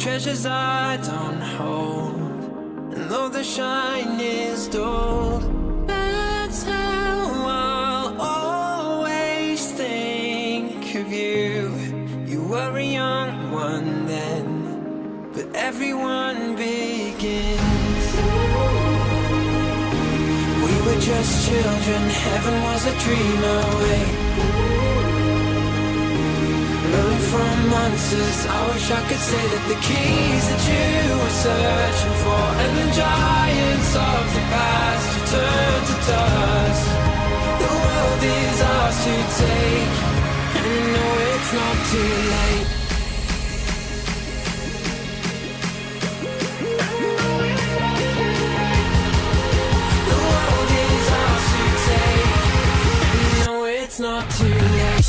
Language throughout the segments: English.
treasures I don't hold, and though the shine is dulled, that's how I'll always think of you. You were a young one then, but everyone begins. We were just children, heaven was a dream away. Running from monsters, I wish I could say that the keys that you were searching for, and the giants of the past have turned to dust. The world is ours to take, and I know it's not too late. The world is ours to take, and I know it's not too late.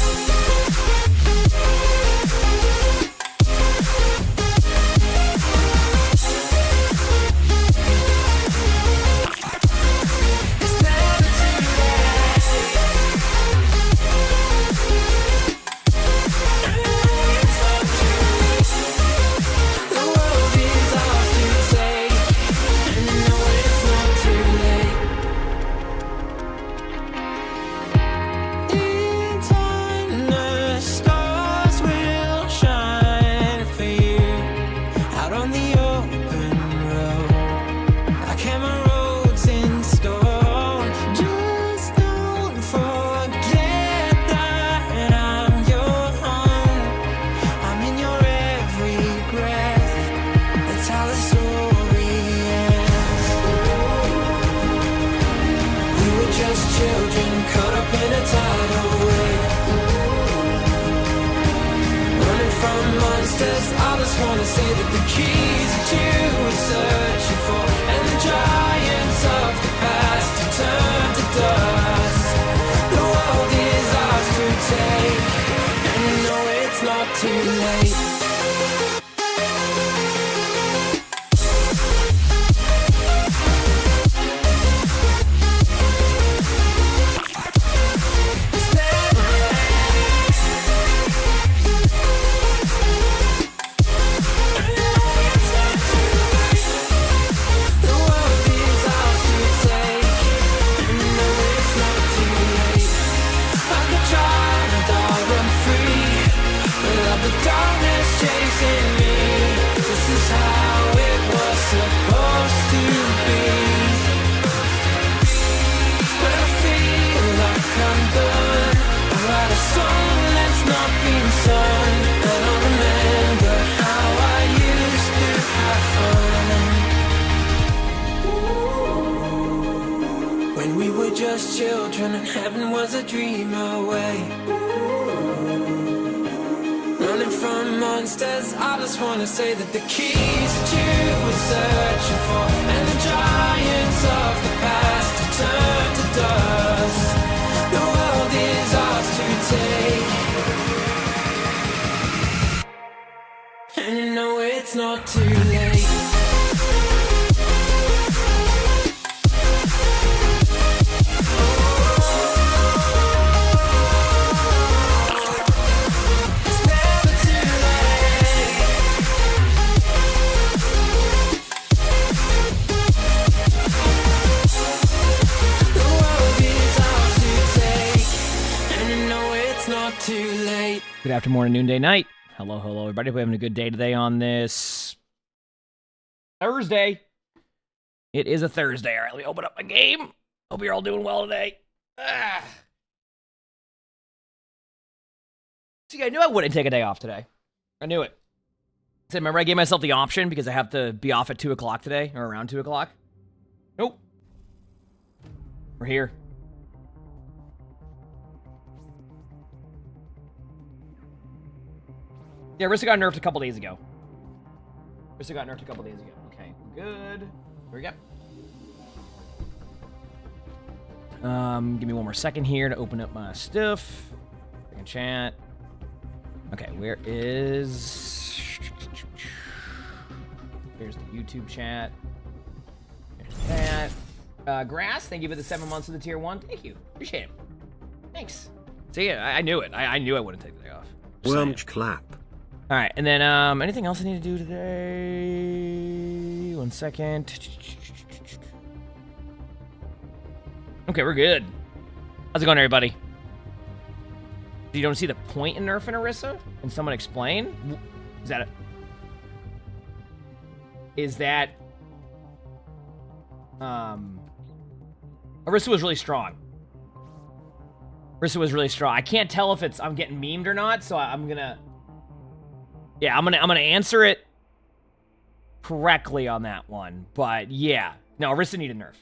Children and heaven was a dream away. Running from monsters, I just wanna say that the keys that you were searching for, and the giants of the past have turned to dust. The world is ours to take, and you know it's not too late. Good afternoon, morning, noonday, night. Hello, everybody. We're having a good day today on this Thursday. It is a Thursday. All right, let me open up my game. Hope you're all doing well today. See, I knew I wouldn't take a day off today. I knew it. So remember, I gave myself the option because I have to be off at 2 o'clock today, or around 2 o'clock. Nope. We're here. Yeah, Orisa got nerfed a couple days ago. Okay, good. Here we go. Give me one more second here to open up my stuff. Freaking chat. Okay, where is... There's the YouTube chat. There's that. Grass, thank you for the 7 months of the tier 1. Thank you. Appreciate it. Thanks. See, I knew it. I knew I wouldn't take the day off. Worm clap. All right, and then anything else I need to do today? 1 second. Okay, we're good. How's it going, everybody? You don't see the point in nerfing Orisa? Can someone explain? Is that Orisa was really strong. Orisa was really strong. I can't tell if I'm getting memed or not, so I'm gonna answer it correctly on that one. But yeah, no, Orisa needed nerf.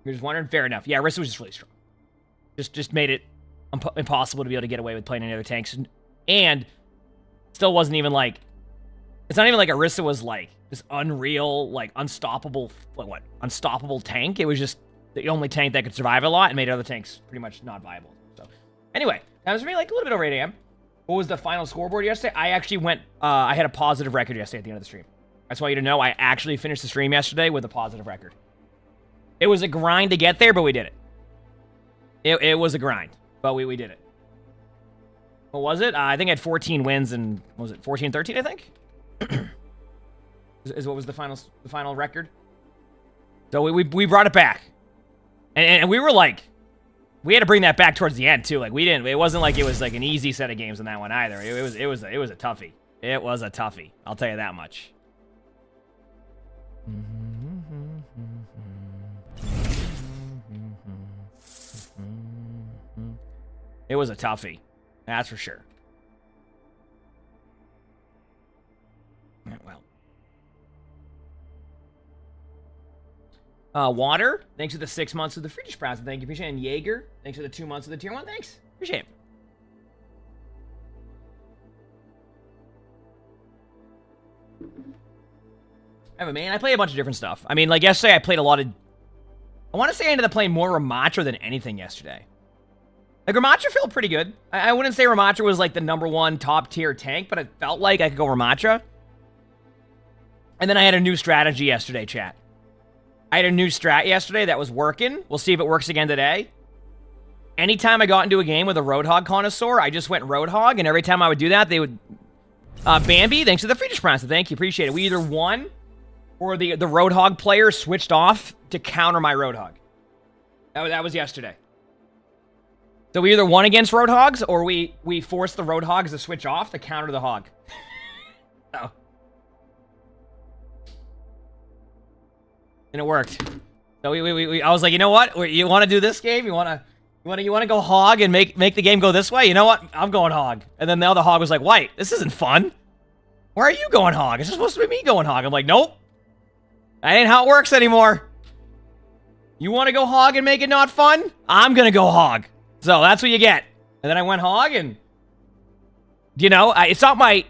You're just wondering? Fair enough. Yeah, Orisa was just really strong. Just made it impossible to be able to get away with playing any other tanks, and still wasn't even like, it's not even like Orisa was like this unreal, like unstoppable tank. It was just the only tank that could survive a lot and made other tanks pretty much not viable. So anyway, that was for me like a little bit over 8 a.m. What was the final scoreboard yesterday? I actually went, I had a positive record yesterday at the end of the stream. I just want you to know I actually finished the stream yesterday with a positive record. It was a grind to get there, but we did it. It was a grind, but we did it. What was it? I think I had 14 wins and, what was it 14-13, I think? is what was the final record? So we brought it back. And we were like, we had to bring that back towards the end too. Like it wasn't like it was like an easy set of games in that one either. It was a toughie. It was a toughie. I'll tell you that much. It was a toughie. That's for sure. Well. Water, thanks for the 6 months of the free sprouts. Thank you, appreciate it. And Jaeger, thanks for the 2 months of the tier 1. Thanks, appreciate it. I play a bunch of different stuff. I mean, like yesterday, I played a lot of. I want to say I ended up playing more Ramattra than anything yesterday. Like Ramattra felt pretty good. I wouldn't say Ramattra was like the #1 top tier tank, but it felt like I could go Ramattra. And then I had a new strategy yesterday, chat. I had a new strat yesterday that was working. We'll see if it works again today. Anytime I got into a game with a Roadhog connoisseur, I just went Roadhog, and every time I would do that, they would... Bambi, thanks for the free response. Thank you, appreciate it. We either won, or the Roadhog player switched off to counter my Roadhog. That was yesterday. So we either won against Roadhogs, or we forced the Roadhogs to switch off to counter the hog. Oh. And it worked. So I was like, you know what? You want to do this game? You want to go hog and make the game go this way? You know what? I'm going hog. And then the other hog was like, wait, this isn't fun. Why are you going hog? It's supposed to be me going hog. I'm like, nope. That ain't how it works anymore. You want to go hog and make it not fun? I'm going to go hog. So that's what you get. And then I went hog, and you know, it's not my.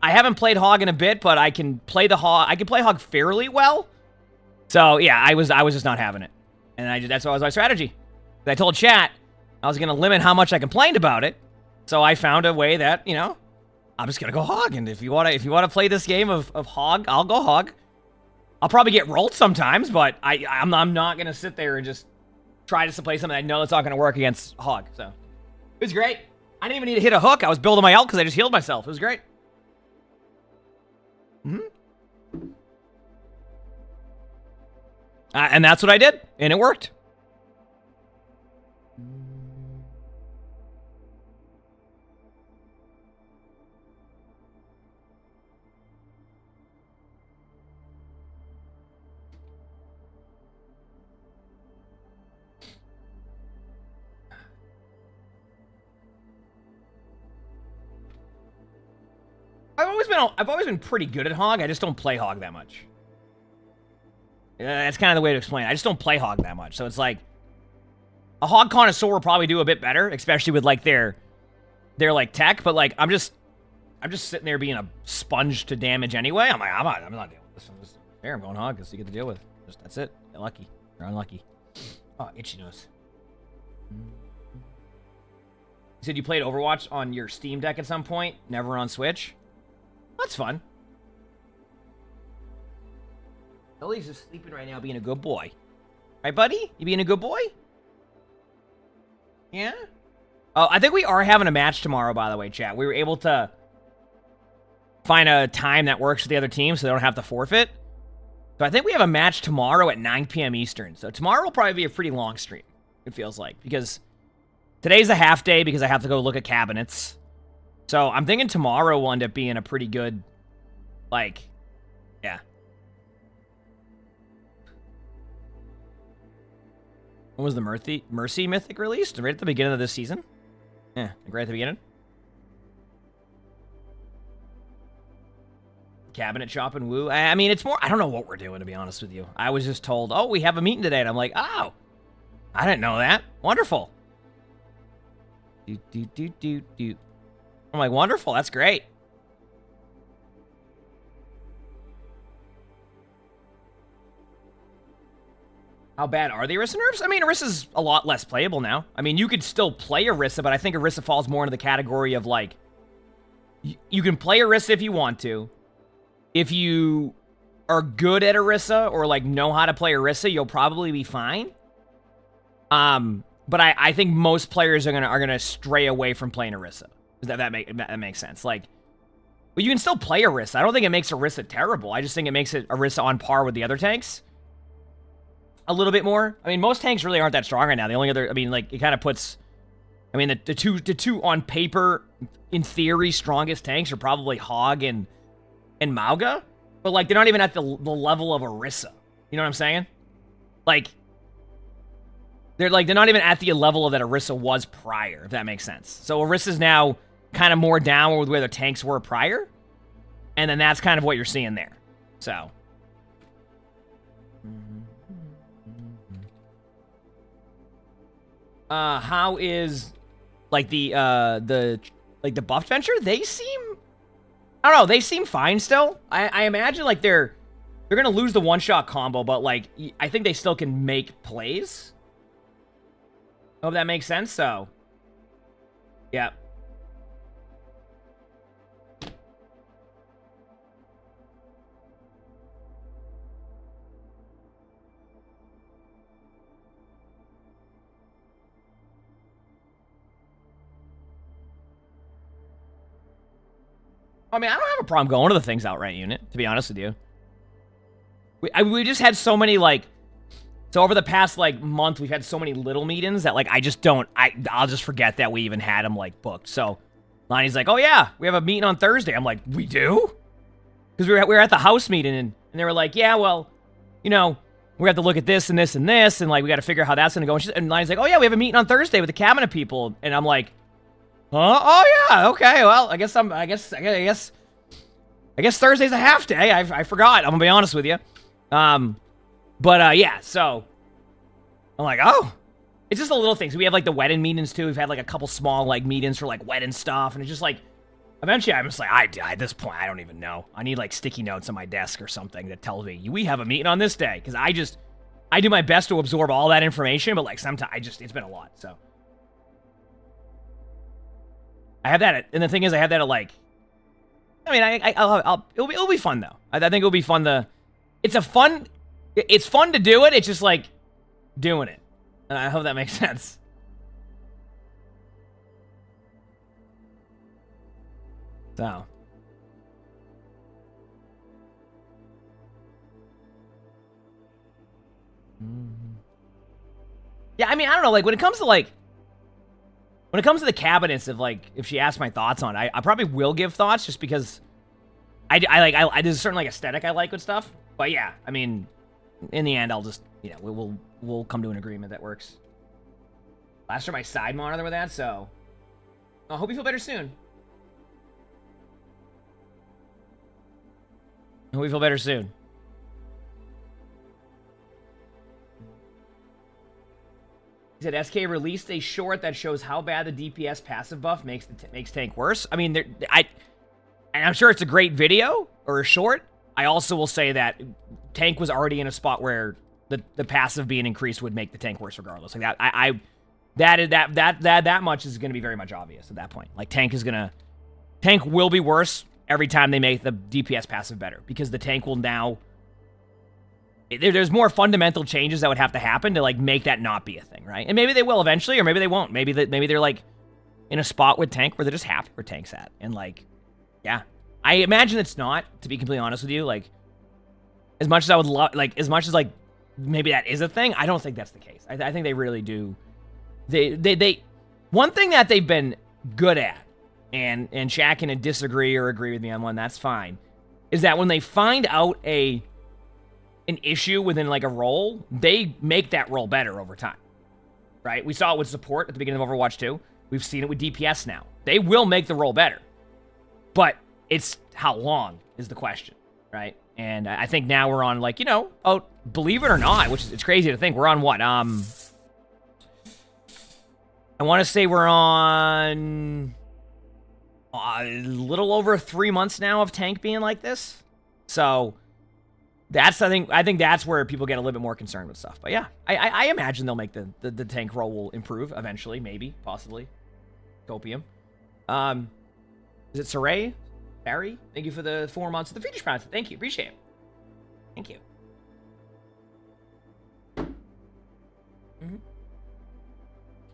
I haven't played hog in a bit, but I can play the hog. I can play hog fairly well. So yeah, I was just not having it, and that's what was my strategy. I told chat I was gonna limit how much I complained about it. So I found a way that, you know, I'm just gonna go hog. And if you wanna play this game of hog, I'll go hog. I'll probably get rolled sometimes, but I'm not gonna sit there and just try to play something I know that's not gonna work against hog. So it was great. I didn't even need to hit a hook. I was building my ult because I just healed myself. It was great. And that's what I did, and it worked. I've always been pretty good at hog. I just don't play hog that much. That's kind of the way to explain it. I just don't play hog that much. So it's like a hog connoisseur will probably do a bit better, especially with like their like tech. But like I'm just sitting there being a sponge to damage anyway. I'm like, I'm not dealing with this. I'm just there. I'm going hog because you get to deal with. That's it. You're lucky. You're unlucky. Oh, itchy nose. You said you played Overwatch on your Steam Deck at some point, never on Switch. That's fun. Ellie's just sleeping right now, being a good boy. Right, buddy? You being a good boy? Yeah? Oh, I think we are having a match tomorrow, by the way, chat. We were able to find a time that works for the other team so they don't have to forfeit. So I think we have a match tomorrow at 9 p.m. Eastern. So tomorrow will probably be a pretty long stream, it feels like, because today's a half day because I have to go look at cabinets. So I'm thinking tomorrow will end up being a pretty good, like, yeah. When was the Mercy Mythic released? Right at the beginning of this season? Yeah, like right at the beginning. Cabinet shop and woo. I mean, it's more, I don't know what we're doing, to be honest with you. I was just told, oh, we have a meeting today. And I'm like, oh, I didn't know that. Wonderful. I'm like, wonderful. That's great. How bad are the Orisa nerfs? I mean, Orisa's a lot less playable now. I mean, you could still play Orisa, but I think Orisa falls more into the category of, like, you can play Orisa if you want to. If you are good at Orisa or, like, know how to play Orisa, you'll probably be fine. But I think most players are gonna stray away from playing Orisa. That makes sense. Like, well, you can still play Orisa. I don't think it makes Orisa terrible. I just think it makes it Orisa on par with the other tanks. A little bit more. I mean, most tanks really aren't that strong right now. The only other, I mean, like, it kind of puts, I mean, the two on paper, in theory, strongest tanks are probably Hog and Mauga, but, like, they're not even at the level of Orisa. You know what I'm saying? Like, they're not even at the level that Orisa was prior, if that makes sense. So Orisa's now kind of more down with where the tanks were prior, and then that's kind of what you're seeing there. So. How is, like, the buffed venture? They seem, I don't know, they seem fine still. I imagine, like, they're gonna lose the one-shot combo, but, like, I think they still can make plays. Hope that makes sense, so. Yeah. I mean, I don't have a problem going to the Things Outright unit, to be honest with you. We just had so many, like, so over the past, like, month, we've had so many little meetings that, like, I just don't, I'll just forget that we even had them, like, booked. So Lonnie's like, oh, yeah, we have a meeting on Thursday. I'm like, we do? Because we were at the house meeting, and they were like, yeah, well, you know, we have to look at this and this and this, and, like, we got to figure out how that's going to go. And Lonnie's like, oh, yeah, we have a meeting on Thursday with the cabinet people. And I'm like, oh, yeah, okay, well, I guess Thursday's a half day. I forgot. I'm gonna be honest with you. Yeah, so I'm like, oh, it's just the little things. We have, like, the wedding meetings too. We've had, like, a couple small, like, meetings for, like, wedding stuff, and it's just like, eventually I'm just like, at this point, I don't even know. I need, like, sticky notes on my desk or something that tells me we have a meeting on this day, because I do my best to absorb all that information, but, like, sometimes it's been a lot. So I have that, and the thing is, I have that at, like, I mean, it'll be fun though. I think it'll be fun to. It's fun to do it. It's just like doing it, and I hope that makes sense. So. Yeah, I mean, I don't know. Like, when it comes to the cabinets, if she asks my thoughts on it, I probably will give thoughts just because there's a certain, like, aesthetic I like with stuff. But yeah, I mean, in the end, I'll just, you know, we'll come to an agreement that works. Last year my side monitor with that, so I hope you feel better soon. I hope you feel better soon. He said SK released a short that shows how bad the DPS passive buff makes tank worse. I mean, and I'm sure it's a great video or a short. I also will say that tank was already in a spot where the passive being increased would make the tank worse regardless. Like that much is going to be very much obvious at that point. Like tank will be worse every time they make the DPS passive better, because the tank will now. There's more fundamental changes that would have to happen to, like, make that not be a thing, right? And maybe they will eventually, or maybe they won't. Maybe they're, like, in a spot with tank where they're just happy where tank's at. And, like, yeah. I imagine it's not, to be completely honest with you. Like, as much as I would love, like, as much as, like, maybe that is a thing, I don't think that's the case. I think they really do. They one thing that they've been good at, and Shaq can disagree or agree with me on one, that's fine, is that when they find out an issue within, like, a role, they make that role better over time, right? We saw it with support at the beginning of Overwatch 2. We've seen it with DPS now. They will make the role better, but it's how long is the question, right? And I think now we're on, like, you know, oh, believe it or not, which is, it's crazy to think, we're on what? I want to say we're on a little over 3 months now of tank being like this. So that's, I think that's where people get a little bit more concerned with stuff. But yeah, I imagine they'll make the tank role will improve eventually, maybe, possibly. Copium. Is it Saray? Barry? Thank you for the 4 months of the feature sponsor. Thank you. Appreciate it. Thank you.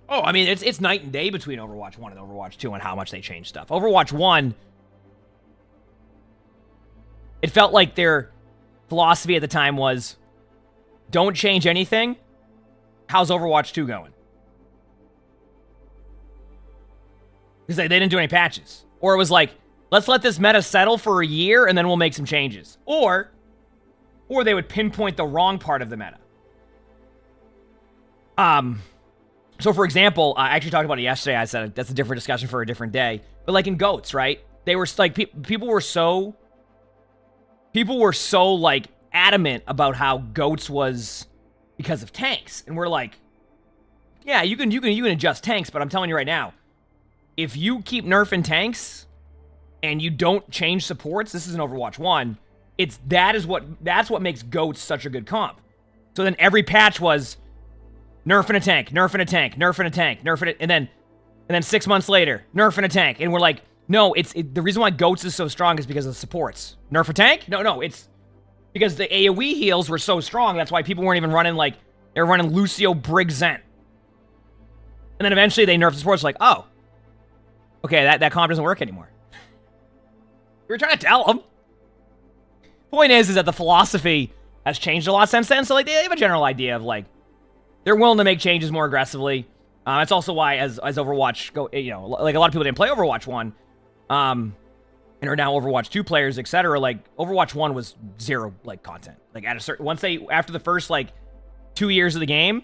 Oh, I mean, it's night and day between Overwatch 1 and Overwatch 2 on how much they change stuff. Overwatch 1, it felt like their philosophy at the time was, don't change anything. How's Overwatch 2 going? Because they didn't do any patches. Or it was like, let's let this meta settle for a year and then we'll make some changes. Or they would pinpoint the wrong part of the meta. So for example, I actually talked about it yesterday. I said that's a different discussion for a different day. But like in GOATs, right? They were like, people were so like adamant about how GOATs was because of tanks. And we're like, yeah, you can adjust tanks, but I'm telling you right now, if you keep nerfing tanks and you don't change supports, this is an Overwatch 1, that's what makes GOATs such a good comp. So then every patch was nerfing a tank, nerfing a tank, nerfing a tank, nerfing it, and then 6 months later, nerfing a tank. And we're like, no, the reason why GOATs is so strong is because of the supports. Nerf a tank? No, it's because the AoE heals were so strong, that's why people weren't even running, like, they were running Lucio, Brig, Zen. And then eventually they nerfed the supports, like, oh, okay, that comp doesn't work anymore. We were trying to tell them. Point is that the philosophy has changed a lot since then, so, like, they have a general idea of, like, they're willing to make changes more aggressively. That's also why, as Overwatch go, you know, like a lot of people didn't play Overwatch 1, and are now Overwatch 2 players, etc. Like Overwatch 1 was zero like content. Like at a certain after the first like 2 years of the game,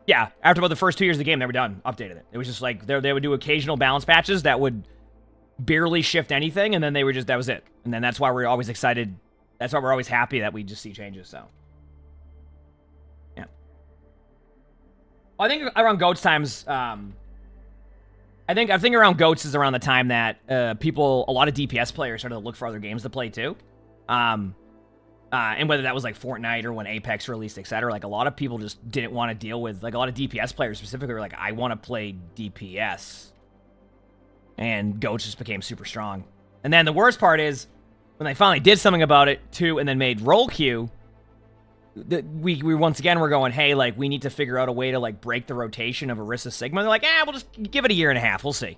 yeah, after about the first 2 years of the game, they were done, updated it. It was just like they would do occasional balance patches that would barely shift anything, and then they were just that was it. And then that's why we're always excited. That's why we're always happy that we just see changes. So. I think around GOATs times, I think around GOATs is around the time that a lot of DPS players started to look for other games to play too. And whether that was like Fortnite or when Apex released, etc. Like a lot of people just didn't want to deal with, like a lot of DPS players specifically were like, I want to play DPS. And GOATs just became super strong. And then the worst part is when they finally did something about it too, and then made role queue, we once again we're going, hey, like we need to figure out a way to like break the rotation of Orisa Sigma. They're like, we'll just give it a year and a half. We'll see.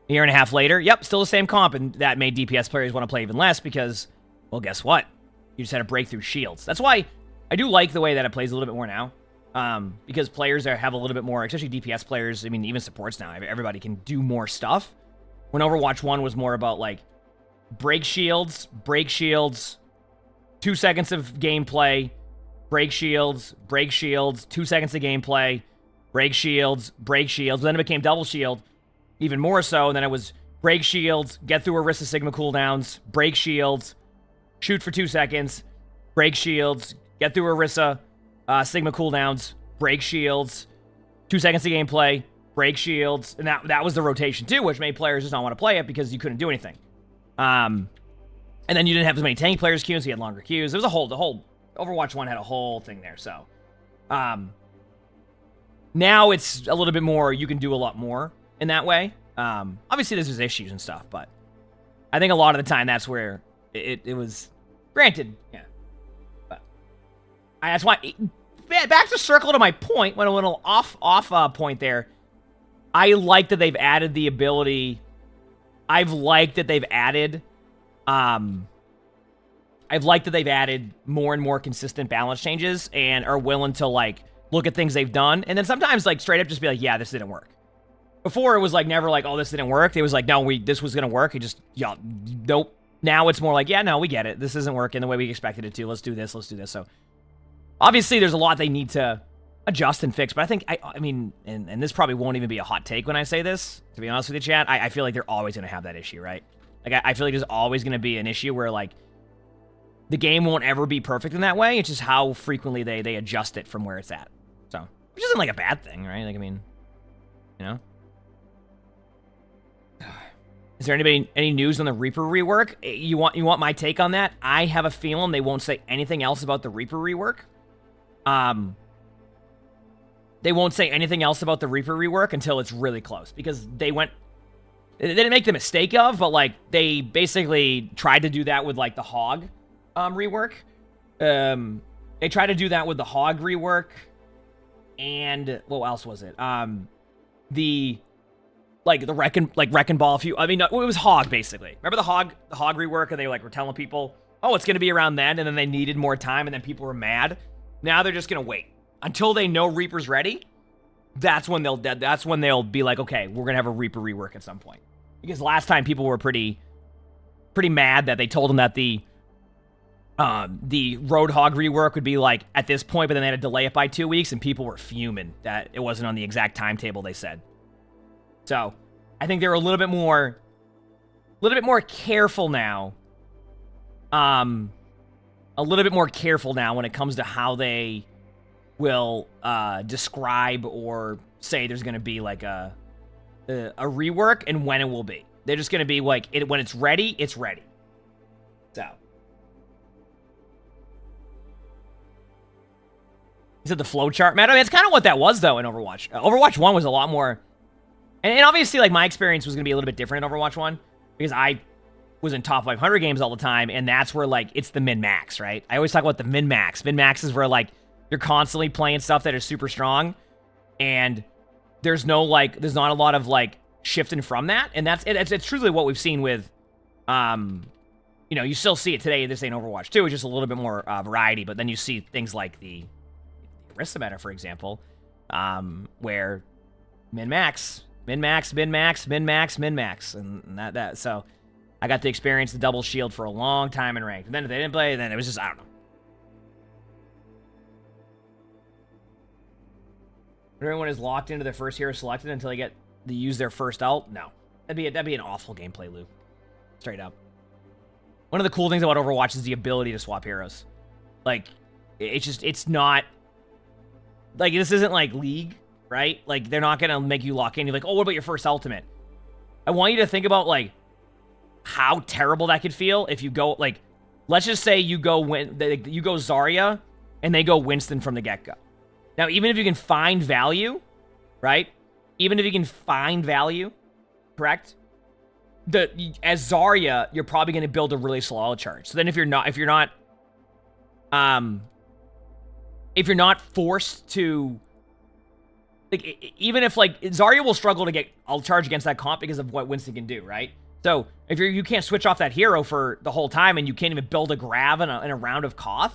A year and a half later, yep, still the same comp, and that made DPS players want to play even less because, well, guess what? You just had to break through shields. That's why I do like the way that it plays a little bit more now, because players have a little bit more, especially DPS players. I mean, even supports now. Everybody can do more stuff. When Overwatch 1 was more about like break shields, 2 seconds of gameplay. Break shields, 2 seconds of gameplay, break shields. Then it became double shield, even more so. And then it was break shields, get through Orisa Sigma cooldowns, break shields, shoot for 2 seconds, break shields, get through Orisa Sigma cooldowns, break shields, 2 seconds of gameplay, break shields. And that was the rotation too, which made players just not want to play it because you couldn't do anything. And then you didn't have as many tank players queues, so you had longer queues. There was the whole Overwatch 1 had a whole thing there, so. Now it's a little bit more, you can do a lot more in that way. Obviously, there's issues and stuff, but I think a lot of the time that's where it was, granted, yeah. But that's why, back to circle to my point, went a little off point there. I like that they've added the ability, I've liked that they've added I've liked that they've added more and more consistent balance changes and are willing to, like, look at things they've done. And then sometimes, like, straight up just be like, yeah, this didn't work. Before, it was, like, never like, oh, this didn't work. It was like, no, this was going to work. It just, yeah, nope. Now it's more like, yeah, no, we get it. This isn't working the way we expected it to. Let's do this. Let's do this. So, obviously, there's a lot they need to adjust and fix. But I think, I mean, and this probably won't even be a hot take when I say this, to be honest with you, chat. I feel like they're always going to have that issue, right? Like, I feel like there's always going to be an issue where, like, the game won't ever be perfect in that way. It's just how frequently they adjust it from where it's at. So, which isn't, like, a bad thing, right? Like, I mean, you know? Is there any news on the Reaper rework? You want my take on that? I have a feeling they won't say anything else about the Reaper rework. They won't say anything else about the Reaper rework until it's really close. Because they didn't make the mistake of, but, like, they basically tried to do that with, like, the Hog rework. They tried to do that with the Hog rework. And what else was it? The Wrecking Ball. It was Hog, basically. Remember the Hog rework, and they, like, were telling people, oh, it's going to be around then, and then they needed more time, and then people were mad. Now they're just going to wait until they know Reaper's ready. That's when they'll be like, okay, we're going to have a Reaper rework at some point. Because last time people were pretty mad that they told them that the Roadhog rework would be, like, at this point, but then they had to delay it by 2 weeks, and people were fuming that it wasn't on the exact timetable they said. So, I think they're a little bit more careful now. A little bit more careful now when it comes to how they will describe or say there's going to be, like, a rework and when it will be. They're just going to be like, when it's ready, it's ready. So. He said the flowchart meta. I mean, it's kind of what that was, though, in Overwatch. Overwatch 1 was a lot more. And obviously, like, my experience was going to be a little bit different in Overwatch 1 because I was in top 500 games all the time, and that's where, like, it's the min-max, right? I always talk about the min-max. Min-max is where, like, you're constantly playing stuff that is super strong, and there's not a lot of, like, shifting from that, and it's truly what we've seen with, you still see it today, this ain't Overwatch 2, it's just a little bit more variety, but then you see things like the ORISA meta, for example, where min-max, min-max, min-max, min-max, min-max, and that. So I got to experience the double shield for a long time in ranked. And then if they didn't play, then it was just, I don't know. Everyone is locked into their first hero selected until they get to use their first ult? No. That'd be an awful gameplay loop. Straight up. One of the cool things about Overwatch is the ability to swap heroes. Like, it's not... Like, this isn't like League, right? Like, they're not going to make you lock in. You're like, oh, what about your first ultimate? I want you to think about, like, how terrible that could feel if you go, like, let's just say you go Zarya, and they go Winston from the get-go. Now, even if you can find value, right? Even if you can find value, correct? As Zarya, you're probably going to build a really slow charge. So then if you're not forced to, like, even if, like, Zarya will struggle to get all charge against that comp because of what Winston can do, right? So if you can't switch off that hero for the whole time and you can't even build a grab in a round of Koth,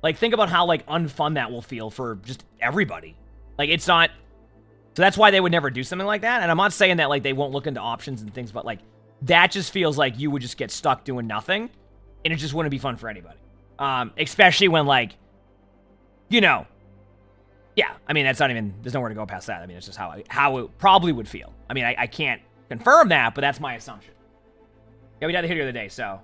like, think about how, like, unfun that will feel for just everybody. Like, it's not... So that's why they would never do something like that. And I'm not saying that, like, they won't look into options and things, but, like, that just feels like you would just get stuck doing nothing, and it just wouldn't be fun for anybody. Especially when, like, you know... Yeah, I mean, that's not even... There's nowhere to go past that. I mean, it's just how it probably would feel. I mean, I can't confirm that, but that's my assumption. Yeah, we died the hit the other day, so...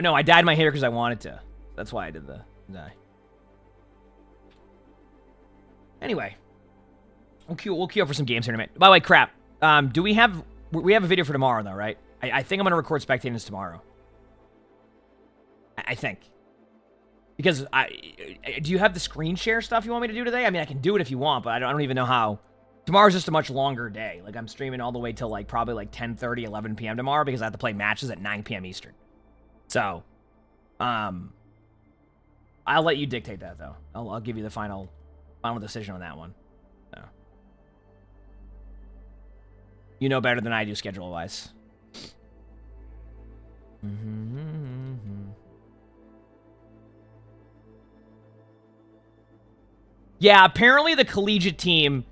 no, I died my hitter because I wanted to. That's why I did the die. Anyway. We'll queue up for some games here in a minute. By the way, crap. Do we have a video for tomorrow, though, right? I think I'm going to record spectators tomorrow. I think. Because do you have the screen share stuff you want me to do today? I mean, I can do it if you want, but I don't even know how. Tomorrow's just a much longer day. Like, I'm streaming all the way till, like, probably, like, 10:30, 11 p.m. tomorrow because I have to play matches at 9 p.m. Eastern. So, I'll let you dictate that, though. I'll give you the final decision on that one. So. You know better than I do schedule-wise. Yeah, apparently the collegiate team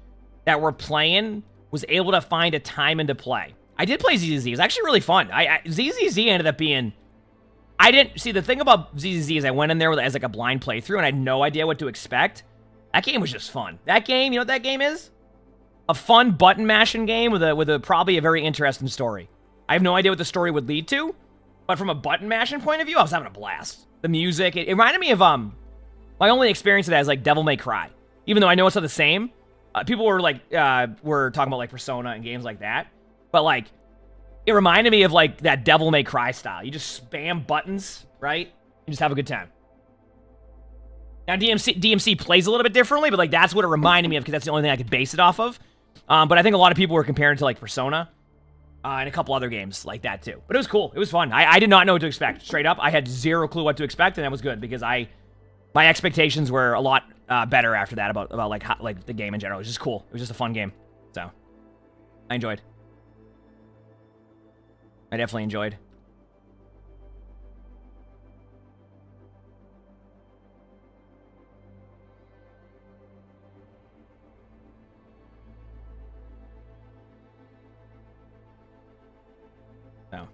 that we're playing was able to find a time into play. I did play ZZZ. It was actually really fun. ZZZ ended up being... I didn't... See, the thing about ZZZ is I went in there as like a blind playthrough and I had no idea what to expect. That game was just fun. That game, you know what that game is? A fun button mashing game with a probably a very interesting story. I have no idea what the story would lead to, but from a button mashing point of view, I was having a blast. The music, it reminded me of my only experience of that is like Devil May Cry. Even though I know it's not the same, people were like were talking about like Persona and games like that, but like it reminded me of like that Devil May Cry style. You just spam buttons, right? You just have a good time. Now DMC plays a little bit differently, but like that's what it reminded me of because that's the only thing I could base it off of. But I think a lot of people were comparing it to like Persona and a couple other games like that too. But it was cool. It was fun. I did not know what to expect. Straight up, I had zero clue what to expect, and that was good because my expectations were a lot better after that about like the game in general. It was just cool. It was just a fun game. So I enjoyed. I definitely enjoyed. So.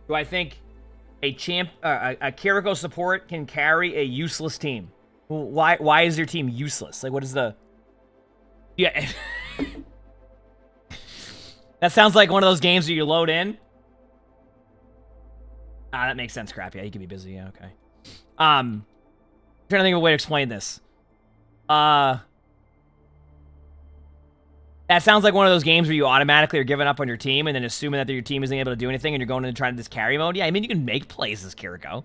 Do I think a Kiriko support can carry a useless team? Why is your team useless? Like, what is the... Yeah. That sounds like one of those games that you load in. Ah, that makes sense, crap. Yeah, you can be busy. Yeah, okay. I'm trying to think of a way to explain this. That sounds like one of those games where you automatically are giving up on your team and then assuming that your team isn't able to do anything and you're going in and trying to this carry mode. Yeah, I mean, you can make plays as Kiriko.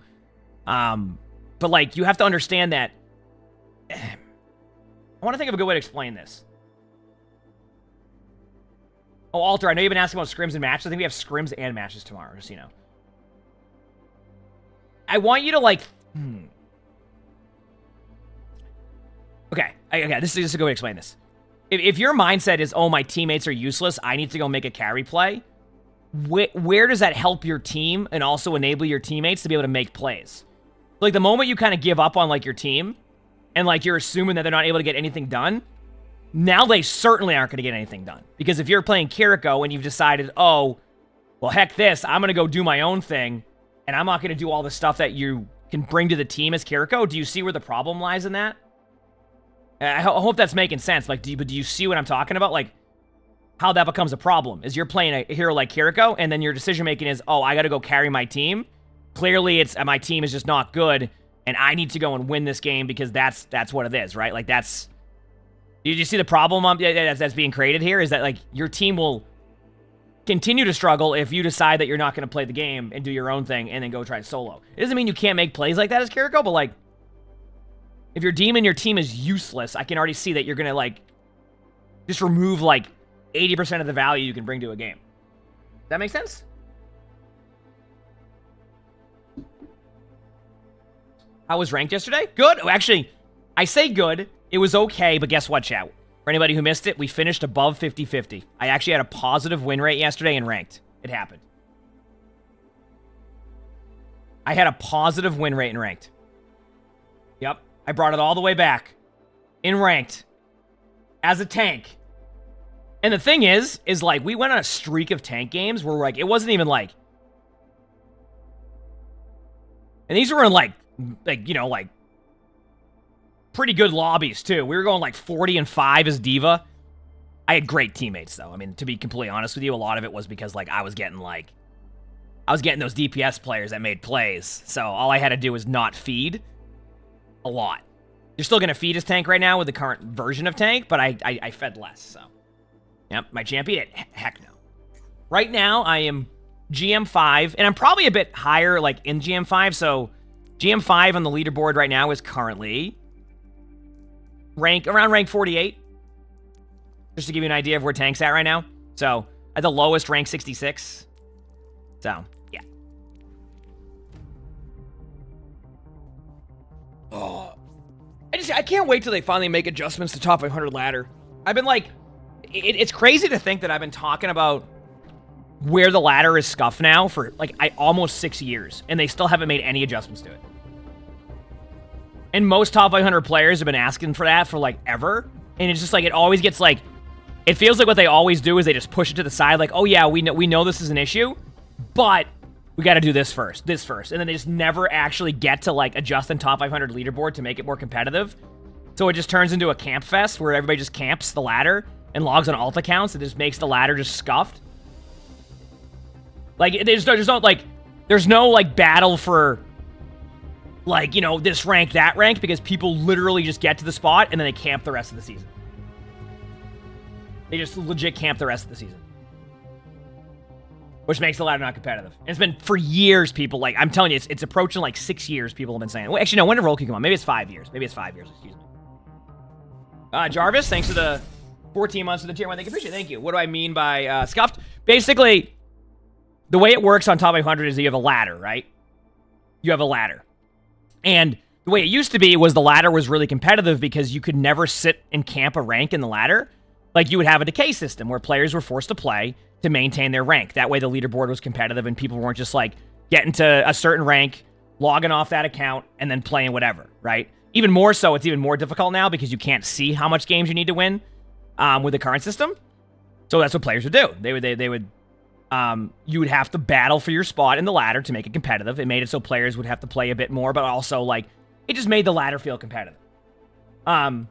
But, like, you have to understand that... I want to think of a good way to explain this. Oh, Alter, I know you've been asking about scrims and matches. I think we have scrims and matches tomorrow, just so you know. I want you to, like... Okay, this is a good way to explain this. If your mindset is, oh, my teammates are useless, I need to go make a carry play, where does that help your team and also enable your teammates to be able to make plays? Like, the moment you kind of give up on, like, your team and, like, you're assuming that they're not able to get anything done, now they certainly aren't going to get anything done. Because if you're playing Kiriko and you've decided, oh, well, heck this, I'm going to go do my own thing, and I'm not going to do all the stuff that you can bring to the team as Kiriko, do you see where the problem lies in that? I hope that's making sense. Like, do you see what I'm talking about? Like, how that becomes a problem is you're playing a hero like Kiriko, and then your decision making is, oh, I got to go carry my team. Clearly, it's my team is just not good, and I need to go and win this game because that's what it is, right? Like, that's... Did you see the problem that's being created here? Is that, like, your team will continue to struggle if you decide that you're not going to play the game and do your own thing and then go try solo. It doesn't mean you can't make plays like that as Kiriko, but, like, if you're deeming your team is useless, I can already see that you're going to, like, just remove, like, 80% of the value you can bring to a game. Does that make sense? How was ranked yesterday? Good. Actually, I say good. It was okay, but guess what, chat? For anybody who missed it, we finished above 50-50. I actually had a positive win rate yesterday in ranked. It happened. I had a positive win rate in ranked. Yep. I brought it all the way back. In ranked. As a tank. And the thing is like, we went on a streak of tank games where, like, it wasn't even, like... And these were in, like, you know, like... pretty good lobbies, too. We were going, like, 40-5 as Diva. I had great teammates, though. I mean, to be completely honest with you, a lot of it was because, like, I was getting those DPS players that made plays. So all I had to do was not feed a lot. You're still going to feed as tank right now with the current version of tank, but I fed less, so. Yep, my champion, heck no. Right now, I am GM5, and I'm probably a bit higher, like, in GM5, so GM5 on the leaderboard right now is currently around rank 48. Just to give you an idea of where tank's at right now. So, at the lowest, rank 66. So, yeah. Oh, I can't wait till they finally make adjustments to top 500 ladder. I've been like, it's crazy to think that I've been talking about where the ladder is scuffed now for like almost 6 years, and they still haven't made any adjustments to it. And most top 500 players have been asking for that for like ever, and it's just like it always gets like, it feels like what they always do is they just push it to the side, like, oh yeah, we know this is an issue, but we got to do this first, and then they just never actually get to like adjust the top 500 leaderboard to make it more competitive. So it just turns into a camp fest where everybody just camps the ladder and logs on alt accounts and just makes the ladder just scuffed. Like there's no like battle for like, you know, this rank, that rank, because people literally just get to the spot and then they camp the rest of the season. They just legit camp the rest of the season. Which makes the ladder not competitive. And it's been for years, people, like, I'm telling you, it's approaching like 6 years people have been saying. Well, actually, no, when did Roll Q come on? Maybe it's 5 years. Excuse me. Jarvis, thanks for the 14 months of the tier 1. Thank you, appreciate it. Thank you. What do I mean by scuffed? Basically, the way it works on top 500 is that you have a ladder, right? You have a ladder. And the way it used to be was the ladder was really competitive because you could never sit and camp a rank in the ladder. Like, you would have a decay system where players were forced to play to maintain their rank. That way the leaderboard was competitive and people weren't just like getting to a certain rank, logging off that account, and then playing whatever, right? Even more so, it's even more difficult now because you can't see how much games you need to win with the current system. So that's what players would do. You would have to battle for your spot in the ladder to make it competitive. It made it so players would have to play a bit more, but also like it just made the ladder feel competitive. And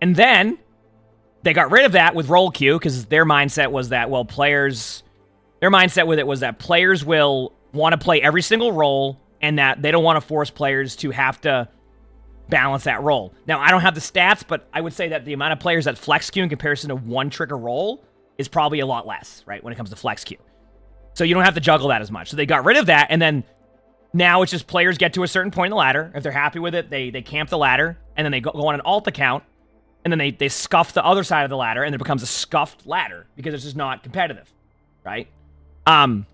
then they got rid of that with roll queue because their mindset was that, well, their mindset with it was that players will want to play every single role and that they don't want to force players to have to balance that role. Now, I don't have the stats, but I would say that the amount of players that flex queue in comparison to one trigger roll is probably a lot less, right, when it comes to flex queue. So you don't have to juggle that as much. So they got rid of that, and then now it's just players get to a certain point in the ladder. If they're happy with it, they camp the ladder, and then they go on an alt account, and then they scuff the other side of the ladder, and it becomes a scuffed ladder because it's just not competitive, right? But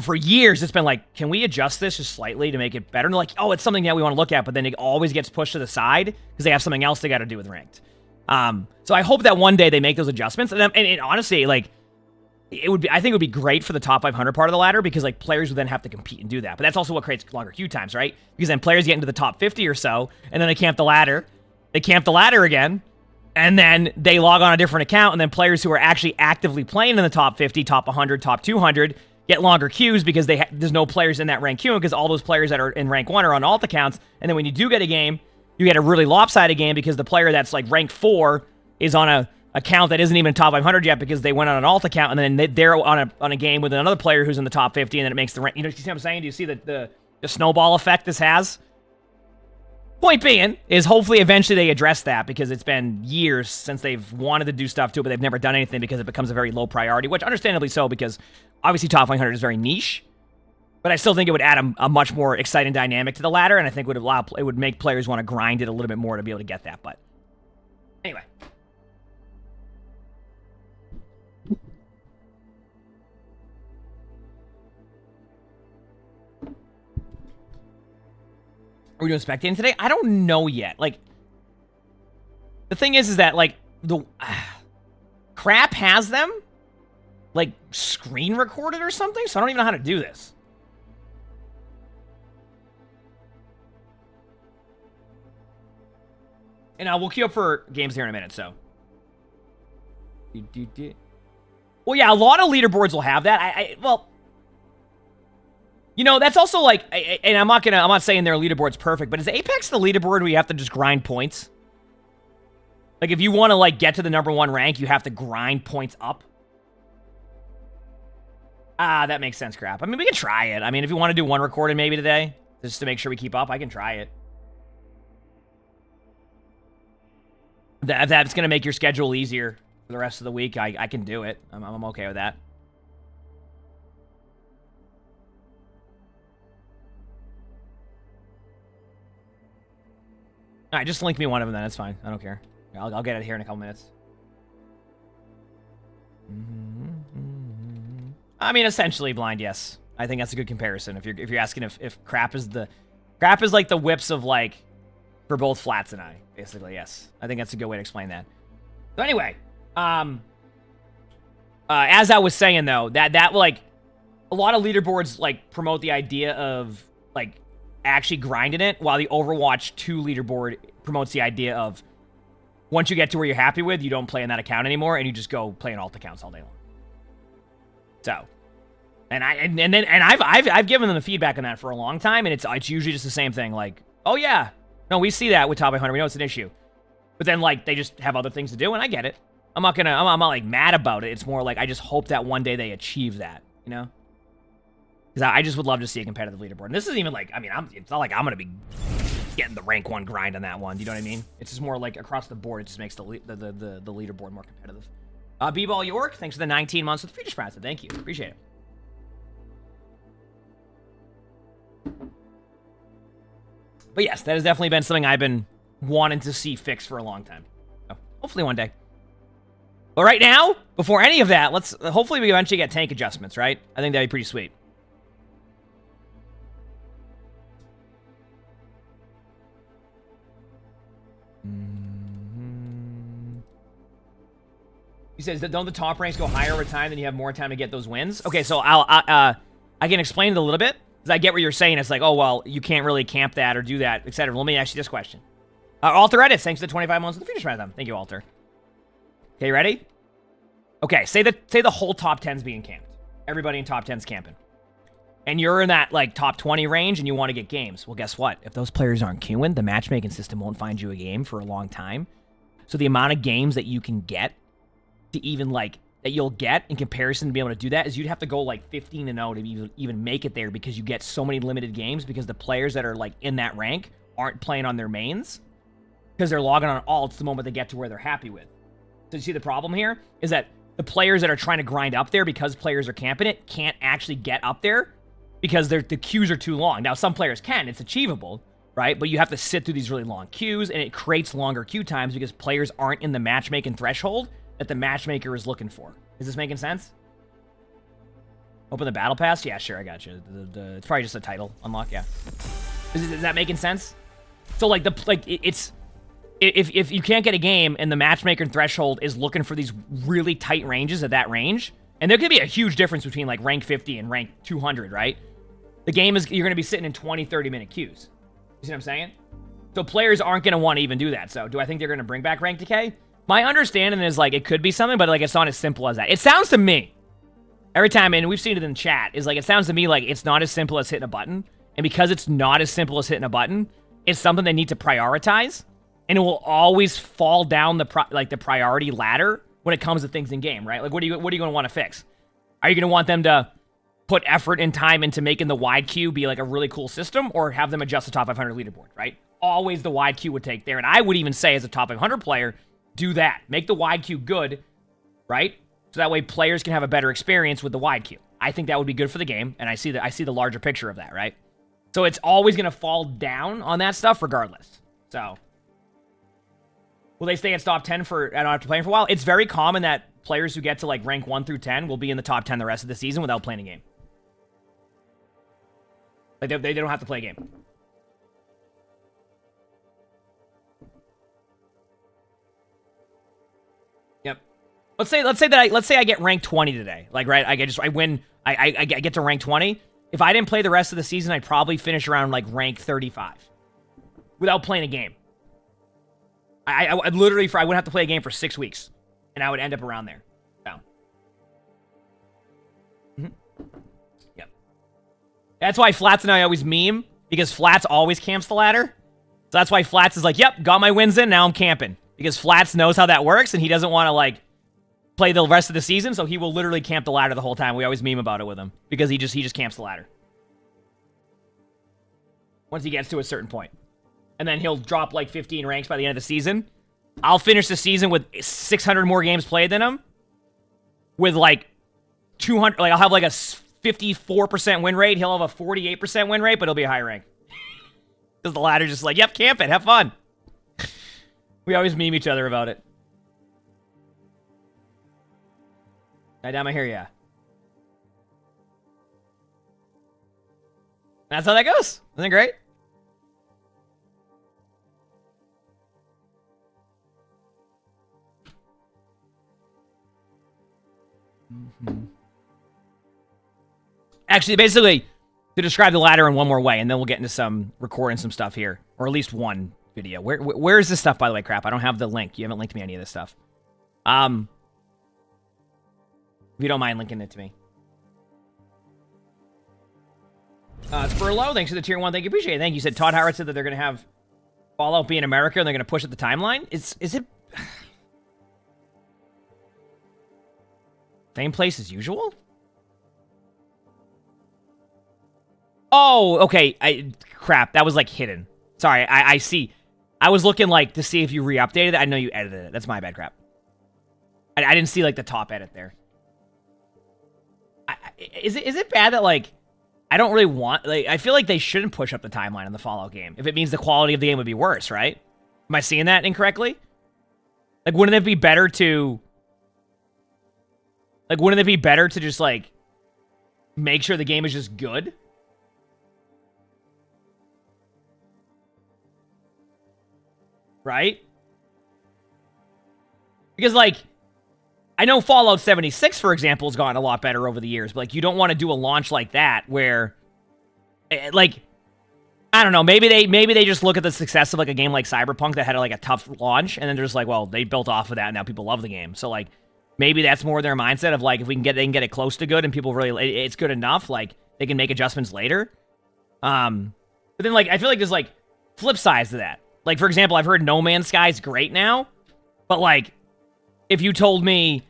for years, it's been like, can we adjust this just slightly to make it better? And they're like, oh, it's something that we want to look at, but then it always gets pushed to the side because they have something else they got to do with ranked. So I hope that one day they make those adjustments, and honestly, like, I think it would be great for the top 500 part of the ladder because like players would then have to compete and do that. But that's also what creates longer queue times, right? Because then players get into the top 50 or so, and then they camp the ladder. They camp the ladder again, and then they log on a different account, and then players who are actually actively playing in the top 50, top 100, top 200 get longer queues because there's no players in that rank queue because all those players that are in rank 1 are on alt accounts. And then when you do get a game, you get a really lopsided game because the player that's like rank 4 is on a account that isn't even top 500 yet because they went on an alt account, and then they're on a game with another player who's in the top 50, and then it makes the rank. You see what I'm saying? Do you see the snowball effect this has? Point being is hopefully eventually they address that because it's been years since they've wanted to do stuff to it, but they've never done anything because it becomes a very low priority, which understandably so because obviously top 500 is very niche, but I still think it would add a much more exciting dynamic to the ladder, and I think it would make players want to grind it a little bit more to be able to get that, but anyway. Are we doing spectating today? I don't know yet. Like, the thing is that, like, the crap has them, like, screen recorded or something, so I don't even know how to do this. And we'll queue up for games here in a minute, so. Well, yeah, a lot of leaderboards will have that. Well, you know, that's also like, and I'm not saying their leaderboard's perfect, but is Apex the leaderboard where you have to just grind points? Like, if you want to, like, get to the #1 rank, you have to grind points up? That makes sense, crap. I mean, we can try it. I mean, if you want to do one recorded maybe today, just to make sure we keep up, I can try it. If that's going to make your schedule easier for the rest of the week, I can do it. I'm okay with that. All right, just link me one of them then. That's fine. I don't care. I'll get it here in a couple minutes. I mean, essentially blind, yes. I think that's a good comparison. If you're asking if crap is the Crap is like the whips of like, for both Flats and I, basically, yes. I think that's a good way to explain that. So anyway, as I was saying though, that like, a lot of leaderboards like promote the idea of like actually grinding it, while the Overwatch 2 leaderboard promotes the idea of once you get to where you're happy with, you don't play in that account anymore, and you just go play in alt accounts all day long. So, and I've given them the feedback on that for a long time, and it's usually just the same thing. Like, oh yeah, no, we see that with top 100. We know it's an issue, but then like they just have other things to do, and I get it. I'm not like mad about it. It's more like I just hope that one day they achieve that, you know? Because I just would love to see a competitive leaderboard. And this isn't even like, I mean, it's not like I'm going to be getting the rank 1 grind on that one. You know what I mean? It's just more like across the board, it just makes the leaderboard more competitive. B-Ball York, thanks for the 19 months with the Future Sprats. Thank you. Appreciate it. But yes, that has definitely been something I've been wanting to see fixed for a long time. So hopefully one day. But right now, before any of that, hopefully we eventually get tank adjustments, right? I think that'd be pretty sweet. He says that don't the top ranks go higher over time, then you have more time to get those wins? Okay, so I can explain it a little bit, because I get what you're saying. It's like, oh, well, you can't really camp that or do that, etc. Let me ask you this question. Alter Edits, thanks to the 25 months of the Future Marathon. Thank you, Alter. Okay, ready? Okay, say the whole top 10's being camped. Everybody in top 10's camping. And you're in that, like, top 20 range, and you want to get games. Well, guess what? If those players aren't queuing, the matchmaking system won't find you a game for a long time. So the amount of games that you can get to even, like, that you'll get in comparison to be able to do that is you'd have to go, like, 15-0 to even make it there, because you get so many limited games because the players that are, like, in that rank aren't playing on their mains because they're logging on alts the moment they get to where they're happy with. So you see the problem here is that the players that are trying to grind up there because players are camping it can't actually get up there because the queues are too long. Now, some players can. It's achievable, right? But you have to sit through these really long queues, and it creates longer queue times because players aren't in the matchmaking threshold that the matchmaker is looking for. Is this making sense? Open the battle pass? Yeah, sure, I got you. It's probably just a title unlock, yeah. Is that making sense? So, like, it's... If you can't get a game and the matchmaker threshold is looking for these really tight ranges at that range, and there could be a huge difference between like rank 50 and rank 200, right? The game is, you're going to be sitting in 20, 30-minute queues. You see what I'm saying? So players aren't going to want to even do that. So do I think they're going to bring back rank decay? My understanding is like it could be something, but like it's not as simple as that. It sounds to me, every time, and we've seen it in chat, is like it sounds to me like it's not as simple as hitting a button. And because it's not as simple as hitting a button, it's something they need to prioritize. And it will always fall down the priority ladder when it comes to things in game, right? Like, what are you going to want to fix? Are you going to want them to put effort and time into making the wide queue be like a really cool system, or have them adjust the top 500 leaderboard, right? Always the wide queue would take there. And I would even say, as a top 500 player, do that. Make the wide queue good, right? So that way players can have a better experience with the wide queue. I think that would be good for the game, and I see the larger picture of that, right? So it's always going to fall down on that stuff regardless. So... will they stay at top 10 for, I don't have to play for a while? It's very common that players who get to like rank 1 through 10 will be in the top 10 the rest of the season without playing a game. Like they don't have to play a game. Yep. Let's say I get rank 20 today. Like, right, I get to rank 20. If I didn't play the rest of the season, I'd probably finish around like rank 35 without playing a game. I literally, I wouldn't have to play a game for 6 weeks, and I would end up around there. So. Yep. That's why Flats and I always meme, because Flats always camps the ladder. So that's why Flats is like, yep, got my wins in, now I'm camping. Because Flats knows how that works, and he doesn't want to, like, play the rest of the season, so he will literally camp the ladder the whole time. We always meme about it with him, because he just camps the ladder. Once he gets to a certain point. And then he'll drop like 15 ranks by the end of the season. I'll finish the season with 600 more games played than him. With like 200, like I'll have like a 54% win rate. He'll have a 48% win rate, but he'll be a high rank. Because the ladder's just like, yep, camp it, have fun. We always meme each other about it. Damn, I hear ya. That's how that goes. Isn't it great? Actually, basically, to describe the ladder in one more way, and then we'll get into some recording some stuff here, or at least one video. Where is this stuff, by the way? Crap, I don't have the link. You haven't linked me any of this stuff. If you don't mind linking it to me. Furlough, thanks for the tier 1. Thank you, appreciate it. Thank you. You said Todd Howard said that they're going to have Fallout be in America and they're going to push up the timeline. Is it same place as usual? Oh, okay. Crap, that was like hidden. Sorry, I see. I was looking like to see if you re-updated it. I know you edited it. That's my bad, crap. I didn't see like the top edit there. Is it bad that like I don't really want like I feel like they shouldn't push up the timeline in the Fallout game if it means the quality of the game would be worse, right? Am I seeing that incorrectly? Like wouldn't it be better to just like make sure the game is just good? Right? Because, like, I know Fallout 76, for example, has gotten a lot better over the years, but, like, you don't want to do a launch like that where, like, I don't know, maybe they just look at the success of, like, a game like Cyberpunk that had, like, a tough launch, and then they're just like, well, they built off of that, and now people love the game. So, like, maybe that's more their mindset of, like, if they can get it close to good and people really, it's good enough, like, they can make adjustments later. But then, like, I feel like there's, like, flip sides to that. Like, for example, I've heard No Man's Sky is great now, but, like, if you told me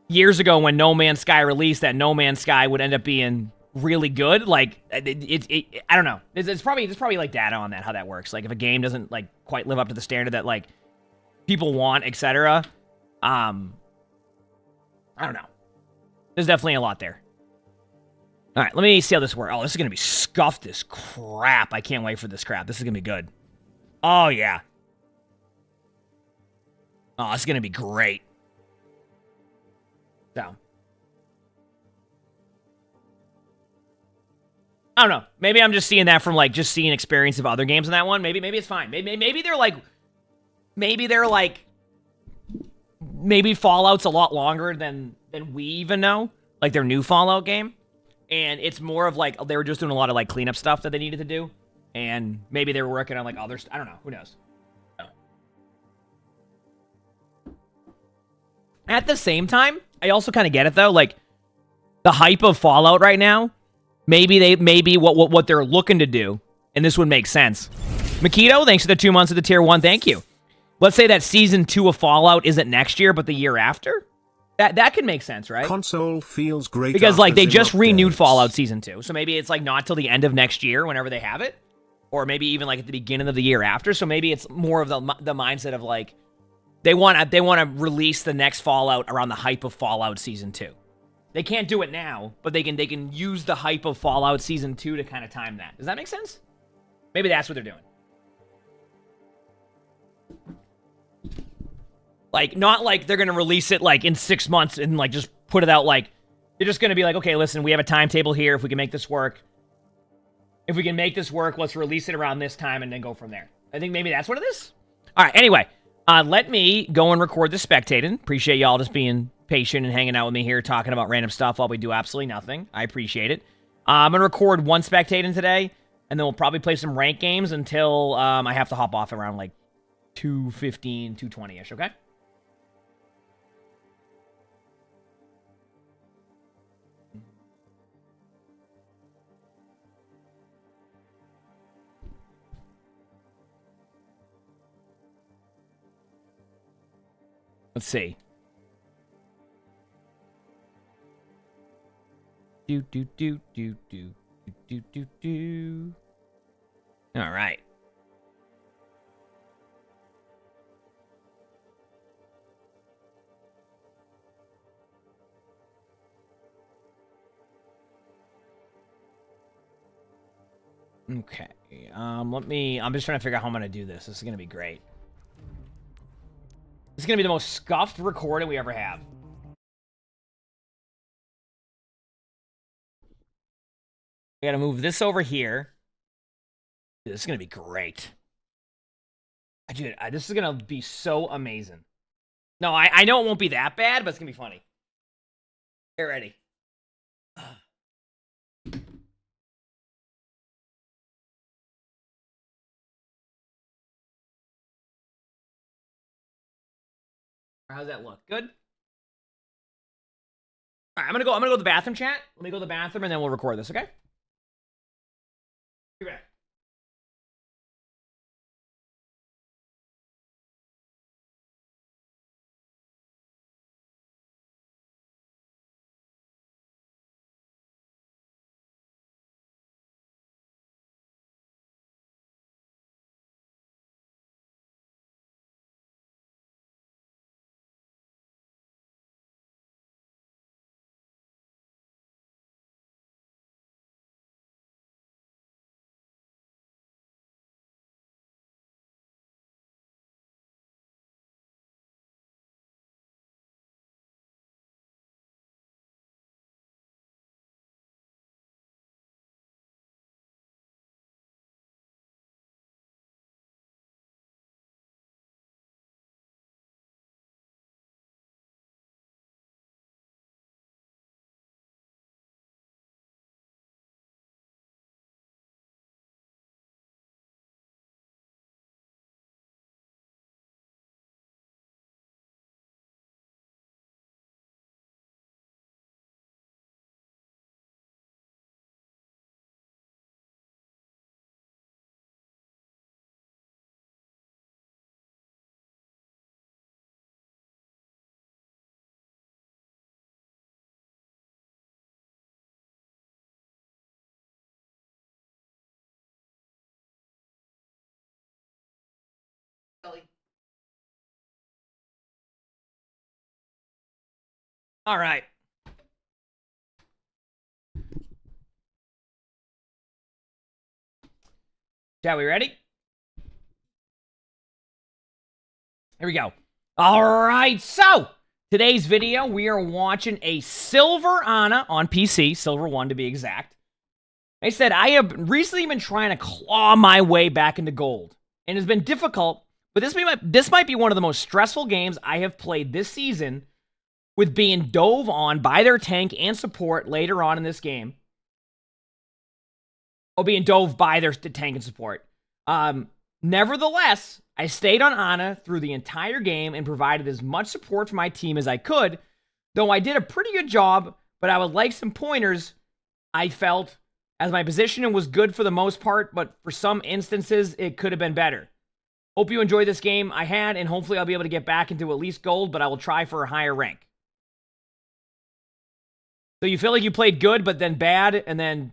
years ago when No Man's Sky released that No Man's Sky would end up being really good, like, I don't know. There's probably, like, data on that, how that works. Like, if a game doesn't, like, quite live up to the standard that, like, people want, etc. I don't know. There's definitely a lot there. All right, let me see how this works. Oh, this is going to be scuffed as crap. I can't wait for this crap. This is going to be good. Oh, yeah. Oh, it's going to be great. So. I don't know. Maybe I'm just seeing that from, like, just seeing experience of other games in that one. Maybe it's fine. Maybe they're, like... Maybe Fallout's a lot longer than we even know. Like, their new Fallout game. And it's more of, like, they were just doing a lot of, like, cleanup stuff that they needed to do. And maybe they were working on, like, others. I don't know. Who knows? At the same time, I also kind of get it, though. Like, the hype of Fallout right now, maybe what they're looking to do, and this would make sense. Makito, thanks for the 2 months of the tier 1. Thank you. Let's say that Season 2 of Fallout isn't next year, but the year after? That could make sense, right? Console feels great. Because, like, they just renewed Fallout Season 2. So maybe it's, like, not till the end of next year, whenever they have it. Or maybe even, like, at the beginning of the year after. So maybe it's more of the mindset of, like, they want to release the next Fallout around the hype of Fallout Season 2. They can't do it now, but they can use the hype of Fallout Season 2 to kind of time that. Does that make sense? Maybe that's what they're doing. Like, not like they're going to release it, like, in 6 months and, like, just put it out, like, they're just going to be like, okay, listen, we have a timetable here. If we can make this work. If we can make this work, let's release it around this time and then go from there. I think maybe that's what it is. All right, anyway. Let me go and record the spectating. Appreciate y'all just being patient and hanging out with me here, talking about random stuff while we do absolutely nothing. I appreciate it. I'm going to record one spectating today, and then we'll probably play some ranked games until I have to hop off around, like, 2:15, 2:20-ish, okay? Let's see. Do. All right. Okay. I'm just trying to figure out how I'm going to do this. This is going to be great. This is going to be the most scuffed recording we ever have. We got to move this over here. Dude, this is going to be great. Dude, this is going to be so amazing. No, I know it won't be that bad, but it's going to be funny. Get ready. How's that look? Good? All right, I'm gonna go to the bathroom, chat. Let me go to the bathroom and then we'll record this, okay? Be back. All right. Shall we ready? Here we go. All right, so today's video, we are watching a Silver Ana on PC, Silver 1 to be exact. I said, I have recently been trying to claw my way back into gold, and it's been difficult, but this might be one of the most stressful games I have played this season, with being dove on by their tank and support later on in this game. Oh, being dove by their tank and support. Nevertheless, I stayed on Ana through the entire game and provided as much support for my team as I could, though I did a pretty good job, but I would like some pointers, I felt, as my positioning was good for the most part, but for some instances, it could have been better. Hope you enjoy this game I had, and hopefully I'll be able to get back into at least gold, but I will try for a higher rank. So you feel like you played good, but then bad, and then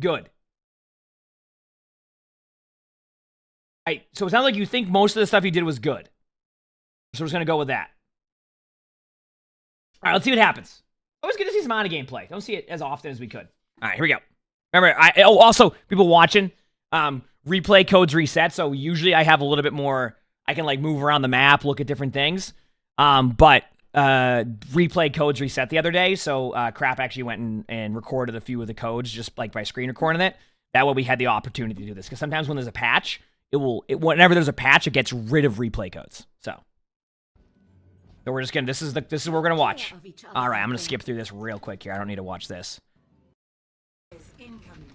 good. So it sounds like you think most of the stuff you did was good. So we're just going to go with that. All right, let's see what happens. Always good to see some Ana gameplay. Don't see it as often as we could. All right, here we go. Remember, also, people watching, replay codes reset, so usually I have a little bit more, I can like move around the map, look at different things. But replay codes reset the other day, so Crap actually went and recorded a few of the codes just like by screen recording it. That way we had the opportunity to do this, because sometimes when there's a patch, whenever there's a patch, it gets rid of replay codes. So we're just gonna, this is what we're gonna watch. All right, I'm gonna skip through this real quick here. I don't need to watch this.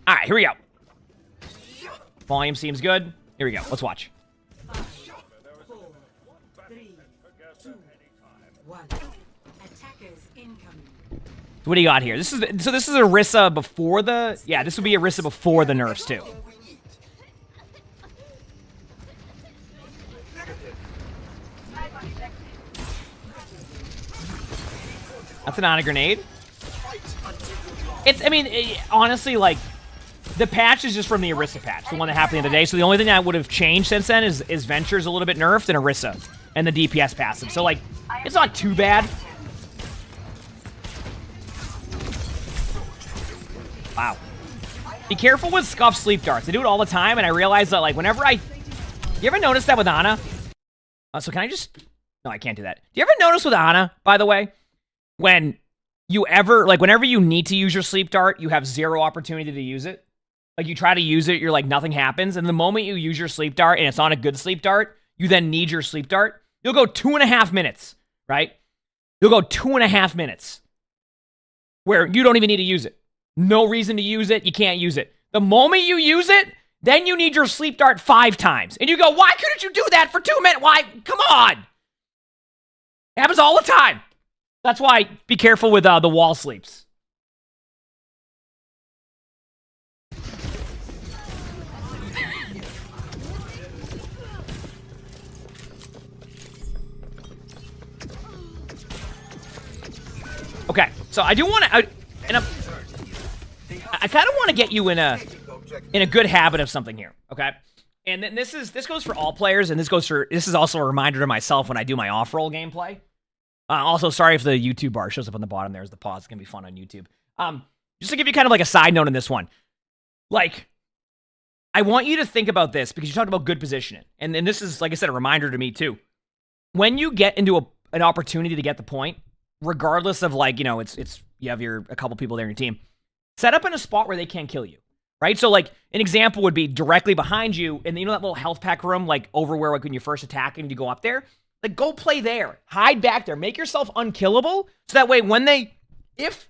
All right, here we go. Volume seems good. Here we go. Let's watch. 5, 4, 3, 2, 1. Attackers incoming. What do you got here? This is Orisa before the, yeah, this would be Orisa before the nerfs too. That's an Ana grenade. Honestly, like, the patch is just from the Orisa patch, the one that happened the other day. So the only thing that would have changed since then is Venture's a little bit nerfed and Orisa and the DPS passive. So, like, it's not too bad. Wow. Be careful with scuff sleep darts. I do it all the time, and I realize that, like, whenever you ever notice that with Ana? So can I just... No, I can't do that. Do you ever notice with Ana, by the way, when you ever, like, whenever you need to use your sleep dart, you have zero opportunity to use it? Like, you try to use it, you're like, nothing happens, and the moment you use your sleep dart, and it's not a good sleep dart, you then need your sleep dart, you'll go 2.5 minutes, right? You'll go 2.5 minutes. where you don't even need to use it. No reason to use it. You can't use it. The moment you use it, then you need your sleep dart 5 times. And you go, why couldn't you do that for 2 minutes? Why? Come on. It happens all the time. That's why be careful with the wall sleeps. Okay, so I do want to, I kind of want to get you in a good habit of something here. Okay, and then this goes for all players, and this is also a reminder to myself when I do my off-roll gameplay. Also, sorry if the YouTube bar shows up on the bottom there as the pause. It's gonna be fun on YouTube. Just to give you kind of like a side note in this one, like I want you to think about this because you talked about good positioning, and this is, like I said, a reminder to me too. When you get into an opportunity to get the point, regardless of, like, you know, it's you have a couple people there in your team, set up in a spot where they can't kill you, right? So, like, an example would be directly behind you, and you know that little health pack room, like, over where, like, when you first attack and you go up there? Like, go play there. Hide back there. Make yourself unkillable, so that way when if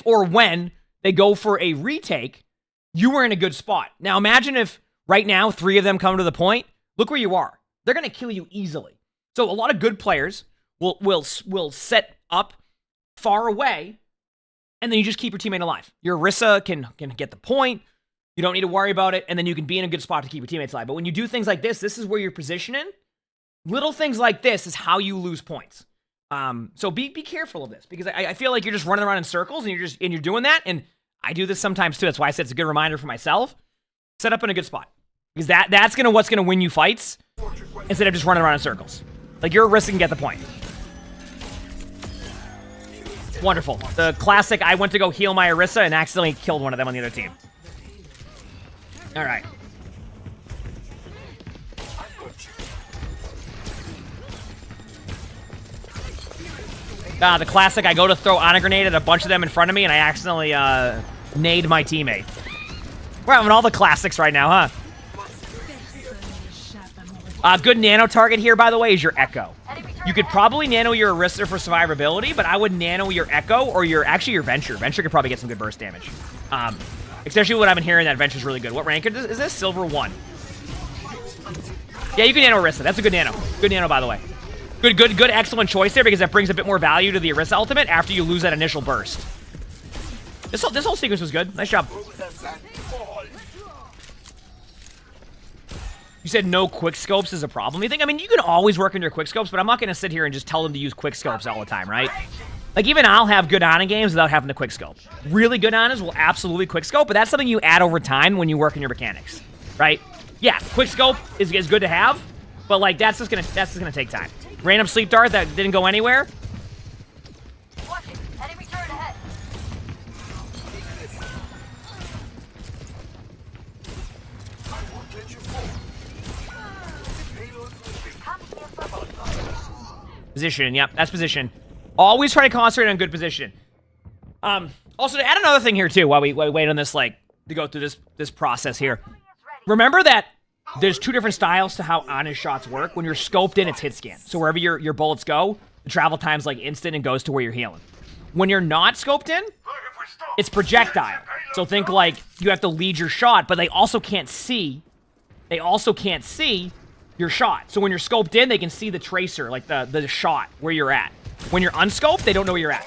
or when they go for a retake, you were in a good spot. Now, imagine if right now 3 of them come to the point. Look where you are. They're going to kill you easily. So a lot of good players will set up far away, and then you just keep your teammate alive. Your Orisa can get the point. You don't need to worry about it, and then you can be in a good spot to keep your teammates alive. But when you do things like this is where you're positioning. Little things like this is how you lose points. So be careful of this, because I feel like you're just running around in circles, and you're doing that, and I do this sometimes too. That's why I said it's a good reminder for myself. Set up in a good spot, because that's what's gonna win you fights instead of just running around in circles. Like, your Orisa can get the point. Wonderful. The classic, I went to go heal my Orisa and accidentally killed one of them on the other team. All right. The classic, I go to throw on a grenade at a bunch of them in front of me, and I accidentally nade my teammate. We're having all the classics right now, huh? Good nano target here, by the way, is your Echo. You could probably nano your Orisa for survivability, but I would nano your Echo or your Venture. Venture could probably get some good burst damage. Especially what I've been hearing, that Venture's really good. What rank is this? Silver 1. Yeah, you can nano Orisa. That's a good nano. Good nano, by the way. Good, excellent choice there, because that brings a bit more value to the Orisa ultimate after you lose that initial burst. This whole sequence was good. Nice job. You said no quick scopes is a problem. I mean, you can always work on your quick scopes, but I'm not going to sit here and just tell them to use quick scopes all the time, right? Like, even I'll have good Ana games without having to quick scope. Really good Anas will absolutely quick scope, but that's something you add over time when you work on your mechanics, right? Yeah, quick scope is good to have, but, like, that's just gonna take time. Random sleep dart that didn't go anywhere. Position, yep, that's position. Always try to concentrate on good position. Also, to add another thing here, too, while we wait on this, like, to go through this process here. Remember that there's 2 different styles to how honest shots work. When you're scoped in, it's hit scan. So wherever your bullets go, the travel time's, like, instant and goes to where you're healing. When you're not scoped in, it's projectile. So think, like, you have to lead your shot, but they also can't see. They also can't see your shot. So when you're scoped in, they can see the tracer, like the shot, where you're at. When you're unscoped, they don't know where you're at.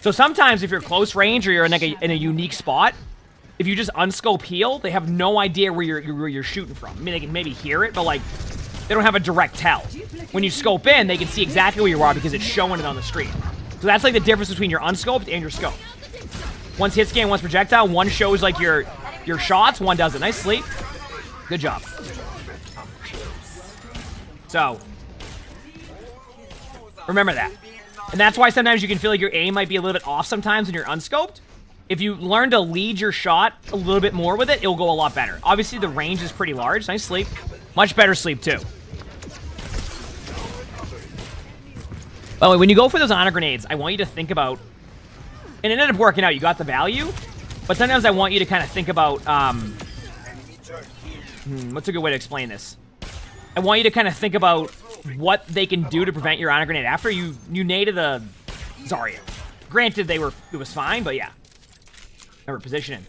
So sometimes if you're close range or you're in, like, in a unique spot, if you just unscope heal, they have no idea where you're shooting from. I mean, they can maybe hear it, but, like, they don't have a direct tell. When you scope in, they can see exactly where you are because it's showing it on the screen. So that's, like, the difference between your unscoped and your scoped. One's hit scan, one's projectile. One shows, like, your shots, one doesn't. Nice sleep. Good job. So, remember that. And that's why sometimes you can feel like your aim might be a little bit off sometimes when you're unscoped. If you learn to lead your shot a little bit more with it, it'll go a lot better. Obviously, the range is pretty large. Nice sleep. Much better sleep, too. By the way, when you go for those honor grenades, I want you to think about... And it ended up working out. You got the value. But sometimes I want you to kind of think about... what's a good way to explain this? I want you to kind of think about what they can do to prevent your honor grenade. After you naded the Zarya, Granted, it was fine, but yeah. Remember, positioning.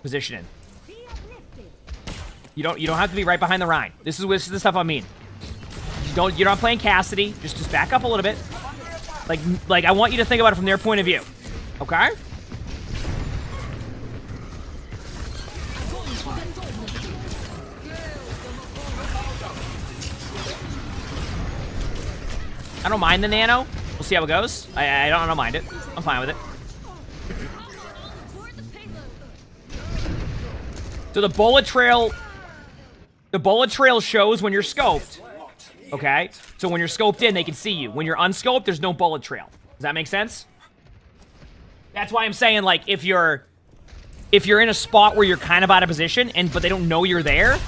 Positioning. You don't have to be right behind the Rhine. This is the stuff I mean. You're not playing Cassidy. Just back up a little bit. Like I want you to think about it from their point of view. Okay? I don't mind the nano. We'll see how it goes. I don't mind it. I'm fine with it. So the bullet trail shows when you're scoped. Okay? So when you're scoped in, they can see you. When you're unscoped, there's no bullet trail. Does that make sense? That's why I'm saying, like, if you're in a spot where you're kind of out of position, but they don't know you're there,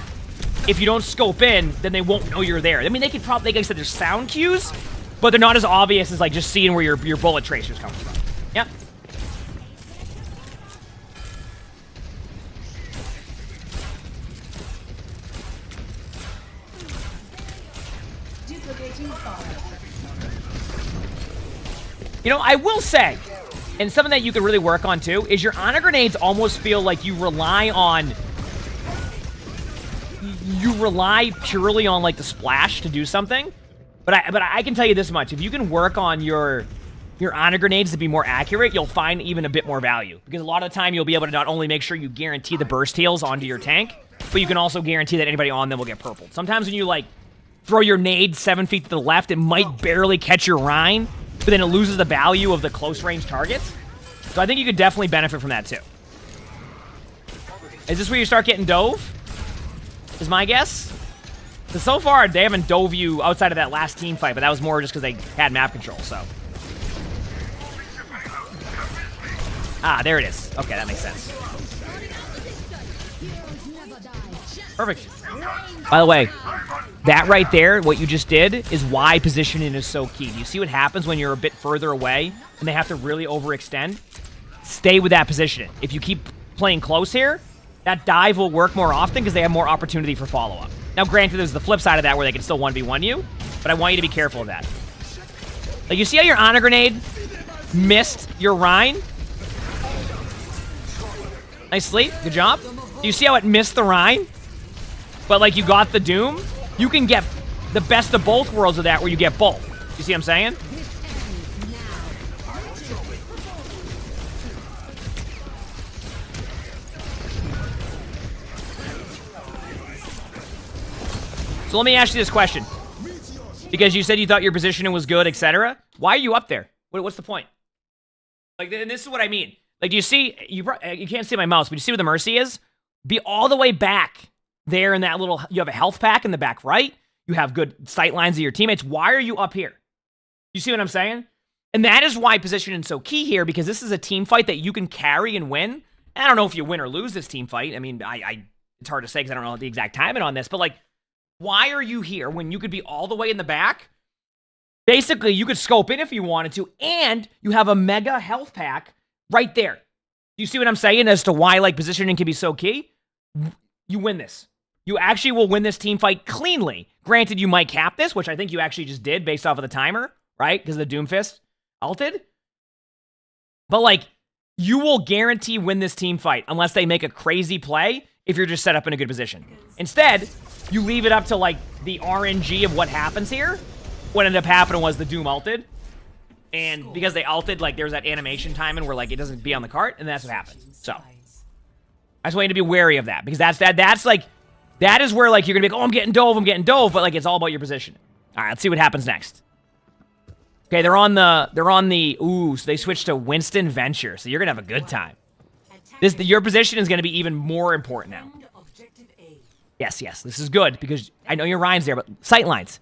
if you don't scope in, then they won't know you're there. I mean, they could probably, like I said, there's sound cues, but they're not as obvious as, like, just seeing where your bullet tracers come from. Yep. You know, I will say, and something that you could really work on too, is your honor grenades almost feel like you rely purely on like the splash to do something. But I can tell you this much: if you can work on your honor grenades to be more accurate, you'll find even a bit more value. Because a lot of the time you'll be able to not only make sure you guarantee the burst heals onto your tank, but you can also guarantee that anybody on them will get purpled. Sometimes when you like throw your nade 7 feet to the left, it might barely catch your Rhine, but then it loses the value of the close range targets. So I think you could definitely benefit from that too. Is this where you start getting dove? Is my guess? Because so far, they haven't dove you outside of that last team fight, but that was more just because they had map control, so. Ah, there it is. Okay, that makes sense. Perfect. By the way, that right there, what you just did, is why positioning is so key. Do you see what happens when you're a bit further away and they have to really overextend? Stay with that positioning. If you keep playing close here, that dive will work more often because they have more opportunity for follow-up. Now, granted, there's the flip side of that where they can still 1v1 you, but I want you to be careful of that. Like, you see how your honor grenade missed your Rhine? Nice sleep. Good job. You see how it missed the Rhine? But, like, you got the Doom? You can get the best of both worlds of that where you get both. You see what I'm saying? So let me ask you this question. Because you said you thought your positioning was good, etc. Why are you up there? What's the point? Like, and this is what I mean. Like, do you see, you can't see my mouse, but you see where the Mercy is? Be all the way back there in that little, you have a health pack in the back right. You have good sight lines of your teammates. Why are you up here? You see what I'm saying? And that is why positioning is so key here, because this is a team fight that you can carry and win. I don't know if you win or lose this team fight. I mean, it's hard to say because I don't know the exact timing on this, but like, why are you here when you could be all the way in the back? Basically, you could scope in if you wanted to, and you have a mega health pack right there. You see what I'm saying as to why like positioning can be so key? You win this. You actually will win this team fight cleanly. Granted, you might cap this, which I think you actually just did based off of the timer, right? Because the Doomfist ulted. But like, you will guarantee win this team fight unless they make a crazy play if you're just set up in a good position. Instead, you leave it up to like the RNG of what happens here. What ended up happening was the Doom ulted. And because they ulted, like there's that animation timing where like it doesn't be on the cart, and that's what happens. So I just want you to be wary of that, because that's like, that is where like you're gonna be like, oh, I'm getting dove, but like it's all about your position. All right, let's see what happens next. Okay, they're on the, ooh, so they switched to Winston Venture, so you're gonna have a good time. Your position is gonna be even more important now. Yes, this is good, because I know your Rhine's there, but sight lines.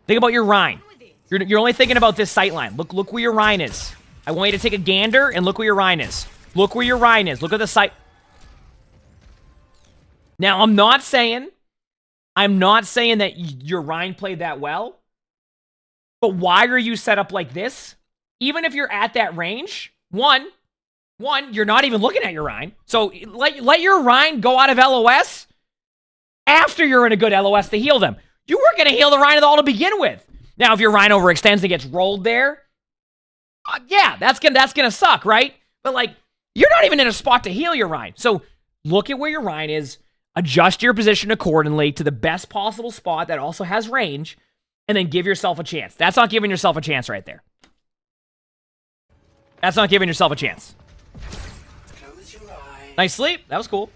Think about your Rhine. You're only thinking about this sight line. Look where your Rhine is. I want you to take a gander and look where your Rhine is. Look where your Rhine is. Look at the sight. Now, I'm not saying that your Rhine played that well, but why are you set up like this? Even if you're at that range, one, you're not even looking at your Rhine. So let your Rhine go out of LOS after you're in a good LOS to heal them. You weren't going to heal the Rhine at all to begin with. Now, if your Rhine overextends and gets rolled there, Yeah, that's gonna suck, right? But like, you're not even in a spot to heal your Rein. So look at where your Rein is, adjust your position accordingly to the best possible spot that also has range, and then give yourself a chance. That's not giving yourself a chance right there. That's not giving yourself a chance. Close your eyes. Nice sleep. That was cool.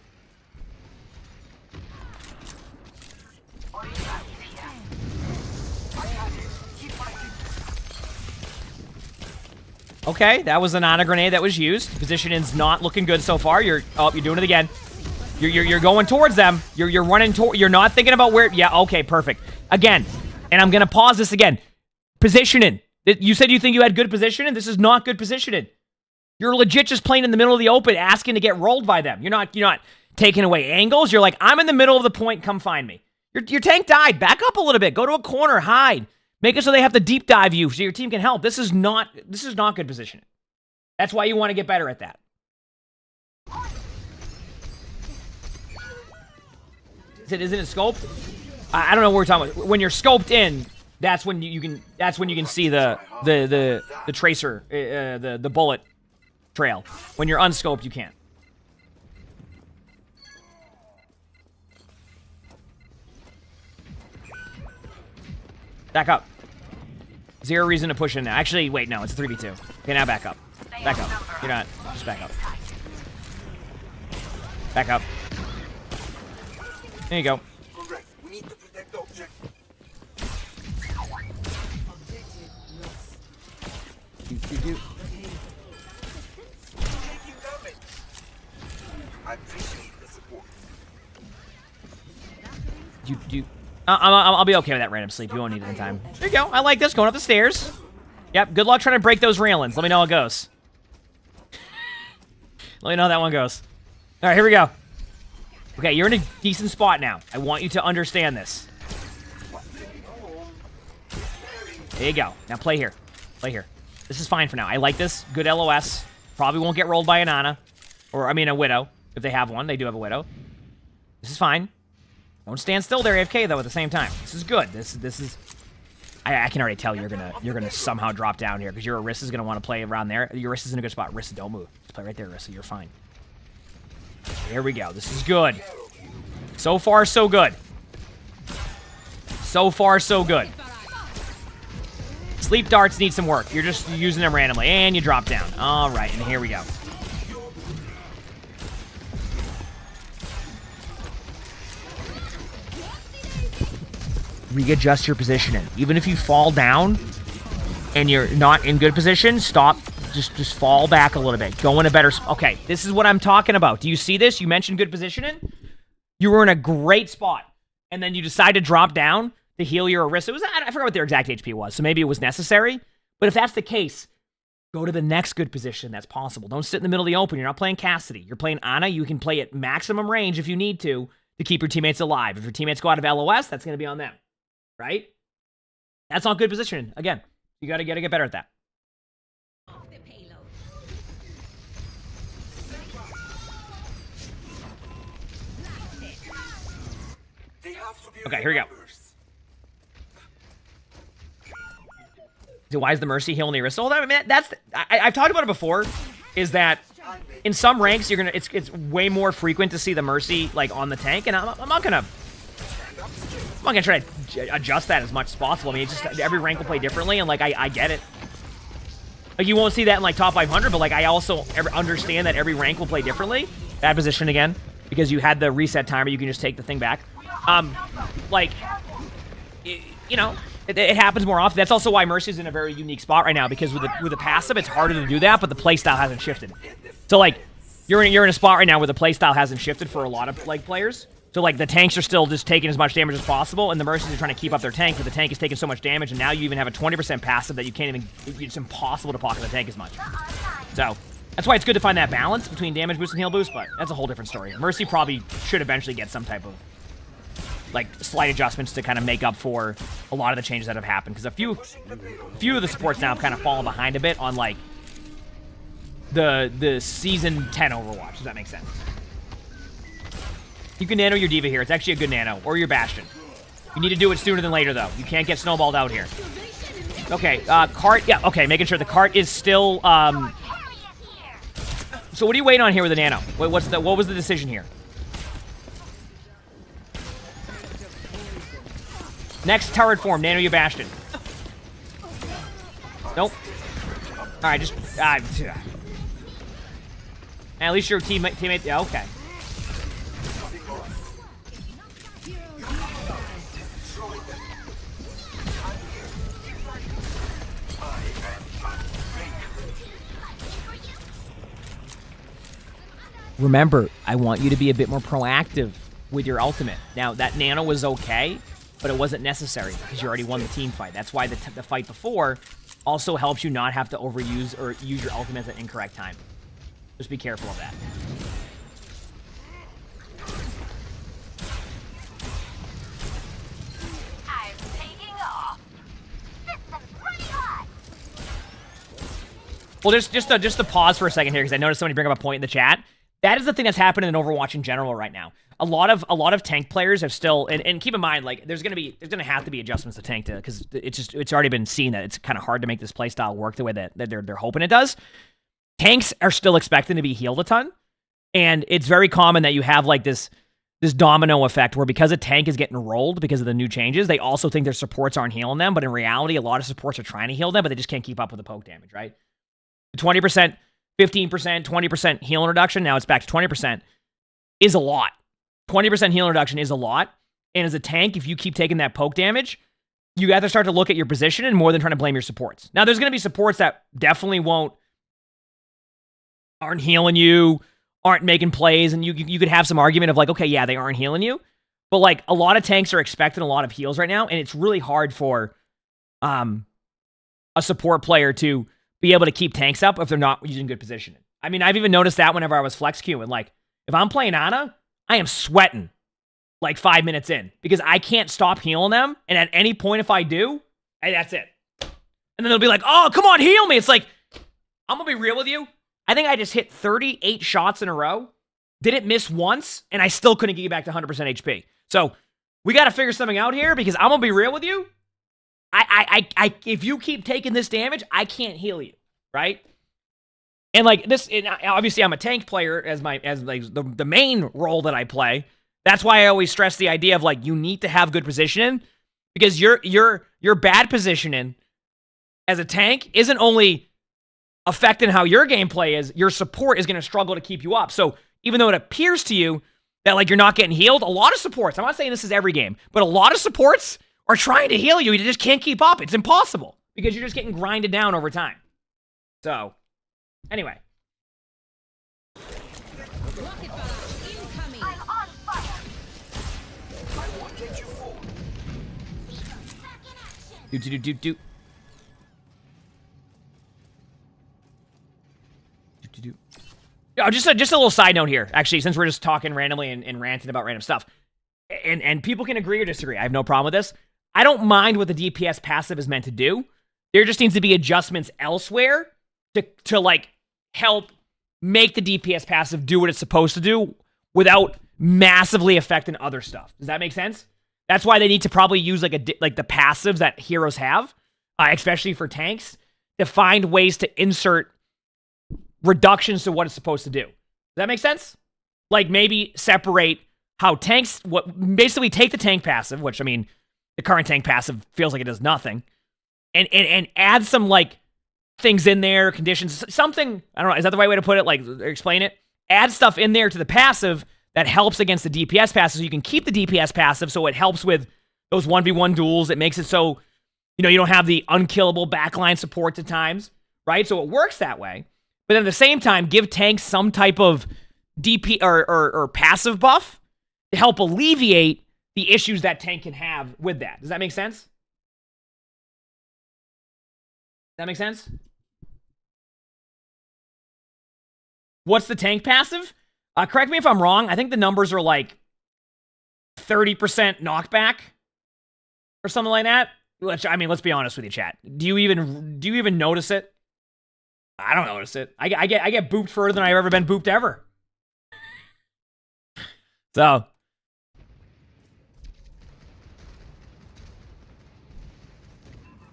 Okay, that was a Nana grenade that was used. Positioning's not looking good so far. You're doing it again. You're going towards them. You're running toward. You're not thinking about where. Yeah, okay, perfect. Again, and I'm gonna pause this again. Positioning. You said you think you had good positioning. This is not good positioning. You're legit just playing in the middle of the open, asking to get rolled by them. You're not taking away angles. You're like, I'm in the middle of the point. Come find me. Your tank died. Back up a little bit. Go to a corner. Hide. Make it so they have to deep dive you so your team can help. This is not good positioning. That's why you want to get better at that. Isn't it scoped? I don't know what we're talking about. When you're scoped in, that's when you can see the tracer, the bullet trail. When you're unscoped, you can't. Back up. Zero reason to push in now. Actually, wait, no, it's a 3v2. Okay, now back up. Back up. You're not. Just back up. Back up. There you go. Correct. We need to protect the objective. Do. Taking damage. I appreciate the support. Do. I'll be okay with that random sleep. You won't need it in time. There you go. I like this. Going up the stairs. Yep. Good luck trying to break those railings. Let me know how it goes. Let me know how that one goes. All right, here we go. Okay, you're in a decent spot now. I want you to understand this. There you go. Now play here. Play here. This is fine for now. I like this. Good LOS. Probably won't get rolled by an Ana. Or, I mean, a Widow. If they have one. They do have a Widow. This is fine. Don't stand still there, AFK, though, at the same time. This is good. This is... I can already tell you're gonna somehow drop down here, because your Orisa's gonna want to play around there. Your Orisa's in a good spot. Orisa, don't move. Just play right there, Orisa. You're fine. There we go. This is good. So far, so good. So far, so good. Sleep darts need some work. You're just using them randomly. And you drop down. All right, and here we go. Readjust your positioning. Even if you fall down and you're not in good position, stop. Just fall back a little bit. Go in a better spot. Okay, this is what I'm talking about. Do you see this? You mentioned good positioning. You were in a great spot, and then you decide to drop down to heal your Orisa. I forgot what their exact HP was, so maybe it was necessary. But if that's the case, go to the next good position that's possible. Don't sit in the middle of the open. You're not playing Cassidy. You're playing Ana. You can play at maximum range if you need to keep your teammates alive. If your teammates go out of LOS, that's going to be on them. Right? That's not good positioning. Again, you gotta get better at that. Okay, here we go. So why is the Mercy healing the Orisa? Well, I mean, I've talked about it before. Is that in some ranks it's way more frequent to see the Mercy like on the tank, and I'm not gonna try to adjust that as much as possible. I mean, it's just every rank will play differently, and like I get it. Like you won't see that in like top 500, but like I also understand that every rank will play differently. Bad position again because you had the reset timer. You can just take the thing back. Like you know, it happens more often. That's also why Mercy's in a very unique spot right now, because with the passive, it's harder to do that, but the playstyle hasn't shifted. So like you're in a spot right now where the playstyle hasn't shifted for a lot of like players. So, like, the tanks are still just taking as much damage as possible, and the Mercies are trying to keep up their tank, but the tank is taking so much damage, and now you even have a 20% passive that you can't even... It's impossible to pocket the tank as much. So, that's why it's good to find that balance between damage boost and heal boost, but that's a whole different story. Mercy probably should eventually get some type of, like, slight adjustments to kind of make up for a lot of the changes that have happened, because a few of the supports now have kind of fallen behind a bit on, like, the Season 10 Overwatch. Does that make sense? You can nano your Diva here. It's actually a good nano. Or your Bastion. You need to do it sooner than later, though. You can't get snowballed out here. Okay, cart. Yeah, okay, making sure the cart is still. So what are you waiting on here with the nano? What was the decision here? Next turret form, nano your bastion. Nope. All right, just at least your teammate. Yeah, okay. Remember, I want you to be a bit more proactive with your ultimate. Now, that nano was okay, but it wasn't necessary because you already won the team fight. That's why the fight before also helps you not have to overuse or use your ultimate at the incorrect time. Just be careful of that. I'm taking off. System's pretty hot. Well, just to pause for a second here because I noticed somebody bring up a point in the chat. That is the thing that's happening in Overwatch in general right now. A lot of tank players have still, and keep in mind, like there's gonna have to be adjustments to tank to because it's already been seen that it's kind of hard to make this playstyle work the way that they're hoping it does. Tanks are still expecting to be healed a ton, and it's very common that you have like this domino effect where because a tank is getting rolled because of the new changes, they also think their supports aren't healing them, but in reality, a lot of supports are trying to heal them, but they just can't keep up with the poke damage, right? 20%, 15%, 20% healing reduction, now it's back to 20%, is a lot. 20% healing reduction is a lot, and as a tank, if you keep taking that poke damage, you have to start to look at your position and more than trying to blame your supports. Now, there's going to be supports that definitely aren't healing you, aren't making plays, and you could have some argument of like, okay, yeah, they aren't healing you, but like a lot of tanks are expecting a lot of heals right now, and it's really hard for a support player to be able to keep tanks up if they're not using good positioning. I mean, I've even noticed that whenever I was flex queuing, like if I'm playing Ana, I am sweating like 5 minutes in because I can't stop healing them, and at any point if I do, hey, that's it. And then they'll be like, oh, come on, heal me. It's like, I'm gonna be real with you. I think I just hit 38 shots in a row, didn't miss once, and I still couldn't get you back to 100% HP. So we got to figure something out here because I'm gonna be real with you. If you keep taking this damage, I can't heal you, right? And like this, and obviously I'm a tank player as like the main role that I play. That's why I always stress the idea of like you need to have good positioning because your bad positioning as a tank isn't only affecting how your gameplay is, your support is going to struggle to keep you up. So even though it appears to you that like you're not getting healed, a lot of supports, I'm not saying this is every game, but a lot of supports are trying to heal you. You just can't keep up. It's impossible because you're just getting grinded down over time. So, anyway. I'm on fire. Do. Oh, just a little side note here, actually, since we're just talking randomly and ranting about random stuff. And people can agree or disagree. I have no problem with this. I don't mind what the DPS passive is meant to do. There just needs to be adjustments elsewhere to like help make the DPS passive do what it's supposed to do without massively affecting other stuff. Does that make sense? That's why they need to probably use like the passives that heroes have, especially for tanks, to find ways to insert reductions to what it's supposed to do. Does that make sense? Like maybe separate how tanks, basically take the tank passive, which I mean, the current tank passive feels like it does nothing, and add some like things in there, conditions, something, I don't know, is that the right way to put it? Like, explain it? Add stuff in there to the passive that helps against the DPS passive so you can keep the DPS passive so it helps with those 1v1 duels. It makes it so, you know, you don't have the unkillable backline support at times, right? So it works that way. But at the same time, give tanks some type of DP or passive buff to help alleviate the issues that tank can have with that. Does that make sense? Does that make sense? What's the tank passive? Correct me if I'm wrong. I think the numbers are like 30% knockback or something like that. I mean, let's be honest with you, chat. Do you even notice it? I don't notice it. I get booped further than I've ever been booped ever. So.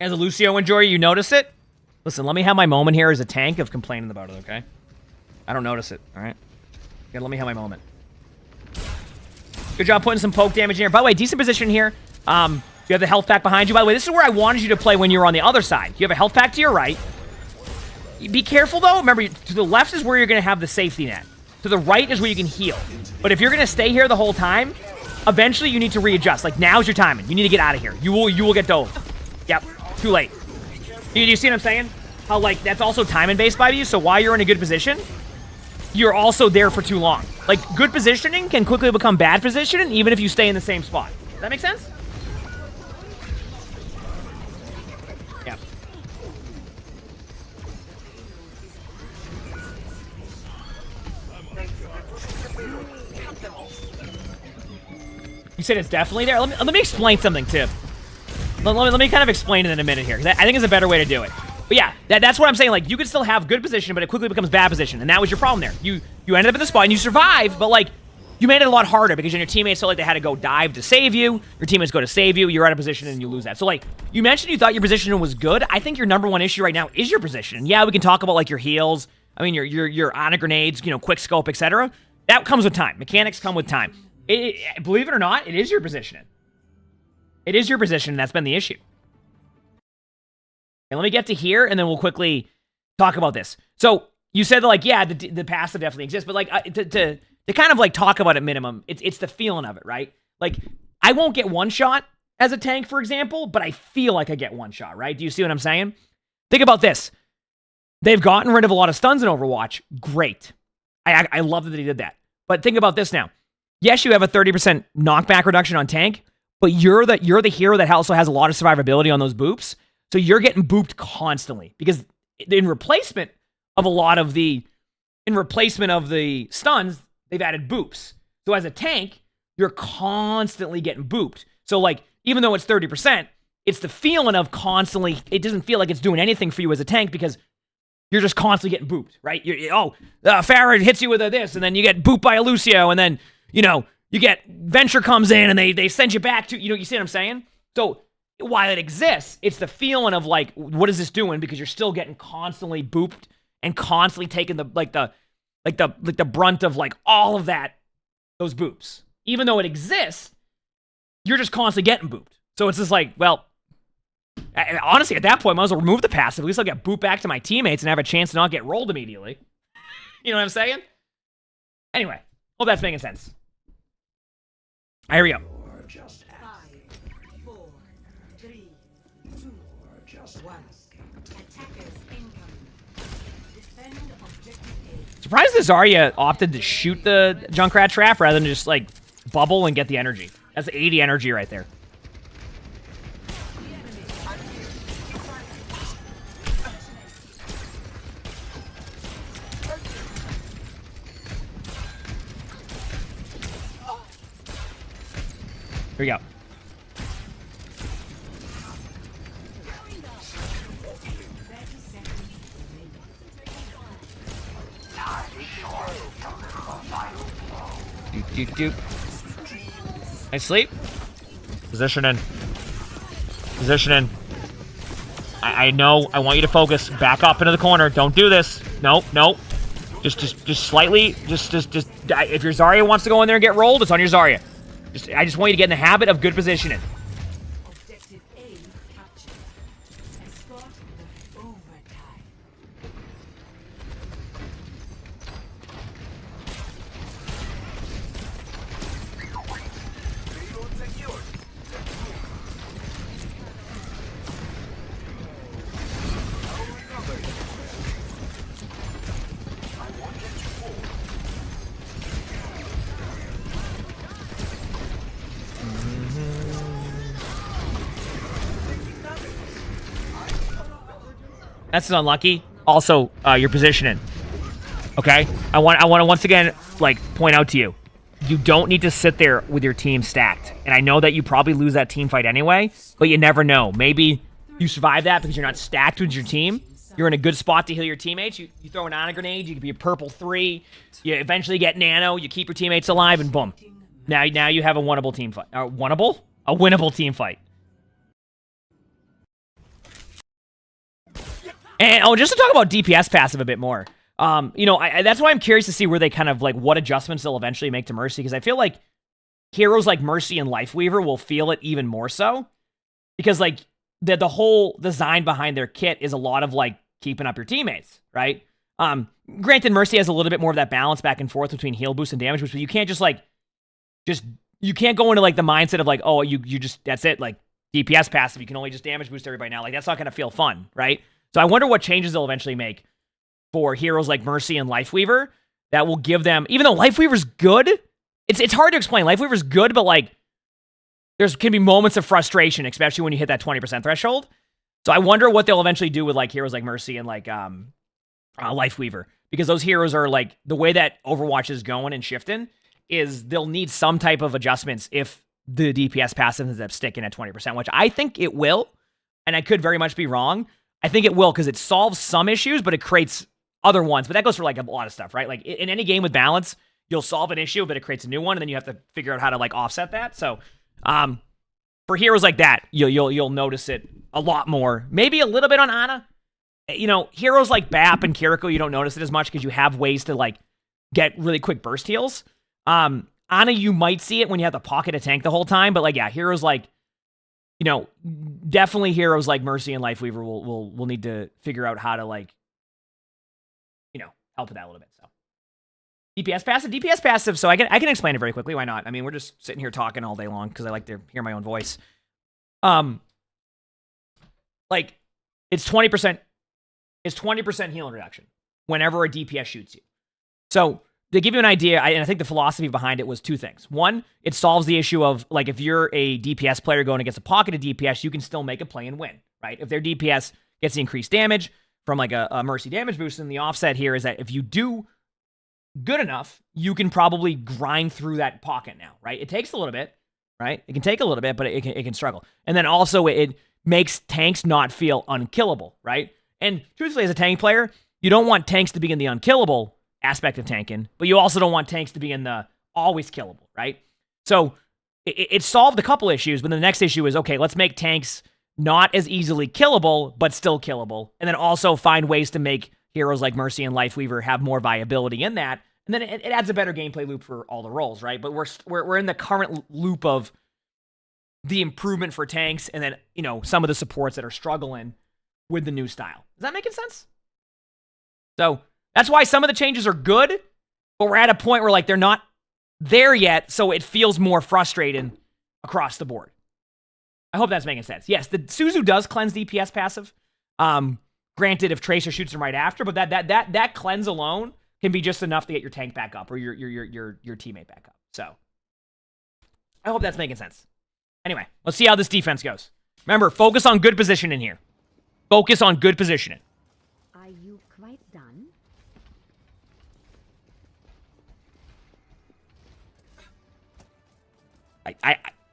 As a Lucio enjoyer, you notice it? Listen, let me have my moment here as a tank of complaining about it, okay? I don't notice it, alright? Let me have my moment. Good job putting some poke damage in here. By the way, decent position here. You have the health pack behind you. By the way, this is where I wanted you to play when you were on the other side. You have a health pack to your right. Be careful, though. Remember, to the left is where you're going to have the safety net. To the right is where you can heal. But if you're going to stay here the whole time, eventually you need to readjust. Like, now's your timing. You need to get out of here. You will get dove. Yep. Too late. You see what I'm saying? How, like, that's also timing based by you, so while you're in a good position, you're also there for too long. Like, good positioning can quickly become bad positioning, even if you stay in the same spot. Does that make sense? Yeah. You said it's definitely there? Let me explain something, too. Let me kind of explain it in a minute here, because I think it's a better way to do it. But yeah, that's what I'm saying. Like, you could still have good position, but it quickly becomes bad position, and that was your problem there. You ended up in the spot, and you survived, but, like, you made it a lot harder because your teammates felt like they had to go dive to save you. Your teammates go to save you. You're out of position, and you lose that. So, like, you mentioned you thought your position was good. I think your number one issue right now is your position. And yeah, we can talk about, like, your heals. I mean, your honor grenades, you know, quick scope, etc. That comes with time. Mechanics come with time. Believe it or not, it is your positioning. It is your position, and that's been the issue. And let me get to here, and then we'll quickly talk about this. So, you said that, like, yeah, the passive definitely exists, but, like, to kind of, like, talk about it minimum, it's the feeling of it, right? Like, I won't get one shot as a tank, for example, but I feel like I get one shot, right? Do you see what I'm saying? Think about this. They've gotten rid of a lot of stuns in Overwatch. Great. I love that they did that. But think about this now. Yes, you have a 30% knockback reduction on tank, but you're the hero that also has a lot of survivability on those boops. So you're getting booped constantly because in replacement of the stuns, they've added boops. So as a tank, you're constantly getting booped. So, like, even though it's 30%, it's the feeling of constantly, it doesn't feel like it's doing anything for you as a tank because you're just constantly getting booped, right? Farrah hits you with this, and then you get booped by a Lucio, and then, you know, you get Venture comes in, and they send you back to, you know, you see what I'm saying? So, while it exists, it's the feeling of, like, what is this doing? Because you're still getting constantly booped and constantly taking the brunt of, like, all of those boops. Even though it exists, you're just constantly getting booped. So it's just like, well, honestly, at that point, I might as well remove the passive. At least I'll get booped back to my teammates and have a chance to not get rolled immediately. You know what I'm saying? Anyway, hope that's making sense. All right, here we go. 5, 4, 3, 2, 1. Attackers incoming. Defend objective A. Surprised this Zarya opted to shoot the Junkrat trap rather than just, like, bubble and get the energy. That's 80 energy right there. Here we go. Doop. Nice sleep. Positioning. I know. I want you to focus. Back up into the corner. Don't do this. Nope. Just slightly. Just. If your Zarya wants to go in there and get rolled, it's on your Zarya. I just want you to get in the habit of good positioning. Objective A captured. Escort the overtime. That's unlucky. Also, your positioning. Okay? I want to once again, like, point out to you. You don't need to sit there with your team stacked. And I know that you probably lose that team fight anyway, but you never know. Maybe you survive that because you're not stacked with your team. You're in a good spot to heal your teammates. You throw an honor grenade, you could be a purple 3. You eventually get nano, you keep your teammates alive, and boom. Now you have a winnable team fight. A winnable team fight. And just to talk about DPS passive a bit more. You know, that's why I'm curious to see where they kind of like what adjustments they'll eventually make to Mercy, because I feel like heroes like Mercy and Lifeweaver will feel it even more so, because like the whole design behind their kit is a lot of like keeping up your teammates, right? Granted, Mercy has a little bit more of that balance back and forth between heal boost and damage boost, but you can't you can't go into like the mindset of like, oh, you just, that's it, like DPS passive, you can only just damage boost everybody now. Like that's not gonna feel fun, right? So I wonder what changes they'll eventually make for heroes like Mercy and Lifeweaver that will give them, even though Lifeweaver's good, it's hard to explain. Lifeweaver's good, but like there's can be moments of frustration, especially when you hit that 20% threshold. So I wonder what they'll eventually do with like heroes like Mercy and like Lifeweaver, because those heroes are like, the way that Overwatch is going and shifting is they'll need some type of adjustments if the DPS passive ends up sticking at 20%, which I think it will, and I could very much be wrong. I think it will, because it solves some issues, but it creates other ones. But that goes for like a lot of stuff, right? Like in any game with balance, you'll solve an issue, but it creates a new one, and then you have to figure out how to like offset that. So for heroes like that, you'll notice it a lot more. Maybe a little bit on Ana. You know, heroes like BAP and Kiriko, you don't notice it as much because you have ways to like get really quick burst heals. Ana, you might see it when you have to pocket a tank the whole time, but like, yeah, heroes like, you know, definitely heroes like Mercy and Lifeweaver will need to figure out how to like, you know, help with that a little bit. So DPS passive. So I can explain it very quickly. Why not? I mean, we're just sitting here talking all day long because I like to hear my own voice. Like it's 20%. It's 20% healing reduction whenever a DPS shoots you. So to give you an idea, and I think the philosophy behind it was two things. One, it solves the issue of, like, if you're a DPS player going against a pocket of DPS, you can still make a play and win, right? If their DPS gets the increased damage from, like, a Mercy damage boost, then the offset here is that if you do good enough, you can probably grind through that pocket now, right? It takes a little bit, right? It can take a little bit, but it can struggle. And then also it makes tanks not feel unkillable, right? And truthfully, as a tank player, you don't want tanks to be in the unkillable aspect of tanking, but you also don't want tanks to be in the always killable, right? So it solved a couple issues, but the next issue is, okay, let's make tanks not as easily killable, but still killable, and then also find ways to make heroes like Mercy and Lifeweaver have more viability in that, and then it adds a better gameplay loop for all the roles, right? But we're in the current loop of the improvement for tanks, and then, you know, some of the supports that are struggling with the new style. Is that making sense? So that's why some of the changes are good, but we're at a point where, like, they're not there yet, so it feels more frustrating across the board. I hope that's making sense. Yes, the Suzu does cleanse DPS passive. Granted, if Tracer shoots him right after, but that cleanse alone can be just enough to get your tank back up or your teammate back up. So I hope that's making sense. Anyway, let's see how this defense goes. Remember, focus on good positioning here. Focus on good positioning. Are you quite done?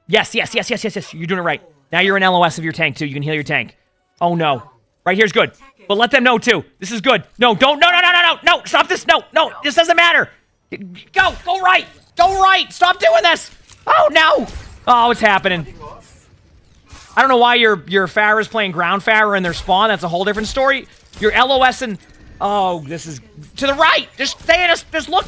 Yes. You're doing it right. Now you're an LOS of your tank, too. You can heal your tank. Oh, no. Right here's good. But let them know, too. This is good. No, don't. No. Stop this. No. This doesn't matter. Go right. Go right. Stop doing this. Oh, no. Oh, it's happening. I don't know why your Pharah's playing ground Pharah in their spawn. That's a whole different story. Your LOS and... Oh, this is... To the right! Just stay in us. Just look...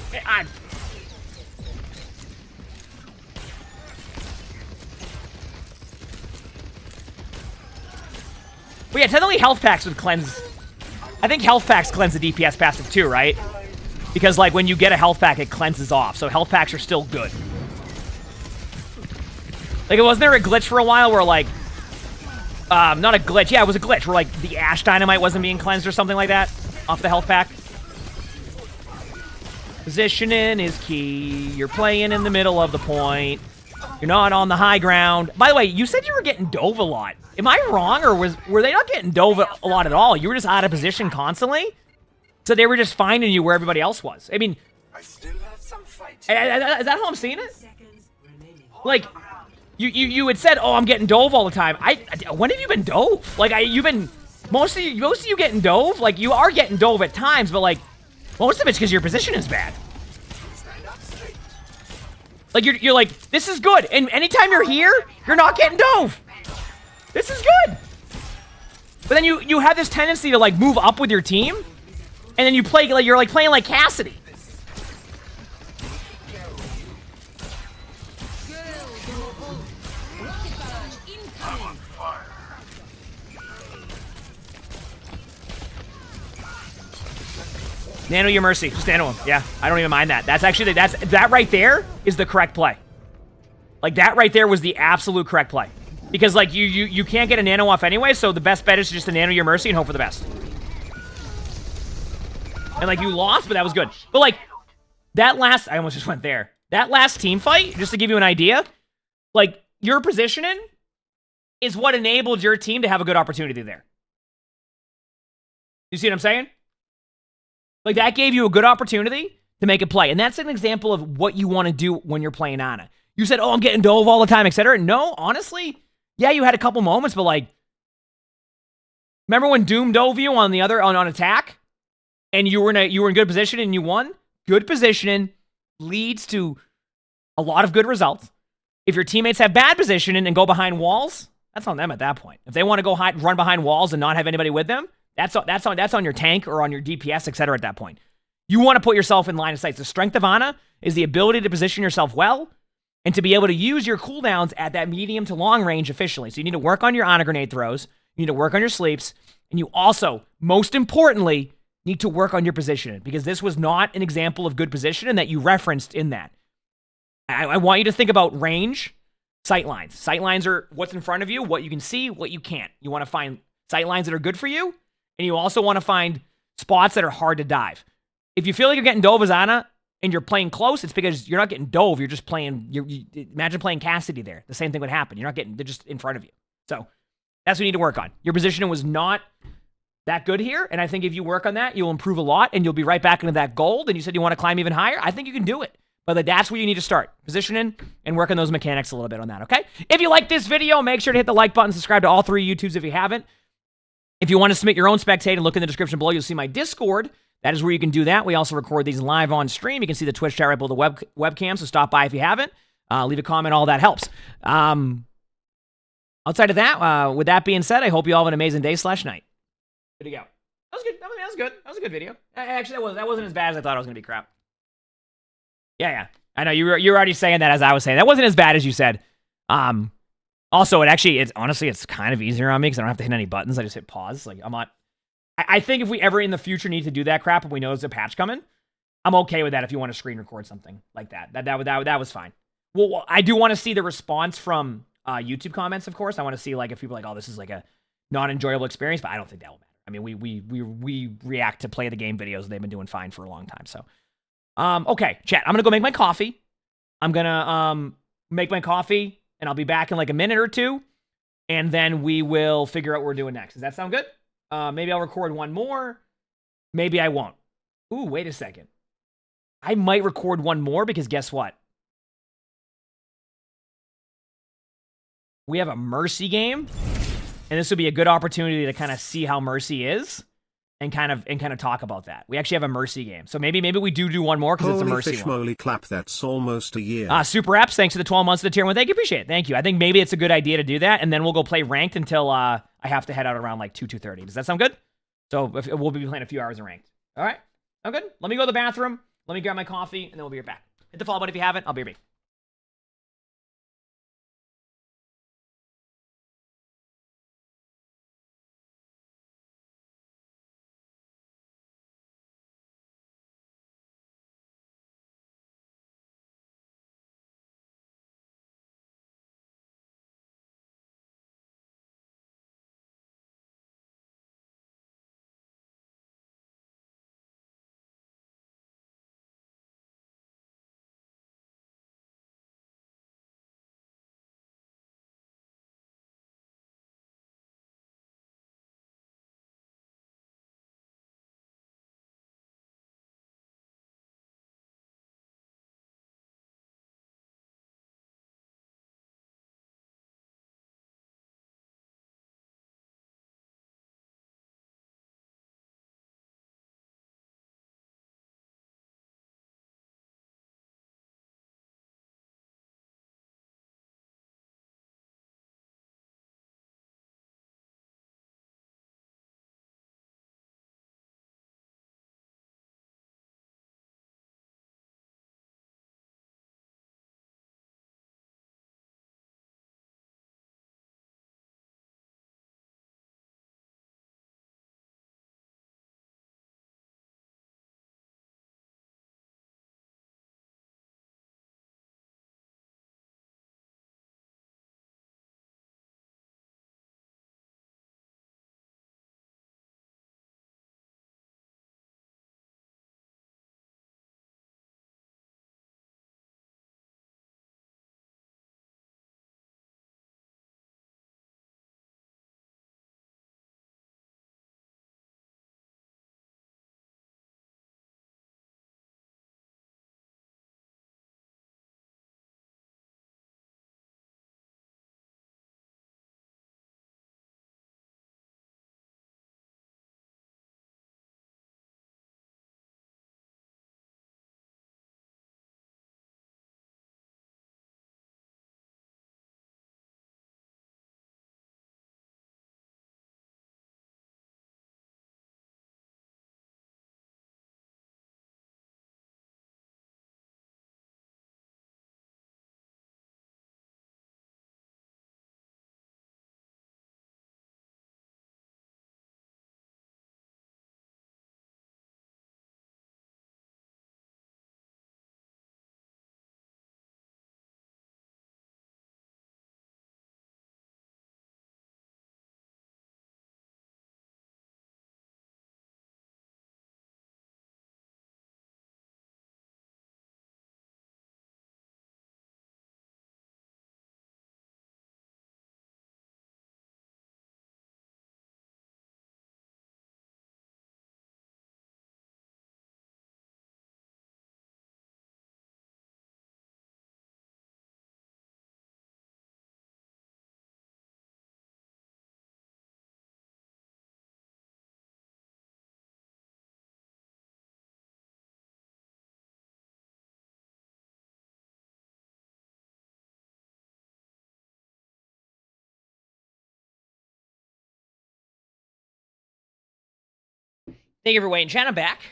Well, yeah, technically health packs would cleanse... I think health packs cleanse the DPS passive too, right? Because, like, when you get a health pack, it cleanses off. So health packs are still good. Like, wasn't there a glitch for a while where, like... not a glitch. Yeah, it was a glitch where, like, the Ash Dynamite wasn't being cleansed or something like that off the health pack. Positioning is key. You're playing in the middle of the point. You're not on the high ground. By the way, you said you were getting dove a lot. Am I wrong, or were they not getting dove a lot at all? You were just out of position constantly? So they were just finding you where everybody else was. I mean, I still have some fight. is that how I'm seeing it? Like... You had said, oh, I'm getting dove all the time. When have you been dove? Like, you've been, most of you getting dove? Like, you are getting dove at times, but, like, most of it's because your position is bad. Like, you're like, this is good. And anytime you're here, you're not getting dove. This is good. But then you have this tendency to like move up with your team, and then you play like you're like playing like Cassidy. Nano your mercy. Just nano him. Yeah, I don't even mind that. That's actually that right there is the correct play. Like that right there was the absolute correct play. Because like you can't get a nano off anyway, so the best bet is just to nano your mercy and hope for the best. And like you lost, but that was good. But like that last, I almost just went there. That last team fight, just to give you an idea, like your positioning is what enabled your team to have a good opportunity there. You see what I'm saying? Like that gave you a good opportunity to make a play. And that's an example of what you want to do when you're playing Ana. You said, oh, I'm getting dove all the time, etc. No, honestly, yeah, you had a couple moments, but like, remember when Doom dove you on the other on attack, and you were in good position and you won? Good positioning leads to a lot of good results. If your teammates have bad positioning and go behind walls, that's on them at that point. If they want to go run behind walls and not have anybody with them, that's on your tank or on your DPS, etc. At that point, you want to put yourself in line of sight. The strength of Ana is the ability to position yourself well and to be able to use your cooldowns at that medium to long range efficiently. So you need to work on your Ana grenade throws, you need to work on your sleeps, and you also, most importantly, need to work on your positioning, because this was not an example of good positioning that you referenced in that. I want you to think about range, sight lines. Sight lines are what's in front of you, what you can see, what you can't. You want to find sight lines that are good for you, and you also want to find spots that are hard to dive. If you feel like you're getting dove as Ana and you're playing close, it's because you're not getting dove. You're just playing. Imagine playing Cassidy there. The same thing would happen. They're just in front of you. So that's what you need to work on. Your positioning was not that good here, and I think if you work on that, you'll improve a lot, and you'll be right back into that gold. And you said you want to climb even higher. I think you can do it. But that's where you need to start. Positioning and work on those mechanics a little bit on that, okay? If you like this video, make sure to hit the like button. Subscribe to all 3 YouTubes if you haven't. If you want to submit your own spectate and look in the description below, you'll see my Discord. That is where you can do that. We also record these live on stream. You can see the Twitch chat right below the webcam, so stop by if you haven't. Leave a comment. All that helps. Outside of that, with that being said, I hope you all have an amazing day/night. Good to go. That was good. That was good. That was a good video. Actually, that wasn't as bad as I thought it was going to be. Crap. Yeah. I know you were already saying that as I was saying. That wasn't as bad as you said. Also, honestly, it's kind of easier on me because I don't have to hit any buttons. I just hit pause. Like I'm not. I think if we ever in the future need to do that crap and we know there's a patch coming, I'm okay with that. If you want to screen record something like that, that was fine. Well, I do want to see the response from YouTube comments, of course. I want to see like if people are like, oh, this is like a non-enjoyable experience, but I don't think that will matter. I mean, we react to play the game videos. They've been doing fine for a long time. So, okay, chat. I'm gonna go make my coffee. I'm gonna make my coffee, and I'll be back in like a minute or two, and then we will figure out what we're doing next. Does that sound good? Maybe I'll record one more. Maybe I won't. Ooh, wait a second. I might record one more because guess what? We have a Mercy game. And this would be a good opportunity to kind of see how Mercy is and kind of talk about that. We actually have a Mercy game. So maybe we do one more because it's a Mercy one. Holy clap, that's almost a year. Super apps, thanks for the 12 months of the tier 1. Thank you, appreciate it. Thank you. I think maybe it's a good idea to do that, and then we'll go play ranked until I have to head out around like 2:30. Does that sound good? So we'll be playing a few hours of ranked. All right? Sound good? Let me go to the bathroom. Let me grab my coffee, and then we'll be right back. Hit the follow button if you haven't. I'll be right back. Thank you for waiting, chat. I'm back.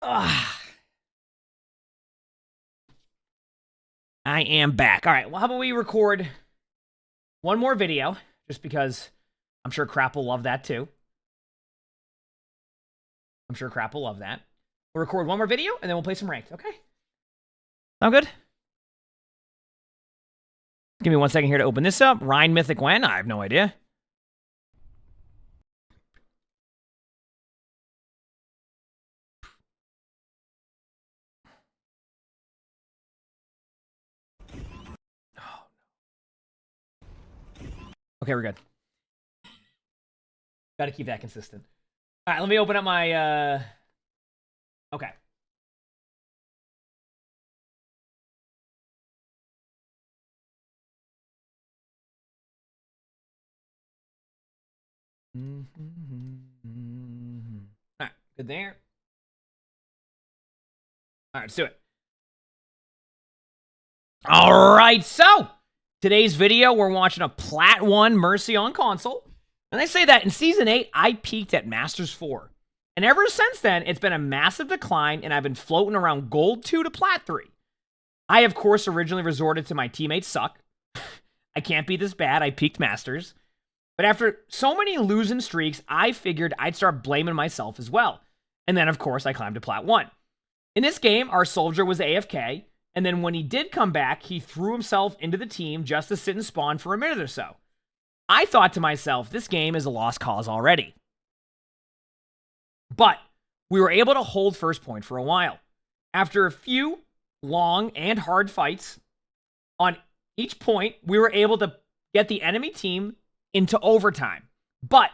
I am back. All right, well, how about we record one more video, just because I'm sure Crap will love that too. I'm sure Crap will love that. We'll record one more video, and then we'll play some ranked, okay? Sound good? Give me 1 second here to open this up. Rhine Mythic when? I have no idea. Okay, we're good. Got to keep that consistent. All right, let me open up my, okay. All right, good there. All right, let's do it. All right, so today's video, we're watching a Plat 1 Mercy on console. And I say that in Season 8, I peaked at Masters 4. And ever since then, it's been a massive decline, and I've been floating around Gold 2 to Plat 3. I, of course, originally resorted to my teammates suck. I can't be this bad, I peaked Masters. But after so many losing streaks, I figured I'd start blaming myself as well. And then, of course, I climbed to Plat 1. In this game, our soldier was AFK, and then when he did come back, he threw himself into the team just to sit and spawn for a minute or so. I thought to myself, this game is a lost cause already. But we were able to hold first point for a while. After a few long and hard fights, on each point, we were able to get the enemy team into overtime. But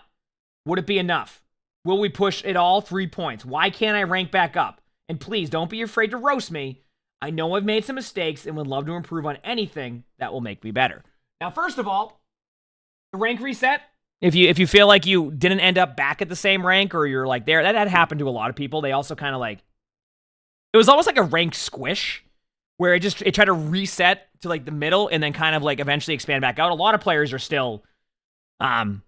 would it be enough? Will we push it all 3 points? Why can't I rank back up? And please, don't be afraid to roast me. I know I've made some mistakes and would love to improve on anything that will make me better. Now, first of all, the rank reset. If you feel like you didn't end up back at the same rank, or you're like there, that had happened to a lot of people. They also kind of like, it was almost like a rank squish, where it tried to reset to like the middle and then kind of like eventually expand back out. A lot of players are still, to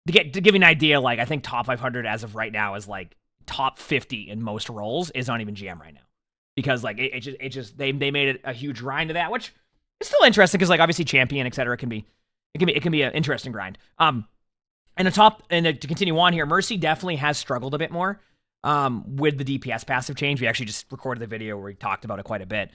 give you an idea, like I think top 500 as of right now is like top 50 in most roles is not even GM right now. Because like they made it a huge grind to that, which is still interesting because like obviously champion, etc. It can be an interesting grind. To continue on here, Mercy definitely has struggled a bit more with the DPS passive change. We actually just recorded the video where we talked about it quite a bit.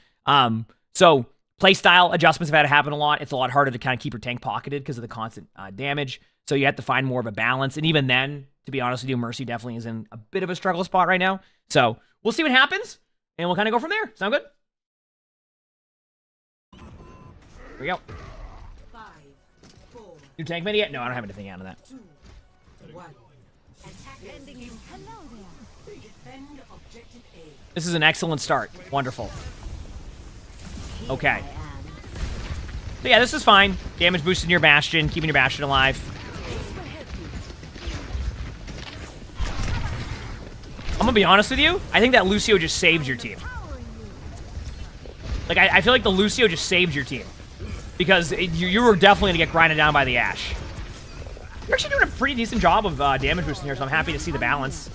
So playstyle adjustments have had to happen a lot. It's a lot harder to kind of keep your tank pocketed because of the constant damage. So you have to find more of a balance. And even then, to be honest with you, Mercy definitely is in a bit of a struggle spot right now. So we'll see what happens. And we'll kind of go from there. Sound good? Here we go. 5, 4, You tank mini yet? No, I don't have anything out of that. 2, 1. Attack ending in. Hello there. Defend objective A. This is an excellent start. Wonderful. Okay. So yeah, this is fine. Damage boosting your Bastion, keeping your Bastion alive. I'm gonna be honest with you. I think that Lucio just saved your team. Like, I feel like the Lucio just saved your team. Because you were definitely gonna get grinded down by the Ashe. You're actually doing a pretty decent job of damage boosting here, so I'm happy to see the balance.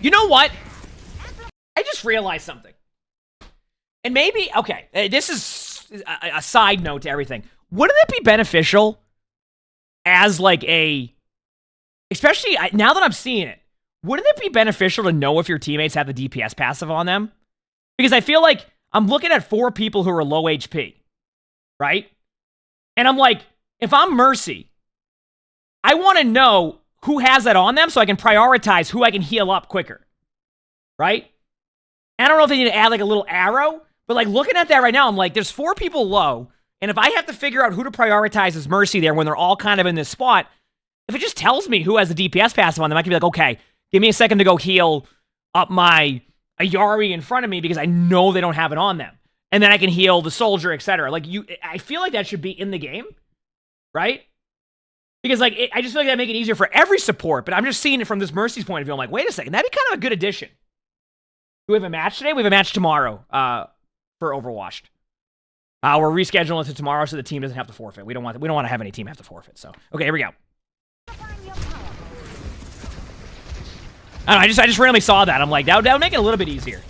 You know what? I just realized something. And maybe, okay, this is a side note to everything. Wouldn't it be beneficial as like especially now that I'm seeing it, wouldn't it be beneficial to know if your teammates have the DPS passive on them? Because I feel like I'm looking at 4 people who are low HP, right? And I'm like, if I'm Mercy, I want to know who has that on them so I can prioritize who I can heal up quicker, right? I don't know if they need to add like a little arrow, but like looking at that right now, I'm like, there's 4 people low, and if I have to figure out who to prioritize as Mercy there when they're all kind of in this spot, if it just tells me who has the DPS passive on them, I can be like, okay, give me a second to go heal up my Ayari in front of me because I know they don't have it on them. And then I can heal the soldier, etc. Like, I feel like that should be in the game, right? Because, like, I just feel like that make it easier for every support, but I'm just seeing it from this Mercy's point of view. I'm like, wait a second, that'd be kind of a good addition. Do we have a match today? We have a match tomorrow for Overwatched. We're rescheduling it to tomorrow so the team doesn't have to forfeit. We don't want to have any team have to forfeit. So okay, here we go. I don't know, I just randomly saw that. I'm like, that would make it a little bit easier.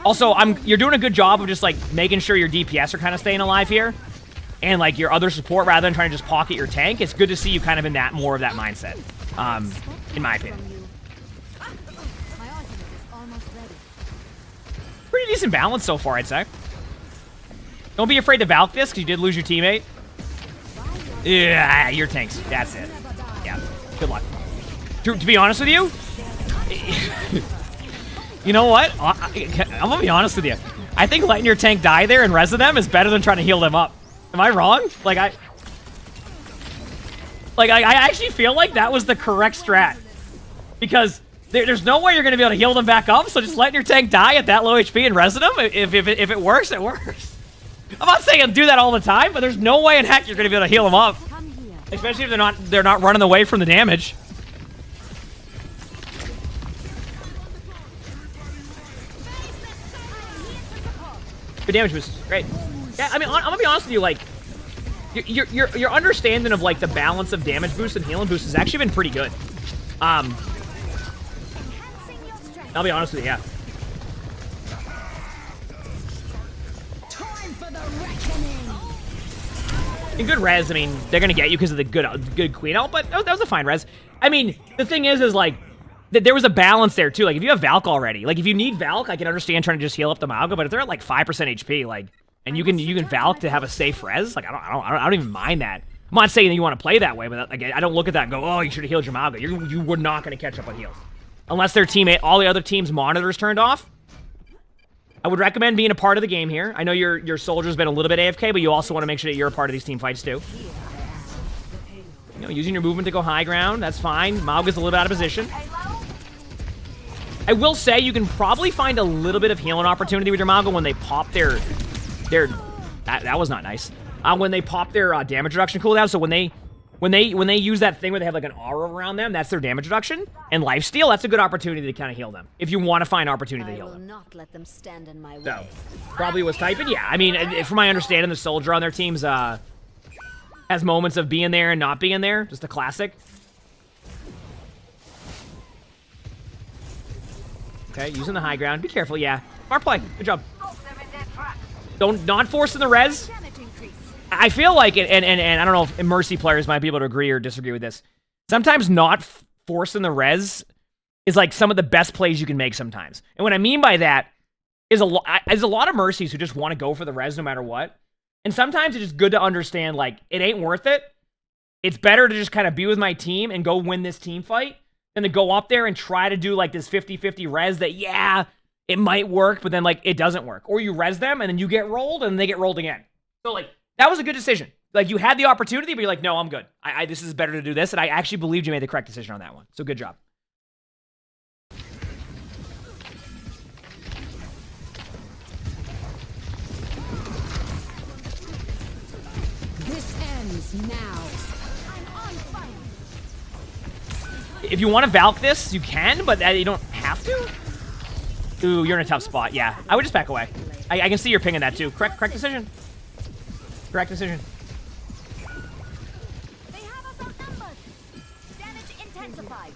Also, you're doing a good job of just like making sure your DPS are kind of staying alive here, and like your other support rather than trying to just pocket your tank. It's good to see you kind of in that more of that mindset, in my opinion. Pretty decent balance so far, I'd say. Don't be afraid to Valk this because you did lose your teammate. Yeah, your tanks. That's it. Yeah. Good luck. To be honest with you, you know what? I'm gonna be honest with you. I think letting your tank die there and res of them is better than trying to heal them up. Am I wrong? Like I actually feel like that was the correct strat, because there's no way you're gonna be able to heal them back up. So just letting your tank die at that low HP and res them, if it works, it works. I'm not saying do that all the time, but there's no way in heck you're gonna be able to heal them up. Especially if they're not running away from the damage. Good damage boost, great. Yeah, I mean, I'm gonna be honest with you, like, your understanding of like the balance of damage boost and healing boost has actually been pretty good. I'll be honest with you, yeah. In good res, I mean, they're gonna get you because of the good queen ult, but that was a fine res. I mean, the thing is like, there was a balance there too. Like, if you have Valk already, like if you need Valk, I can understand trying to just heal up the Malga, but if they're at like 5% HP, like, and you can Valk to have a safe res, like I don't even mind that. I'm not saying that you want to play that way, but like, I don't look at that and go, oh, you should have healed your Malga. You were not gonna catch up on heals unless their teammate, all the other team's monitors turned off. I would recommend being a part of the game here. I know your soldier's been a little bit AFK, but you also want to make sure that you're a part of these team fights too. You know, using your movement to go high ground, that's fine. Malga's a little bit out of position. I will say you can probably find a little bit of healing opportunity with your Malga when they pop their that was not nice. When they pop their damage reduction cooldown. So when they use that thing where they have like an aura around them, that's their damage reduction. And lifesteal, that's a good opportunity to kind of heal them if you want to find opportunity to heal them. Not let them stand in my way. So probably was typing. Yeah, I mean, from my understanding, the soldier on their teams has moments of being there and not being there. Just a classic. Okay, using the high ground. Be careful, yeah. Smart play. Good job. Not forcing the res. I feel like it, and I don't know if Mercy players might be able to agree or disagree with this. Sometimes not forcing the res is like some of the best plays you can make sometimes. And what I mean by that is a lot of Mercies who just want to go for the res no matter what. And sometimes it's just good to understand, like, it ain't worth it. It's better to just kind of be with my team and go win this team fight than to go up there and try to do like this 50-50 res that, yeah, it might work, but then like it doesn't work. Or you res them and then you get rolled and then they get rolled again. So like, that was a good decision. Like, you had the opportunity, but you're like, no, I'm good. This is better to do this. And I actually believed you made the correct decision on that one. So good job. This ends now. If you want to Valk this, you can, but you don't have to. Ooh, you're in a tough spot. Yeah, I would just back away. I can see you're pinging that too. Correct decision. Correct decision. They have us outnumbered. Damage intensified.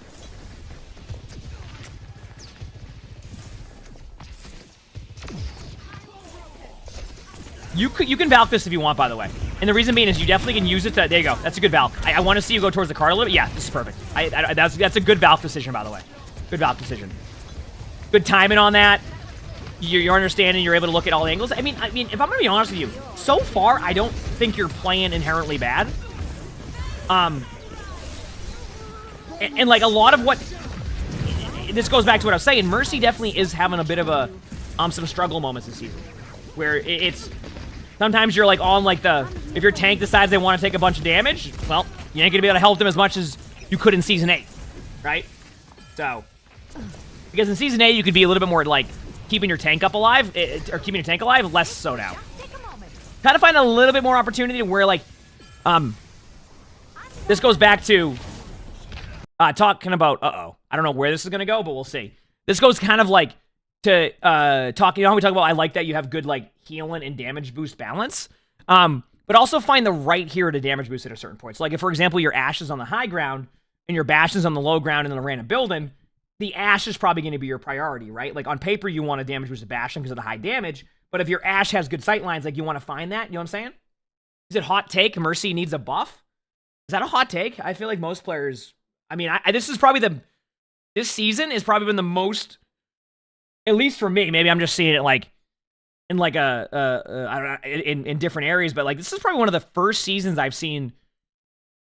You can Valk this if you want, by the way. And the reason being is you definitely can use it to... There you go. That's a good Valk. I want to see you go towards the card a little bit. Yeah, this is perfect. That's a good Valk decision, by the way. Good Valk decision. Good timing on that. You're understanding. You're able to look at all angles. I mean, if I'm going to be honest with you, so far, I don't think you're playing inherently bad. And like a lot of what... This goes back to what I was saying. Mercy definitely is having a bit of a... some struggle moments this season. Where it's... Sometimes you're like on like the... If your tank decides they want to take a bunch of damage, well, you ain't going to be able to help them as much as you could in Season 8. Right? So... Because in Season 8, you could be a little bit more like... keeping your tank up alive, or keeping your tank alive, less so now. Kind of find a little bit more opportunity where, like, this goes back to, talking about, I don't know where this is going to go, but we'll see. This goes kind of like, talk, you know how we talk about I like that you have good like healing and damage boost balance. But also find the right hero to damage boost at a certain point. So like if, for example, your Ashe is on the high ground and your Bastion is on the low ground in a random building, the Ashe is probably going to be your priority, right? Like on paper, you want to damage boost the Bastion because of the high damage. But if your Ashe has good sight lines, like you want to find that. You know what I'm saying? Is it hot take? Mercy needs a buff? Is that a hot take? I feel like most players. I mean, this is probably this season has probably been the most, at least for me. Maybe I'm just seeing it like in like I don't know, in different areas, but like this is probably one of the first seasons I've seen.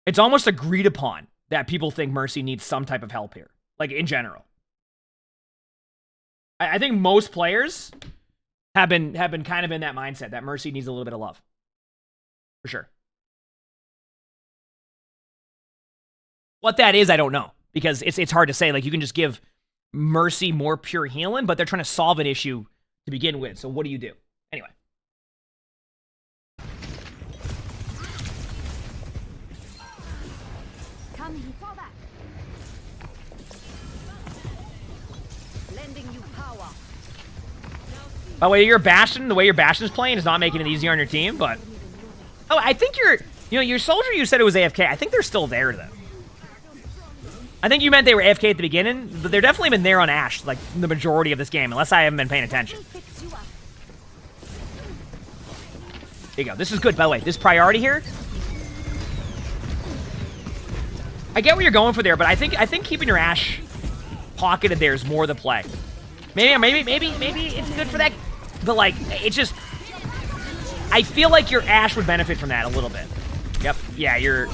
It's almost agreed upon that people think Mercy needs some type of help here, like in general. I think most players have been kind of in that mindset that Mercy needs a little bit of love, for sure. What that is, I don't know, because it's hard to say. Like you can just give Mercy more pure healing, but they're trying to solve an issue to begin with. So what do you do? Anyway. Come here, fall back. Lending you power. By the way, your Bastion, the way your Bastion's playing is not making it easier on your team, but I think your soldier, you said it was AFK. I think they're still there though. I think you meant they were AFK at the beginning, but they've definitely been there on Ashe, like, the majority of this game, unless I haven't been paying attention. There you go. This is good, by the way. This priority here. I get what you're going for there, but I think keeping your Ashe pocketed there is more the play. Maybe it's good for that, but, like, it's just... I feel like your Ashe would benefit from that a little bit. Yep. Yeah, you're...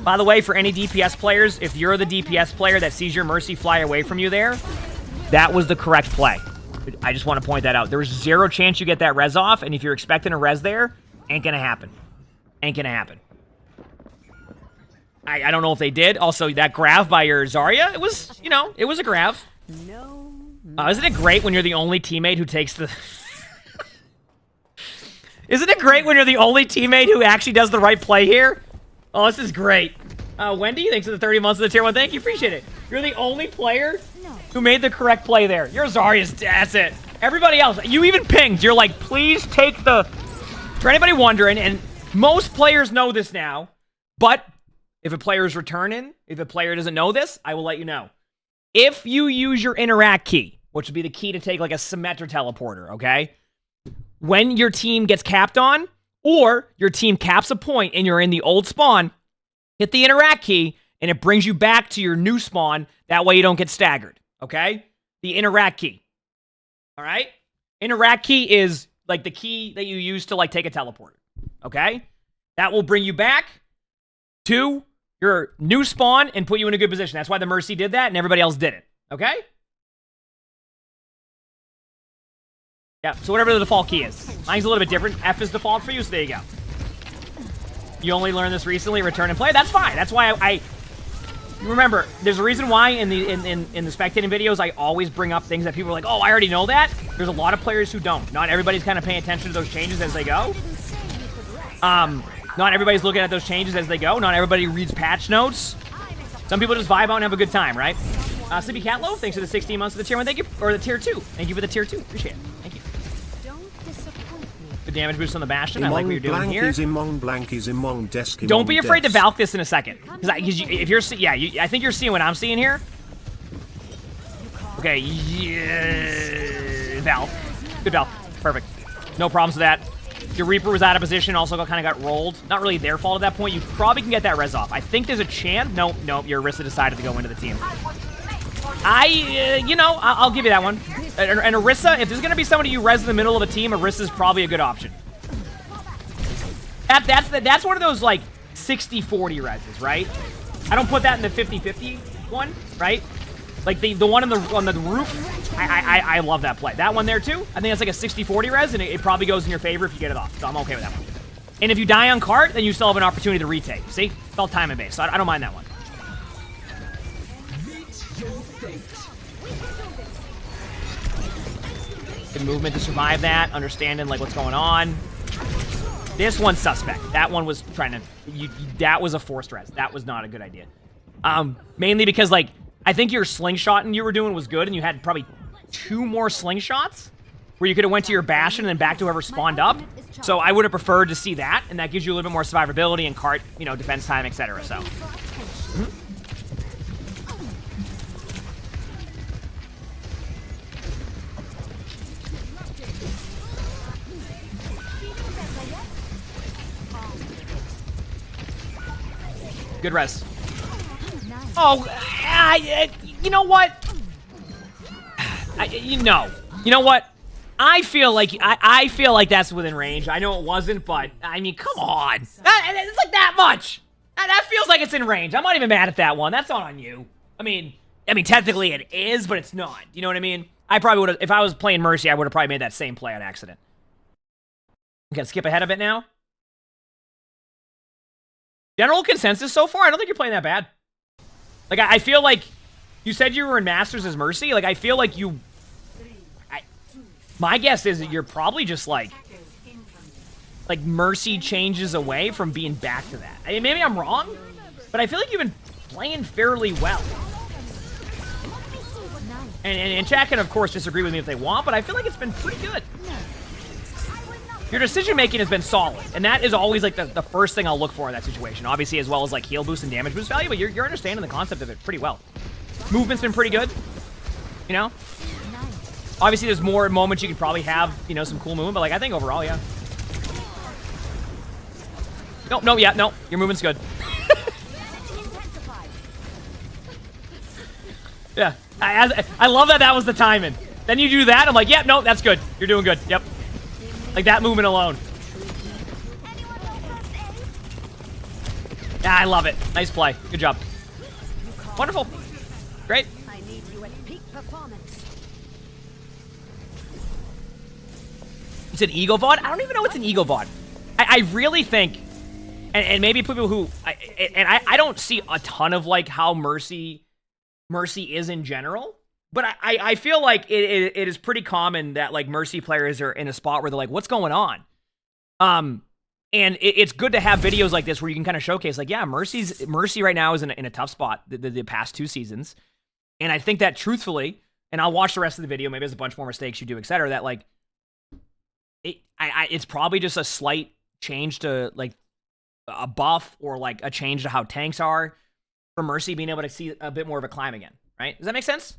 By the way, for any DPS players, if you're the DPS player that sees your Mercy fly away from you there, that was the correct play. I just want to point that out. There's zero chance you get that res off, and if you're expecting a res there, ain't gonna happen. Ain't gonna happen. I don't know if they did. Also, that grab by your Zarya, it was, you know, it was a grab. No. Isn't it great when you're the only teammate who takes the... Isn't it great when you're the only teammate who actually does the right play here? Oh, this is great. Wendy, thanks for the 30 months of the tier 1. Thank you, appreciate it. You're the only player who made the correct play there. Your Zarya's, that's it. Everybody else, you even pinged. You're like, please take the... For anybody wondering, and most players know this now, but if a player is returning, if a player doesn't know this, I will let you know. If you use your interact key, which would be the key to take like a Symmetra teleporter, okay? When your team gets capped on, or your team caps a point and you're in the old spawn, hit the interact key and it brings you back to your new spawn. That way you don't get staggered, okay? The interact key, all right? Interact key is like the key that you use to like take a teleporter, okay? That will bring you back to your new spawn and put you in a good position. That's why the Mercy did that and everybody else did it, okay? Yeah, so whatever the default key is. Mine's a little bit different. F is default for you, so there you go. You only learned this recently, return and play. That's fine. That's why I remember, there's a reason why in the spectating videos I always bring up things that people are like, oh, I already know that. There's a lot of players who don't. Not everybody's kind of paying attention to those changes as they go. Not everybody's looking at those changes as they go. Not everybody reads patch notes. Some people just vibe out and have a good time, right? Sleepy Cat Loaf, thanks for the 16 months of the tier 1. Thank you. Or the tier 2. Thank you for the tier 2. Appreciate it. Thank you. The damage boost on the Bastion. I like what you're doing here. Don't be afraid to Valk this in a second. Because if you're... Yeah, I think you're seeing what I'm seeing here. Okay, yeah. Valk. Good Valk. Perfect. No problems with that. Your Reaper was out of position, also kind of got rolled. Not really their fault at that point. You probably can get that res off. I think there's a chance. Nope, your Orisa decided to go into the team. I'll give you that one. And Orisa, if there's going to be somebody you res in the middle of a team, Orisa's probably a good option. That's one of those, like, 60-40 reses, right? I don't put that in the 50-50 one, right? Like, the one on the roof, I love that play. That one there, too, I think that's like a 60-40 res, and it probably goes in your favor if you get it off. So I'm okay with that one. And if you die on cart, then you still have an opportunity to retake. See? It's all timing based, so I don't mind that one. Good movement to survive that, understanding, like, what's going on. This one's suspect. That one was trying to... that was a forced res. That was not a good idea. Mainly because, like, I think your slingshotting you were doing was good, and you had probably 2 more slingshots where you could have went to your Bastion and then back to whoever spawned up. So I would have preferred to see that, and that gives you a little bit more survivability and cart, you know, defense time, etc. So. Good res. Oh, you know what? You know what? I feel like that's within range. I know it wasn't, but I mean, come on. It's like that much. That feels like it's in range. I'm not even mad at that one. That's not on you. I mean, technically it is, but it's not. You know what I mean? I probably would have, if I was playing Mercy, I would have probably made that same play on accident. Okay, skip ahead a bit now. General consensus so far, I don't think you're playing that bad. Like, I feel like you said you were in Masters as Mercy. Like, I feel like you... my guess is that you're probably just like Mercy changes away from being back to that. I mean, maybe I'm wrong, but I feel like you've been playing fairly well. And chat can, of course, disagree with me if they want, but I feel like it's been pretty good. Your decision-making has been solid, and that is always, like, the first thing I'll look for in that situation. Obviously, as well as, like, heal boost and damage boost value, but you're understanding the concept of it pretty well. Movement's been pretty good, you know? Obviously, there's more moments you could probably have, you know, some cool movement, but, like, I think overall, yeah. No, your movement's good. Yeah, I love that was the timing. Then you do that, I'm like, yep, no, that's good. You're doing good, yep. Like that movement alone. Yeah, I love it. Nice play. Good job. Wonderful. Great. I need you at peak performance. It's an ego VOD? I don't even know what's an ego VOD. I really think, and maybe people who, I don't see a ton of like how Mercy is in general. But I feel like it is pretty common that, like, Mercy players are in a spot where they're like, what's going on? And it's good to have videos like this where you can kind of showcase, like, yeah, Mercy right now is in a tough spot the past 2 seasons. And I think that, truthfully, and I'll watch the rest of the video, maybe there's a bunch more mistakes you do, etc., that, like, it's probably just a slight change to, like, a buff or, like, a change to how tanks are for Mercy being able to see a bit more of a climb again, right? Does that make sense?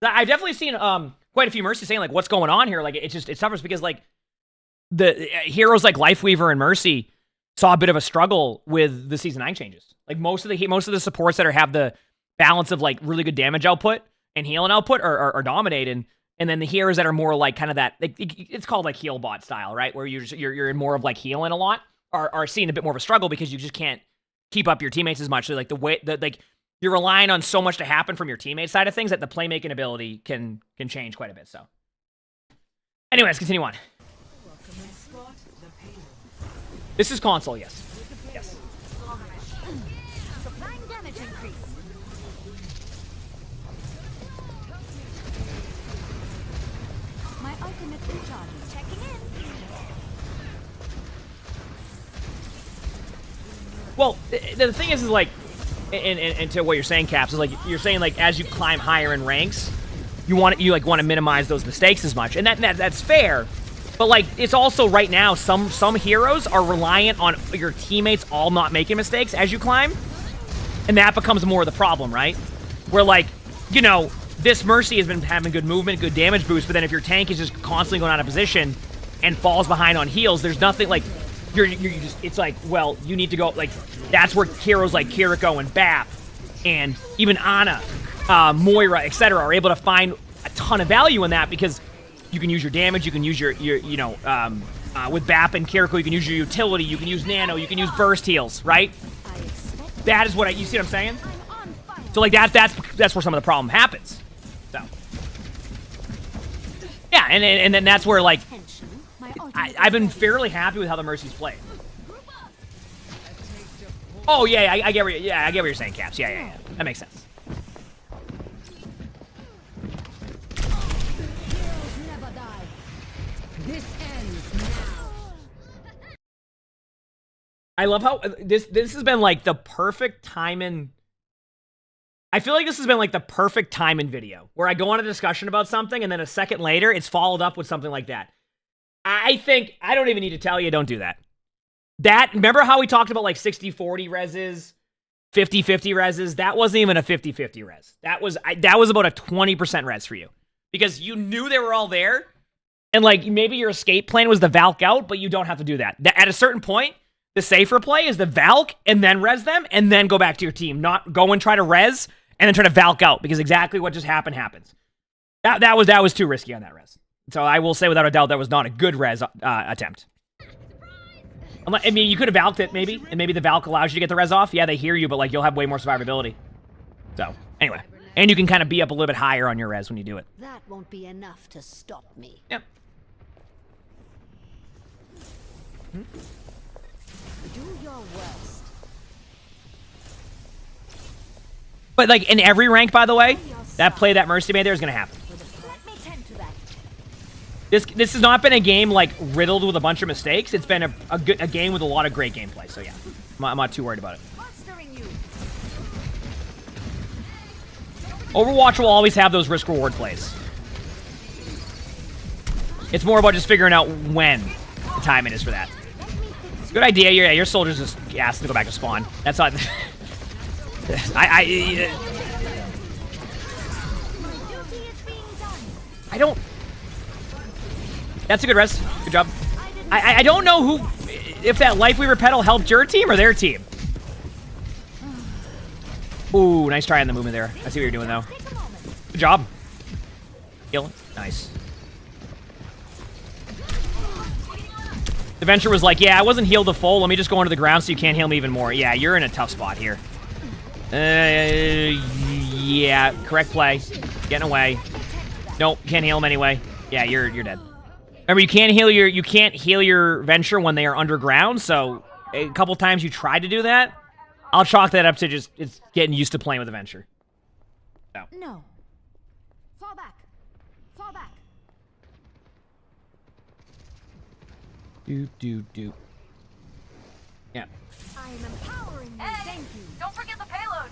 I've definitely seen quite a few Mercy saying, like, what's going on here? Like, it's tough because, like, the heroes like Lifeweaver and Mercy saw a bit of a struggle with the Season 9 changes. Like, most of the supports that have the balance of, like, really good damage output and healing output are dominating. And then the heroes that are more, like, kind of that, like, it's called, like, heal bot style, right? Where you're in more of, like, healing a lot, are seeing a bit more of a struggle because you just can't keep up your teammates as much. So, like, you're relying on so much to happen from your teammate side of things that the playmaking ability can change quite a bit. So, anyway, let's continue on. This is console, yes. Yes. Supplying damage increase. My ultimate recharges. Checking in. Well, the thing is like, and to what you're saying, Caps, is like you're saying like as you climb higher in ranks, you want to minimize those mistakes as much, and that's fair. But like it's also right now some heroes are reliant on your teammates all not making mistakes as you climb, and that becomes more of the problem, right? Where like you know this Mercy has been having good movement, good damage boost, but then if your tank is just constantly going out of position and falls behind on heals, there's nothing like. You're just, it's like, well, you need to go, like, that's where heroes like Kiriko and Bap and even Ana, Moira, etc. are able to find a ton of value in that because you can use your damage, you can use your you know, with Bap and Kiriko, you can use your utility, you can use nano, you can use burst heals, right? That is what you see what I'm saying? So, like, that's where some of the problem happens. So, yeah, and then that's where, like, I've been fairly happy with how the Mercy's played. Oh yeah, I get what you're saying, Caps. Yeah. That makes sense. Heroes never die. This ends now. I love how this has been like the perfect timing. I feel like this has been like the perfect time in video where I go on a discussion about something and then a second later it's followed up with something like that. I think I don't even need to tell you, don't do that. Remember how we talked about like 60-40 reses, 50-50 reses? That wasn't even a 50-50 res. That was about a 20% res for you because you knew they were all there. And like maybe your escape plan was the Valk out, but you don't have to do that. At a certain point, the safer play is the Valk and then res them and then go back to your team. Not go and try to res and then try to Valk out because exactly what just happened happens. That was too risky on that res. So I will say without a doubt that was not a good res attempt. I mean, you could have Valked it maybe, and maybe the Valk allows you to get the res off. Yeah, they hear you, but like you'll have way more survivability. So anyway, and you can kind of be up a little bit higher on your res when you do it. That won't be enough to stop me. Yep. Do your worst. But like in every rank, by the way, that play that Mercy made there is gonna happen. Let me tend to that. This has not been a game like riddled with a bunch of mistakes. It's been a game with a lot of great gameplay. So yeah, I'm not too worried about it. Overwatch will always have those risk-reward plays. It's more about just figuring out when the time it is for that. Good idea. Your soldiers just asked to go back to spawn. That's not. I don't. That's a good res. Good job. I don't know if that Life Weaver pedal helped your team or their team. Ooh, nice try on the movement there. I see what you're doing, though. Good job. Kill. Nice. The Venture was like, yeah, I wasn't healed to full. Let me just go onto the ground so you can't heal me even more. Yeah, you're in a tough spot here. Yeah, correct play. Getting away. Nope, can't heal him anyway. Yeah, you're dead. Remember, you can't heal your Venture when they are underground, so a couple times you tried to do that. I'll chalk that up to just it's getting used to playing with the Venture. So. No. Fall back. Fall back. Do. Yeah. I am empowering you. Hey, Thank you. don't forget the payload.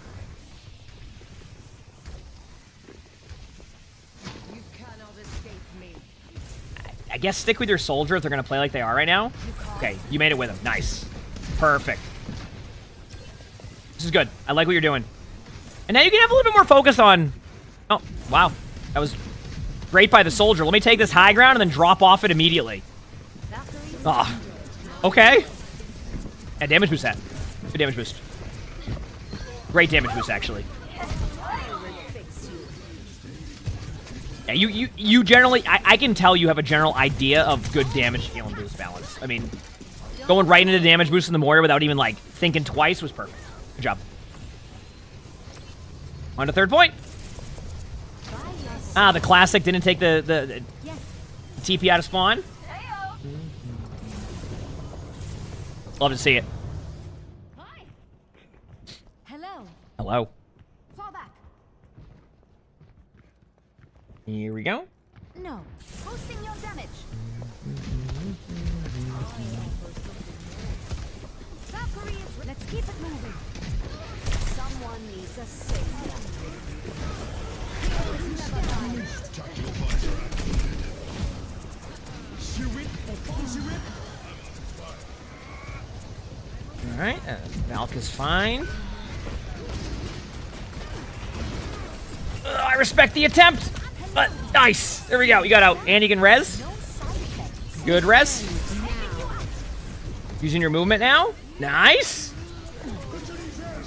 You cannot escape me. I guess stick with your soldier if they're going to play like they are right now. Okay, you made it with him. Nice. Perfect. This is good. I like what you're doing. And now you can have a little bit more focus on... Oh, wow. That was great by the soldier. Let me take this high ground and then drop off it immediately. Ah. Okay. Yeah, damage boost that. Good damage boost. Great damage boost, actually. Yeah, you generally... I can tell you have a general idea of good damage heal and boost balance. I mean, going right into damage boost in the Moira without even, like, thinking twice was perfect. Good job. On to third point. Ah, the classic didn't take the TP out of spawn. Love to see it. Hi. Hello. Hello. Fall back. Here we go. No. Boosting your damage. Valkyrie, let's keep it moving. Someone needs a savior. Heroes never die. Alright, Valk is fine. I respect the attempt! But nice! There we go, you got out. And you can res. Good res. Using your movement now. Nice!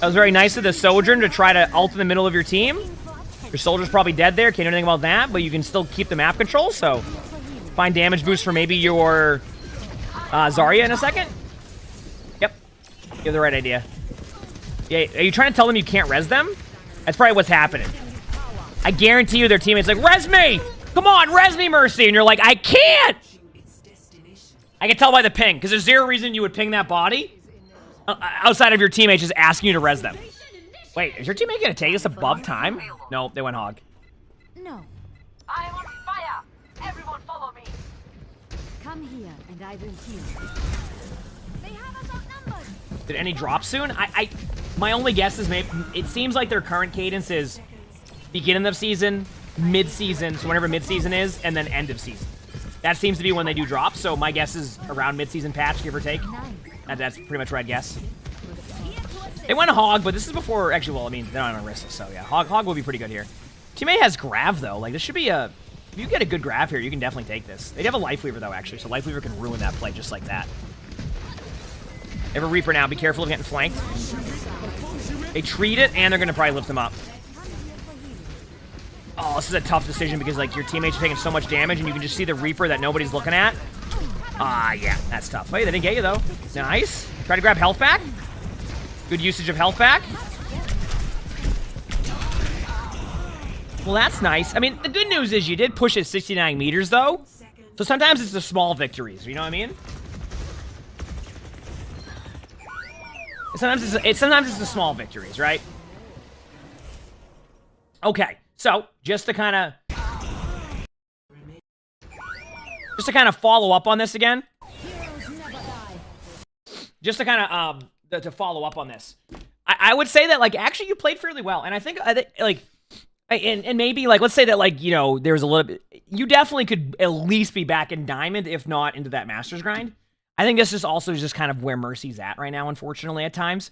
That was very nice of the Sojourn to try to ult in the middle of your team. Your soldier's probably dead there, can't do anything about that, but you can still keep the map control, so... Find damage boost for maybe your Zarya in a second. Yep. You have the right idea. Yeah, are you trying to tell them you can't res them? That's probably what's happening. I guarantee you their teammate's like, res me! Come on, res me, Mercy! And you're like, I can't! I can tell by the ping, because there's zero reason you would ping that body outside of your teammates just asking you to res them. Wait, is your teammate going to take this above time? No, they went hog. No. I'm on fire. Everyone follow me. Come here and I will heal. They have us outnumbered. Did any drop soon? My only guess is maybe it seems like their current cadence is beginning of season, mid-season, so whenever mid-season is, and then end of season. That seems to be when they do drop, so my guess is around mid-season patch, give or take. That's pretty much where I'd guess. They went Hog, but this is before, actually, well, I mean, they're not on ORISA, so yeah, Hog will be pretty good here. Team A has Grav, though. Like, this should be a... If you get a good Grav here, you can definitely take this. They have a Life Weaver, though, actually, so Life Weaver can ruin that play just like that. They have a Reaper now. Be careful of getting flanked. They treat it, and they're going to probably lift them up. Oh, this is a tough decision because, like, your teammates are taking so much damage, and you can just see the Reaper that nobody's looking at. Ah, yeah, that's tough. Hey, they didn't get you, though. Nice. Try to grab health back. Good usage of health back. Well, that's nice. I mean, the good news is you did push it 69 meters, though. So sometimes it's the small victories, you know what I mean? Sometimes it's the small victories, right? Okay, so just to kind of follow up on this again. Just to kind of to follow up on this, I would say that, like, actually you played fairly well, and I think like, and maybe, like, let's say that, like, you know, there's a little bit, you definitely could at least be back in Diamond, if not into that Masters grind. I think this is also just kind of where Mercy's at right now, unfortunately, at times.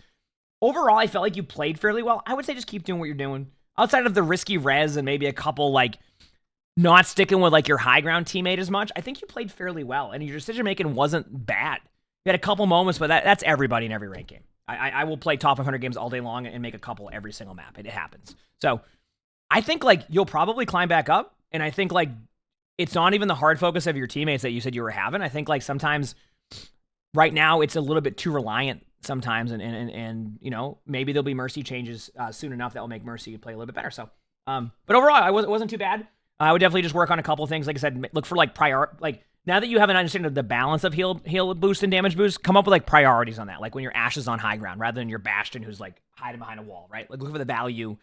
Overall, I felt like you played fairly well. I would say just keep doing what you're doing. Outside of the risky res and maybe a couple, like, not sticking with, like, your high ground teammate as much, I think you played fairly well, and your decision-making wasn't bad. You had a couple moments, but that's everybody in every ranked game. I will play top 100 games all day long and make a couple every single map. It happens. So, I think, like, you'll probably climb back up, and I think, like, it's not even the hard focus of your teammates that you said you were having. I think, like, sometimes... Right now, it's a little bit too reliant sometimes, and you know, maybe there'll be Mercy changes soon enough that will make Mercy play a little bit better. So, but overall, it wasn't too bad. I would definitely just work on a couple of things. Like I said, look for, like, now that you have an understanding of the balance of heal boost and damage boost, come up with, like, priorities on that. Like when your Ashe is on high ground rather than your Bastion who's, like, hiding behind a wall, right? Like, look for the value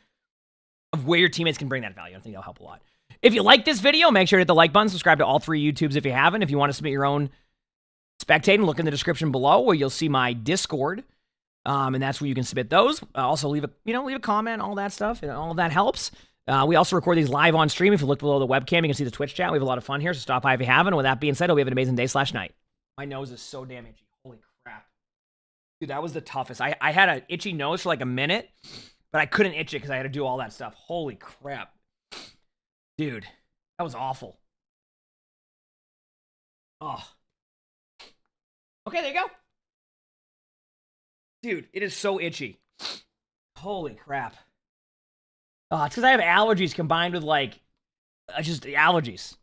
of where your teammates can bring that value. I think that'll help a lot. If you like this video, make sure to hit the like button. Subscribe to all 3 YouTubes if you haven't. If you want to submit your own spectating, look in the description below where you'll see my Discord, and that's where you can submit those. Also leave a comment, all that stuff, and all of that helps. We also record these live on stream. If you look below the webcam, you can see the Twitch chat. We have a lot of fun here, so stop by if you haven't. And with that being said, hope you have an amazing day/night. My nose is so damn itchy. Holy crap. Dude, that was the toughest. I had an itchy nose for like a minute, but I couldn't itch it because I had to do all that stuff. Holy crap. Dude, that was awful. Oh. Okay, there you go. Dude, it is so itchy. Holy crap. Oh, it's because I have allergies combined with, like, just allergies.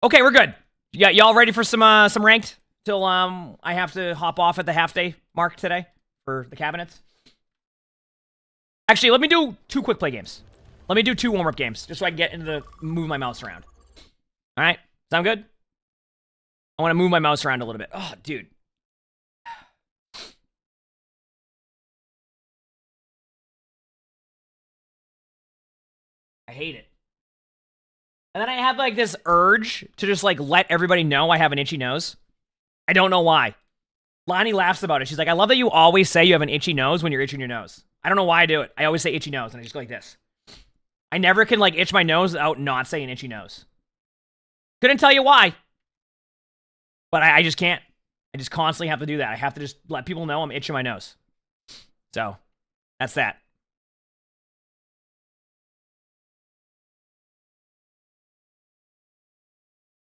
Okay, we're good. Yeah, y'all ready for some ranked? Till I have to hop off at the half-day mark today for the cabinets. Actually, let me do 2 quick play games. Let me do 2 warm-up games, just so I can get into the move my mouse around. All right? Sound good? I want to move my mouse around a little bit. Oh, dude. I hate it. And then I have, like, this urge to just, like, let everybody know I have an itchy nose. I don't know why. Lonnie laughs about it. She's like, I love that you always say you have an itchy nose when you're itching your nose. I don't know why I do it. I always say itchy nose, and I just go like this. I never can, like, itch my nose without not saying itchy nose. Couldn't tell you why. But I just can't. I just constantly have to do that. I have to just let people know I'm itching my nose. So, that's that.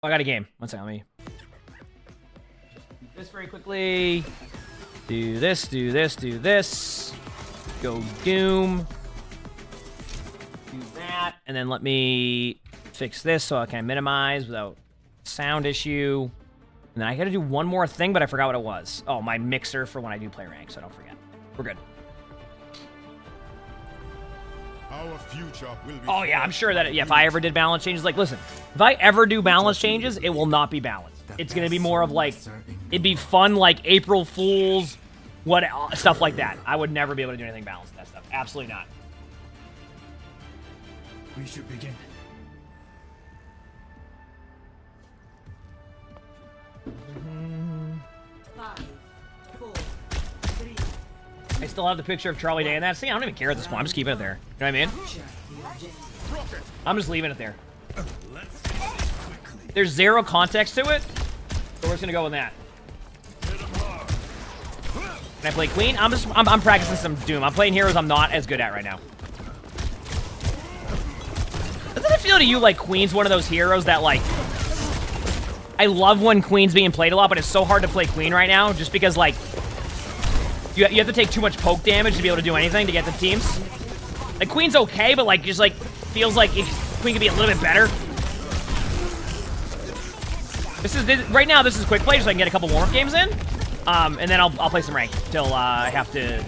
Oh, I got a game. One second, let me do this very quickly. Do this, do this, do this. Go Doom. Do that. And then let me fix this so I can minimize without sound issue. And then I gotta do one more thing, but I forgot what it was. Oh, my mixer for when I do play rank, so don't forget. We're good. Our future will be oh, yeah, I'm sure that if I ever did balance changes, like, listen, if I ever do balance changes, it will not be balanced. It's gonna be more of, like, it'd be fun, like, April Fools, stuff like that. I would never be able to do anything balanced with that stuff. Absolutely not. We should begin. still have the picture of Charlie Day and that. See, I don't even care at this point. I'm just keeping it there. You know what I mean? I'm just leaving it there. There's zero context to it, so we're just gonna go with that. Can I play Queen? I'm practicing some Doom. I'm playing heroes I'm not as good at right now. Doesn't it feel to you like Queen's one of those heroes that, like, I love when Queen's being played a lot, but it's so hard to play Queen right now just because, like, you have to take too much poke damage to be able to do anything to get the teams. Like, Queen's okay, but, like, just, like, feels like Queen could be a little bit better. Right now, this is quick play, so I can get a couple warm-up games in. And then I'll play some rank till I have to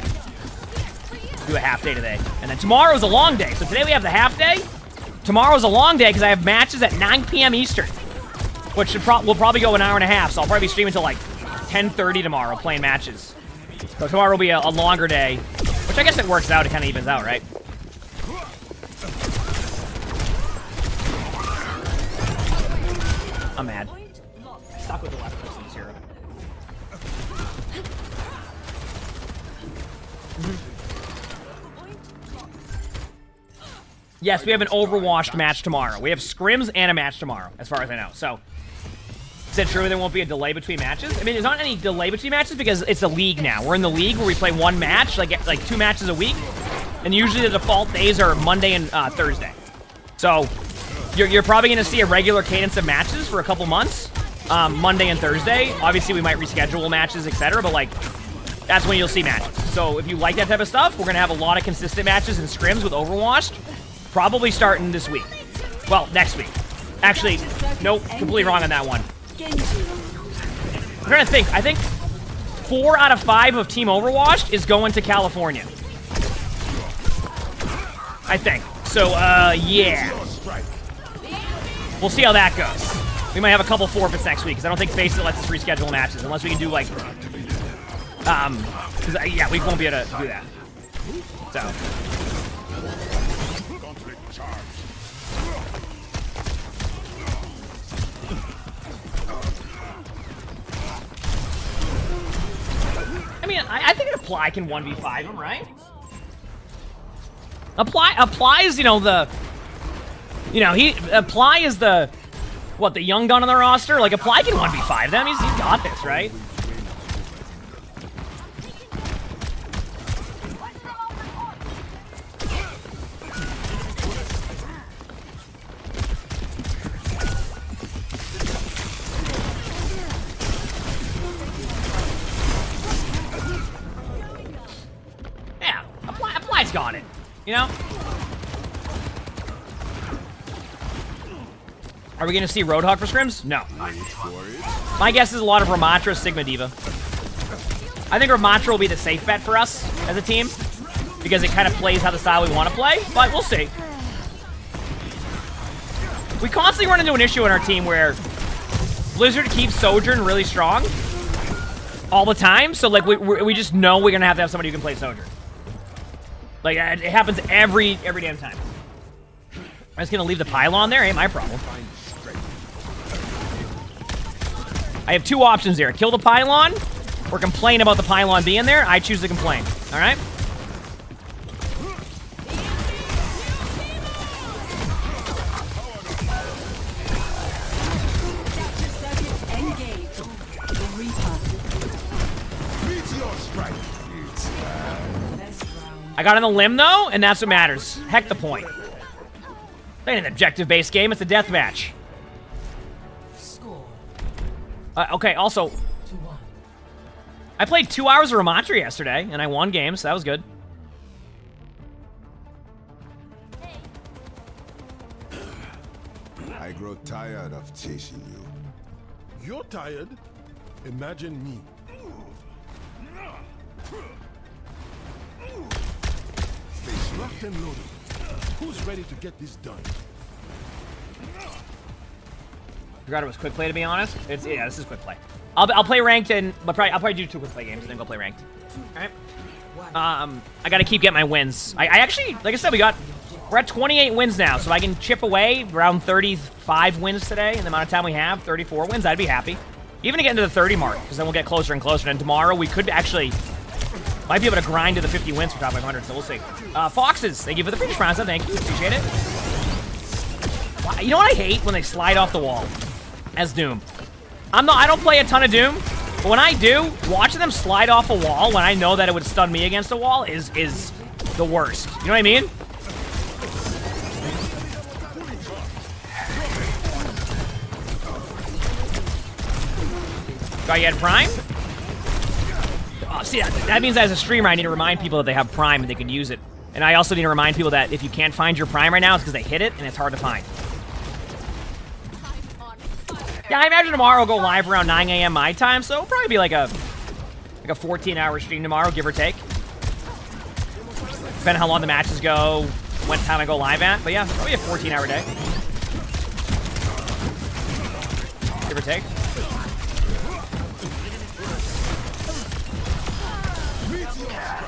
do a half day today. And then tomorrow's a long day. So today we have the half day. Tomorrow's a long day because I have matches at 9 p.m. Eastern, which will probably go an hour and a half. So I'll probably be streaming until like 10:30 tomorrow playing matches. So tomorrow will be a longer day, which I guess it works out. It kind of evens out, right? I'm mad. Stuck with the left person this hero. Yes, we have an overwashed match tomorrow. We have scrims and a match tomorrow, as far as I know. So, is it true there won't be a delay between matches? I mean, there's not any delay between matches because it's a league now. We're in the league where we play one match, like 2 matches a week. And usually the default days are Monday and Thursday. So, you're probably going to see a regular cadence of matches for a couple months. Monday and Thursday. Obviously, we might reschedule matches, etc. But, like, that's when you'll see matches. So, if you like that type of stuff, we're going to have a lot of consistent matches and scrims with Overwashed. Probably starting this week. Well, next week. Actually, nope, completely wrong on that one. I'm trying to think. I think 4 out of 5 of Team Overwashed is going to California. I think. So, yeah. We'll see how that goes. We might have a couple forfeits next week, because I don't think Faceit lets us reschedule matches, unless we can do, like, because, yeah, we won't be able to do that. So. I mean, I think an Apply can 1v5 him, right? Apply is, you know, Apply is the, what, the young gun on the roster? Like, Apply can 1v5 them. He's got this, right? Apply's got it, you know? Are we going to see Roadhog for scrims? No. My guess is a lot of Ramatra, Sigma, Diva. I think Ramatra will be the safe bet for us as a team, because it kind of plays how the style we want to play, but we'll see. We constantly run into an issue in our team where Blizzard keeps Sojourn really strong all the time, so like we just know we're going to have somebody who can play Sojourn. Like, it happens every damn time. I'm just gonna leave the pylon there, ain't my problem. I have 2 options here. Kill the pylon, or complain about the pylon being there. I choose to complain, alright? I got on the limb, though, and that's what matters. Heck the point. It ain't an objective-based game, it's a deathmatch. Okay, also, I played 2 hours of Ramatra yesterday, and I won games, so that was good. I grow tired of chasing you. You're tired? Imagine me. Face locked and loaded. Who's ready to get this done? Forgot it was quick play, to be honest. Yeah, this is quick play. I'll play ranked, and I'll probably do 2 quick play games and then go play ranked. All right. I got to keep getting my wins. I actually, like I said, we're at 28 wins now, so I can chip away around 35 wins today. In the amount of time we have, 34 wins, I'd be happy. Even to get into the 30 mark, because then we'll get closer and closer. And tomorrow we could actually Might be able to grind to the 50 wins for top 500, so we'll see. Foxes, thank you for the British Prime sub. Thank you, appreciate it. Wow, you know what I hate? When they slide off the wall as Doom. I don't play a ton of Doom, but when I do, watching them slide off a wall when I know that it would stun me against a wall is the worst. You know what I mean? Got you had Prime? Oh, see, that means as a streamer, I need to remind people that they have Prime and they can use it. And I also need to remind people that if you can't find your Prime right now, it's because they hit it and it's hard to find. Yeah, I imagine tomorrow will go live around 9 a.m. my time, so it'll probably be like a 14-hour stream tomorrow, give or take. Depending on how long the matches go, what time I go live at. But yeah, probably a 14-hour day. Give or take.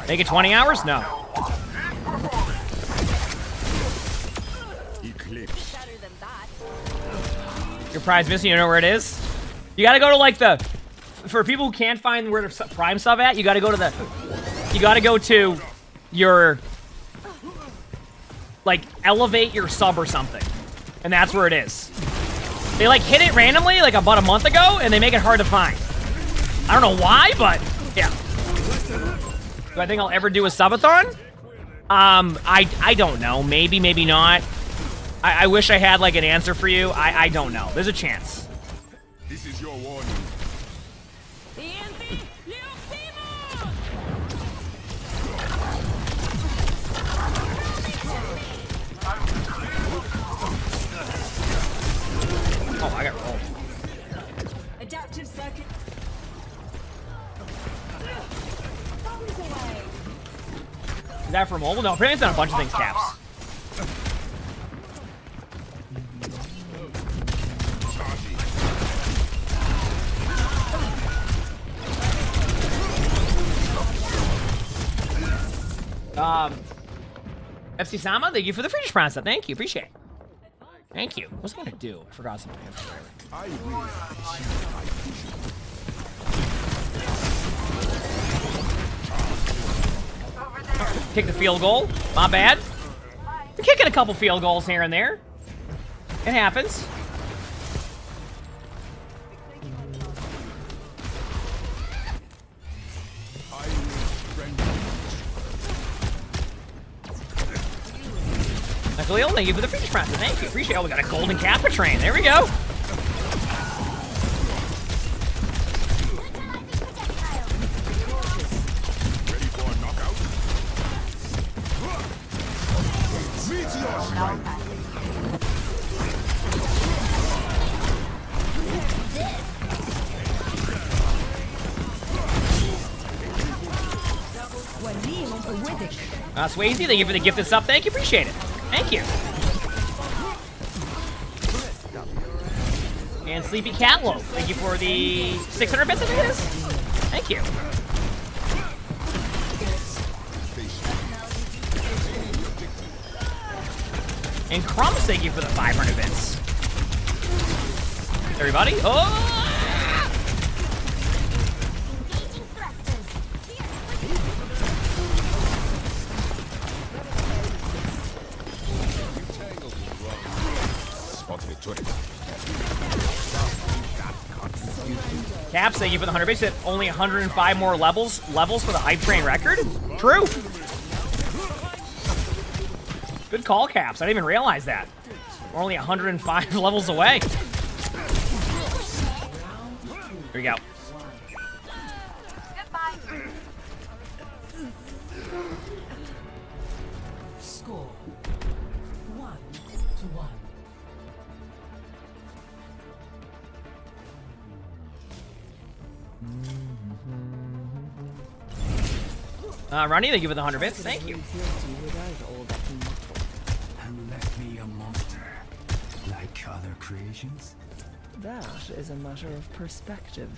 Make it 20 hours? No. Eclipse. Your prize missing, you know where it is? You gotta go to like the... For people who can't find where the Prime sub at, you gotta go to the... You gotta go to your... Like, elevate your sub or something. And that's where it is. They like hit it randomly like about a month ago, and they make it hard to find. I don't know why, but yeah. Do I think I'll ever do a subathon? I don't know. Maybe, maybe not. I wish I had like an answer for you. I don't know. There's a chance. This is your warning. Oh, I got rolled. Adaptive circuit. Is that for mobile? No, apparently it's on a bunch of things, Caps. FC Sama, thank you for the British Prime sub. Thank you, appreciate it. Thank you. What's it gonna do? I forgot something. I will achieve my vision. Kick the field goal. Not bad. We're kicking a couple field goals here and there. It happens. Khalil, thank you for the British Prime sub. Thank you. Appreciate it. Oh, we got a golden Kappa train. There we go. Ready for a knockout? Meteor strike. Swayze, thank you for the gifted sub. Thank you. Appreciate it. Thank you. And Sleepy Catlow, thank you for the 600 bits, I think it is. Thank you. And Crumbs, thank you for the 500 bits. Everybody, oh! Caps, thank you for the 100 bits. At only 105 more levels for the hype train record. True. Good call, Caps. I didn't even realize that. We're only 105 levels away. Here we go. Score 1-1. Ronnie, thank you for the 100 bits. Thank you. And left me a monster, like other creations. That is a matter of perspective.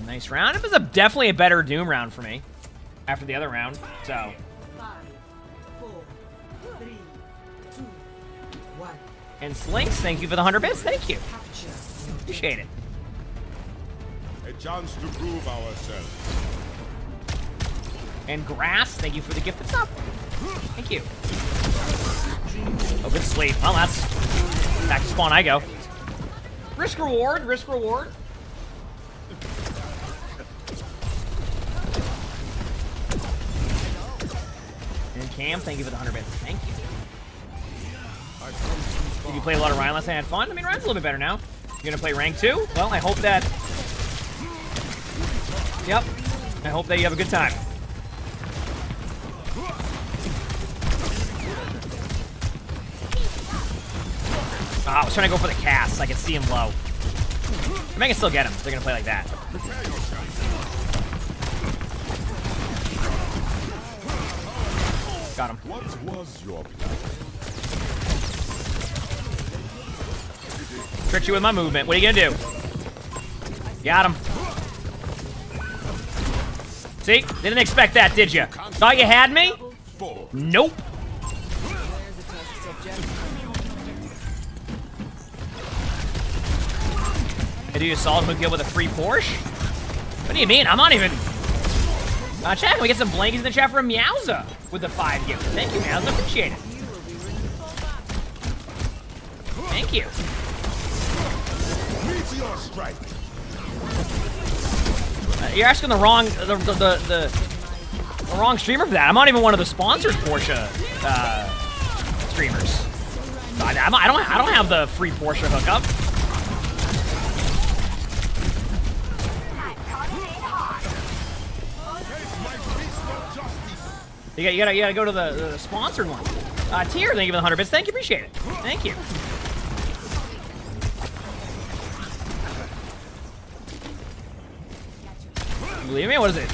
Nice round. It was definitely a better Doom round for me after the other round. So. 5, 4, 3, 2, 1. And Slinks, thank you for the 100 bits. Thank you. Appreciate it. chance to prove ourselves. And Grass, thank you for the gift. What's up? Thank you. Oh, good sleep. Well, that's back to spawn I go. Risk reward, risk reward. And Cam, thank you for the 100 bits. Thank you. Did you play a lot of Ryan last night? Had fun? I mean, Ryan's a little bit better now. You're gonna play rank 2? Well, I hope that... Yep. I hope that you have a good time. I was trying to go for the cast so I could see him low. I mean, I can still get him. They're gonna play like that. Got him. What was your plan? Tricked you with my movement. What are you gonna do? Got him. See? Didn't expect that, did you? Thought you had me? Nope. I do you a solid hook you with a free Porsche? What do you mean? I'm not even... chat, can we get some blankets in the chat for Meowza with the 5 gift? Thank you, Meowza. Appreciate it. Thank you. Meteor strike. You're asking the wrong the wrong streamer for that. I'm not even one of the sponsored Porsche streamers. I don't have the free Porsche hookup. You gotta go to the sponsored one. Tier, thank you for the 100 bits. Thank you, appreciate it. Thank you. Believe me? What is it?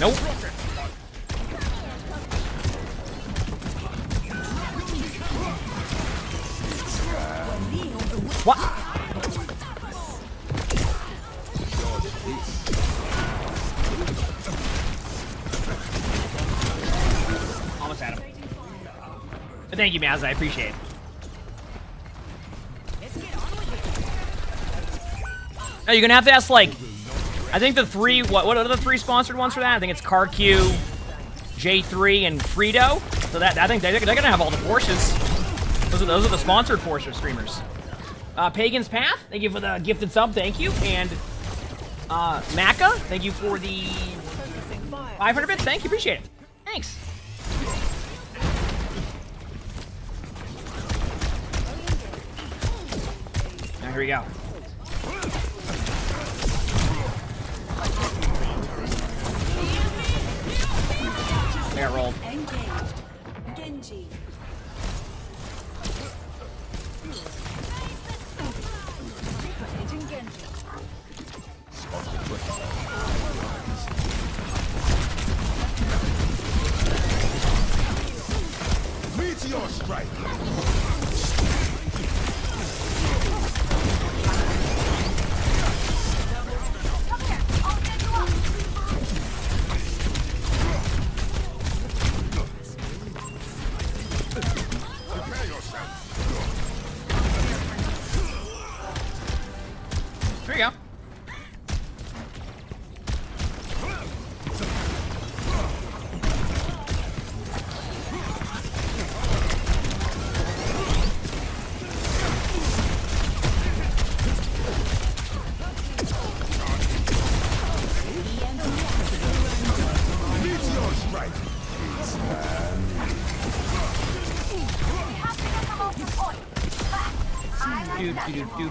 Nope. What? Almost had him. But thank you, Maz. I appreciate it. No, you're gonna have to ask, like, I think the 3, what are the 3 sponsored ones for that? I think it's CarQ, J3, and Frito. So that, I think they're gonna have all the Porsches. Those are the sponsored Porsche streamers. Pagan's Path, thank you for the gifted sub, thank you. And Maka, thank you for the 500 bits, thank you, appreciate it. Thanks. Now here we go. I got rolled. Genji. Meteor strike. There you go.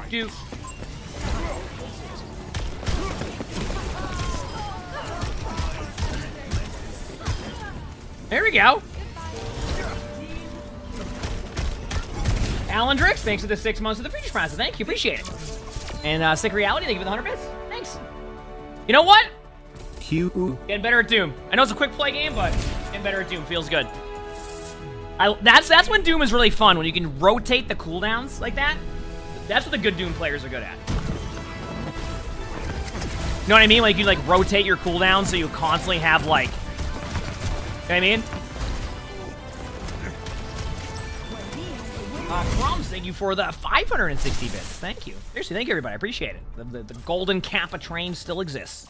Do. There we go. Alan Drix, thanks for the 6 months of the Features Prize. Thank you, appreciate it. And Sick Reality, thank you for the 100 bits. Thanks. You know what? Getting better at Doom. I know it's a quick play game, but getting better at Doom feels good. That's when Doom is really fun, when you can rotate the cooldowns like that. That's what the good Doom players are good at. You know what I mean? Like, you like rotate your cooldowns so you constantly have like what I mean? Crumbs, thank you for the 560 bits. Thank you. Seriously, thank you, everybody. I appreciate it. The golden Kappa train still exists.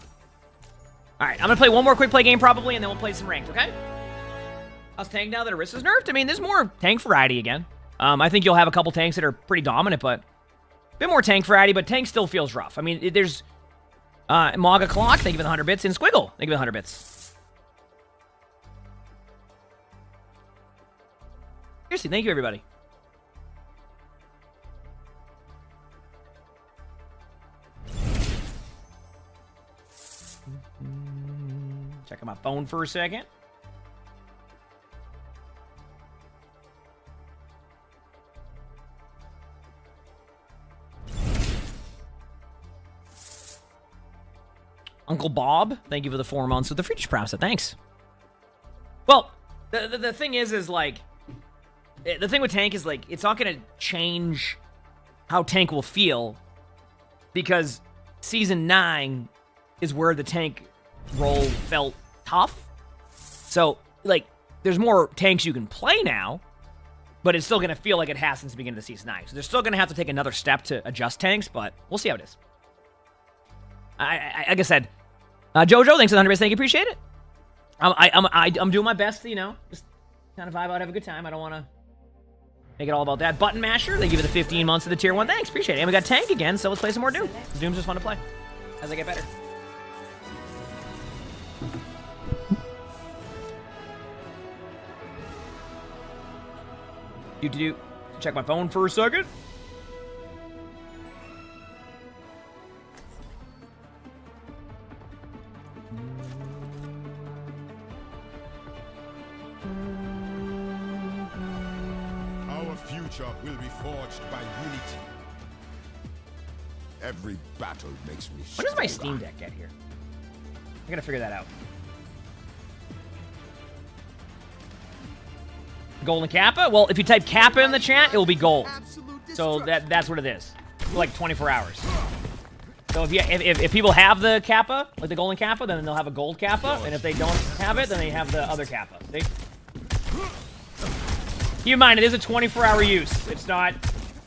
All right, I'm going to play one more quick play game probably, and then we'll play some ranked, okay? How's tank now that Orisa's nerfed? I mean, there's more tank variety again. I think you'll have a couple tanks that are pretty dominant, but a bit more tank variety, but tank still feels rough. I mean, there's Maga Clock, thank you for the 100 bits, and Squiggle, thank you for the 100 bits. Seriously, thank you, everybody. Checking my phone for a second. Uncle Bob, thank you for the 4 months with the Friedrich Prowse. Thanks. Well, the thing is like, the thing with tank is like, it's not going to change how tank will feel because Season 9 is where the tank role felt tough. So, like, there's more tanks you can play now, but it's still going to feel like it has since the beginning of the Season 9. So they're still going to have to take another step to adjust tanks, but we'll see how it is. Like I said, Jojo, thanks for the 100 bits. Thank you, appreciate it. I'm doing my best to, you know, just kind of vibe out, have a good time. I don't want to make it all about that. Button Masher, they give you the 15 months of the Tier 1. Thanks, appreciate it. And we got Tank again, so let's play some more Doom. Doom's just fun to play as I get better. Check my phone for a second. Our future will be forged by unity. Every battle makes me What does my Steam Deck get here? I gotta figure that out. Golden Kappa? Well, if you type Kappa in the chat, it will be gold. So that's what it is. For like 24 hours. So if people have the Kappa, like the Golden Kappa, then they'll have a gold Kappa. And if they don't have it, then they have the other Kappa. See? Keep in mind, it is a 24-hour use. It's not...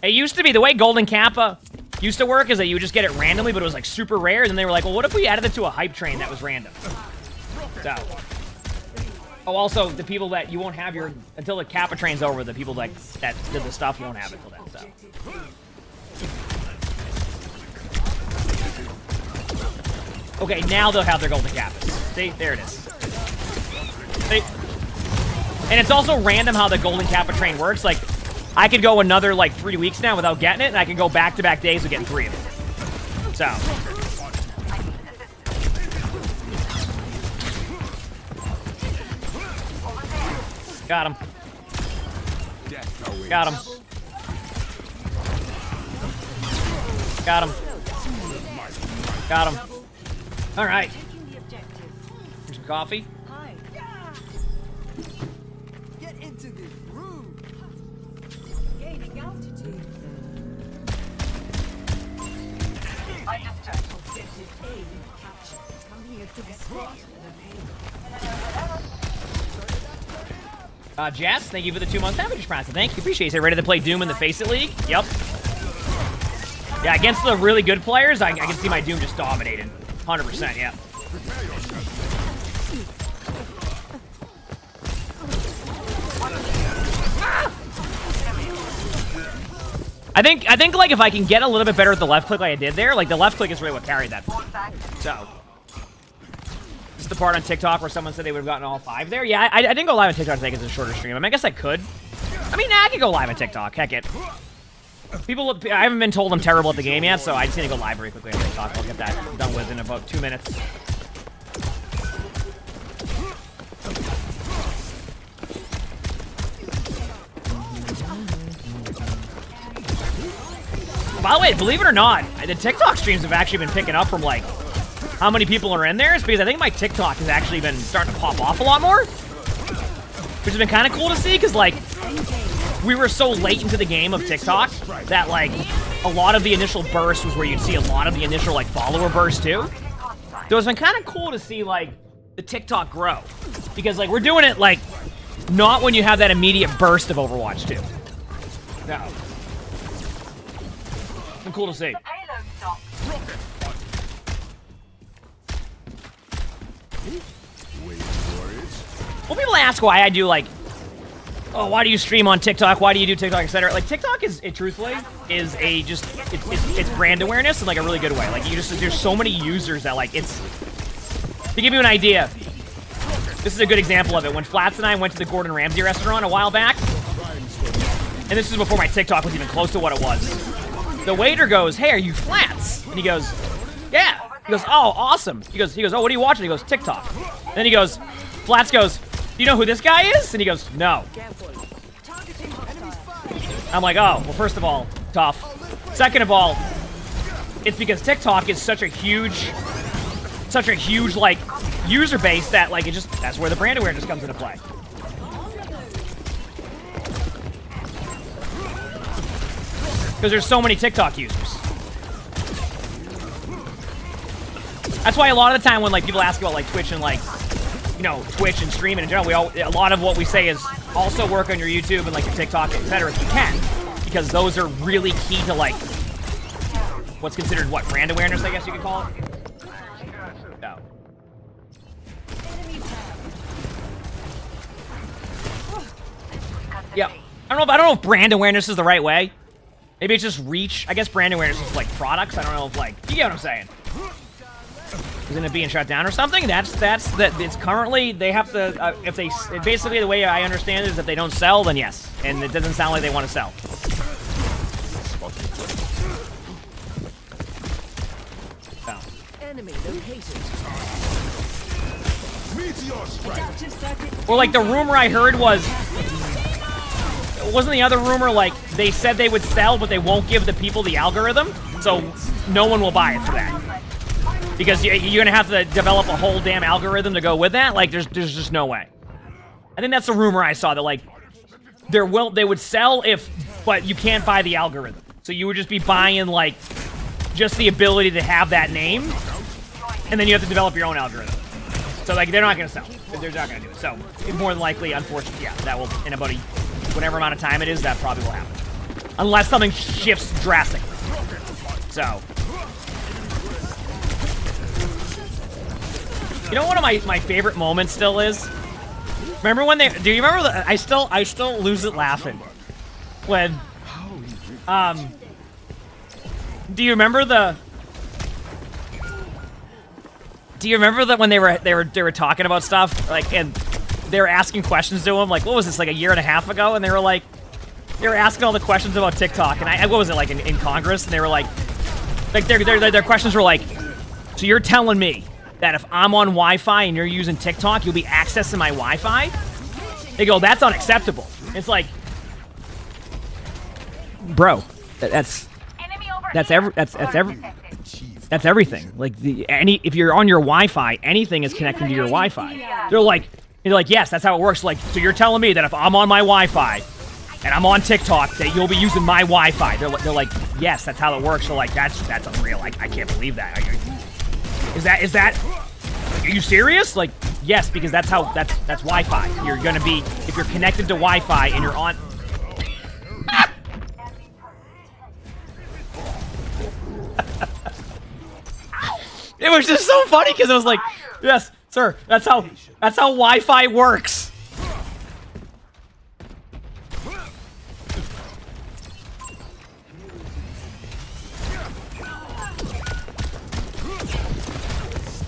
It used to be, the way Golden Kappa used to work is that you would just get it randomly, but it was like super rare. And then they were like, well, what if we added it to a hype train that was random? So... Oh, also, the people that you won't have your... Until the Kappa train's over, the people that did the stuff, you won't have it until then, so... Okay, now they'll have their Golden Kappas. See? There it is. See? And it's also random how the Golden Kappa train works. Like, I could go another, like, 3 weeks now without getting it, and I can go back-to-back days with getting 3 of them. So... Got him. Got him. Got him. Got him. All right. Here's some coffee. Get into this room. Gaining altitude. Objective A captured. Come here to the spot. Jess, thank you for the 2 months Savage Prize. Thank you, appreciate it. Ready to play Doom in the Face It League? Yep. Yeah, against the really good players, I can see my Doom just dominated. 100%, yeah. I think like if I can get a little bit better at the left click like I did there, like the left click is really what carried that. So. This is the part on TikTok where someone said they would have gotten all 5 there. Yeah, I didn't go live on TikTok. I think it's a shorter stream. I mean, I guess I could. I mean, I could go live on TikTok. Heck it. People, I haven't been told I'm terrible at the game yet, so I just need to go live very quickly on TikTok. I'll get that done with in about 2 minutes. By the way, believe it or not, the TikTok streams have actually been picking up from like how many people are in there. It's because I think my TikTok has actually been starting to pop off a lot more, which has been kind of cool to see because like we were so late into the game of TikTok that like a lot of the initial burst was where you'd see a lot of the initial like follower burst too. So it's been kind of cool to see like the TikTok grow. Because, like, we're doing it, like, not when you have that immediate burst of Overwatch 2. No. It's been cool to see. Payload stop. Well, people ask why I do, like, oh, why do you stream on TikTok? Why do you do TikTok, etc.? Like, TikTok is, truthfully, is a just, it's brand awareness in, like, a really good way. Like, you just, there's so many users that, like, it's, to give you an idea, this is a good example of it. When Flats and I went to the Gordon Ramsay restaurant a while back, and this is before my TikTok was even close to what it was, the waiter goes, hey, are you Flats? And he goes, yeah. He goes, oh, awesome. He goes, oh, what are you watching? He goes, TikTok. Then he goes, Flats goes, do you know who this guy is? And he goes, no. I'm like, oh, well, first of all, tough. Second of all, it's because TikTok is such a huge, like, user base that, like, it just, that's where the brand awareness comes into play. Because there's so many TikTok users. That's why a lot of the time when, like, people ask about, like, Twitch and, like, you know, Twitch and streaming in general, a lot of what we say is also work on your YouTube and, like, your TikTok, etc. if you can. Because those are really key to, like, what's considered, what, brand awareness, I guess you could call it? No. Yeah. I don't know if brand awareness is the right way. Maybe it's just reach. I guess brand awareness is, like, products. I don't know if, like, you get what I'm saying. Isn't it being shut down or something? It's currently, they have to, if they, basically the way I understand it is if they don't sell, then yes. And it doesn't sound like they want to sell. Oh. Enemy located. Or, like, the rumor I heard was, wasn't the other rumor, like, they said they would sell, but they won't give the people the algorithm, so no one will buy it for that. Because you're going to have to develop a whole damn algorithm to go with that? Like, there's just no way. I think that's the rumor I saw, that, like, they would sell but you can't buy the algorithm. So you would just be buying, like, just the ability to have that name, and then you have to develop your own algorithm. So, like, they're not going to sell. They're not going to do it. So, more than likely, unfortunately, yeah, that will, in about whatever amount of time it is, that probably will happen. Unless something shifts drastically. So. You know what one of my favorite moments still is? Remember when do you remember I still lose it laughing. When, do you remember when they were talking about stuff, like, and they were asking questions to him, like, what was this, like a year and a half ago? And they were asking all the questions about TikTok, and what was it, like, in Congress? And they were like their questions were like, so you're telling me that if I'm on Wi-Fi and you're using TikTok, you'll be accessing my Wi-Fi? They go, that's unacceptable. It's like, bro, that's everything. Like, if you're on your Wi-Fi, anything is connecting to your Wi-Fi. They're like, yes, that's how it works. Like, so you're telling me that if I'm on my Wi-Fi and I'm on TikTok, that you'll be using my Wi-Fi? They're like, yes, that's how it works. So, like, that's unreal. I can't believe that. Is that? Are you serious? Like, yes, because that's Wi-Fi. You're gonna be, if you're connected to Wi-Fi and you're on. It was just so funny because it was like, yes, sir, that's how Wi-Fi works.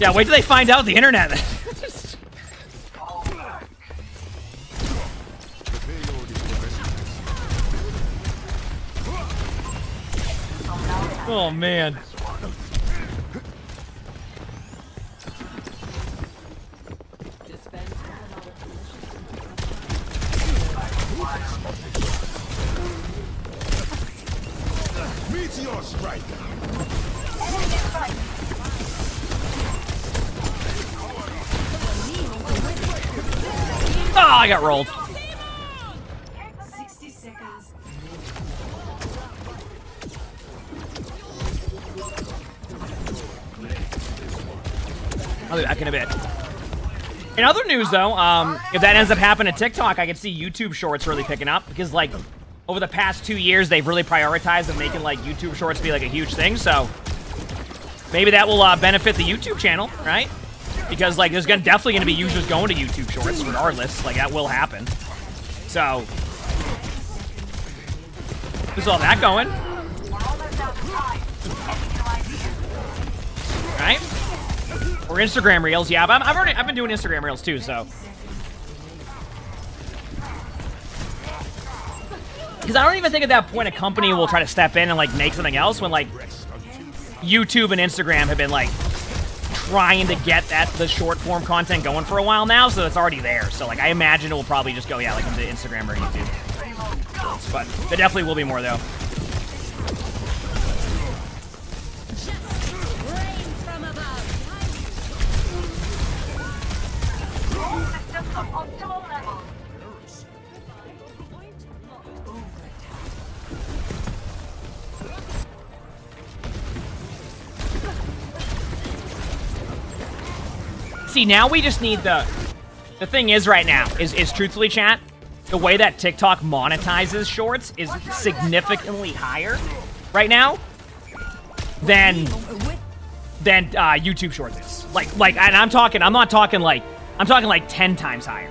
Yeah, wait till they find out the internet. Oh, man. Meteor strike. Oh, I got rolled. 60 seconds. I'll be back in a bit. In other news, though, if that ends up happening to TikTok, I can see YouTube Shorts really picking up because, like, over the past 2 years, they've really prioritized of making, like, YouTube Shorts be, like, a huge thing. So maybe that will benefit the YouTube channel, right? Because, like, there's definitely going to be users going to YouTube Shorts regardless. Like, that will happen. So there's all that going. Right? Or Instagram Reels, yeah, but I've been doing Instagram Reels too, so. Because I don't even think at that point a company will try to step in and like make something else when like YouTube and Instagram have been like trying to get the short form content going for a while now, so it's already there. So like I imagine it will probably just go, yeah, like into Instagram or YouTube. But there definitely will be more though. See, now we just need the thing is right now is truthfully, chat, the way that TikTok monetizes shorts is significantly higher right now than YouTube shorts is. Like, and I'm not talking like 10 times higher.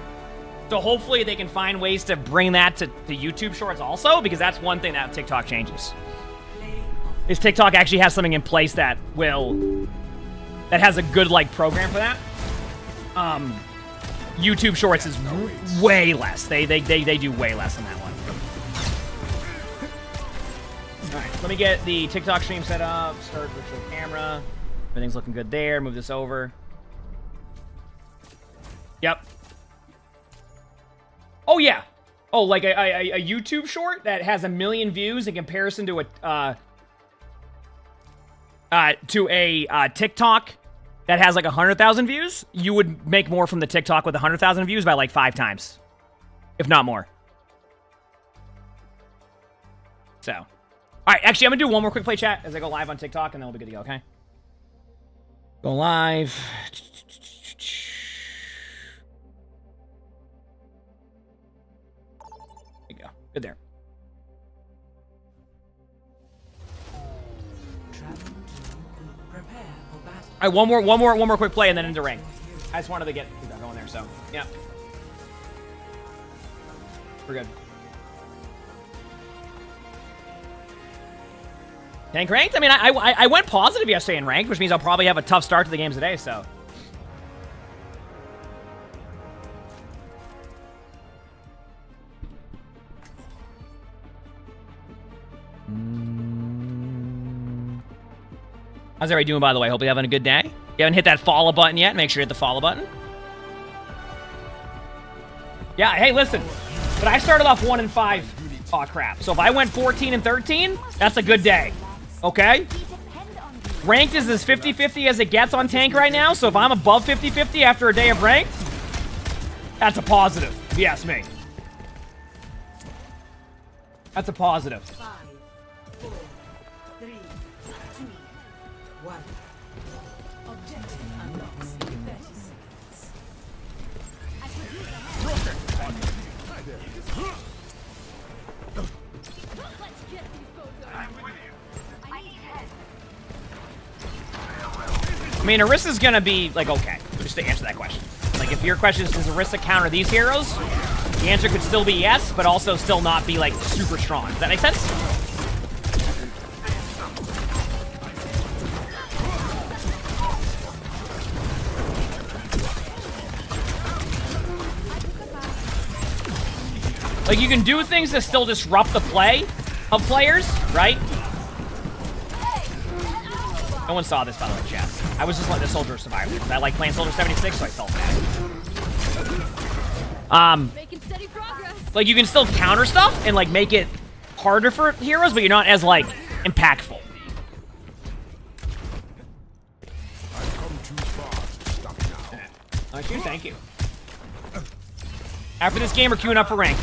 So hopefully they can find ways to bring that to YouTube shorts also, because that's one thing that TikTok changes. Is TikTok actually has something in place that has a good like program for that. YouTube Shorts is way less. They do way less than that one. Alright, let me get the TikTok stream set up. Start virtual camera. Everything's looking good there. Move this over. Yep. Oh, yeah. Oh, like a YouTube short that has 1 million views in comparison to a TikTok that has like 100,000 views, you would make more from the TikTok with 100,000 views by like 5 times, if not more. So, all right, actually, I'm gonna do one more quick play chat as I go live on TikTok, and then we'll be good to go, okay? Go live. There you go. Good there. All right, one more quick play and then into rank. I just wanted to get going there, so yeah, we're good. Tank ranked? I mean, I went positive yesterday in ranked, which means I'll probably have a tough start to the games today. So. How's everybody doing, by the way? Hope you're having a good day. You haven't hit that follow button yet? Make sure you hit the follow button. Yeah, hey, listen. But I started off 1 and 5. Aw, crap. So if I went 14 and 13, that's a good day. Okay? Ranked is as 50-50 as it gets on tank right now. So if I'm above 50-50 after a day of ranked, that's a positive, if you ask me. That's a positive. 5, 4, 3, 2, 1. Objective unlocks in 30 seconds. I mean, Orisa's gonna be, like, okay, just to answer that question. Like, if your question is, does Orisa counter these heroes? The answer could still be yes, but also still not be, like, super strong. Does that make sense? Like, you can do things that still disrupt the play of players, right? No one saw this, by the way, chat. I was just letting the soldier survive. I like playing Soldier 76, so I felt bad. Making steady progress. Like, you can still counter stuff and, like, make it harder for heroes, but you're not as, like, impactful. I've come too far to stop now. Thank you, thank you. After this game, we're queuing up for rank.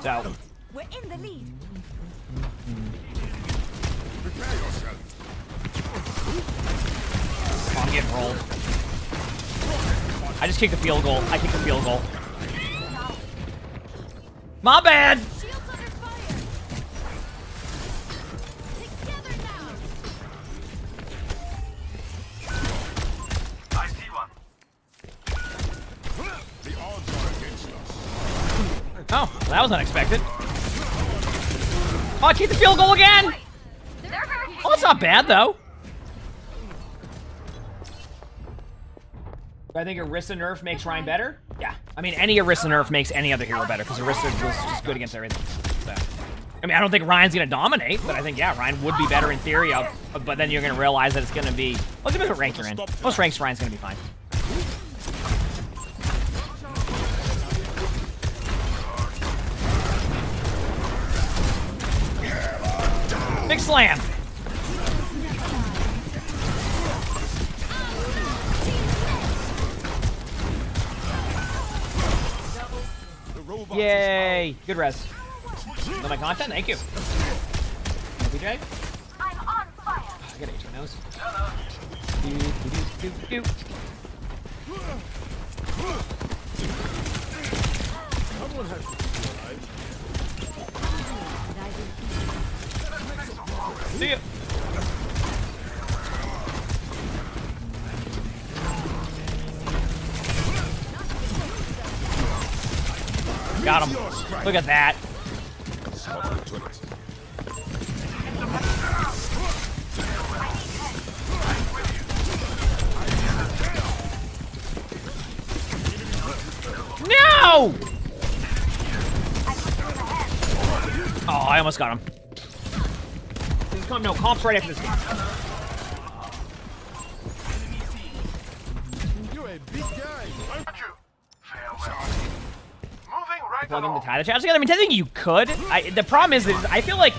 So. We're in the lead. Prepare yourself. I'm getting rolled. I just kicked the field goal. I kicked the field goal. My bad! Shields under fire. Together now. I see one. The odds are against us. Oh, well, that was unexpected. Oh, I kicked the field goal again! Oh, it's not bad, though. Do I think Orisa nerf makes Ryan better? Yeah. I mean, any Orisa nerf makes any other hero better, because Orisa was just good against everything. So, I mean, I don't think Ryan's going to dominate, but I think, yeah, Ryan would be better in theory, but then you're going to realize that it's going to be... Well, it depends what rank you're in. Most ranks, Ryan's going to be fine. Big slam! Yay! Good res. Love my content? Thank you. PJ? I'm on fire. I got H on nose. Someone has to be alive. See ya! Got him. Look at that. No! Oh, I almost got him. This is comp's right after this game. You're a big guy. Plug in to tie the chats together. I mean, technically you could. The problem is that I feel like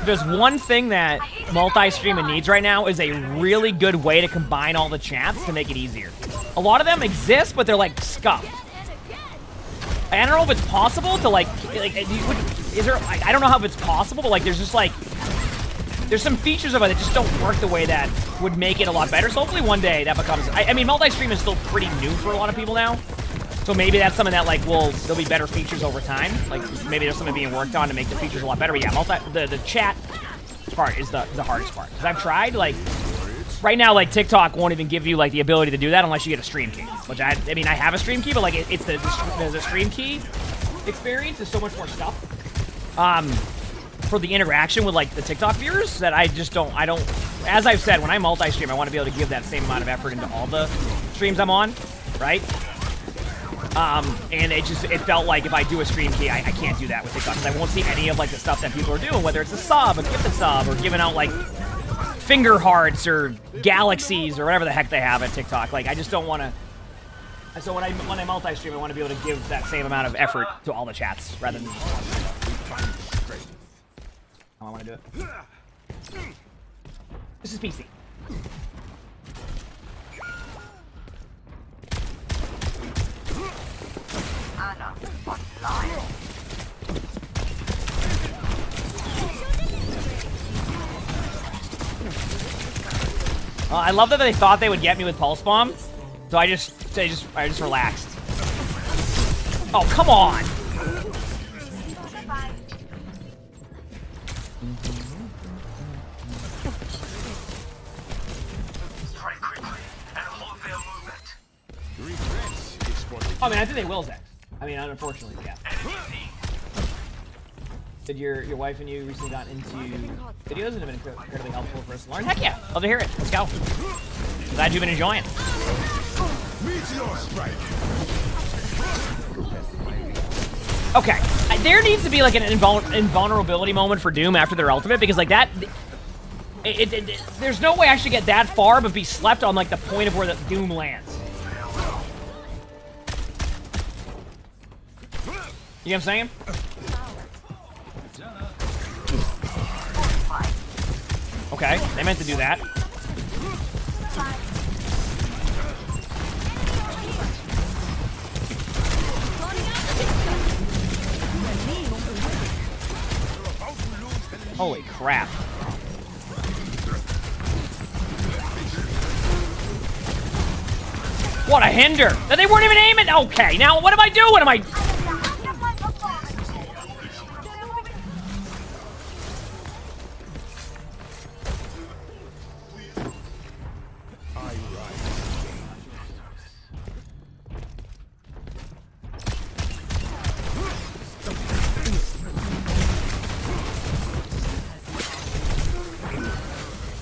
there's one thing that multi-streaming needs right now is a really good way to combine all the chats to make it easier. A lot of them exist, but they're like scuffed. I don't know if it's possible to like is there? I don't know how it's possible, but like there's just like there's some features of it that just don't work the way that would make it a lot better. So hopefully one day that becomes. I mean, multi-stream is still pretty new for a lot of people now. So maybe that's something that, like, there'll be better features over time. Like, maybe there's something being worked on to make the features a lot better. But yeah, the chat part is the hardest part. Because I've tried, like, right now, like, TikTok won't even give you, like, the ability to do that unless you get a stream key. Which, I mean, I have a stream key, but, like, it's the stream key experience is so much more stuff. For the interaction with, like, the TikTok viewers that I don't, as I've said, when I multi-stream, I want to be able to give that same amount of effort into all the streams I'm on, right? And it felt like if I do a stream key, I can't do that with TikTok because I won't see any of like the stuff that people are doing, whether it's a sub, a gifted sub, or giving out like finger hearts or galaxies or whatever the heck they have at TikTok. Like I just don't want to. So when I multi-stream, I want to be able to give that same amount of effort to all the chats rather than. How I want to do it. This is PC. I love that they thought they would get me with Pulse Bomb, so I just relaxed. Oh, come on! Oh, I mean, I think they will, Zach. I mean, unfortunately, yeah. Did your wife and you recently got into videos and have been incredibly helpful for us to learn? Heck yeah! Love to hear it. Let's go. Glad you've been enjoying. Okay, there needs to be like an invulnerability moment for Doom after their ultimate because like that, there's no way I should get that far but be slept on like the point of where the Doom lands. You know what I'm saying? Okay, they meant to do that. Holy crap. What a hinder. They weren't even aiming. Okay, now what am I doing? Am I...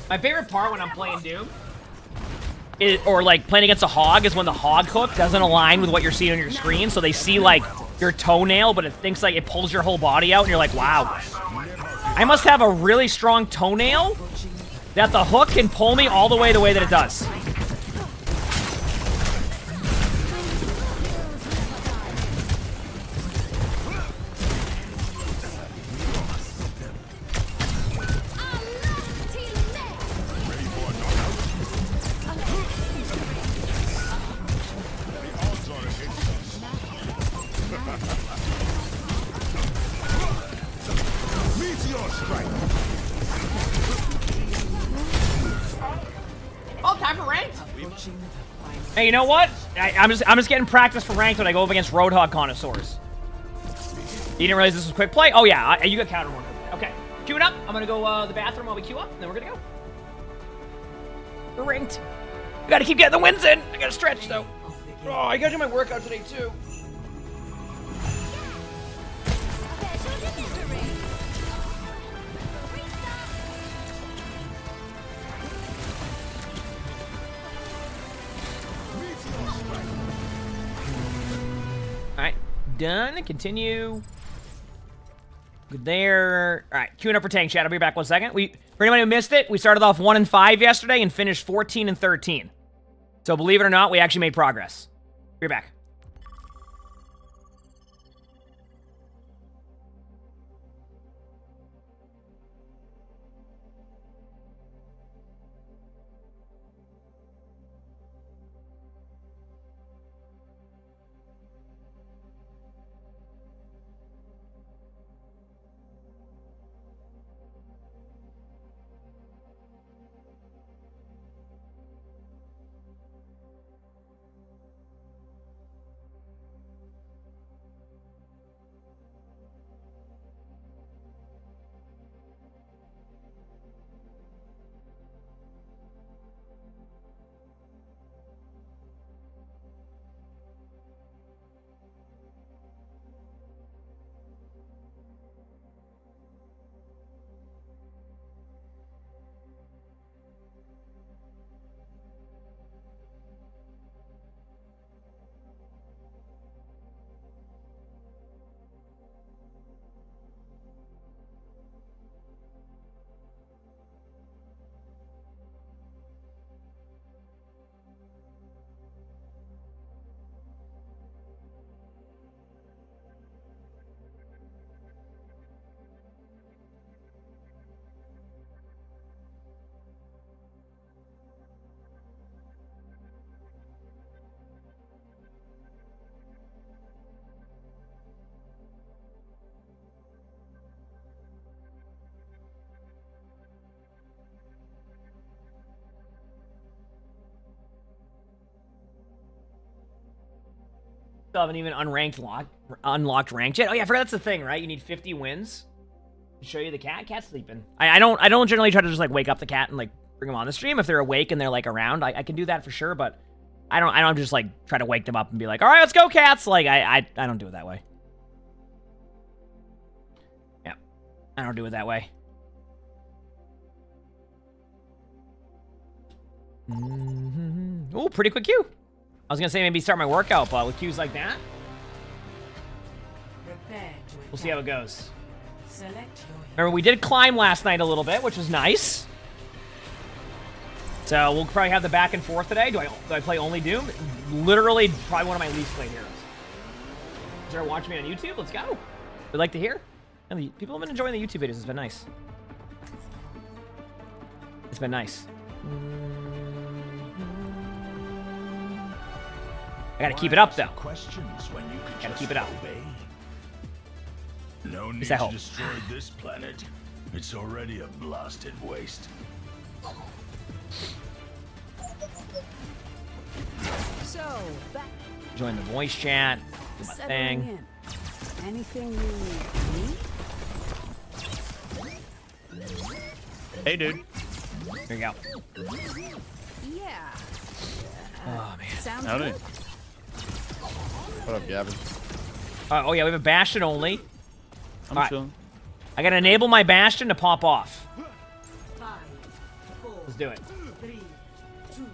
My favorite part when I'm playing Doom, or like playing against a hog, is when the hog hook doesn't align with what you're seeing on your screen, so they see like your toenail, but it thinks like it pulls your whole body out, and you're like, wow. I must have a really strong toenail that the hook can pull me all the way that it does. Hey, you know what? I'm just getting practice for ranked when I go up against Roadhog connoisseurs. You didn't realize this was quick play? Oh yeah, you got counter one. Okay, queuing up. I'm gonna go the bathroom while we queue up, and then we're gonna go. We're ranked. I gotta keep getting the wins in. I gotta stretch though. Oh, I gotta do my workout today too. Alright, done. Continue. Good there. Alright, queuing up for tank chat. I'll be back 1 second. For anyone who missed it, we started off 1-5 yesterday and finished 14-13. So believe it or not, we actually made progress. Be back. Still haven't even unlocked ranked yet. Oh yeah, I forgot that's the thing, right? You need 50 wins to show you the cat. Cat's sleeping. I don't generally try to just like wake up the cat and like bring them on the stream if they're awake and they're like around. I can do that for sure, but I don't just like try to wake them up and be like, all right, let's go, cats. Like I don't do it that way. Yeah, I don't do it that way. Ooh, pretty quick queue. I was gonna say maybe start my workout, but with queues like that, we'll see how it goes. Remember, we did climb last night a little bit, which was nice. So we'll probably have the back and forth today. Do I play only Doom? Literally, probably one of my least played heroes. Is there watching me on YouTube? Let's go. We'd like to hear. And people have been enjoying the YouTube videos. It's been nice. It's been nice. I gotta keep it up, though. Gotta keep it up. No need to destroy this planet. It's already a blasted waste. So, back Join the voice chat. Do my settling thing. in. Anything you need? Hey, dude. There you go. Yeah. Oh man. Sounds Howdy. good. What up, Gavin? Oh yeah, we have a Bastion only. I'm Alright. chilling. I gotta enable my Bastion to pop off. 5, 4, Let's do it. 3, 2,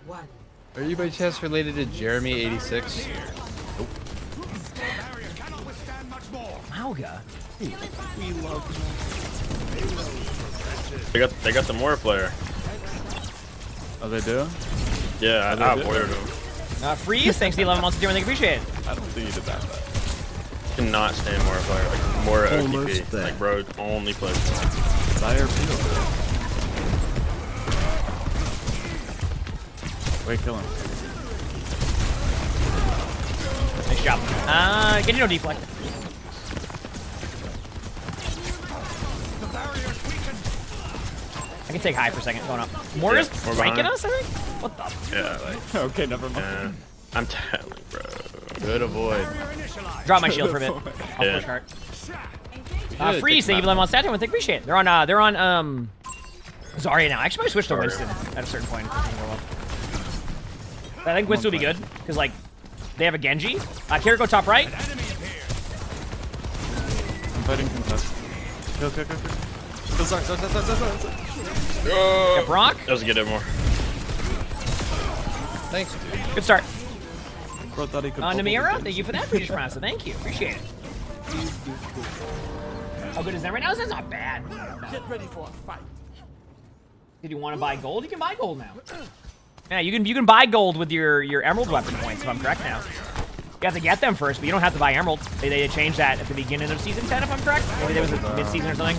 1. Are you by chance related to Jeremy86? Nope. Mauga. They got the more player. Oh, they do? Yeah, I avoided him. Freeze, thanks to the 11 months of doing, appreciate it. I don't think you did that bad. Cannot stand more player. Like more Almost OTP. there. Like bro, only plays. Dire field. Wait, kill him. Nice job. Get no deflect. I can take high for a second, going up. More is more flanking behind. us, I think? What the? Yeah, like Okay, never mind. I'm telling, bro. Good avoid. Drop my shield for a bit. I'll Yeah. push cart. Yeah, Freeze, thank you for them on Saturn. I think appreciate it. They're on Zarya now. I actually might switch to Winston at a certain point. I think Winston will be good, because like they have a Genji. Kiriko top right. I'm fighting contest. Kill. Got Brock. That was a good demo. Thanks, dude. Good start. Bro thought he could Namira, thank you for that. British Promise. Thank you. Appreciate it. How good is that right now? That's not bad. Get ready for a fight. Did you want to buy gold? You can buy gold now. Yeah, you can buy gold with your emerald weapon points, if I'm correct now. You have to get them first, but you don't have to buy emerald. They changed that at the beginning of season 10, if I'm correct. Maybe there was a mid-season or something.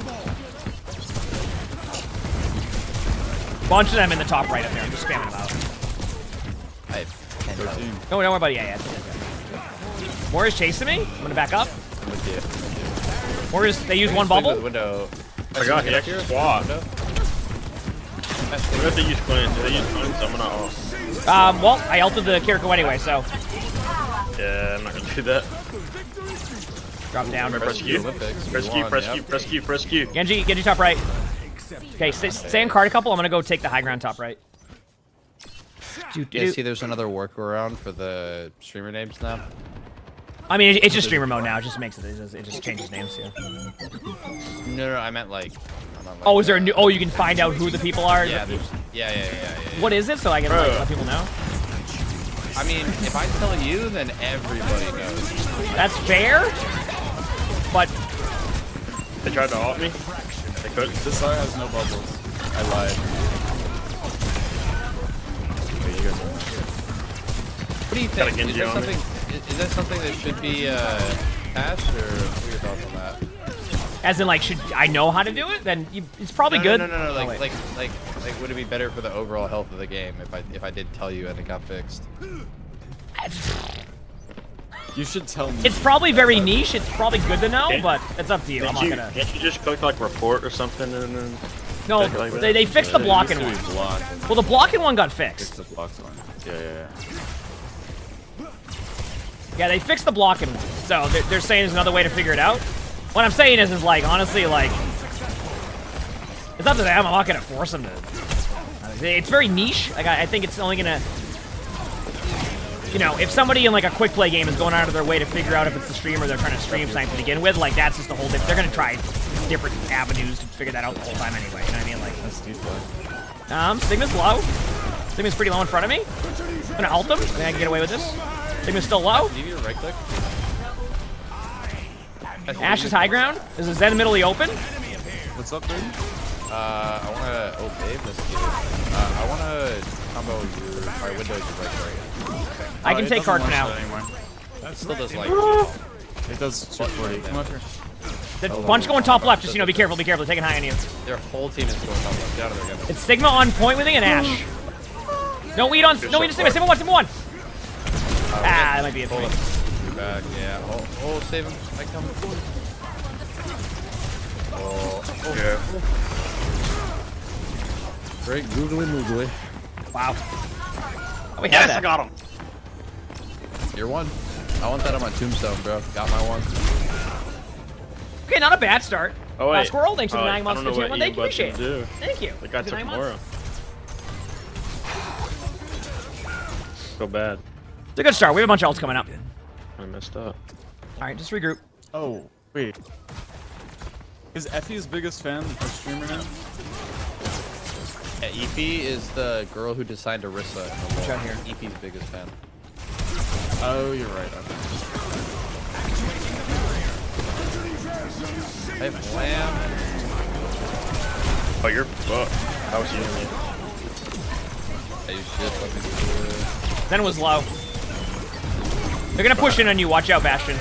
Bunch of them in the top right up there. I'm just spamming them out. I have 13. No, don't worry about it. Yeah. More is chasing me. I'm gonna back up. I'm with you. More is they use one bubble. Window. I got he actually swapped. What if they use Clint? Do they use Clint? So I'm gonna off. Well, I ulted the Kiriko anyway, so. Yeah, I'm not gonna do that. Drop down. Press Q. Press Q. Genji top right. Okay, stay in card a couple. I'm gonna go take the high ground top right. Yeah, see, there's another workaround for the streamer names now. I mean, it's just streamer mode now. It just makes it. It just changes names. Yeah. No, I meant like. Oh, is there a new? Oh, you can find out who the people are. Yeah, yeah. What is it? So I can like, let people know. I mean, if I tell you, then everybody knows. That's fair. But they tried to ult me. They couldn't. This side has no bubbles. I lied. Wait, you guys are... What do you think? Is that something that should be patched, or what are your thoughts on that? as in, like, should I know how to do it? Then it's probably good. No. Like, would it be better for the overall health of the game if I did tell you and it got fixed? You should tell me. It's probably very niche. It's probably good to know, but it's up to you. I'm not gonna. Can't you just click like report or something and then? No, like they fixed the blocking one. Well, the blocking one got fixed. Fix the blocks one. Yeah. Yeah, they fixed the blocking one. So they're saying there's another way to figure it out. What I'm saying is like, honestly, like, it's up to them. I'm not gonna force them to. It's very niche. Like, I think it's only gonna. You know, if somebody in like a quick play game is going out of their way to figure out if it's the streamer they're trying to stream something to begin with, like that's just the whole thing. They're gonna try different avenues to figure that out the whole time anyway. You know what I mean? Like, Sigma's low. Sigma's pretty low in front of me. I'm gonna ult him. I think I can get away with this. Sigma's still low. Can you do a right click? Ash is high ground. Is the Zen middle open? What's up, dude? I wanna. Oh, Dave, let's get it. I wanna combo my windows right. I can take card for now. That still does like. It does 240. Come up here. The bunch going top left. Just, you know, be careful. Be careful. Taking high on you. Their whole team is going top left. Get out of there, guys. It's Sigma on point with me and Ash. No weed on. No weed on Sigma. Sigma one. That might be it. Hold up. You're back. Yeah. Oh, save him. I come. Oh. Yeah. Great googly moogly. Wow. Oh, we Yes, that. I got him. You're one. I want that on my tombstone, bro. Got my one. Okay, not a bad start. Oh wait. Squirrel, thanks for the 9 months I don't for know the what Thank you, Ian appreciate do. it. Thank you. The guy For the took 9 Mora. months. So bad. It's a good start. We have a bunch of ults coming up. I messed up. All right, just regroup. Oh, wait. Is Effie's biggest fan a streamer now? Yeah, Efi is the girl who designed Orisa. Watch out here. Efi's biggest fan. Oh, you're right. Okay. I have Lamb. Oh, you're fucked. That was you and me. Hey, shit, fucking good. Then it was low. They're gonna push in on you. Watch out, Bastion.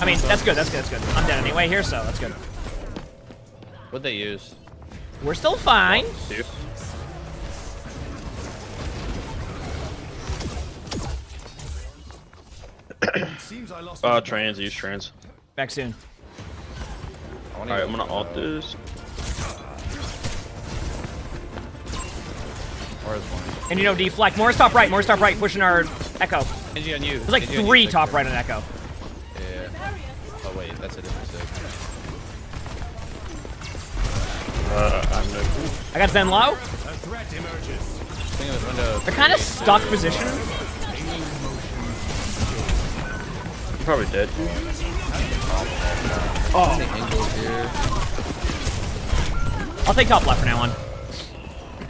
I mean, that's good. That's good. That's good. I'm dead anyway here, so that's good. What'd they use? We're still fine. Dude. Trans. Use trans. Back soon. Alright, I'm gonna ult this. And you know, deflect. Moore's top right. Moore's top right. Pushing our Echo. Genji on you. There's like 3 top right on Echo. Yeah. Oh wait, that's a different stick. I'm no. I got Zen low. A threat emerges. Thing of the window. They're kind of stuck position. You're probably dead. Oh. I'll take top left for now on.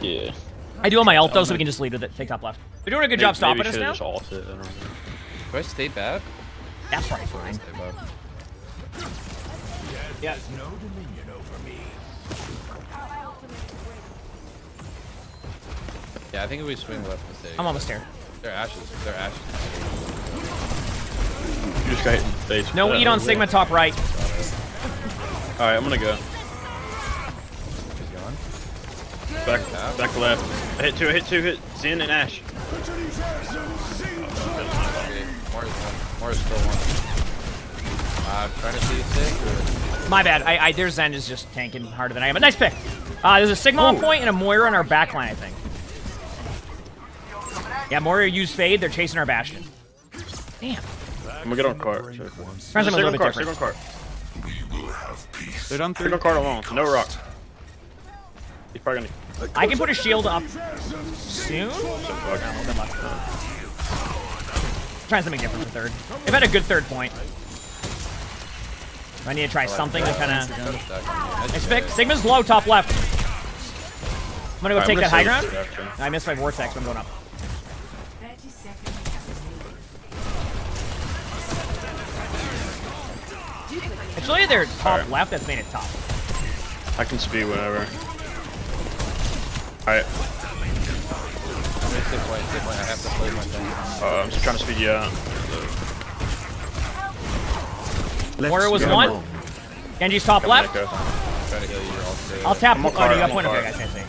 Yeah. I do on my ult though, so we can just lead with it. Take top left. We're doing a good job stopping us now. Just ult it. I don't know. Do I stay back? That's probably fine. Stay back. Yeah. No dominion over me. Yeah, I think if we swing left, mistake. I'm almost there. They're ashes. They're ashes. You just got hit in the face. No eat on Sigma top right. Alright, I'm gonna go. He's gone. Back left. I hit two, hit Zen and Ash. Okay, Mars still one. I'm trying to see sick. My bad. Their Zen is just tanking harder than I am. But nice pick. There's a Sigma on point and a Moira on our backline, I think. Yeah, Moira used Fade. They're chasing our Bastion. Damn. I'm gonna get on cart. Friends, I'm a little bit different. Stick on cart. They're done Stick on cart alone. No rock. He's probably gonna. I can put a shield up soon. Trying something different for third. They've had a good third point. I need to try something to kind of. Nice pick. Sigma's low, top left. I'm gonna go take that high ground. I missed my vortex. I'm going up. Actually, they're top left. That's made it top. I can speed whenever. Alright. I have to play my thing. I'm just trying to speed you out. Moira was one. Genji's top left. Trying to heal you. I'll tap. I'm Oh, on you got cart, point. I'm Okay, on guys, can't see.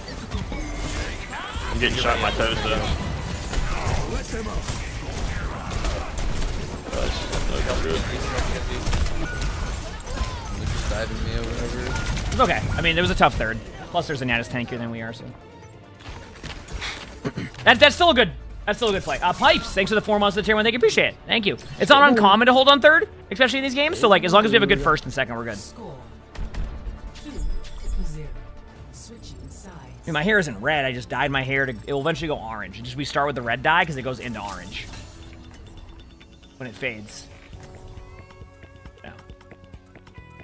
I'm getting shot in my toes though. Diving me or whatever. It's okay. I mean, it was a tough third. Plus, there's a Natus tankier than we are, so. That's still a good. That's still a good play. Pipes, thanks for the 4 months of the tier 1. Thank you, appreciate it. Thank you. It's not uncommon to hold on third, especially in these games. So, like, as long as we have a good first and second, we're good. I mean, my hair isn't red. I just dyed my hair to. It will eventually go orange. We start with the red dye because it goes into orange when it fades. Yeah.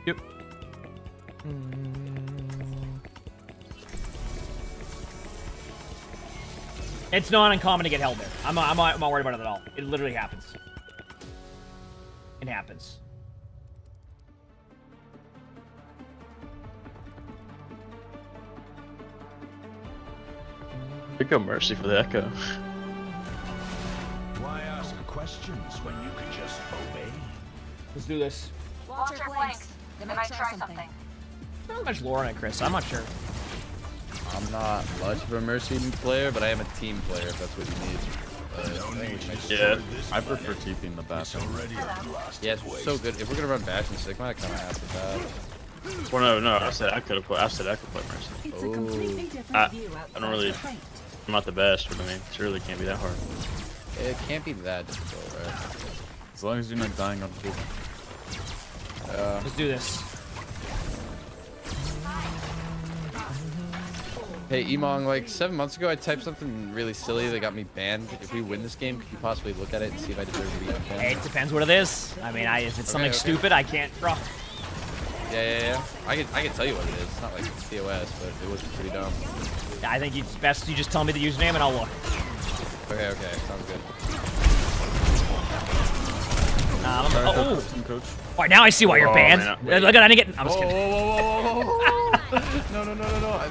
Yep. It's not uncommon to get held there. I'm not worried about it at all. It literally happens. It happens. Big go Mercy for the Echo. Why ask questions when you can just obey? Let's do this. Watch your flanks. They might try something. Not much lore on it, Chris. I'm not sure. I'm not much of a Mercy player, but I am a team player if that's what you need. Yeah. I prefer TPing the best. Yeah, it's so good. If we're gonna run Bash and Sigma, I kind of have to that. Well, no. I said I could play Mercy. Oh. I don't really. I'm not the best, but I mean, it really can't be that hard. It can't be that difficult, right? As long as you're not dying on people. Let's do this. Hey, Emongg, like 7 months ago, I typed something really silly that got me banned. If we win this game, could you possibly look at it and see if I deserve to be unbanned? Hey, it depends what it is. I mean, if it's something stupid, I can't draw. Yeah. I can tell you what it is. It's not like COS, but it was pretty dumb. Yeah, I think it's best you just tell me the username and I'll look. Okay, sounds good. Coach. All right, now I see why you're banned. Look at I didn't get. I'm just kidding. No.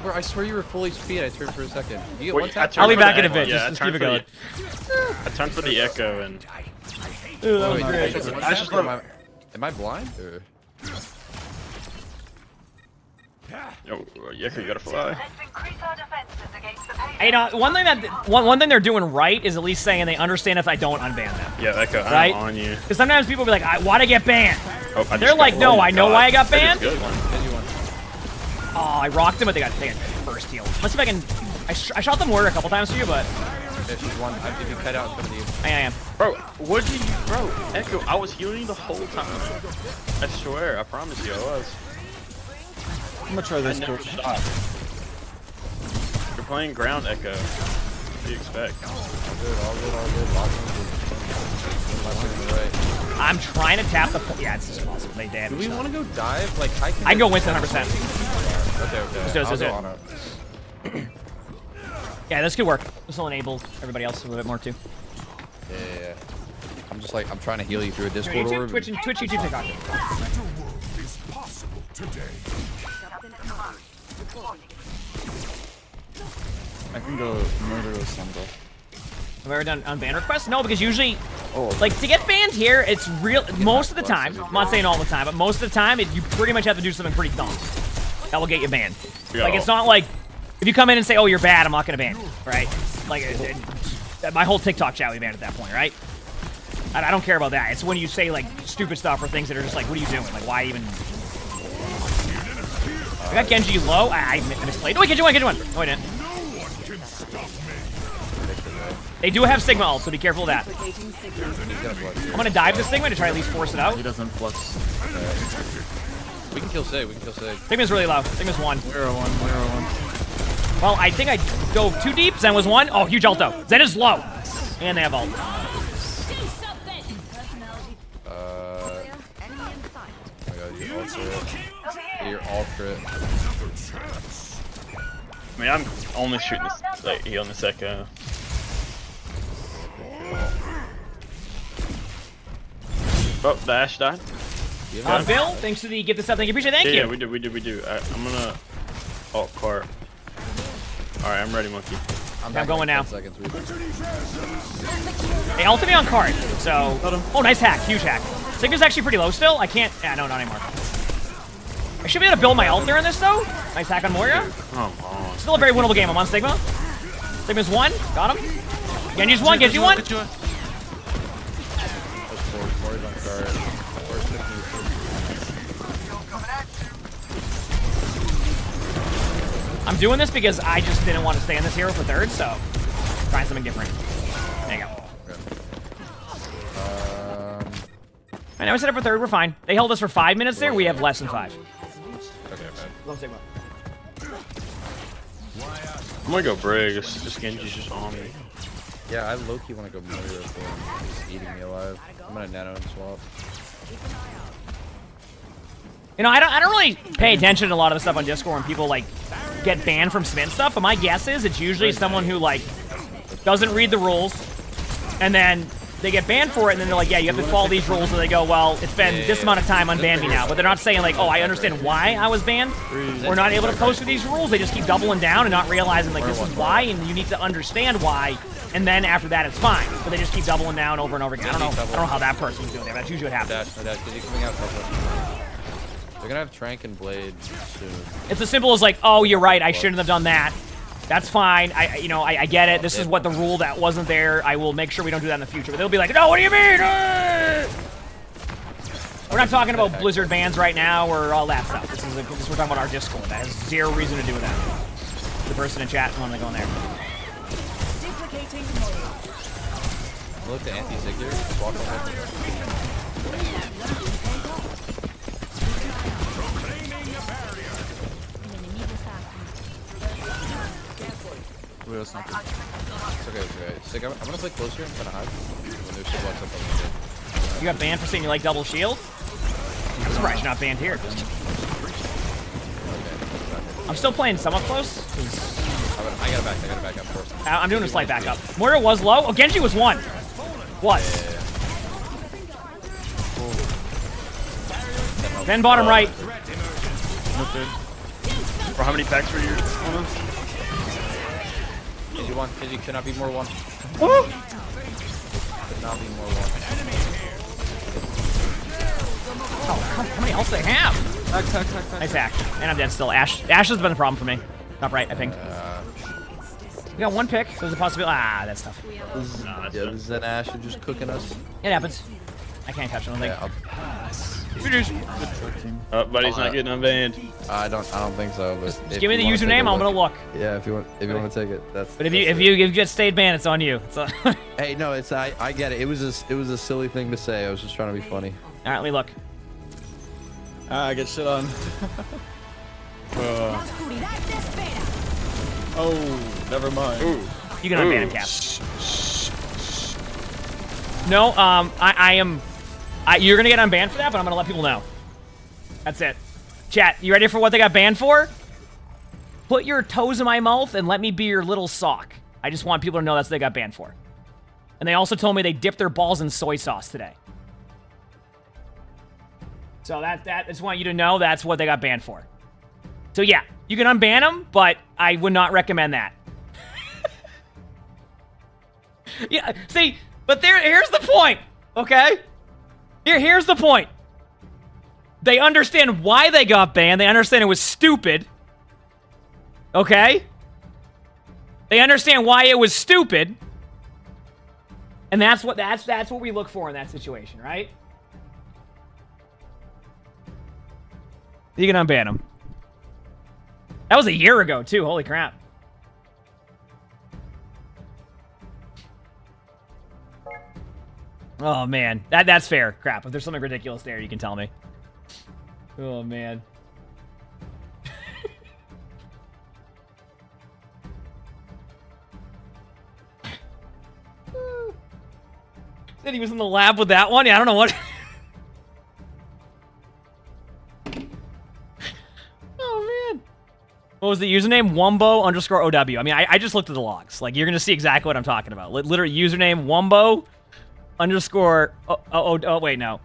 Bro, I swear you were full HP and I turned for a second. You get Wait, one tap? I'll be back in a bit. Yeah, just keep it going. I turned for the echo and. Ooh, that was great. Am I blind or? Oh, Echo, you gotta fly. Hey, one thing they're doing right is at least saying they understand if I don't unban them. Yeah, Echo, right? I'm on you. Because sometimes people be like, why'd I get banned? Oh, They're like, no, I know why I got banned. Good one. Oh, I rocked them, but they got first heal. Let's see if I can. I shot them warrior a couple times for you, but. Yeah, she's one. If you cut out in front of you. I am. Bro, what did you, bro? Echo, I was healing the whole time. I swear, I promise you, I was. I'm gonna try this, coach. You're playing ground Echo. What do you expect? All good. I'm trying to tap the. Yeah, it's just possible. They damage. Do we want to go dive? Like, I can go Winston 100%. Okay. Let's do it. Yeah, this could work. This will enable everybody else a little bit more too. Yeah. I'm just like, I'm trying to heal you through a Discord orb. Twitch, YouTube, TikTok. Is possible today. I can go murder or something. Have I ever done unban requests? No, because usually, like, to get banned here, it's real. Most of the time, I'm not saying all the time, but most of the time, you pretty much have to do something pretty dumb that will get you banned. Like, it's not like if you come in and say, "Oh, you're bad," I'm not gonna ban you, right? Like, my whole TikTok chat will be banned at that point, right? I don't care about that. It's when you say like stupid stuff or things that are just like, "What are you doing? Like, why even?" I got Genji low. I misplayed. Oh, wait, Genji one. No, I didn't. They do have Sigma ult, so be careful of that. I'm gonna dive this Sigma to try to at least force it out. He doesn't flux. We can kill Sig. Sigma's really low. Sigma's 1. We're one. Well, I think I go too deep. Zen was 1. Oh, huge ult though. Zen is low. And they have ult. You're all crit. I mean, I'm only shooting this, like, heal on this Echo. Oh, the Ash died. Bill, thanks for the gift of something. Appreciate it. Thank you. Yeah, we do. I'm gonna ult cart. Alright, I'm ready, monkey. I'm going now. They ulted me on card, so. Oh, nice hack. Huge hack. Sigma's actually pretty low still. I can't. Yeah, no, not anymore. I should be able to build my ult there in this, though. Nice hack on Moira. Come on. Still a very winnable game. I'm on Sigma. Sigma's 1. Got him. Genji's 1. Genji 1. I'm doing this because I just didn't want to stay in this hero for third, so trying something different. There you go. I know I set up for third. We're fine. They held us for 5 minutes there. We have less than 5. Okay, man. Love Sigma. I'm gonna go Brig. This Genji's just on me. Yeah, I low-key want to go Moira for him. He's eating me alive. I'm gonna nano and swap. You know, I don't really pay attention to a lot of the stuff on Discord when people like get banned from Smith stuff, but my guess is it's usually someone who like doesn't read the rules, and then they get banned for it, and then they're like, yeah, you have to follow these rules, and they go, well, it's been this amount of time, unban me now. But they're not saying like, oh, I understand why I was banned. We're not able to post with these rules. They just keep doubling down and not realizing like this is why, and you need to understand why. And then after that, it's fine. But they just keep doubling down over and over again. I don't know how that person's doing there. That's usually what happens. They're gonna have Trank and Blade soon. It's as simple as like, oh, you're right. I shouldn't have done that. That's fine. I get it. This is what the rule that wasn't there. I will make sure we don't do that in the future. But they'll be like, no, what do you mean? We're not talking about Blizzard bans right now or all that stuff. This is we're talking about our Discord. That has zero reason to do with that. The person in chat, I'm gonna go in there. Look, the anti-sig here. Just walk on it. Wait, that's not good. It's okay, it's okay. Sig, I'm gonna play closer and kind of hide. When there's Sig walks up on the You got banned for saying you like double shield? I'm surprised you're not banned here. I'm still playing somewhat close. I got to back up first. I'm doing a slight back up. Moira was low. Oh, Genji was 1. Was. Then bottom right. For how many packs were you on him? Genji 1. Genji could not be more 1. Could not be more 1. Oh, how many else they have? Nice hack. And I'm dead still. Ashe has been the problem for me. Top right, I pinged. We got 1 pick. There's a possibility. Ah, that's tough. This is an Ashe just cooking us. It happens. I can't catch him, I don't think. Buddy's not getting unbanned. I don't think so. But just give me the username. I'm gonna look. Yeah, if you want to take it, that's. But if you get stayed banned, it's on you. So hey, no, it's I get it. It was a silly thing to say. I was just trying to be funny. All right, let me look. I get shit on. Oh, never mind. Ooh. You can unban him, Cap. No, I am. You're gonna get unbanned for that, but I'm gonna let people know. That's it. Chat, you ready for what they got banned for? Put your toes in my mouth and let me be your little sock. I just want people to know that's what they got banned for. And they also told me they dipped their balls in soy sauce today. So I just want you to know that's what they got banned for. So yeah, you can unban them, but I would not recommend that. Yeah, see, but here's the point, okay? Here's the point. They understand why they got banned. They understand it was stupid. Okay? They understand why it was stupid. And that's what we look for in that situation, right? You can unban them. That was a year ago, too. Holy crap. Oh, man. That's fair. Crap. If there's something ridiculous there, you can tell me. Oh, man. Said he was in the lab with that one? Yeah, I don't know what... Oh, man. What was the username? Wumbo_OW. I mean, I just looked at the logs. Like, you're going to see exactly what I'm talking about. Literally, username Wumbo_... Oh, wait, no.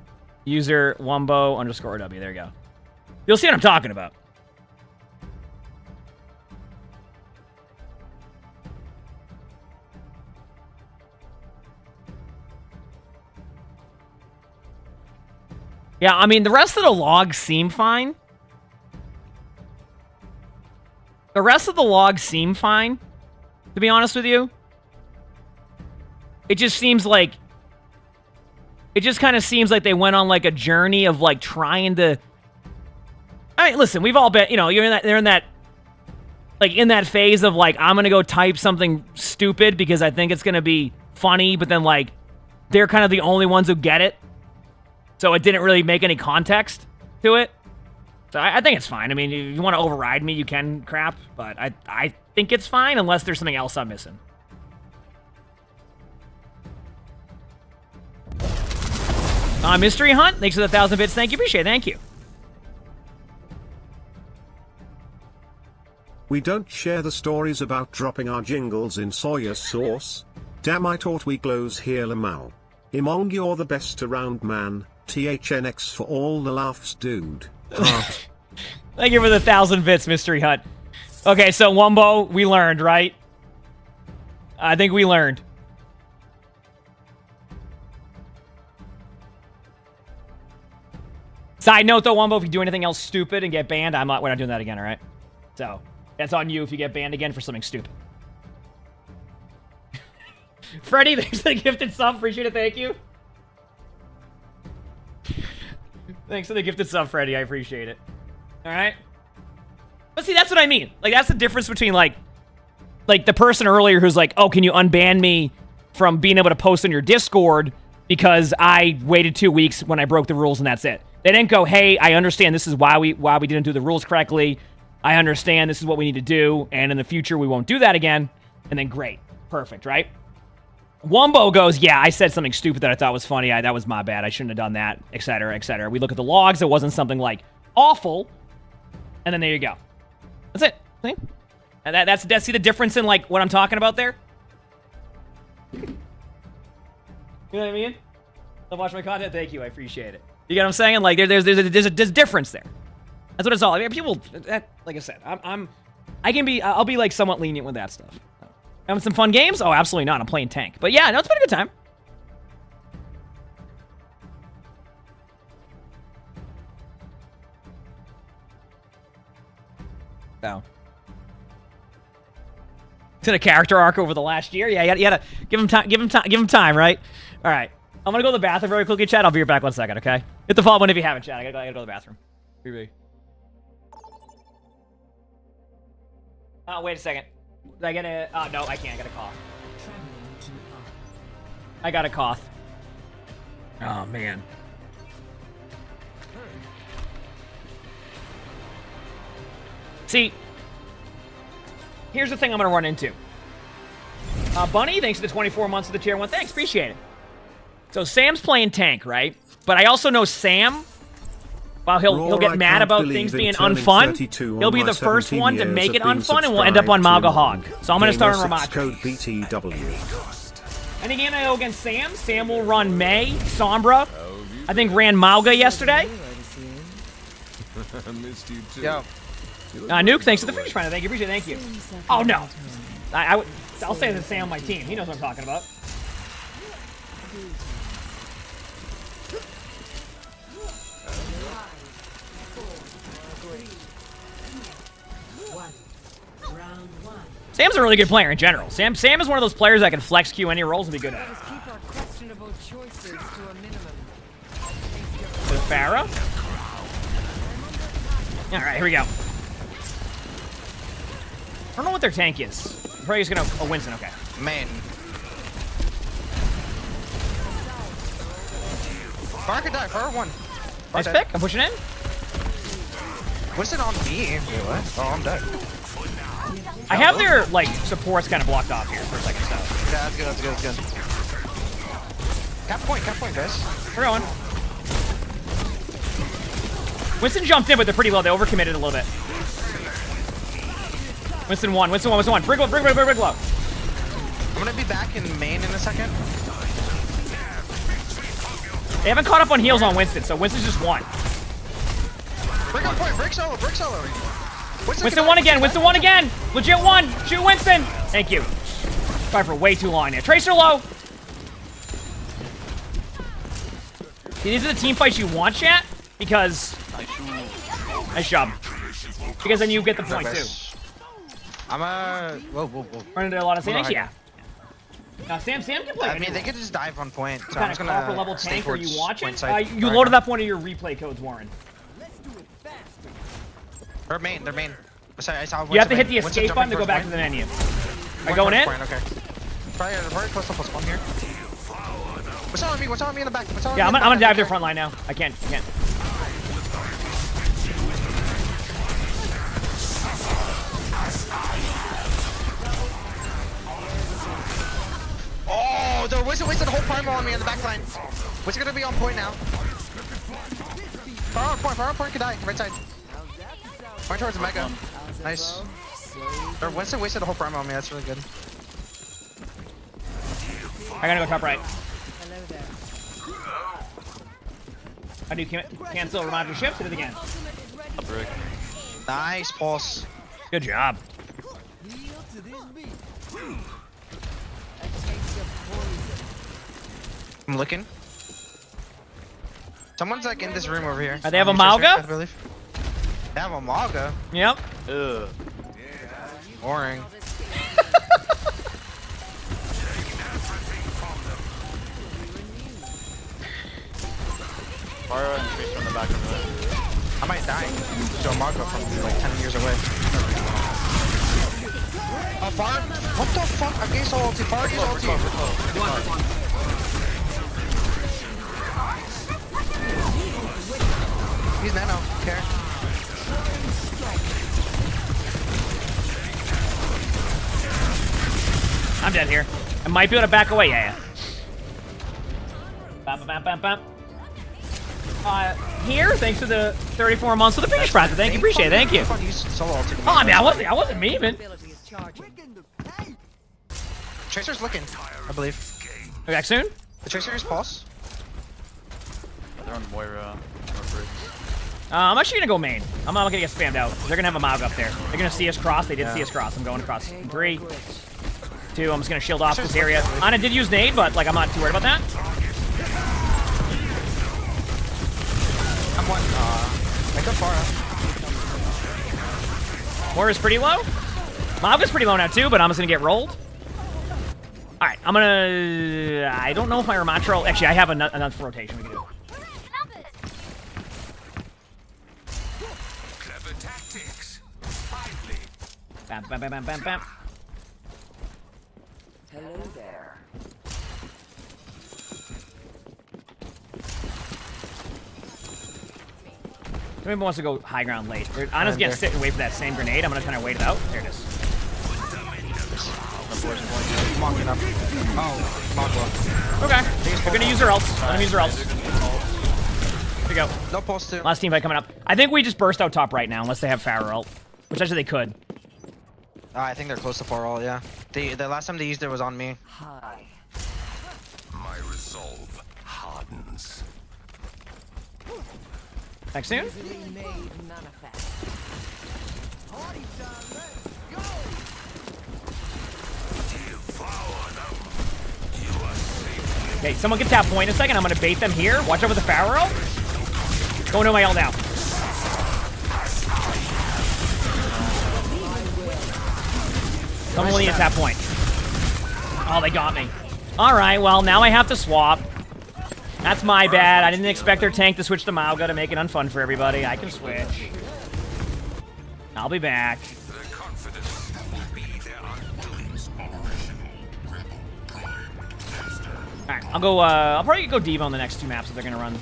User Wumbo_OW. There you go. You'll see what I'm talking about. Yeah, I mean, the rest of the logs seem fine. The rest of the logs seem fine, to be honest with you. It just seems like... It just kind of seems like they went on, like, a journey of, like, trying to... I mean, listen, we've all been... You know, they're in that... Like, in that phase of, like, I'm gonna go type something stupid because I think it's gonna be funny, but then, like, they're kind of the only ones who get it. So it didn't really make any context to it. So I think it's fine. I mean, if you want to override me, you can, crap. But I think it's fine unless there's something else I'm missing. Mystery Hunt, thanks for the 1,000 bits. Thank you, appreciate it. Thank you. We don't share the stories about dropping our jingles in soya sauce. Damn, I thought we glows here, Lamau. Emongg, you're the best around, man. THNX for all the laughs, dude. Heart. Thank you for the 1,000 bits, Mystery Hunt. Okay, so Wumbo, we learned, right? I think we learned. Side note, though, Wumbo, if you do anything else stupid and get banned, we're not doing that again, all right? So, that's on you if you get banned again for something stupid. Freddy, thanks for the gifted sub. Appreciate it, thank you. Thanks for the gifted sub, Freddy. I appreciate it. All right? But see, that's what I mean. Like, that's the difference between, like the person earlier who's like, oh, can you unban me from being able to post on your Discord because I waited 2 weeks when I broke the rules and that's it. They didn't go, hey, I understand this is why we didn't do the rules correctly. I understand this is what we need to do, and in the future we won't do that again. And then great. Perfect, right? Wumbo goes, yeah, I said something stupid that I thought was funny. That was my bad. I shouldn't have done that, etc., etc. We look at the logs. It wasn't something like awful. And then there you go. That's it. See? And that's see the difference in like what I'm talking about there? You know what I mean? Love watching my content. Thank you. I appreciate it. You get what I'm saying? Like there's a difference there. That's what it's all. I mean, people, like I said, I'll be like somewhat lenient with that stuff. Having some fun games? Oh, absolutely not. I'm playing tank. But yeah, no, it's been a good time. So. To the character arc over the last year. Yeah, you gotta give him time, right? All right. I'm gonna go to the bathroom very quickly, chat. I'll be right back 1 second, okay? Hit the follow button if you haven't, chat. I gotta go to the bathroom. BB. Oh, wait a second. Did I get a... Oh, no, I can't. I got a cough. I got a cough. Oh, man. See, here's the thing I'm going to run into. Bunny, thanks for the 24 months of the tier 1. Thanks, appreciate it. So Sam's playing tank, right? But I also know Sam, while he'll get mad about things being unfun, he'll be the first one to make it unfun, and we'll end up on Malgahog. So I'm going to start on Ramachi. Code BTW. Any game I go against Sam, Sam will run May, Sombra. I think ran Malga yesterday. Yo. Nuke, thanks for the fish finder. Thank you, appreciate it. Thank you. Oh, no. I'll say that Sam on my team. He knows what I'm talking about. Sam's a really good player in general. Sam is one of those players that can flex Q any roles and be good at it. The Pharah. Alright, here we go. I don't know what their tank is. I'm probably just gonna... Oh, Winston, okay. Man. Far could die, Far one. Nice pick, I'm pushing in. Winston on me. Wait, what? Oh, I'm dead. I have their, like, supports kind of blocked off here for a second, so. Yeah, that's good, that's good, that's good. Cap point, guys. We're going. Winston jumped in, but they're pretty low. They overcommitted a little bit. Winston won. Brig low. I'm gonna be back in main in a second. They haven't caught up on heals on Winston, so Winston's just won. Brig on point, Brig solo. Winston won again. Legit won. Shoot Winston. Thank you. Fight for way too long now. Tracer low. See, these are the team fights you want, chat, because nice job. Because then you get the point too. Whoa. Run into a lot of Sam. Yeah. Now Sam can play. I mean, they could just dive on point. So kind I'm of just gonna copper level tank where you watch it. You right loaded now. up one of your replay codes, Warren. They're main. Sorry, I saw you have to hit the escape button to go back to the menu. Are you going in? Point, okay. Probably close to +1 here. What's on me? What's on me in the back? Yeah, I'm gonna dive their front line now. I can't. Oh, the Wizard wasted the whole primal on me in the back line. What's gonna be on point now? Far on point could die. Right side. Point towards Mega. Nice. Or Winston wasted the whole primal on me. That's really good. I gotta go top right. How do you cancel Ramachi shift? Hit it again. Nice pulse. Good job. I'm looking. Someone's like in this room over here. They have a Malga? I believe. They have a Malga. Yep. Ugh. Boring. Pharah and Tracer on the back of the... I might die to a Malga from like 10 years away. Oh, Bar, what the fuck? Against ulti, Bar is ulti. He's nano, care. I'm dead here. I might be able to back away. Yeah. Bam, bam, bam, bam. Here, thanks to the 34 months of the British Prize. Thank you, appreciate it. Thank you. Oh, I mean, I wasn't memeing. Tracer's looking, I believe. Are we back soon? The Tracer is pulse. They're on Moira. I'm actually gonna go main. I'm not gonna get spammed out. They're gonna have a Mog up there. They're gonna see us cross. They did see us cross. I'm going across. In 3, 2. I'm just gonna shield off this area. Ana did use nade, but like I'm not too worried about that. I'm one. I got far up. Moira's pretty low. Mog is pretty low now too, but I'm just gonna get rolled. All right, I'm gonna. I don't know if my Ramatro. Actually, I have enough rotation. We can do. Clever tactics. Bam, bam, bam, bam, bam, bam. Hello there. Somebody wants to go high ground late. Ana's gonna sit and wait for that same grenade. I'm gonna kind of wait it out. There it is. Mocking up. Oh, Magua. Okay. They're gonna use her ult. Let them use her ult. Here we go. No pulse too. Last team fight coming up. I think we just burst out top right now, unless they have Pharah ult. Which actually they could. I think they're close to far all, yeah. The last time they used it was on me. Hi. My resolve hardens. Back soon? Okay, someone get tap point in a second. I'm gonna bait them here. Watch out for the Pharah ult. Going to my ult now. Someone will need a tap point. Oh, they got me. Alright, well, now I have to swap. That's my bad. I didn't expect their tank to switch to Mauga to make it unfun for everybody. I can switch. I'll be back. Alright, I'll go, I'll probably go Diva on the next 2 maps that they're gonna run.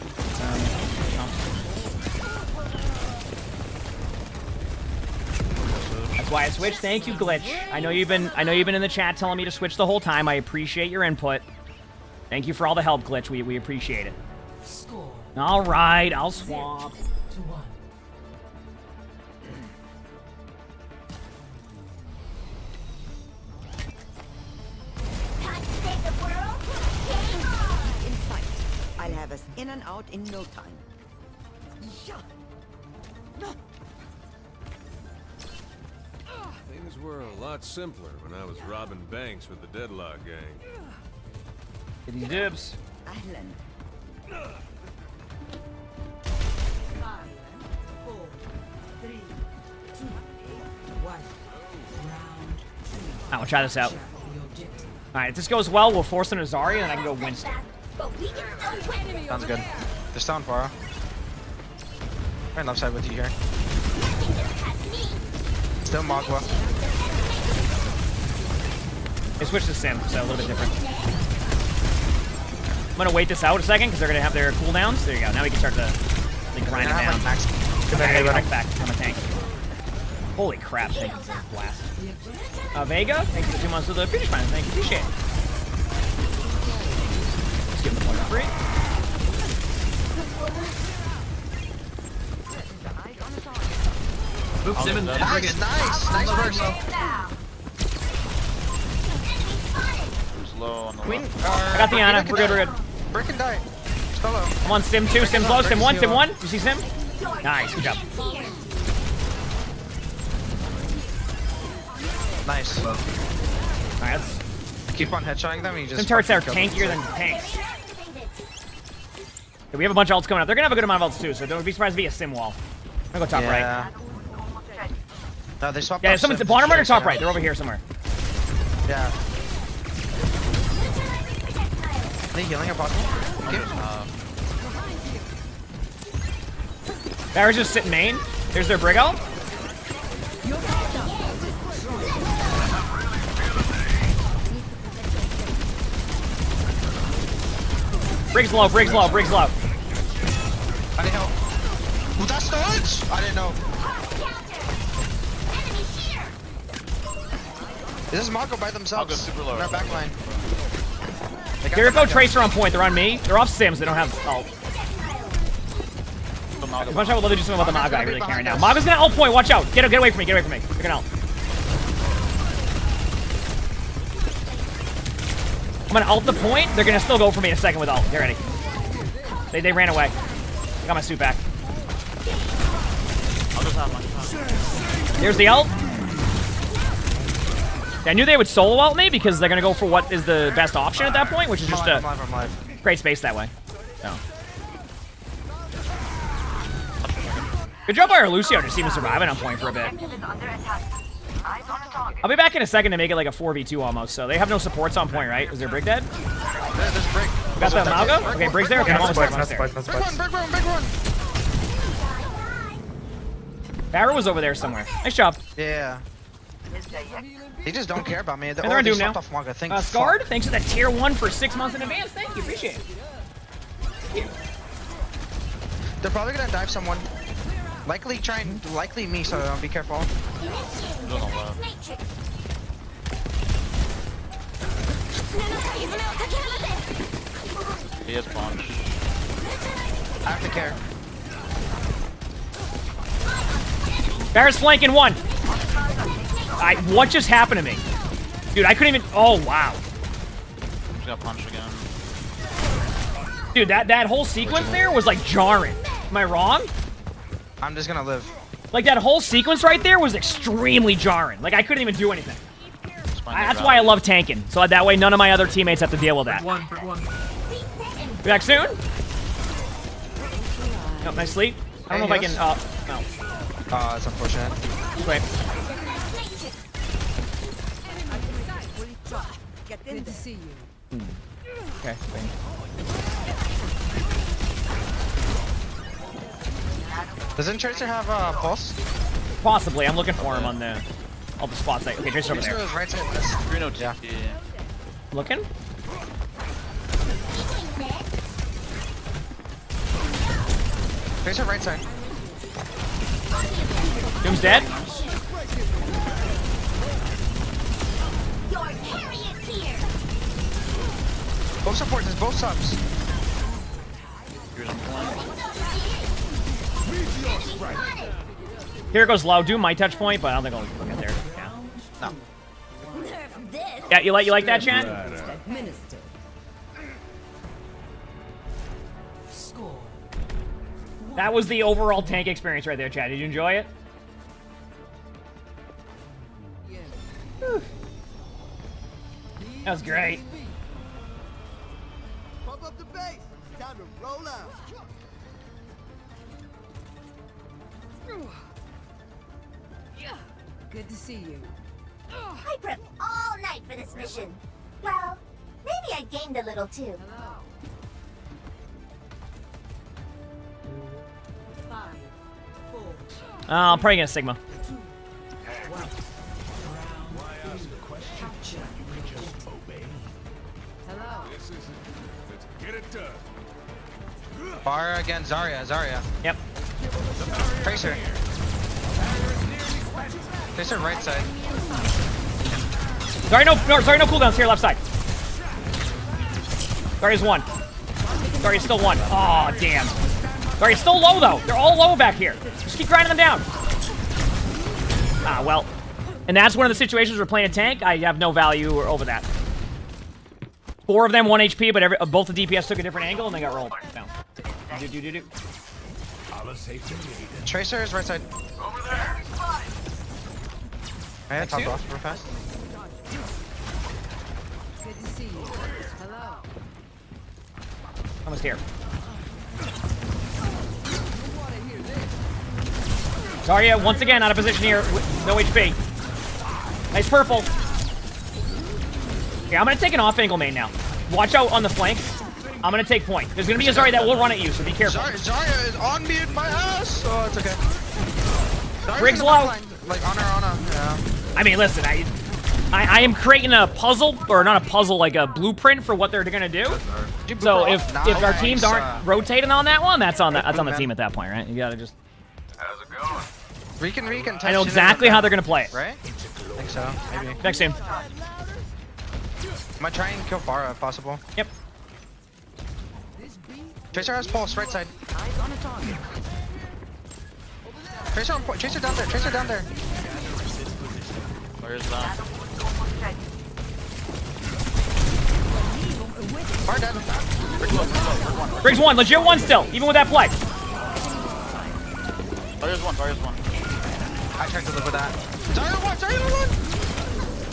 That's why I switched. Thank you, Glitch. I know you've been in the chat telling me to switch the whole time. I appreciate your input. Thank you for all the help, Glitch. We appreciate it. All right, I'll swap. In sight. I'll have us in and out in no time. Things were a lot simpler when I was robbing banks with the Deadlock gang. Get these dibs. Ahlan. 5, 4, 3, 2, 1. Alright, we'll try this out. Alright, if this goes well, we'll force an Azari, and then I can go Winston. Sounds good. They're still on Pharah. Right left side with you here. Still Magua. They switched to Sim, so a little bit different. I'm gonna wait this out a second, because they're gonna have their cooldowns. There you go. Now we can start to like, grind it down. Okay, back on the tank. Holy crap, thank you for the blast. Vega, thanks for the 2 months of the British Prize. Thank you, appreciate it. Let's give them the point free. Oops, Simmons. Nice, nice work. Who's low on the Queen, left? I got the Ana. We're good, we're good. Brick and die. Still low. I'm on Sim 2, Sim's low, Sim 1, Sim 1. You see Sim? Nice, good job. Nice. Alright, let's... Keep on headshotting them and you just... Sim turrets that are tankier than tanks. Okay, we have a bunch of ults coming up. They're gonna have a good amount of ults too, so don't be surprised to be a Sim wall. I'm gonna go top right. No, they swapped. Yeah, someone's bottom right or top right? They're over here somewhere. Yeah. Are they healing or possible? Okay. Barra's just sitting main. There's their Brig ult. Briggs low, Briggs low, Briggs low. I need help. Was that storage? I didn't know. This is Marco by themselves. I'll go super low. In our backline. Kiriko, Tracer on point. They're on me. They're off Sims. They don't have ult. As much as I would love to do something about the Maga, I really care now. Maga's gonna ult point. Watch out. Get away from me. Get away from me. They're gonna ult. I'm gonna ult the point. They're gonna still go for me in a second with ult. Get ready. They ran away. I got my suit back. I'll just have my There's the ult. I knew they would solo ult me because they're gonna go for what is the best option at that point, which is just I'm live. Create space that way. So. Good job by our Lucio just even surviving on point for a bit. I'll be back in a second to make it like a 4v2 almost. So they have no supports on point, right? Is there Brig dead? There's Brig. You got the Malgo? Okay, Brig's there. Okay, I'm almost there. Big one. Barrow was over there somewhere. Nice job. Yeah. They just don't care about me. And they're on Doom now. Scarred, thanks for that tier 1 for 6 months in advance. Thank you, appreciate it. They're probably gonna dive someone. Likely me, so be careful. He has punch. I have to care. Barrett's flanking one. What just happened to me? Dude, I couldn't even... Oh, wow. He's got punch again. Dude, that whole sequence there was like jarring. Am I wrong? I'm just gonna live. Like that whole sequence right there was extremely jarring. Like I couldn't even do anything. That's why I love tanking. So that way none of my other teammates have to deal with that. Be back soon? Nope, nice sleep. I don't know if I can... no. Oh, that's unfortunate. Wait. Good to see you. Okay, Doesn't Tracer have a pulse? Possibly. I'm looking for him on all the spots. Okay, Tracer's over there. Tracer is right side west. 302. Yeah. Looking? Tracer right side. Doom's dead. Both supports, it's both subs. Here goes low. Doom might touch point, but I don't think I'll get there. Yeah. No. Yeah, you like that, chat? That was the overall tank experience right there, chat. Did you enjoy it? That was great. Pump up the bass. Time to roll out. Good to see you. I prepped all night for this mission. Well, maybe I gained a little too. I'm probably gonna Sigma. Get it done. Bar against Zarya. Yep. Tracer. Tracer right side. Sorry, no cooldowns here, left side. Zarya's one. Zarya's still one. Aw, damn. Zarya's still low, though. They're all low back here. Just keep grinding them down. Ah, well. And that's one of the situations where playing a tank, I have no value over that. 4 of them 1 HP, but both the DPS took a different angle and they got rolled. No. Do. Tracer is right side. Hey, top off real fast. Good to see you. Hello. Almost here. Zarya, once again, out of position here. No HP. Nice purple. Okay, I'm going to take an off-angle main now. Watch out on the flanks. I'm going to take point. There's going to be a Zarya that will run at you, so be careful. Zarya is on me in my ass. Oh, it's okay. Briggs low. Like, on her, yeah. I mean, listen, I am creating a puzzle, or not a puzzle, like a blueprint for what they're gonna do. So if our teams aren't rotating on that one, that's on the team at that point, right? You gotta just. How's it going? Recon. I know exactly how they're gonna play it. Right? I think so. Maybe. Next team. Might try and kill Pharah if possible. Yep. Tracer has pulse, right side. Tracer on point. Tracer down there. Tracer down there. Where's that? Far dead. Briggs one, legit one still, even with that play. There's one. I tried to live with that. Zarya one.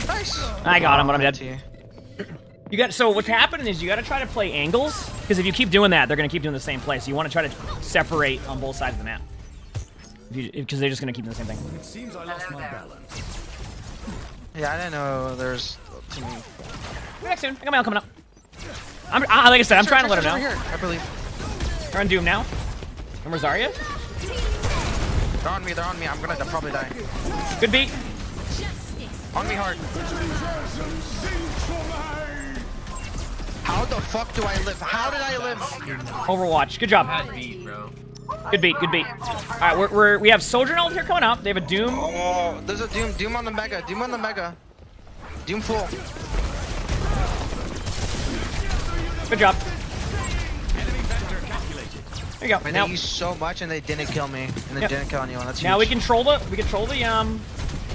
Nice. I got him, but I'm dead. So what's happening is you got to try to play angles, because if you keep doing that, they're going to keep doing the same play. So you want to try to separate on both sides of the map, because they're just going to keep doing the same thing. It seems I lost my balance. Yeah, I didn't know there's too many. Next soon. I got my L coming up. Like I said, I'm trying to let him know. Here, I believe. They're on Doom now. Remember Zarya? They're on me. I'm gonna probably die. Good beat. On me hard. How the fuck do I live? How did I live? Overwatch. Good job. Good beat. All right, we have Soldier and Ult here coming up. They have a Doom. Oh, there's a Doom. Doom on the Mega. Doom full. Good job. There you go. Man, now, they used so much and they didn't kill me, and they didn't kill anyone. That's now huge. we control the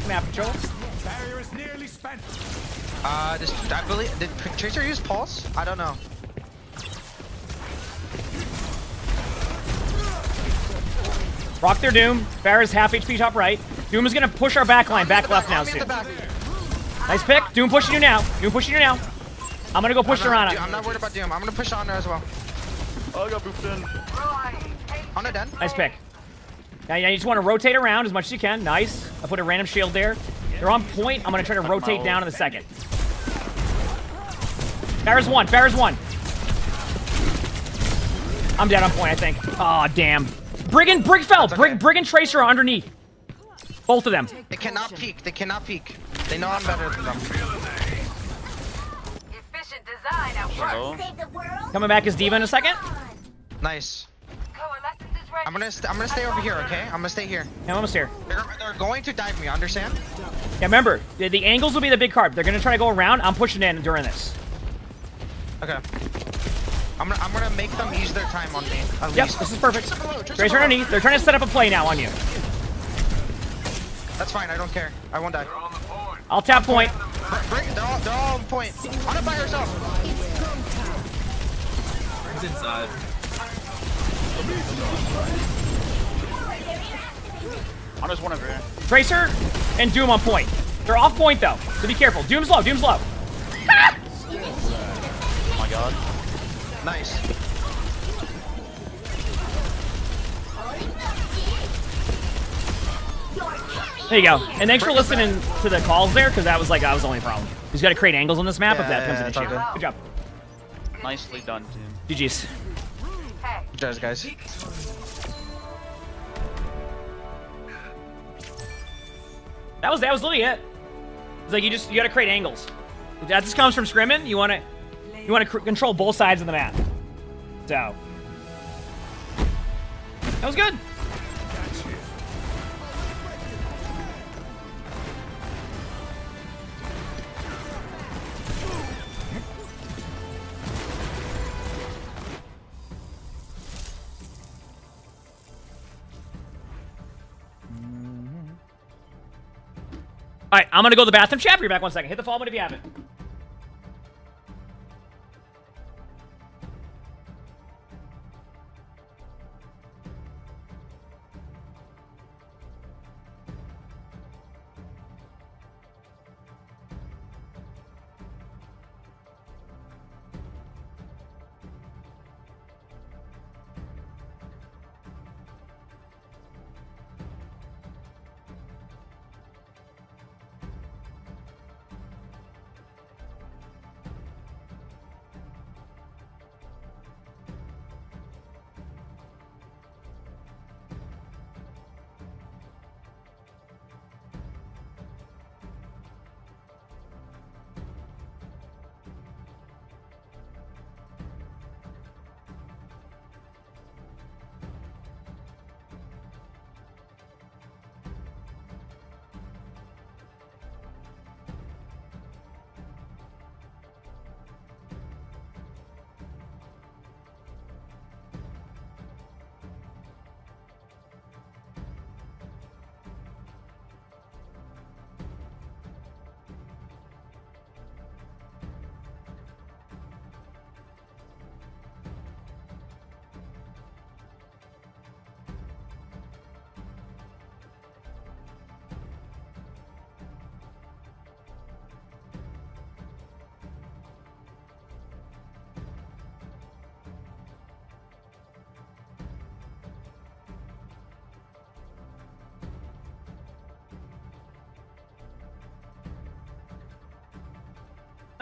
map control. Barrier is nearly spent. I believe did Tracer use pulse? I don't know. Rock their Doom. Farah's half HP top right. Doom is gonna push our back line back left now soon. Nice pick. Doom pushing you now. I'm gonna go push Serana. I'm not worried about Doom. I'm gonna push on there as well. Oh, I got booped in. On it, then. Nice pick. Now you just want to rotate around as much as you can. Nice. I put a random shield there. They're on point. I'm gonna try to rotate down in a second. Farah's one. I'm dead on point, I think. Oh damn. Brig fell. Okay. Brig and Tracer are underneath. Both of them. They cannot peek. They know I'm better than them. Efficient design at work. Save the world. Coming back as Diva in a second. Nice. I'm gonna stay over here, okay? I'm gonna stay here. Yeah, I'm almost here. They're going to dive me, understand? Yeah, remember, the angles will be the big card. They're gonna try to go around. I'm pushing in during this. Okay. I'm gonna make them use their time on me. Yep, this is perfect. Tracer underneath. They're trying to set up a play now on you. That's fine. I don't care. I won't die. I'll tap point. They're all on point. On it by herself. It's inside. On just one over here. Tracer and Doom on point. They're off point though, so be careful. Doom's low. Oh my god. Nice. There you go. And thanks for listening to the calls there, because that was the only problem. He's got to create angles on this map if that becomes an issue. Good job. Nicely done, team. GG's. Good job, guys. That was literally it. It's like you got to create angles. That just comes from scrimming. You want to control both sides of the map. So that was good. All right, I'm gonna go to the bathroom. Chat, be back 1 second. Hit the follow button if you haven't.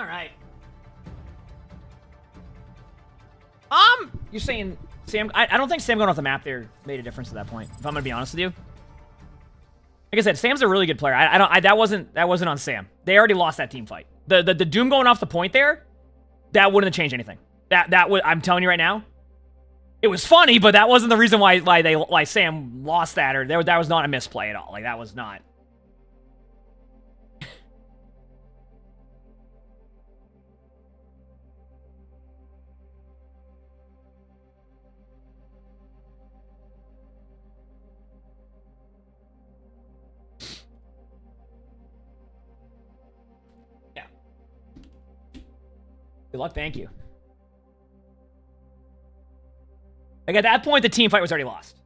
All right. You're saying Sam? I don't think Sam going off the map there made a difference at that point. If I'm gonna be honest with you. Like I said, Sam's a really good player. That wasn't on Sam. They already lost that team fight. The Doom going off the point there, that wouldn't have changed anything. That would, I'm telling you right now. It was funny, but that wasn't the reason why Sam lost that, or that was not a misplay at all. Like that was not. Good luck, thank you. Like at that point, the team fight was already lost.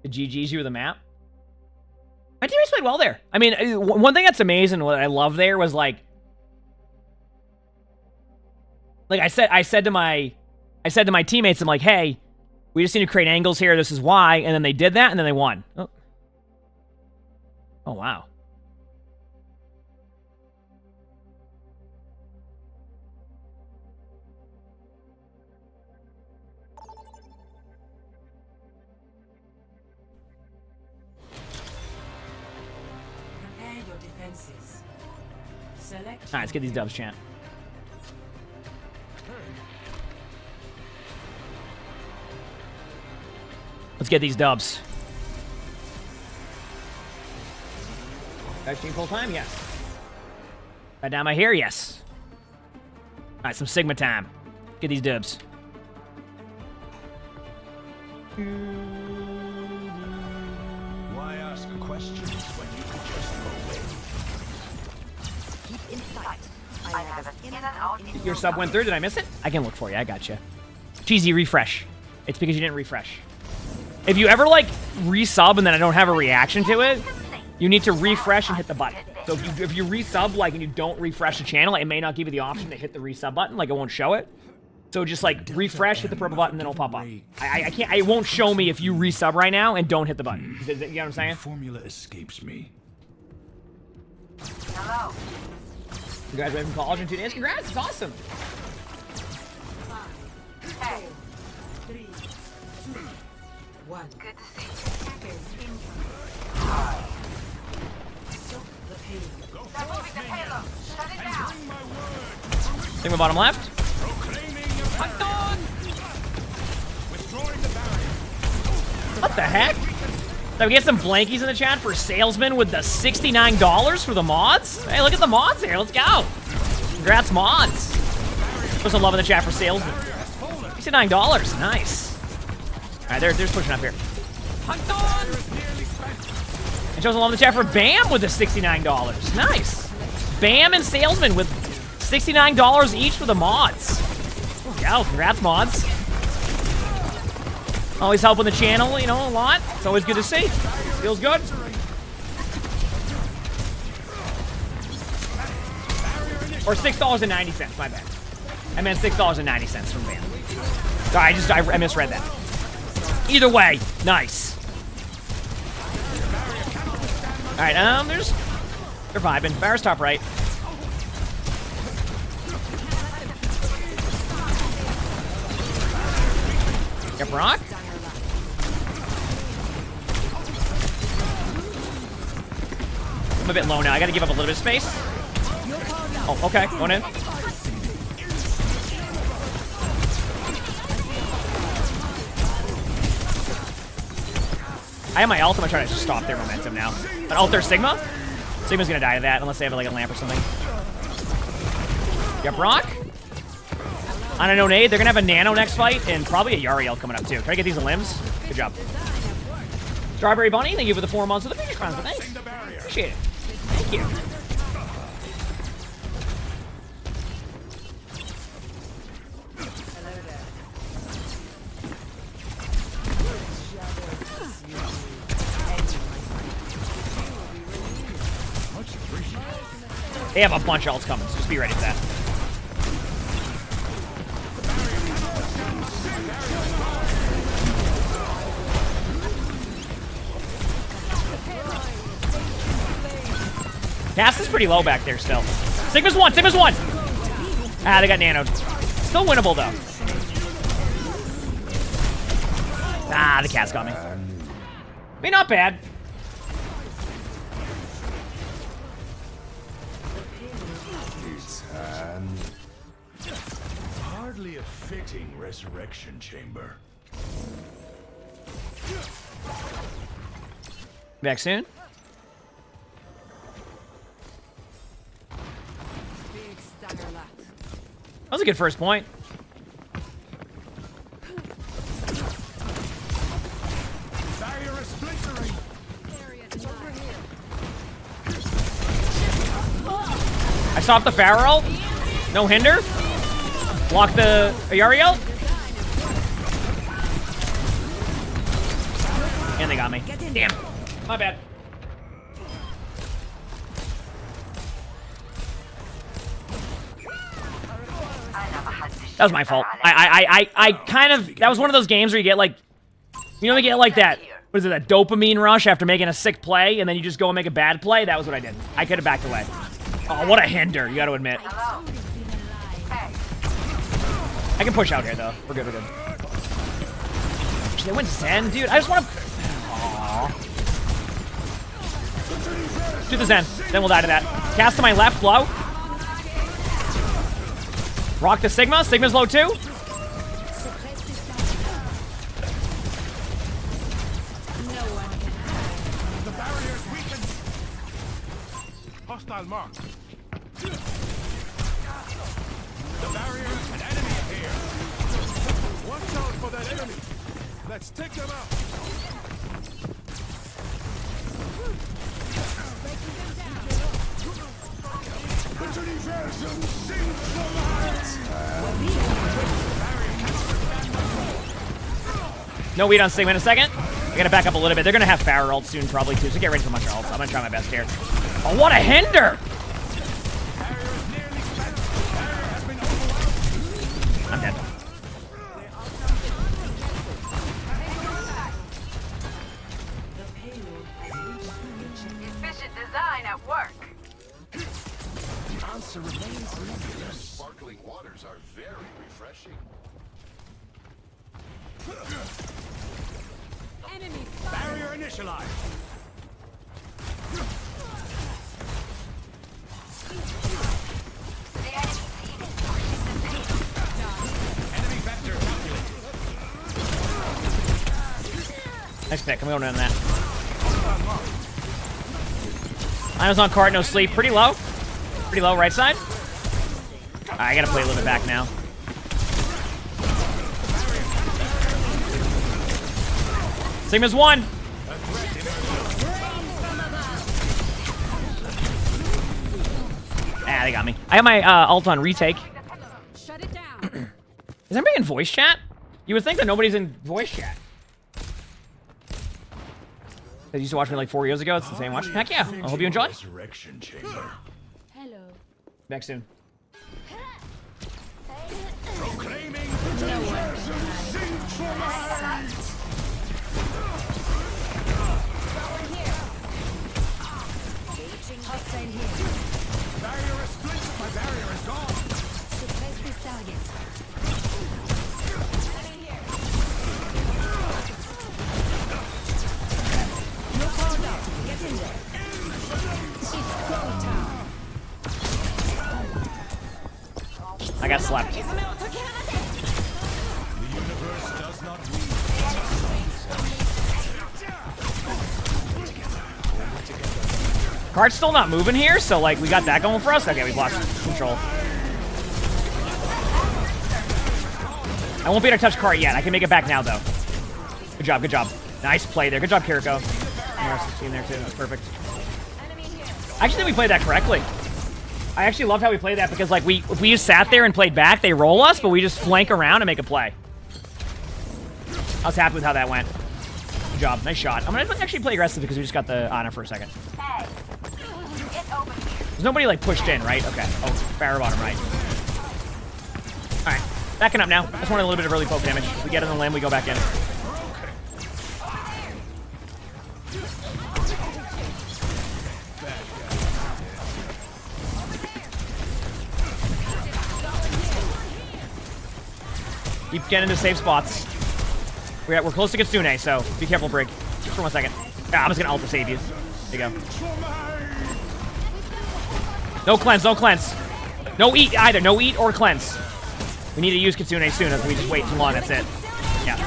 The GG's you with the map. My teammates played well there. I mean, one thing that's amazing, what I love there was like I said to my teammates, I'm like, hey, we just need to create angles here. This is why, and then they did that, and then they won. Oh wow. Alright, let's get these dubs, champ. Let's get these dubs. Stream full time? Yes. Right down my hair? Yes. Alright, some Sigma time. Get these dubs. Why ask questions when you could just go away? Keep in sight. Your sub went through. Did I miss it? I can look for you. I got you. Cheesy refresh. It's because you didn't refresh. If you ever like resub and then I don't have a reaction to it, you need to refresh and hit the button. So if you resub like and you don't refresh the channel, it may not give you the option to hit the resub button. Like it won't show it. So just like refresh, hit the purple button, then it'll pop up. I can't. It won't show me if you resub right now and don't hit the button. You know what I'm saying? The formula escapes me. Hello. You guys graduated from college in 2 days. Congrats! It's awesome. 5, 4, 3, 2, 1. Good to see you. The payload. They're moving the payload. Shut it down. Sigma bottom left. What the heck? Did we get some blankies in the chat for salesman with the $69 for the mods? Hey, look at the mods here. Let's go. Congrats, mods. Put some love in the chat for salesman. $69. Nice. All right, they're pushing up here. And shows some love in the chat for Bam with the $69. Nice. Bam and salesman with $69 each for the mods. Let's go. Congrats, mods. Always helping the channel, you know, a lot. It's always good to see. Feels good. Or $6.90, my bad. I meant $6.90 from Van. Sorry, I misread that. Either way, nice. Alright, they're vibing. Barra's top right. Yep, Brock. I'm a bit low now. I gotta give up a little bit of space. Oh, okay. Going in. I have my ult. I'm gonna try to just stop their momentum now. But ult their Sigma? Sigma's gonna die to that unless they have like a lamp or something. Yep, Brock. On a no nade, they're gonna have a nano next fight and probably a Yariel coming up too. Try to get these limbs. Good job. Strawberry Bunny, thank you for the 4 months of the Future Crowns, but thanks. Appreciate it. Thank you. Much appreciated. They have a bunch of ults coming, so just be ready for that. Cass is pretty low back there still. Sigma's one! Sigma's one! Ah, they got nanoed. Still winnable, though. Ah, the cat's got me. I mean, not bad. Hardly a fitting resurrection chamber. Back soon. That was a good first point. Barrier is splintering. I stopped the Pharaoh. No hinder. Block the Ariel. And they got me. Damn. My bad. That was my fault. I kind of, that was one of those games where you get like, you know, they get like that, what is it, that dopamine rush after making a sick play, and then you just go and make a bad play? That was what I did. I could have backed away. Oh, what a hinder, you gotta admit. I can push out here, though. We're good, we're good. They went Zen, dude. I just want to... Aww. Do the Zen. Then we'll die to that. Cast to my left, low. Rock the Sigma. Sigma's low, too. The barrier's weakened. Hostile mark. The barrier, an enemy here. Watch out for that enemy. Let's take them out. No weed on Sigma in a second. I gotta back up a little bit. They're gonna have Farrah ult soon, probably, too. So get ready for much ults. I'm gonna try my best here. Oh, what a hinder! I'm dead. Efficient design at work. Answer remains singular. Sparkling waters are very refreshing. Enemy Barrier initialized. Enemy vector calculated. Nice pick. I'm going in that. I was on cart, no sleep. Pretty low. Pretty low, right side. I gotta play a little bit back now. Sigma's one. Ah, they got me. I have my ult on retake. Shut it down. Is anybody in voice chat? You would think that nobody's in voice chat. They used to watch me like 4 years ago. It's the same watch. Heck yeah. I hope you enjoy. Resurrection chamber. Hello. Back soon. Proclaiming No one Hostile here. barrier is split. My barrier is gone. Suppress this target. No call down. Get in there. It's go time. I got slapped. The universe does not Cart's still not moving here, so like we got that going for us. Okay, we lost control. I won't be able to touch cart yet. I can make it back now though. Good job, good job. Nice play there. Good job, Kiriko. In there too. That's perfect. I actually think we played that correctly. I actually loved how we played that because like if we just sat there and played back, they roll us, but we just flank around and make a play. I was happy with how that went. Good job. Nice shot. I'm gonna actually play aggressive because we just got the honor for a second. Hey, it's over here. There's nobody like pushed in, right? Okay. Oh, fire bottom right. All right, backing up now. I just want a little bit of early poke damage. If we get in the limb, we go back in. Keep getting into safe spots. We're close to Kitsune, so be careful, Brig. Just for 1 second. Ah, I'm just gonna ult to save you. There you go. No cleanse, no cleanse. No eat either, no eat or cleanse. We need to use Kitsune soon if we just wait too long, that's it. Yeah.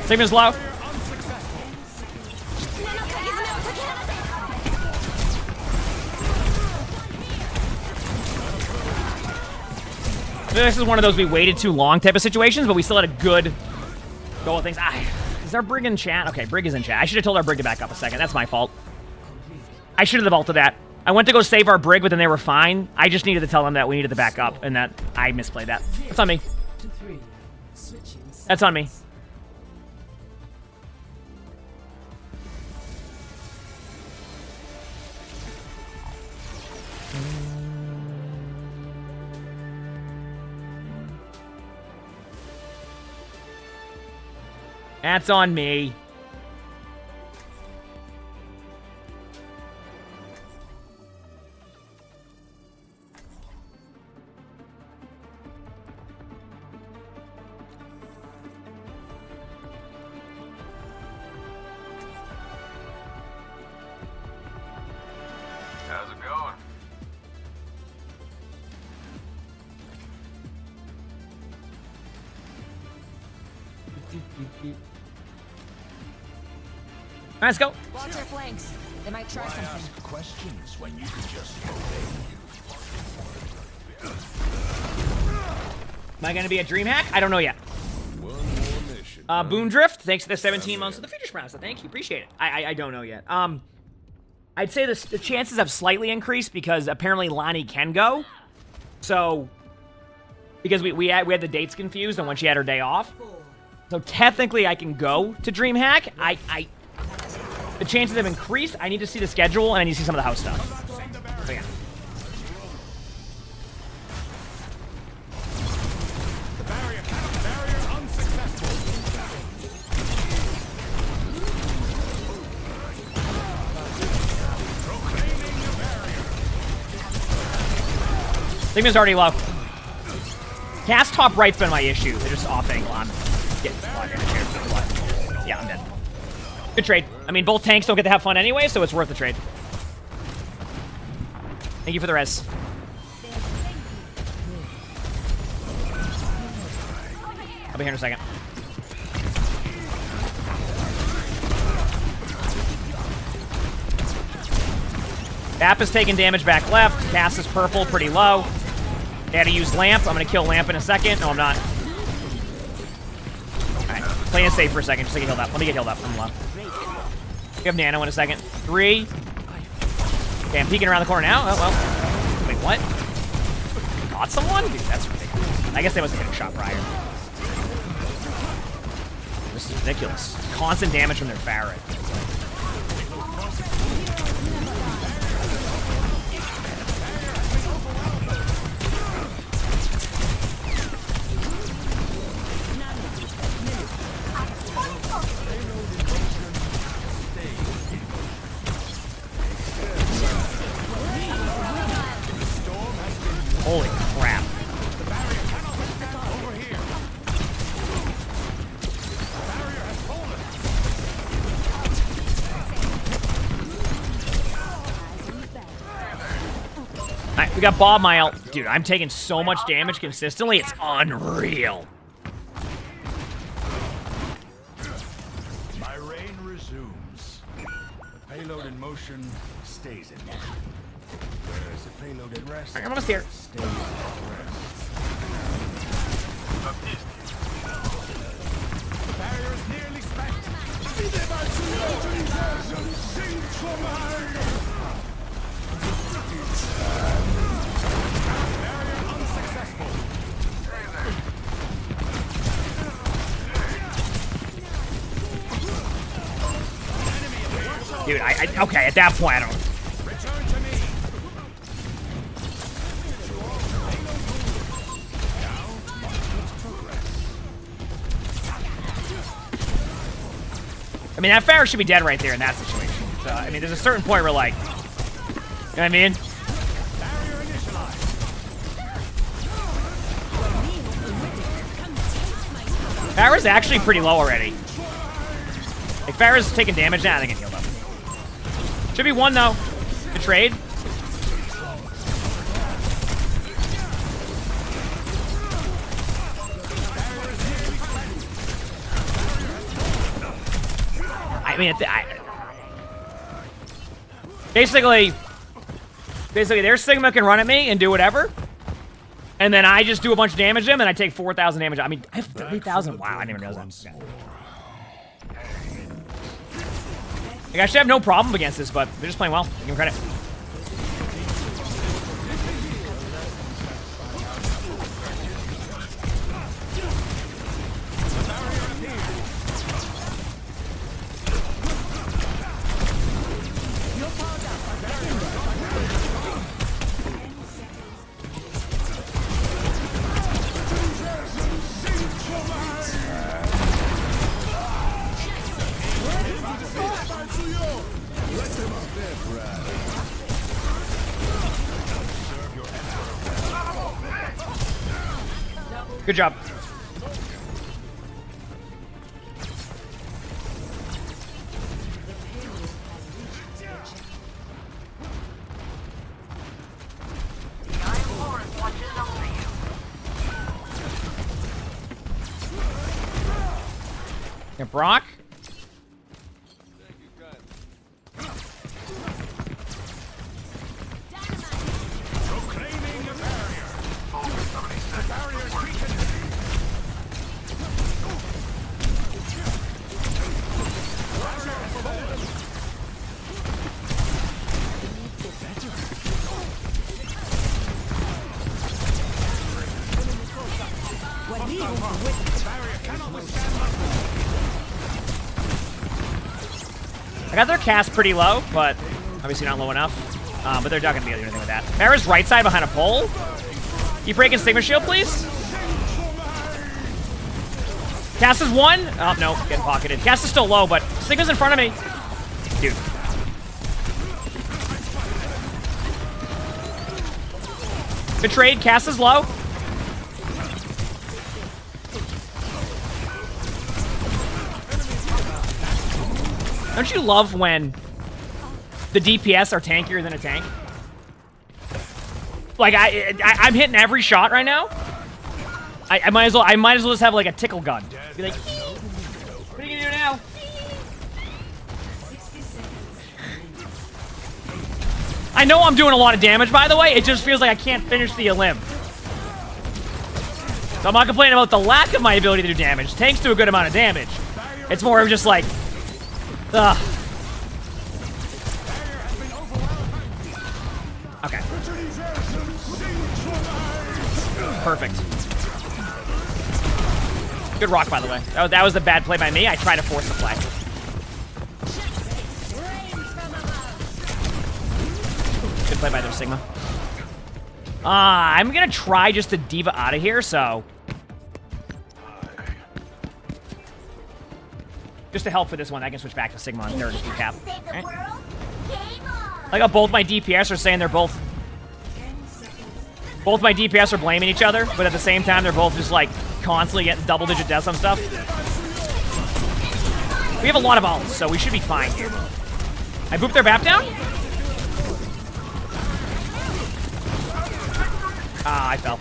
Save is low. This is one of those we waited too long type of situations, but we still had a good go with things. Is our Brig in chat? Okay, Brig is in chat. I should have told our Brig to back up a second. That's my fault. I should have ulted that. I went to go save our Brig, but then they were fine. I just needed to tell them that we needed to back up, and that I misplayed that. That's on me. That's on me. That's on me. How's it going? All right, let's go. Watch your flanks. They might try something. Ask questions when you can just obey. Am I going to be a dream hack? I don't know yet. Boondrift, thanks for the 17 months of the future sprout. So thank you, appreciate it. I don't know yet. I'd say the chances have slightly increased because apparently Lonnie can go. So, because we had the dates confused on when she had her day off. So technically I can go to DreamHack. The chances have increased. I need to see the schedule and I need to see some of the house stuff. So yeah. Sigma's already low. Cast top right's been my issue. They're just off angle. I'm getting slotted in the chair. Yeah, I'm dead. Good trade. I mean, both tanks don't get to have fun anyway, so it's worth the trade. Thank you for the res. I'll be here in a second. App is taking damage back left. Cast is purple, pretty low. They had to use Lamp. I'm going to kill Lamp in a second. No, I'm not. Alright, playing it safe for a second, just to get healed up. Let me get healed up. I'm low. We have Nano in a second. 3. Okay, I'm peeking around the corner now. Oh, well. Wait, what? Got someone? Dude, that's ridiculous. I guess they must have hit a shot prior. This is ridiculous. Constant damage from their Farad. Holy crap. Alright, we got Bob Mile. Dude, I'm taking so much damage consistently, it's unreal. My reign resumes. The payload in motion stays in motion. Whereas the payload at rest. I'm almost here. Stays at rest. The barrier is nearly spent. Barrier unsuccessful. Dude, okay, at that point, I don't... Return to me. I mean, that Pharah should be dead right there in that situation. So, I mean, there's a certain point where, like... You know what I mean? Pharah's actually pretty low already. Like, Pharah's taking damage now. They get healed up. Should be one, though. Good trade. I mean, basically, their Sigma can run at me and do whatever. And then I just do a bunch of damage to him, and I take 4,000 damage. I mean, I have 30,000. Wow, I didn't even realize that. Like, I should have no problem against this, but they're just playing well. Give them credit. Good job. Yeah, Brock. I got their cast pretty low, but obviously not low enough. But they're not going to be able to do anything with that. Pharah's right side behind a pole. You breaking Sigma Shield, please? Cast is one. Oh, no. Getting pocketed. Cast is still low, but Sigma's in front of me. Dude. Good trade. Cast is low. Don't you love when the DPS are tankier than a tank? Like I'm hitting every shot right now. I might as well just have like a tickle gun. Be like, what are you gonna do now? I know I'm doing a lot of damage, by the way. It just feels like I can't finish the elim. So I'm not complaining about the lack of my ability to do damage. Tanks do a good amount of damage. It's more of just like, ugh. Okay. Perfect. Good rock, by the way. That was a bad play by me. I tried to force the play. Good play by their Sigma. I'm gonna try just to Diva out of here, so... Just to help for this one, I can switch back to Sigma on third if you cap. Right. Like how both my DPS are saying they're both... Both my DPS are blaming each other, but at the same time, they're both just, like, constantly getting double-digit deaths on stuff. We have a lot of ults, so we should be fine here. I booped their BAP down? Ah, I fell.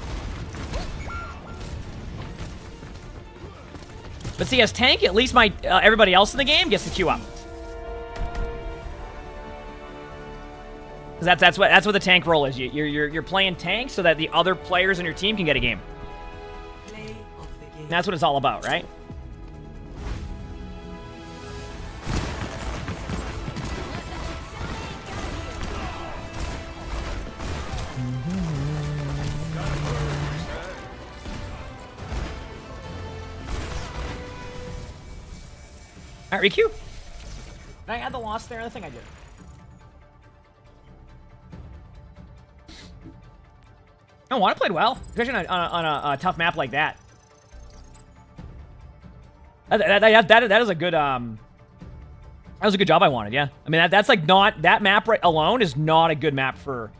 But see, as tank, at least my everybody else in the game gets to queue up. Because that's what the tank role is. You're playing tank so that the other players in your team can get a game. And that's what it's all about, right? Alright, requeue. Did I add the loss there? I think I did. No, Wanda played well, especially on a tough map like that. That is a good that was a good job I wanted. Yeah, I mean that's like not that map alone is not a good map for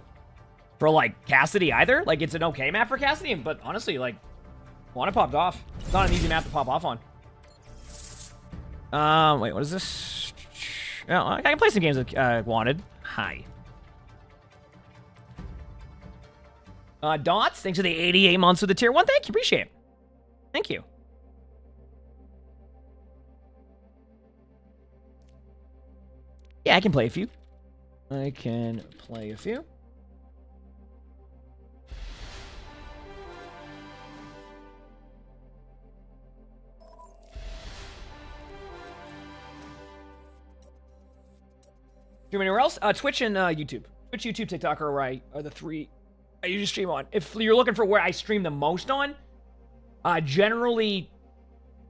like Cassidy either. Like it's an okay map for Cassidy, but honestly, like Wanda popped off. It's not an easy map to pop off on. Wait, what is this? Oh, I can play some games with Wanted. Hi. Dots, thanks for the 88 months with the tier 1. Thank you, appreciate it. Thank you. Yeah, I can play a few. I can play a few. Stream anywhere else? Twitch and YouTube. Twitch, YouTube, TikTok are the three I usually stream on. If you're looking for where I stream the most on, generally,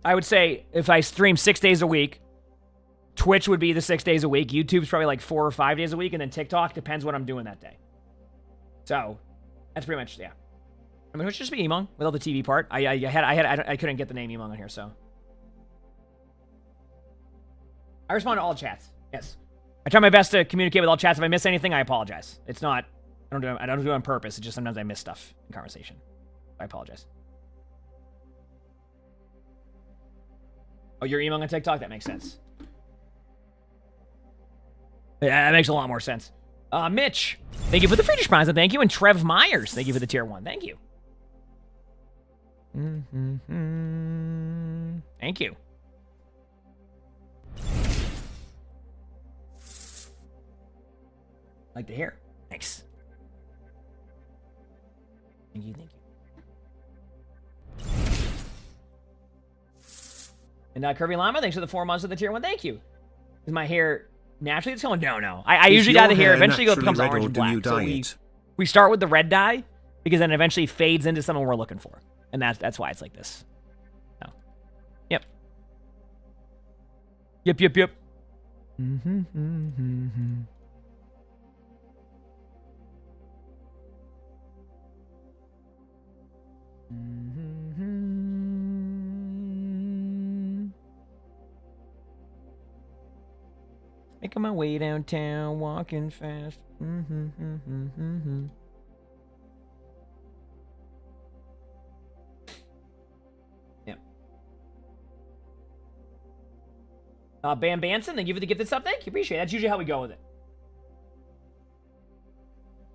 I would say if I stream 6 days a week, Twitch would be the 6 days a week. YouTube's probably like 4 or 5 days a week, and then TikTok depends what I'm doing that day. So that's pretty much, yeah. I mean, it should just be emongg with all the TV part. I couldn't get the name emongg on here, so I respond to all chats. Yes, I try my best to communicate with all chats. If I miss anything, I apologize. It's not. I don't do it on purpose. It's just sometimes I miss stuff in conversation. I apologize. Oh, you're emongg on TikTok? That makes sense. Yeah, that makes a lot more sense. Mitch, thank you for the Friedrich Prize, and thank you. And Trev Myers, thank you for the tier 1. Thank you. Thank you. Like the hair. Thanks. Thank you, thank you. And Kirby Llama, thanks for the 4 months of the tier 1. Thank you. Is my hair naturally it's going? No. I usually dye the hair. Eventually it becomes orange and black. So we start with the red dye because then it eventually fades into something we're looking for. And that's why it's like this. No. Yep. Yep. Making my way downtown, walking fast. Yep. Bam Banson, thank you for the gifted sub. Thank you, appreciate it. That's usually how we go with it.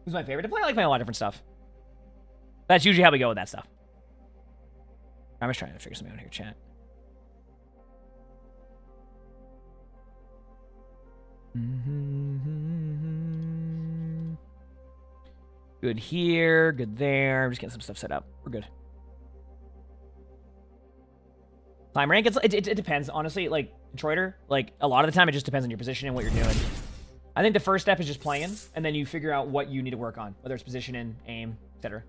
Who's my favorite to play? I like playing a lot of different stuff. That's usually how we go with that stuff. I'm just trying to figure something out here, chat. Good here, good there. I'm just getting some stuff set up. We're good. Time rank, it depends, honestly. Like, Detroiter, like, a lot of the time it just depends on your position and what you're doing. I think the first step is just playing, and then you figure out what you need to work on, whether it's positioning, aim, etc.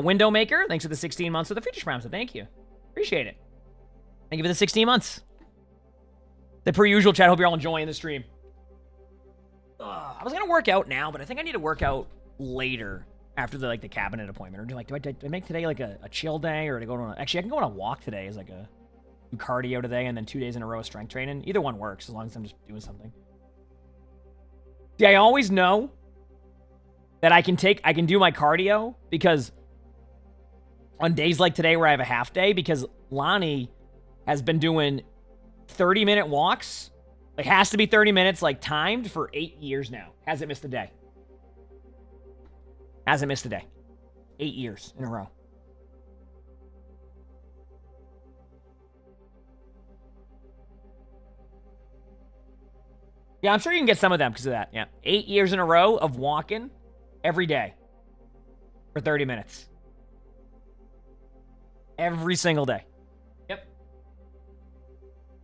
Window Maker, thanks for the 16 months of the Friedrich Prime, so thank you. Appreciate it. Thank you for the 16 months. The per usual chat, hope you're all enjoying the stream. I was gonna work out now, but I think I need to work out later after the cabinet appointment. Or do I make today like a chill day, or to go on actually I can go on a walk today as like a do cardio today and then 2 days in a row of strength training. Either one works as long as I'm just doing something. See, I always know that I can do my cardio because on days like today where I have a half day, because Lonnie has been doing 30-minute walks. Like, has to be 30 minutes, like, timed for 8 years now. Hasn't missed a day. Hasn't missed a day. 8 years in a row. Yeah, I'm sure you can get some of them because of that. Yeah. 8 years in a row of walking every day for 30 minutes. Every single day. Yep.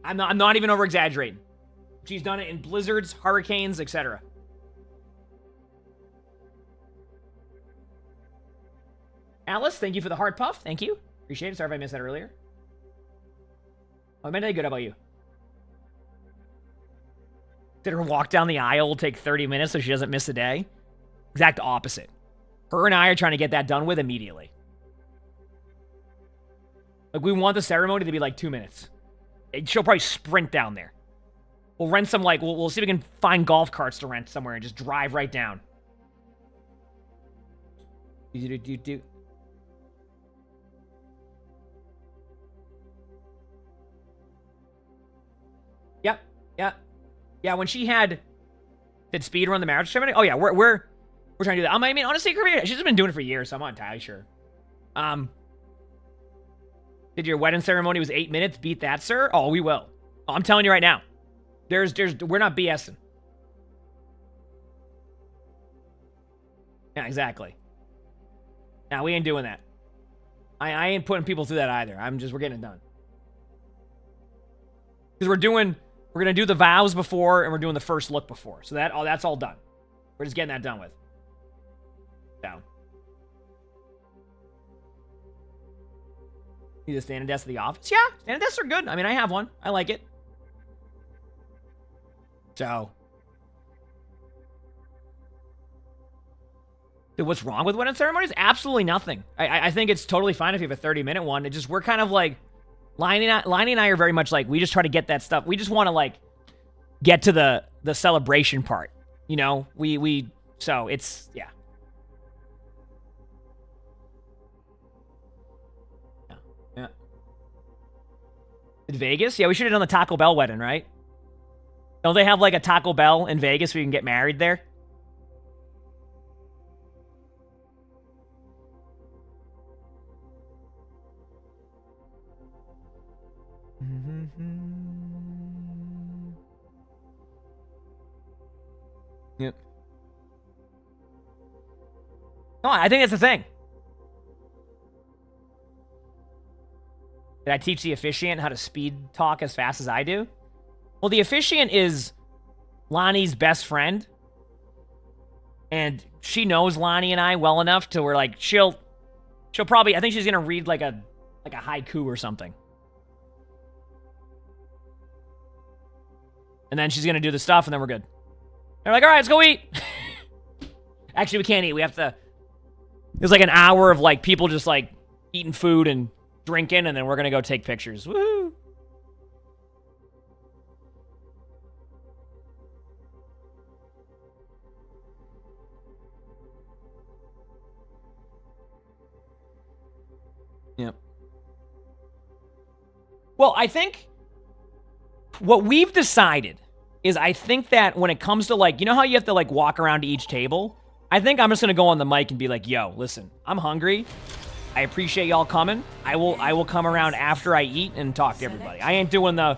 I'm not even over-exaggerating. She's done it in blizzards, hurricanes, etc. Alice, thank you for the heart puff. Thank you. Appreciate it. Sorry if I missed that earlier. Oh, I meant to good. How about you? Did her walk down the aisle will take 30 minutes so she doesn't miss a day? Exact opposite. Her and I are trying to get that done with immediately. Like, we want the ceremony to be like 2 minutes. She'll probably sprint down there. We'll rent some, like, we'll see if we can find golf carts to rent somewhere and just drive right down. Do. Yep. Yeah, when she did speedrun the marriage ceremony? Oh yeah, we're trying to do that. I mean, honestly, she's just been doing it for years, so I'm not entirely sure. Did your wedding ceremony was 8 minutes? Beat that, sir? Oh, we will. Oh, I'm telling you right now. We're not BSing. Yeah, exactly. Nah, we ain't doing that. I ain't putting people through that either. We're getting it done. Because we're gonna do the vows before, and we're doing the first look before. So that's all done. We're just getting that done with. Down. Need a standing desk at the office? Yeah, standing desks are good. I mean, I have one. I like it. So. Dude, what's wrong with wedding ceremonies? Absolutely nothing. I think it's totally fine if you have a 30-minute one. It just, we're kind of like, Liney and I are very much like, we just try to get that stuff. We just want to, like, get to the celebration part. You know? So it's, yeah. Yeah. In Vegas? Yeah, we should have done the Taco Bell wedding, right? Don't they have, like, a Taco Bell in Vegas where you can get married there? Yep. No, I think that's the thing. Did I teach the officiant how to speed talk as fast as I do? Well, the officiant is Lonnie's best friend. And she knows Lonnie and I well enough to where, like, she'll probably, I think she's gonna read like a haiku or something. And then she's gonna do the stuff, and then we're good. They're like, all right, let's go eat. Actually, we can't eat. We have to... There's like an hour of, like, people just, like, eating food and drinking, and then we're gonna go take pictures. Woohoo! Yep. Well, I think... What we've decided is I think that when it comes to, like, you know how you have to, like, walk around to each table? I think I'm just going to go on the mic and be like, yo, listen, I'm hungry. I appreciate y'all coming. I will come around after I eat and talk to everybody. I ain't doing the,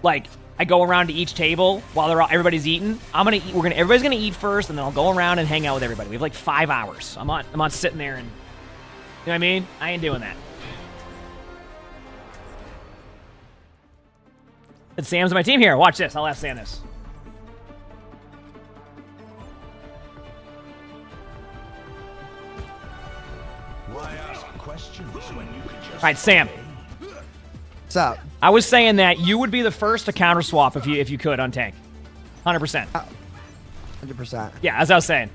like, I go around to each table while everybody's eating. Everybody's going to eat first, and then I'll go around and hang out with everybody. We have, like, 5 hours. I'm not sitting there and, you know what I mean? I ain't doing that. And Sam's on my team here. Watch this. I'll ask Sam this. Why ask questions when you could just... All right, Sam. What's up? I was saying that you would be the first to counter swap if you could on tank. 100%. 100%. Yeah, as I was saying.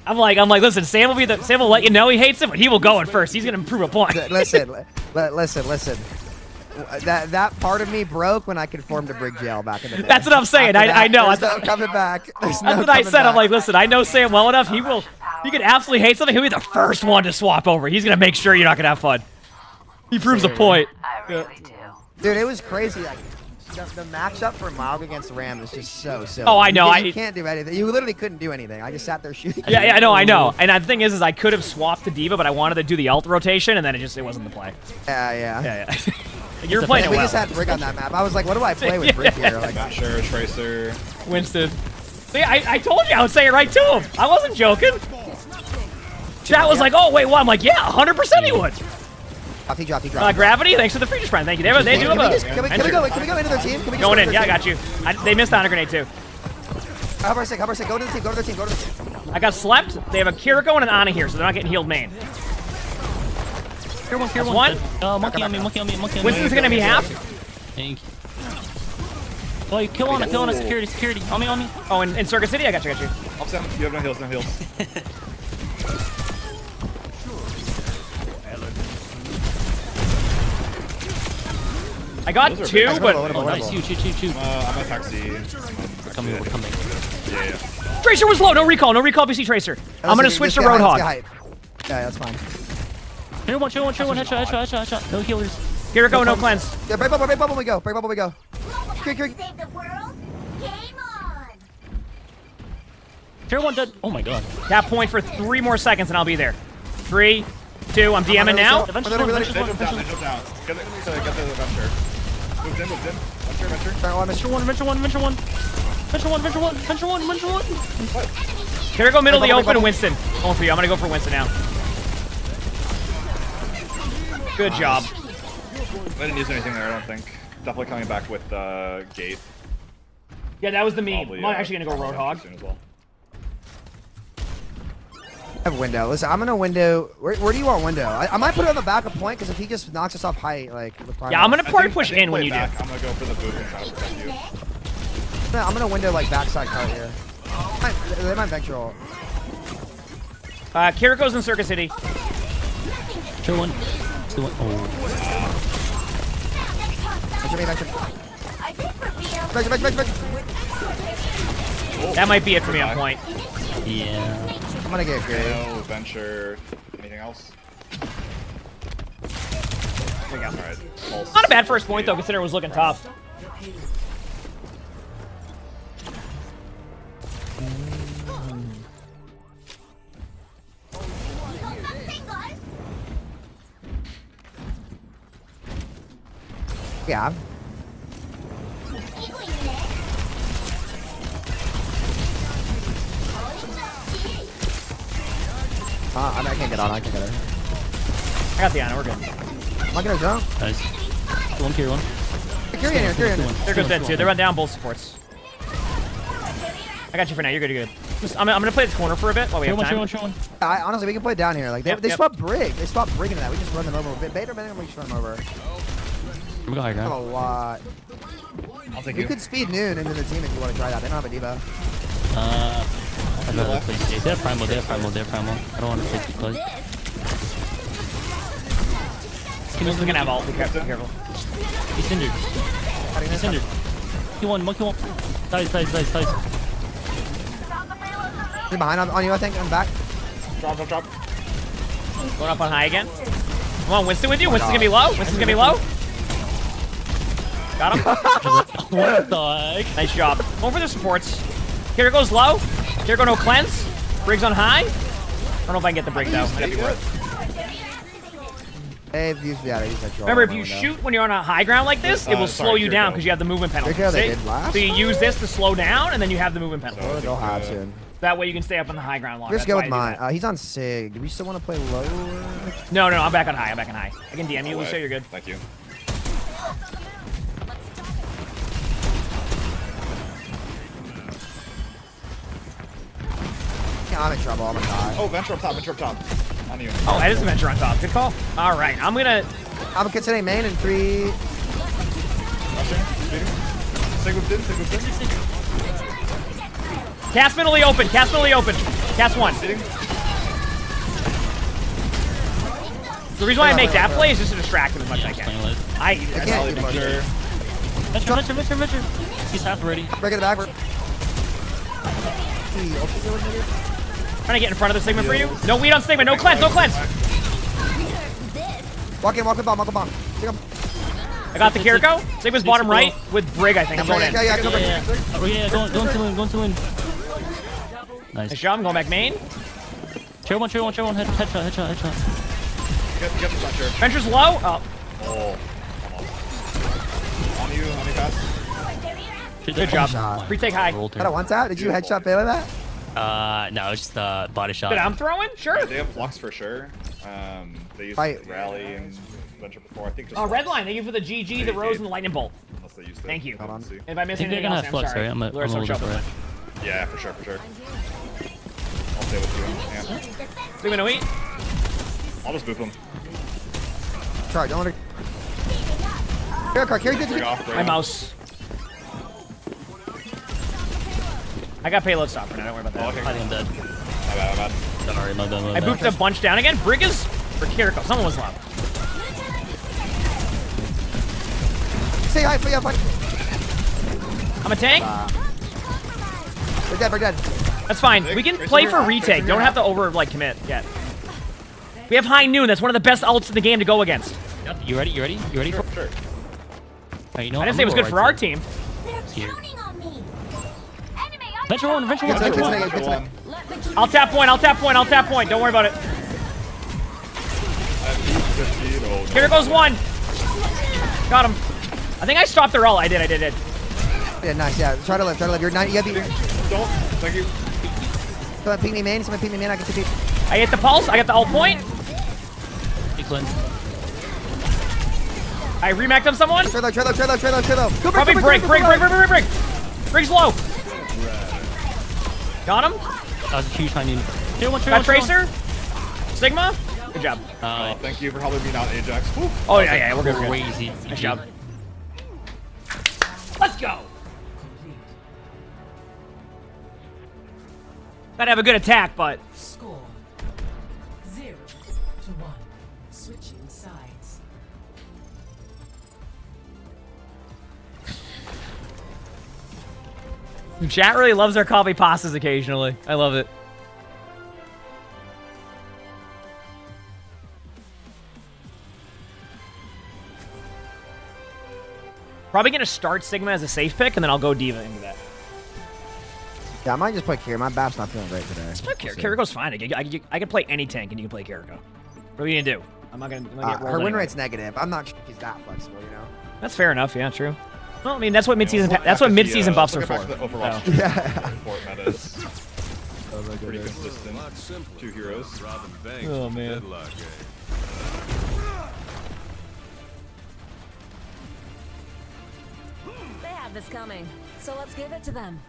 I'm like, listen, Sam will let you know he hates it, but he will go in first. He's gonna improve a point. Listen. That part of me broke when I conformed to Brig Jail back in the day. That's what I'm saying. I know. There's no coming back. That's what I said. I'm like, listen, I know Sam well enough. He could absolutely hate something. He'll be the first one to swap over. He's gonna make sure you're not gonna have fun. He proves a point. I really do. Dude, it was crazy. Like, the matchup for Mog against Ram is just so silly. Oh, I know. You can't do anything. You literally couldn't do anything. I just sat there shooting. Yeah, I know. And the thing is I could have swapped to Diva, but I wanted to do the ult rotation, and then it wasn't the play. Yeah. You're playing it well. We just had Brig on that map. I was like, what do I play with Brig here? Like, not sure, Tracer. Winston. See, I told you I would say it right to him. I wasn't joking. Chat was like, oh, wait, what? I'm like, yeah, 100% he would. He dropped. Gravity, thanks for the free friend. Thank you. They do have a... Can we go into their team? Going in. Yeah, I got you. They missed on a grenade, too. Hover sick. Go to the team. I got slept. They have a Kiriko and an Ana here, so they're not getting healed main. Here one. One. Monkey on me. Winston's gonna be half. Thank you. Oh, you kill on it, security. On me. Oh, in Circuit City? I got you. I'll stand. You have no heals, I got two, but... Oh, nice. Shoot. I'm a taxi. Coming. Yeah. Tracer was low. No recall if you see Tracer. I'm gonna switch to Roadhog. Yeah, that's fine. Chill one. Headshot. No healers. Kiriko, no cleanse. Yeah, break bubble, we go. Save the world. Game on. Tier 1 dead. Oh my god. Tap point for 3 more seconds and I'll be there. 3, 2, I'm DMing now. They jump down. Get the venture. Moved in. Venture. Venture one. Kiriko middle of the open, Winston. Going for you. I'm gonna go for Winston now. Good job. I didn't use anything there, I don't think. Definitely coming back with gate. Yeah, that was the meme. Probably, I'm actually gonna go Roadhog. Soon as well. I have window. Listen, I'm gonna window. Where do you want window? I might put it on the back of point because if he just knocks us off height, like. Yeah, I'm gonna probably push in when you do. I'm gonna go for the boot and try to protect you. No, I'm gonna window like backside cart here. They might venture ult. Kiriko's in Circuit City. Tier 1. Oh. Venture. That might be it for me on point. Yeah. I'm gonna get great. No, venture. Anything else? There we go. Alright. Not a bad first point though, considering it was looking tough. Yeah. I can't get on. I can't get her. I got the Ana, we're good. I'm not gonna jump. Nice. One tier 1. Carry in here. They're good dead too. They run down both supports. I got you for now. You're good. I'm gonna play this corner for a bit while we have time. Tier 1. Honestly, we can play it down here. Like they swap brig. They swap brig into that. We just run them over. Bait or we just run them over. We go high ground. A lot. I'll take you. Could speed Noon into the team if you want to try that. They don't have a Diva. I'd rather play Jay. They have primal. I don't want to play too close. He's gonna have ult. Be careful. He's injured. Monkey one. Dies. He's behind on you, I think. On back. Drop. Going up on high again. Come on, Winston with you. Winston's gonna be low. Got him. What the heck? Nice job. Going for the supports. Kiriko's low. Kiriko no cleanse. Brig's on high. I don't know if I can get the Brig though. That'd be worth. Remember, if you shoot when you're on a high ground like this, it will slow you down because you have the movement penalty. So you use this to slow down, and then you have the movement penalty. They'll have soon. That way you can stay up on the high ground longer. Just go with mine. He's on Sig. Do we still want to play low? No, I'm back on high. I can DM you, Lucio. You're good. Thank you. I'm in trouble. I'm gonna die. Oh, venture up top. On you. Oh, that is a venture on top. Good call. All right, I'm gonna considering main in 3. Cast middle open. Cast 1. The reason why I make that play is just to distract him as much as I can. I can't. Venture. He's half ready. Break it back. Trying to get in front of the Sigma for you. No weed on Sigma. No cleanse. Walk in bomb. I got the Kiriko. Sigma's bottom right with Brig, I think. I'm going in. Yeah. Going to win. Nice. Nice job. I'm going back main. Tier 1. Headshot. Get the venture. Venture's low. Oh. On you fast. Good job. Retake high. I don't want that. Did you headshot fail that? No, it's just the body shot. That I'm throwing? Sure. Yeah, they have flux for sure. They used rally and venture before. I think. Red line. Thank you for the GG, the Rose, and the lightning bolt. Unless they used it. Thank you. Hold on. If I miss anything they're gonna else, have flux, sorry. right? I'm a little different. Yeah, for sure. I'll stay with you. Yeah. Sigma no eat. I'll just boop him. Sorry, don't let her. Carry good. My mouse. I got payload stopper now. Don't worry about that. I think I'm dead. My bad. Sorry, my bad. I booped a bunch down again. Briggas for Kiriko. Someone was low. Say hi for you. I'm a tank. We're dead. We're dead. That's fine. We can play for retake. Don't have to over like commit yet. We have High Noon. That's one of the best ults in the game to go against. You ready? You ready? You ready? Sure. Right, you know I what? didn't say it was good for our team. Here. Venture one. I'll tap point. I'll tap point. I'll tap point. Don't worry about it. Here goes one. Got him. I think I stopped their ult. I did. Yeah, nice. Yeah, try to live. You're 90. You gotta be. Don't. Thank you. Someone ping me main. I can see. I hit the pulse. I got the ult point. I remacked on someone. Trade low. Probably break. Break's low. Got him. That was a huge High Noon. Got Tracer. Sigma. Good job. Thank you for helping me out, Ajax. Woo. Oh yeah. We're good. Crazy. Nice job. Let's go. Gotta have a good attack, but. Score 0-1. Switching sides. Chat really loves our copy pastas occasionally. I love it. Probably gonna start Sigma as a safe pick, and then I'll go Diva into that. Yeah, I might just play Kiriko. My BAP's not feeling great today. Let's play Kiriko. Kiriko's fine. I can play any tank, and you can play Kiriko. What are you gonna do? I'm not gonna get rolled her win anyway. rate's negative. I'm not sure she's that flexible, you know. That's fair enough. Yeah, true. Well, I mean, that's what midseason. That's what midseason buffs are for. Yeah. Pretty consistent. 2 heroes. Oh man. They have this coming, so let's give it to them.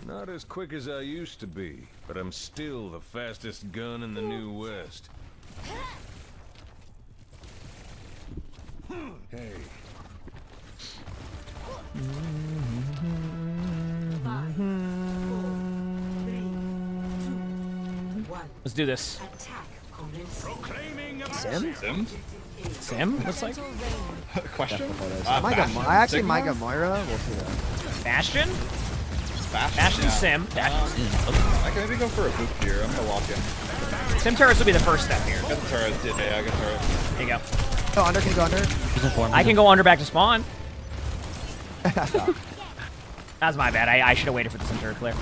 Not as quick as I used to be, but I'm still the fastest gun in the New West. Hey. Let's do this. Sim? Looks like. Question? I actually might go Moira. We'll see that. Bastion? Bastion, Sim. I can maybe go for a boop here. I'm gonna walk in. Sim turrets will be the first step here. Get the turret. Yeah, I got turret. There you go. Oh, under. Can you go under? I can go under back to spawn. That's my bad. I should have waited for the Sim turret clear.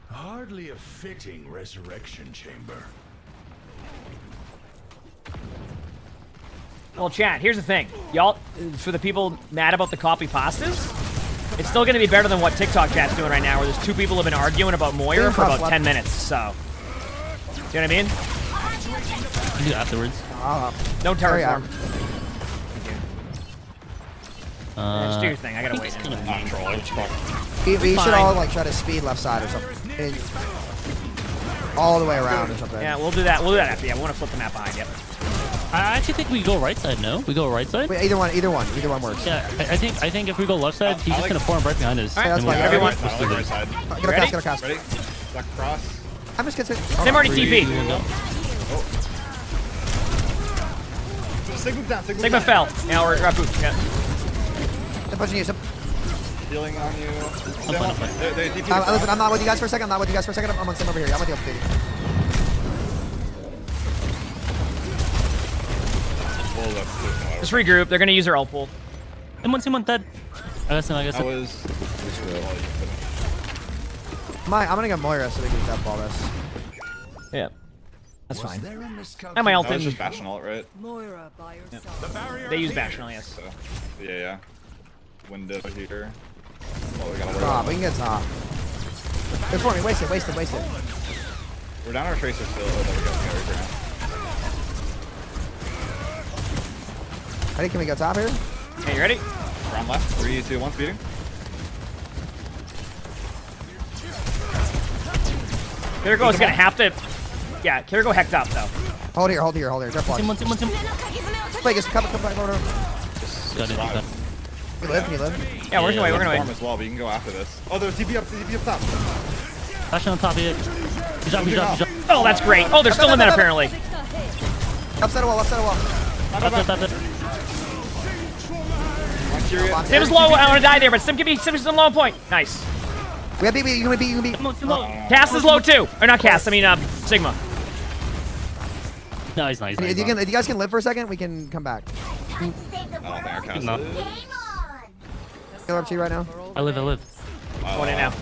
Hardly a fitting resurrection chamber. Well, chat, here's the thing. Y'all, for the people mad about the copy pastas, it's still going to be better than what TikTok chat's doing right now, where there's 2 people who have been arguing about Moira for about 10 minutes, so. You know what I mean? You can do it afterwards. No turret form. Just do your I thing. I gotta wait. We should all like try to speed left side or something. All the way around or something. Yeah, we'll do that. We'll do that after. Yeah, we want to flip the map behind. Yep. I actually think we go right side. No, we go right side. Wait, either one works. Yeah, I think if we go left side, he's just gonna form right behind us. All right, that's fine. Everyone. Right side. Get a cast. Ready? Black cross. I'm just gonna say. Sim already TP. Sigma down. Sigma fell. Now we're boop. Yeah. I'm pushing you. Healing on you. Listen, I'm not with you guys for a second. I'm on Sim over here. I'm with you. Just regroup. They're gonna use their ult pool. Someone dead. I guess. That was. I'm gonna get Moira so we can tap all this. Yeah. That's fine. And my ult That was in. just Bastion ult, right? Moira by yourself. They use Bastion, yes. So, yeah. Window here. Oh, we gotta Top. We can get top. Good for me. Waste it. We're down our tracer still. Oh, there we go. Ready? Can we go top here? Hey, you ready? Round left. 3, 2, 1, speeding. Kiriko is gonna have to Yeah, Kiriko hecked up though. Hold here, hold here, hold here. Jump block. Wait, just come. Got it, got it. Can you live? Can you live? Yeah, we're gonna wait. We're gonna Farm wait. as well, but you can go after this. Oh, there's TP up top. Flashing on top of it. Good job, good job, good job. Oh, that's great. Oh, they're still in that apparently. Left side of wall, left side of wall. That's it. Sim's low. I want to die there, but Sim's in low point. Nice. We have BB. You can be. You can be. Cass is low too. Or not Cass. I mean Sigma. Nice, nice. If you guys can live for a second, we can come back. I don't think our cast No. is. Kill up to you right now. I live. Going in now.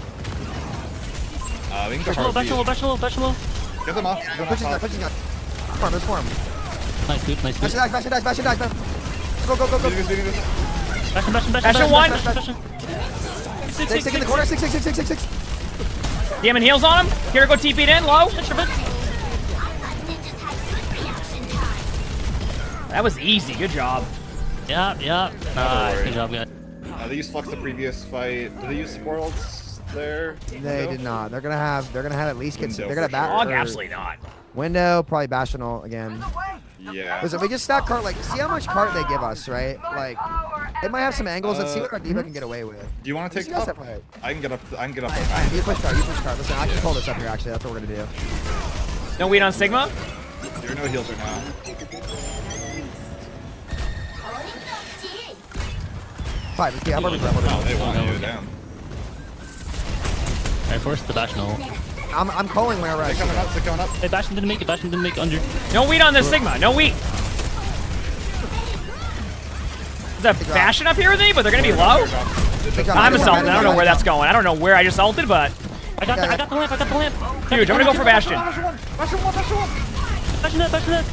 We can go Bash low. Get them off. Pushing up. Form, let's form. Nice, dude, nice, dude. Bash your dice. Go. Bash one. Six in the corner. Six. Demon heals on him. Kiriko TP'd in low. That was easy. Good job. Yeah. Good job, guys. They used Flux the previous fight. Did they use support ults there? They did not. They're gonna have at least get. They're gonna bat. Dog, absolutely not. Window, probably Bastional again. Yeah. Listen, we just stack cart, like, see how much cart they give us, right? Like, they might have some angles. Let's see what our Diva can get away with. Do you want to take top? top? I can get up. I can get up. You push cart. Listen, I can pull this up here, actually. That's what we're gonna do. No weed on Sigma? There are no heals right now. Five. Yeah, I'm Oh, they want you down. I forced the bash no. I'm calling whenever I. They're coming up. Hey, Bastion didn't make it. Under. No weed on this Sigma. No weed. Is that Bastion up here with me? But they're gonna be low. I'm assaulted. I don't know where that's going. I don't know where I just ulted, but. I got the lamp. Huge. I'm gonna go for Bastion. Bastion.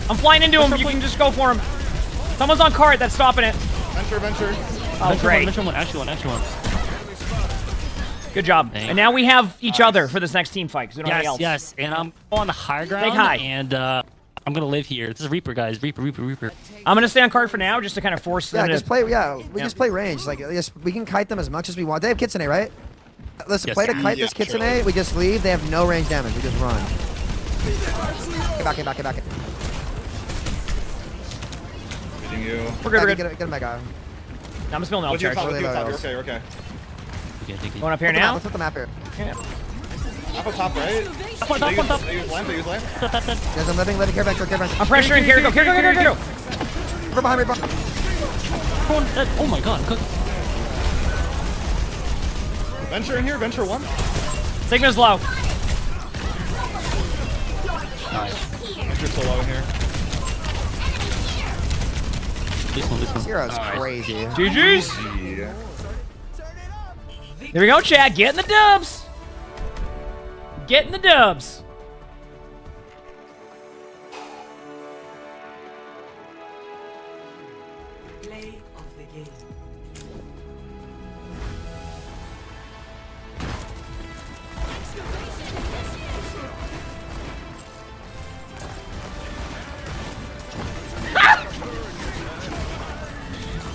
I'm flying into him. You can just go for him. Someone's on cart. That's stopping it. Venture. Oh, great. Venture one. Actually one. Good job. And now we have each other for this next team fight because we don't have any else. Yes. And I'm on the high ground. Take high. And I'm gonna live here. This is Reaper, guys. Reaper. I'm gonna stay on cart for now, just to kind of force them Yeah, to just play. Yeah, we just play range. Like, we can kite them as much as we want. They have Kitsune, right? Listen, play to kite this Kitsune. Surely. We just leave. They have no range damage. We just run. Get back. Hitting you. We're good. Get him back out. I'm just building all charge. You're okay. Going up here now. Let's put the map here. Yeah. Up top, right? Top. They use lamp. Guys, I'm living. Care back. I'm pressuring Kiriko. Kiriko. We're behind. Oh my god. Cook. Venture in here. Venture one. Sigma's low. Nice. Venture's so low in here. This one. Zero's crazy. GG's. Yeah. Here we go, Chad. Getting the dubs. Play of the game.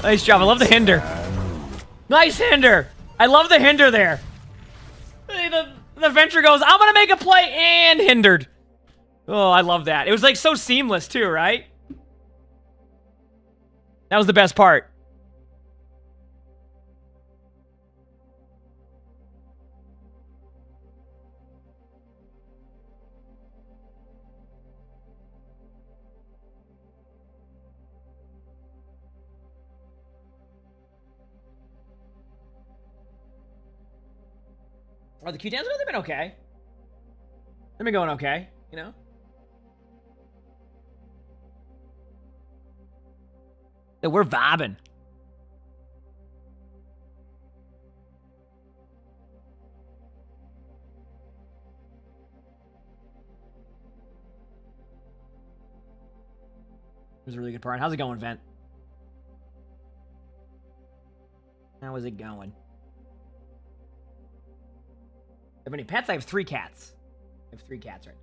Nice job. I love the hinder. Nice hinder. I love the hinder there. The venture goes, I'm gonna make a play and hindered. Oh, I love that. It was like so seamless too, right? That was the best part. Are the Q-downs they've been okay? They've been going okay, you know? Yeah, we're vibing. It was a really good part. How's it going, Vent? How is it going? Have any pets? I have 3 cats. I have 3 cats right now.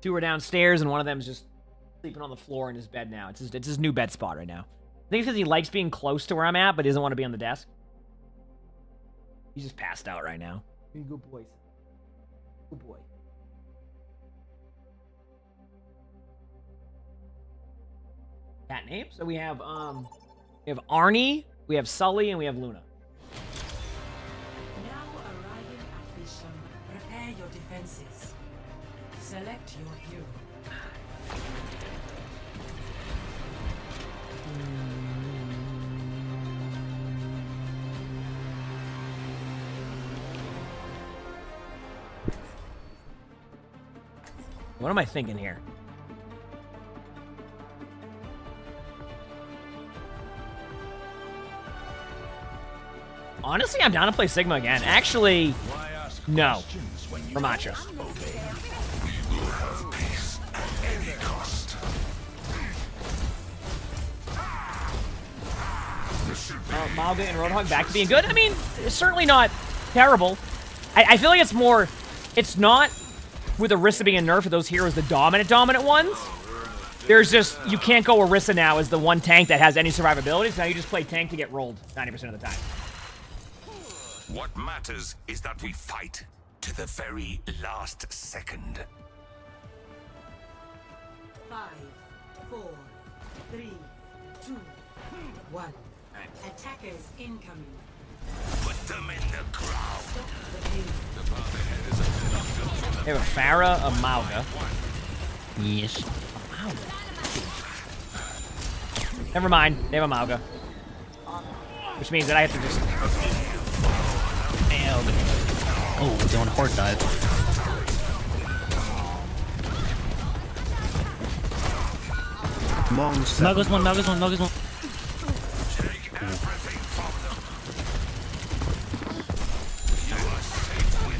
2 are downstairs, and one of them's just sleeping on the floor in his bed now. It's his new bed spot right now. I think it's because he likes being close to where I'm at, but he doesn't want to be on the desk. He's just passed out right now. Here you go, boys. Oh boy. Cat names. So we have Arnie, we have Sully, and we have Luna. Now arriving at Bisham, prepare your defenses. Select your hero. What am I thinking here? Honestly, I'm down to play Sigma again. Actually, no. For Macho. Malga and Roadhog back to being good. I mean, it's certainly not terrible. I feel like it's more... It's not with Orisa being a nerf of those heroes, the dominant ones. There's just... You can't go Orisa now as the one tank that has any survivability, so now you just play tank to get rolled 90% of the time. What matters is that we fight to the very last second. 5, 4, 3, 2, 1. Attackers incoming. Put them in the ground. They have a Farah, a Malga. Yes. Never mind. They have a Malga. Which means that I have to just... Oh, doing a horde dive. Malga's one, Malga's one.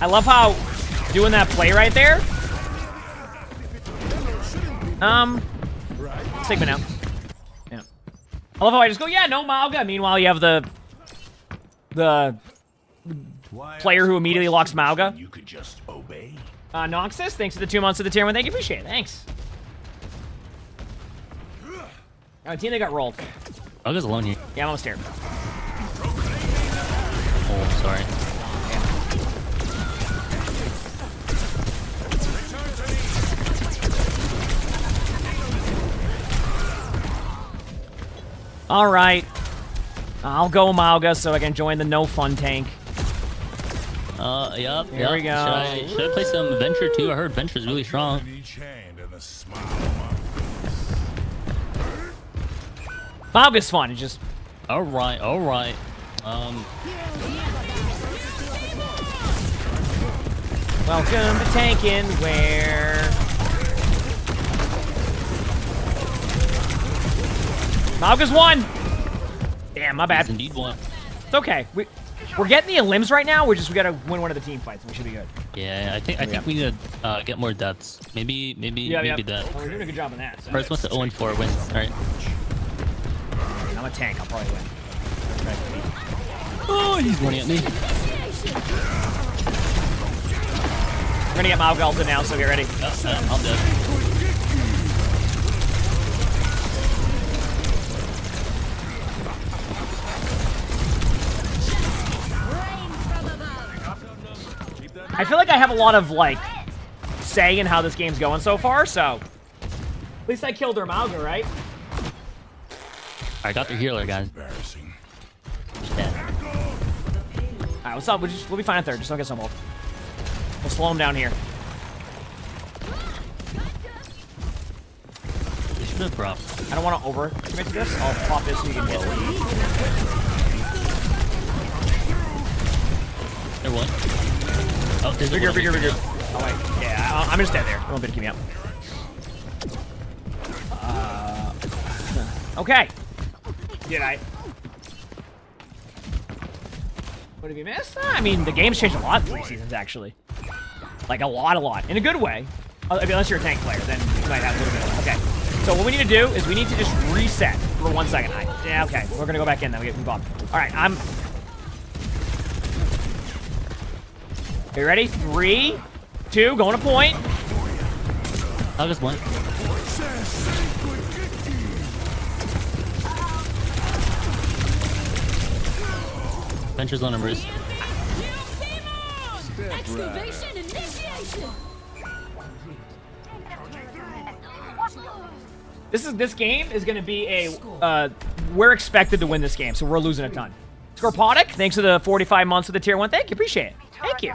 I love how doing that play right there. Sigma now. Yeah. I love how I just go, yeah, no Malga. Meanwhile, you have the player who immediately locks Malga. You could just obey. Noxus, thanks for the 2 months of the tier 1. Thank you, appreciate it. Thanks. Team, they got rolled. Malga's alone here. Yeah, I'm almost here. Oh, sorry. All right. I'll go Malga so I can join the no fun tank. Yep. Here we go. Should I play some Venture too? I heard Venture's really strong. Malga's fun. It's just... All right. Welcome to tanking where... Malga's won! Damn, my bad. He's indeed one. It's okay. We're getting the limbs right now. We gotta win one of the team fights. We should be good. Yeah, I think we need to get more deaths. Maybe that. Well, we're doing a good job on that. So. First one's the 0-4 wins. All right. I'm a tank. I'll probably win. Oh, he's running at me. We're gonna get Malga ulted now, so get ready. I'm dead. I feel like I have a lot of, like, say in how this game's going so far, so... At least I killed their Malga, right? I got the healer, guys. Alright, what's up? We'll be fine at third. Just don't get summoned. We'll slow him down here. This should have dropped. I don't want to over-commit to this. I'll pop this so you can hit. There one. Oh, there's bigger. Oh, wait. Yeah, I'm just dead there. A little bit to keep me up. Okay. Did I? What have you missed? I mean, the game's changed a lot in 3 seasons, actually. Like, a lot. In a good way. I mean, unless you're a tank player, then you might have a little bit of... Okay. So what we need to do is we need to just reset for 1 second. Yeah, okay. We're going to go back in, then. We get bumped. All right, Are you ready? 3, 2, going to point. I'll just one. Venture's on numbers. Excavation initiation. This game is going to be a we're expected to win this game, so we're losing a ton. Scorpodic, thanks for the 45 months with the tier 1. Thank you, appreciate it. Thank you.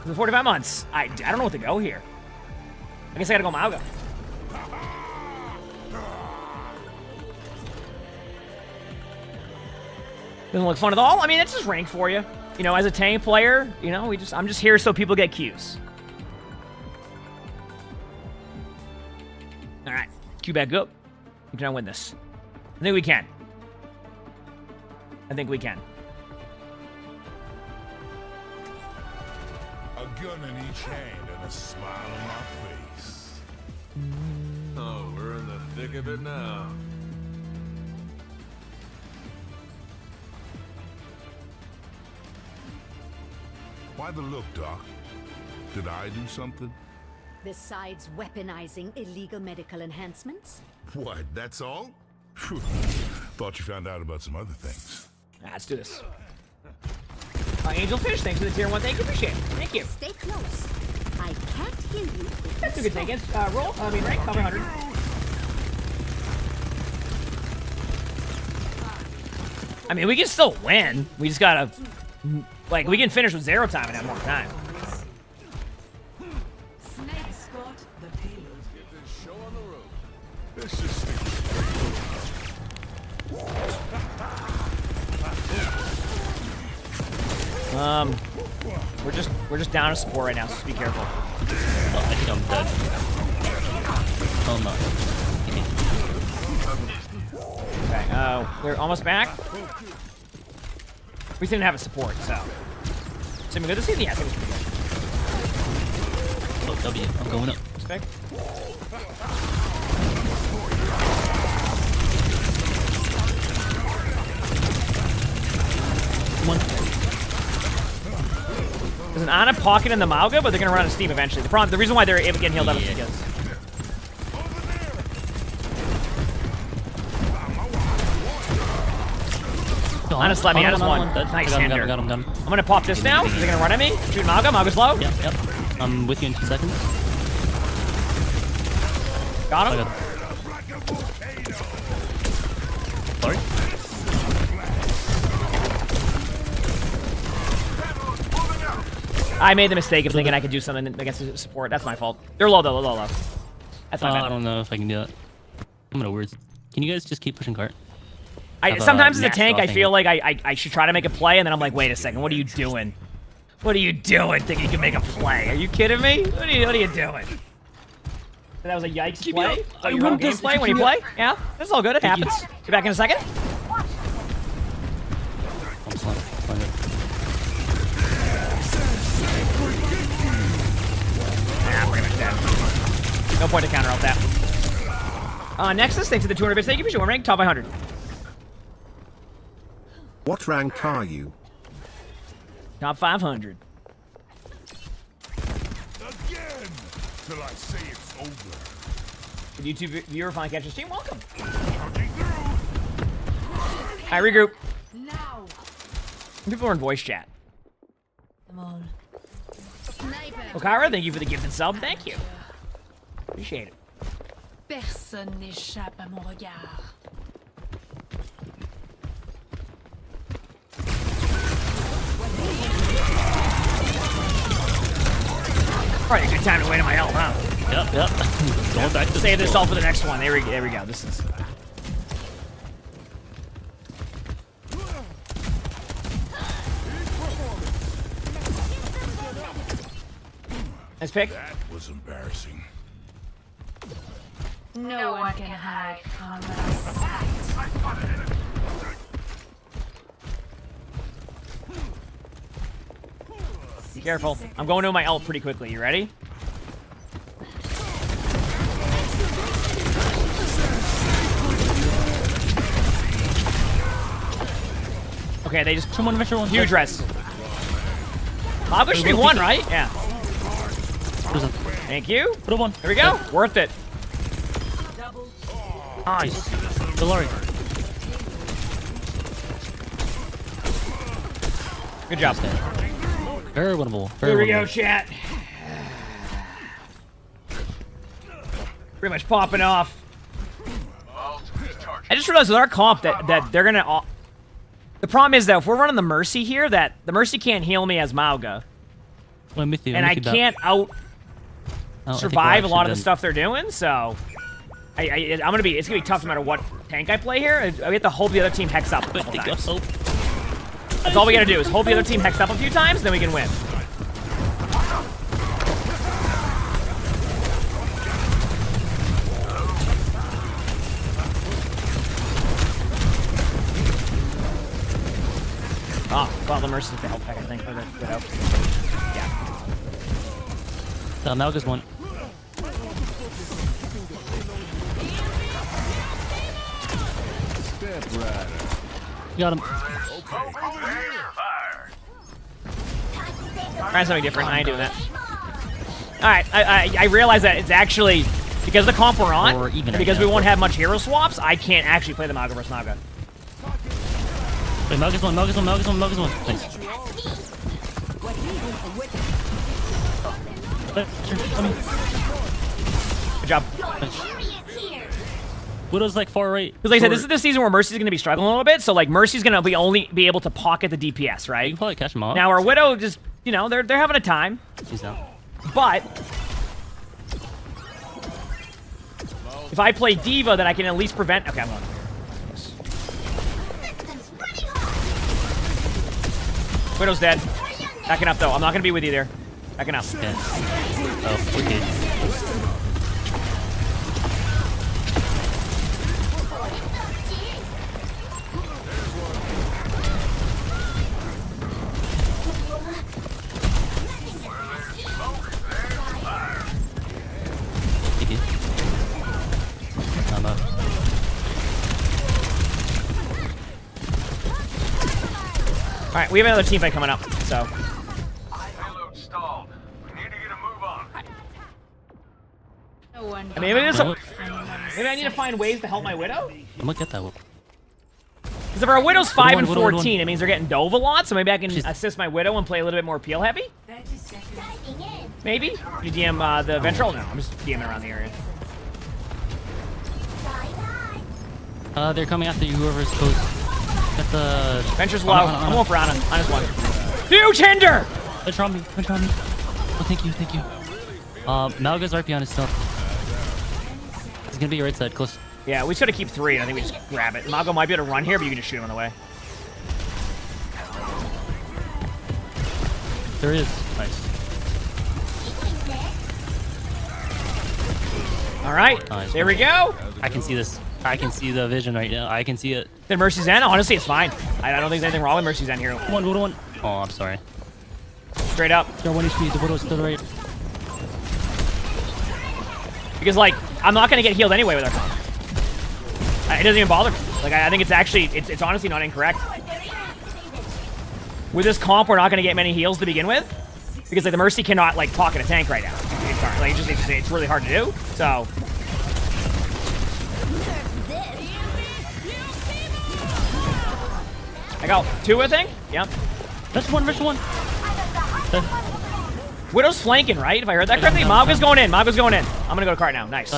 For the 45 months. I don't know what to go here. I guess I gotta go Mauga. Doesn't look fun at all. I mean, it's just rank for you. You know, as a tank player, you know, I'm just here so people get Qs. All right, Q back up. We can win this. I think we can. I think we can. A gun in each hand and a smile on my face. Oh, we're in the thick of it now. Why the look, Doc? Did I do something? Besides weaponizing illegal medical enhancements? What, that's all? Phew. Thought you found out about some other things. Let's do this. Angelfish, thanks for the tier 1. Thank you, appreciate it. Thank you. Stay close. I can't hear you. That's a good thing. Roll, rank, cover 100. I mean, we can still win. We just gotta, like, we can finish with 0 time and have more time. We're just down a support right now, so just be careful. Oh, I think I'm dead. Oh no. Okay, they're almost back. We didn't have a support, so. Seeming good to see? Yeah, I think it's pretty good. Oh, W. I'm going up. Respect. Come on. There's an Ana pocket in the Mauga, but they're gonna run out of steam eventually. The reason why they're able to get healed up is because. Ana slapped me. Ana's one. Nice hander. Got him. I'm gonna pop this now. They're gonna run at me. Shoot Mauga. Mauga's low. Yep. I'm with you in 2 seconds. Got him. Sorry. I made the mistake of thinking I could do something against the support. That's my fault. They're low though. They're low. That's my bad. I don't know if I can do that. I'm gonna words. Can you guys just keep pushing cart? Sometimes as a tank, I feel like I should try to make a play, and then I'm like, wait a second, what are you doing? What are you doing? Thinking you can make a play? Are you kidding me? What are you doing? That was a yikes play. Oh, your own gameplay when you play? Yeah, that's all good. It happens. Be back in a second. I'm slowing it. Pretty much dead. No point to counter out that. Nexus, thanks to the 200 bits. Thank you for showing rank. Top 500. What rank are you? Top 500. Again, till I say it's over. YouTube viewer finally catch your stream. Welcome. Alright, regroup. Now. People are in voice chat. Come on. Okara, thank you for the gifted sub. Thank you. Appreciate it. Personne n'échappe à mon regard. Probably a good time to wait on my health, huh? Yep. Going back to save this all for the next one. There we go. This is. Nice pick. That was embarrassing. No one can hide from us. Be careful. I'm going to my ult pretty quickly. You ready? Okay, they just huge res. Mauga should be 1, right? Yeah. Thank you. Put a 1. There we go. Worth it. Nice. Delari. Good job. Very winnable. Very Here we winnable. go, chat. Pretty much popping off. I just realized with our comp that they're gonna. The problem is that if we're running the Mercy here, that the Mercy can't heal me as Mauga, I'm with you. and I can't survive a lot of the stuff they're doing. So, it's gonna be tough no matter what tank I play here. I have to hope the other team hex up a couple times. That's all we gotta do is hope the other team hex up a few times, then we can win. Oh, well, the Mercy's the help pack, I think, for the Widow. Yeah. Malga's one. Got him. Try something different. I ain't doing that. Alright, I realize that it's actually, because the comp we're on, Or even and because right we now. won't have much hero swaps, I can't actually play the Mauga versus Mauga. Wait, Malga's one. Malga's one. Malga's one. Malga's one. Nice. Good job. Widow's like far right. Because like I said, this is the season where Mercy's going to be struggling a little bit, so like Mercy's going to only be able to pocket the DPS, right? You can probably catch him off. Now our Widow just, you know, they're having a time. She's down. But if I play Diva, then I can at least prevent. Okay, I'm going. Yes. Widow's dead. Backing up though. I'm not going to be with you there. Backing up. Okay. Oh, okay. Alright, we have another team fight coming up, so. Payload stalled. We need to get a move on. I mean, maybe I need to find ways to help my Widow? I'm gonna get that one. Because if our Widow's 5 and Widow, 14, it means they're getting Dove a lot, so maybe I can assist my Widow and play a little bit more peel heavy? Maybe? You DM the Ventral? No, I'm just DMing around the area. They're coming after you, whoever's close. At the... Venture's low. I'm going for Anna. Anna's one. Huge hinder! Venture on me. Venture on me. Oh, thank you. Thank you. Malga's RP on his stuff. He's gonna be your right side, close. Yeah, we just gotta keep 3, and I think we just grab it. Malgo might be able to run here, but you can just shoot him on the way. There is. Nice. Alright, Nice. there we go. I can see this. I can see the vision right now. I can see it. Then Mercy's End? Honestly, it's fine. I don't think there's anything wrong with Mercy's End here. One. Oh, I'm sorry. Straight up. They're 1 HP. The Widow's to the right. Because, like, I'm not gonna get healed anyway with our comp. It doesn't even bother me. Like, I think it's actually, it's honestly not incorrect. With this comp, we're not gonna get many heals to begin with. Because, like, the Mercy cannot, like, pocket a tank right now. Like, it's really hard to do. So. I got 2, I think. Yep. That's one. Widow's flanking, right? If I heard that correctly. Mauga's going in. Mauga's going in. I'm gonna go to cart now. Nice.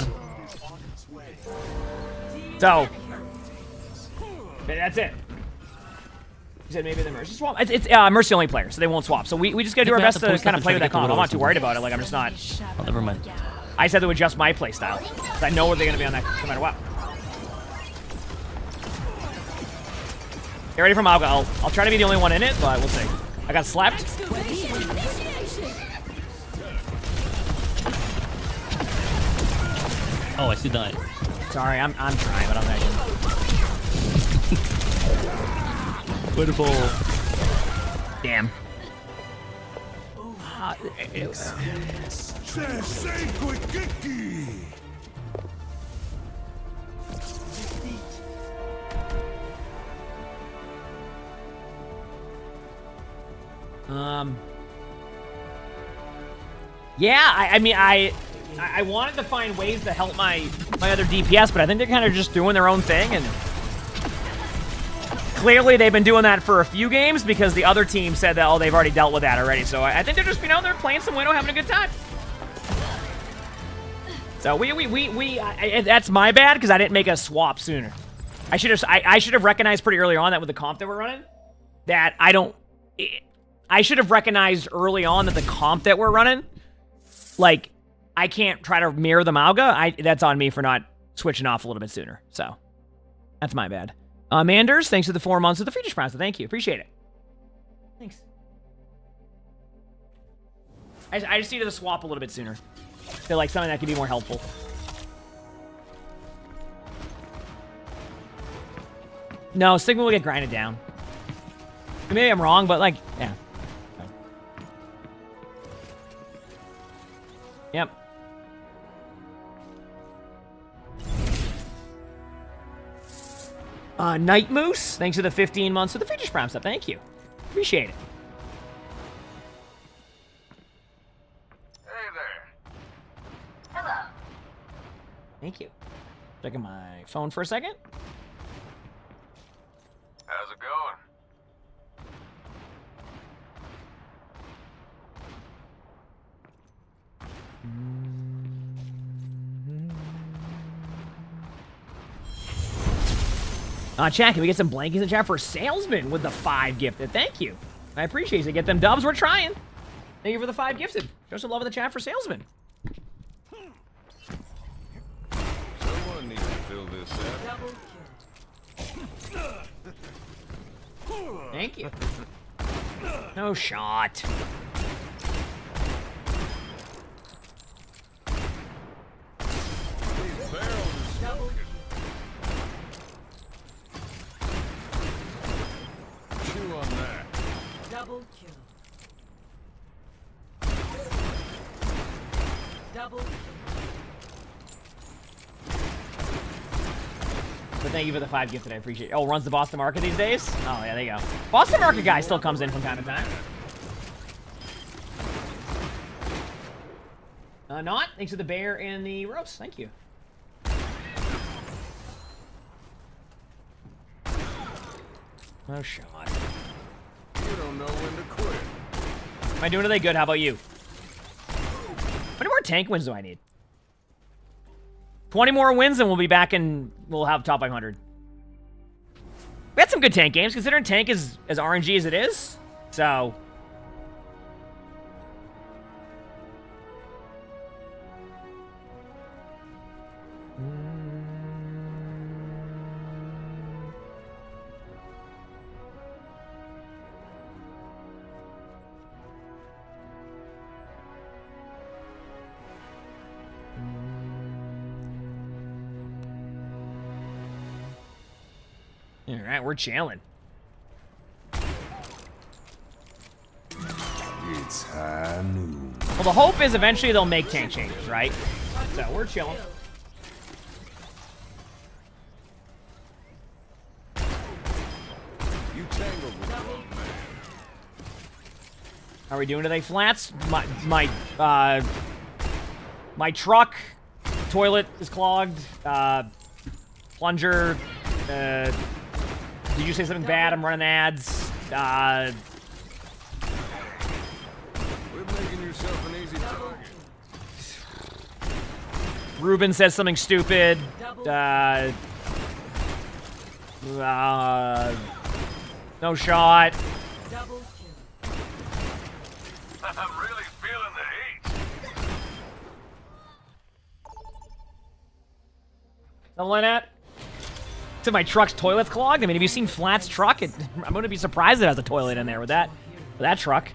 So. That's it. You said maybe the Mercy swap? It's Mercy only player, so they won't swap. So we just gotta do our best to kind of play with that comp. I'm not too worried about it. Like, I'm just not. Oh, never mind. I said to adjust my play style. I know where they're gonna be on that no matter what. Get ready for Mauga. I'll try to be the only one in it, but we'll see. I got slapped. Oh, I see that. Sorry, I'm trying, but I'm not even. Beautiful. Damn. Yeah, I mean, I wanted to find ways to help my other DPS, but I think they're kind of just doing their own thing, and clearly they've been doing that for a few games because the other team said that, oh, they've already dealt with that already. So I think they're just, they're playing some Window, having a good time. So that's my bad because I didn't make a swap sooner. I should have recognized pretty early on that with the comp that we're running, that I should have recognized early on that the comp that we're running, like, I can't try to mirror the Mauga. That's on me for not switching off a little bit sooner. So that's my bad. Manders, thanks for the 4 months of the Features Prime. So thank you. Appreciate it. Thanks. I just needed to swap a little bit sooner. Feel like something that could be more helpful. No, Sigma will get grinded down. Maybe I'm wrong, but like, yeah. Yep. Night Moose, thanks for the 15 months for the Features Prime stuff. Thank you. Appreciate it. Hey there. Hello. Thank you. Checking my phone for a second. How's it going? Chat, can we get some blankies in the chat for Salesman with the 5 gifted? Thank you. I appreciate it. Get them dubs. We're trying. Thank you for the 5 gifted. Show some love in the chat for Salesman. Someone needs to fill this out. Thank you. No shot. These barrels are smoking. Chew on that. Double kill. Double kill. But thank you for the 5 gifted. I appreciate it. Oh, runs the Boston market these days? Oh, yeah, there you go. Boston market guy still comes in from time to time. Not. Thanks to the bear and the roast. Thank you. No shot. You don't know when to quit. Am I doing anything good? How about you? How many more tank wins do I need? 20 more wins and we'll be back and we'll have top 500. We had some good tank games, considering tank is as RNG as it is. So... Alright, we're chilling. It's high noon. Well, the hope is eventually they'll make tank changes, right? So, we're chilling. You tangled with one man. How are we doing today, Flats? My truck toilet is clogged. Plunger. Did you say something bad? I'm running ads. Quit making yourself an easy target. Ruben says something stupid. No shot. I'm really feeling the heat. Something like that. So my truck's toilet's clogged. I mean, have you seen Flat's truck? I'm going to be surprised it has a toilet in there with that truck.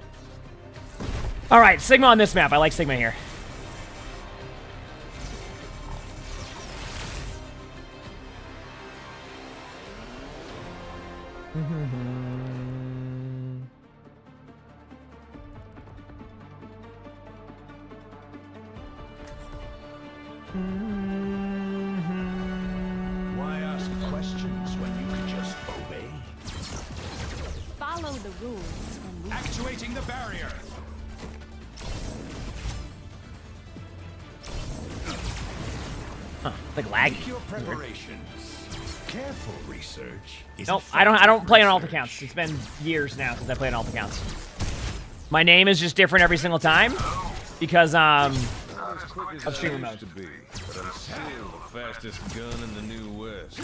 All right, Sigma on this map. I like Sigma here. Why ask questions when you can just obey? Follow the rules and we Actuating the barrier. Huh, like laggy. Make your preparations. Careful research. Nope, I don't play on alt accounts. It's been years now since I played on alt accounts. My name is just different every single time because of streamer mode. But I'm still the fastest gun in the New West.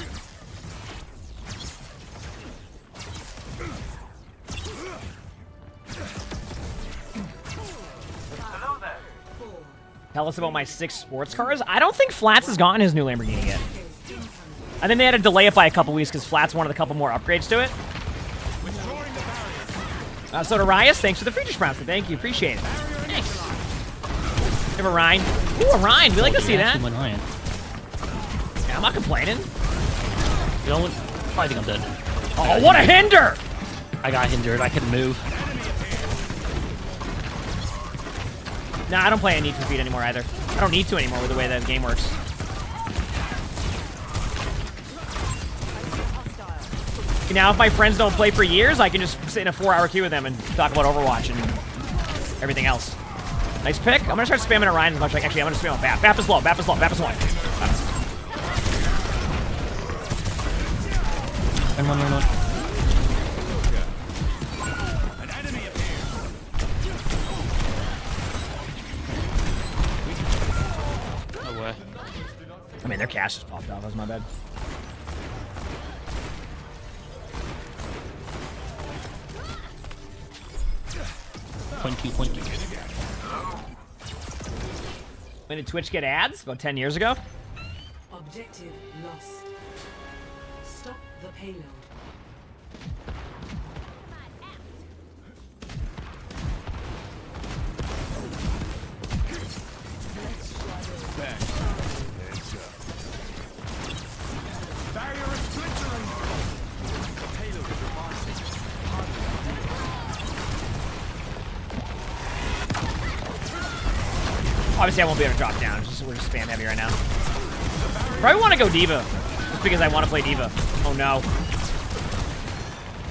Tell us about my 6 sports cars. I don't think Flats has gotten his new Lamborghini yet. I think they had to delay it by a couple weeks because Flats wanted a couple more upgrades to it. So to Rias, thanks for the feature sponsor. Thank you, appreciate it. Thanks. We have a Rhine. Ooh, a Rhine. We like to see that. Yeah, I'm not complaining. You know what? I think I'm dead. Oh, what a hinder! I got hindered. I couldn't move. Nah, I don't play Need for Speed anymore either. I don't need to anymore with the way that game works. Now, if my friends don't play for years, I can just sit in a 4-hour queue with them and talk about Overwatch and everything else. Nice pick. I'm gonna start spamming at Ryan as much. Actually, I'm gonna spam on Bap. Bap is low. Bap is low. Bap is low. Run. No way. I mean, their cash just popped off. That's my bad. Point two. When did Twitch get ads? About 10 years ago? Objective lost. Stop the payload. Barrier is splintering. The payload is remarkable. Obviously, I won't be able to drop down. We're just spam heavy right now. Probably want to go Diva. Just because I want to play Diva. Oh, no.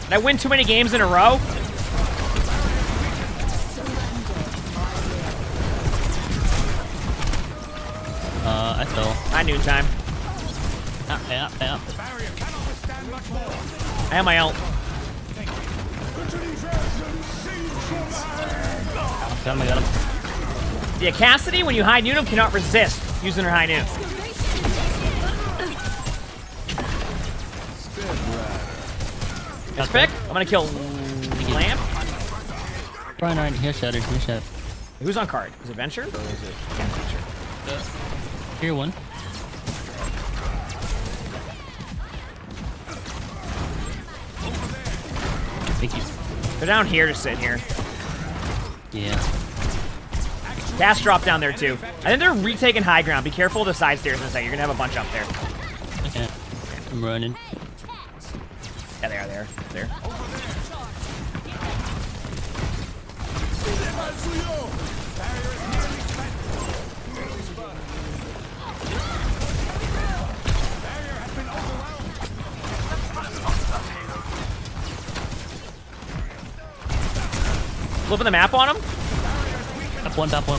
Did I win too many games in a row? I fell. At noontime. Yeah. I have my ult. Got him. Yeah, Cassidy, when you high noon him, cannot resist using her high noon. Nice pick. I'm gonna kill Lamp. Ryan, here, Shatter. Who's on card? Is it Venture or is it Venture? Here, one. Thank you. They're down here to sit here. Yeah. Gas drop down there too. I think they're retaking high ground. Be careful of the side stairs in a second. You're gonna have a bunch up there. Okay. I'm running. Yeah, they are there. There. Flipping the map on him. Top one.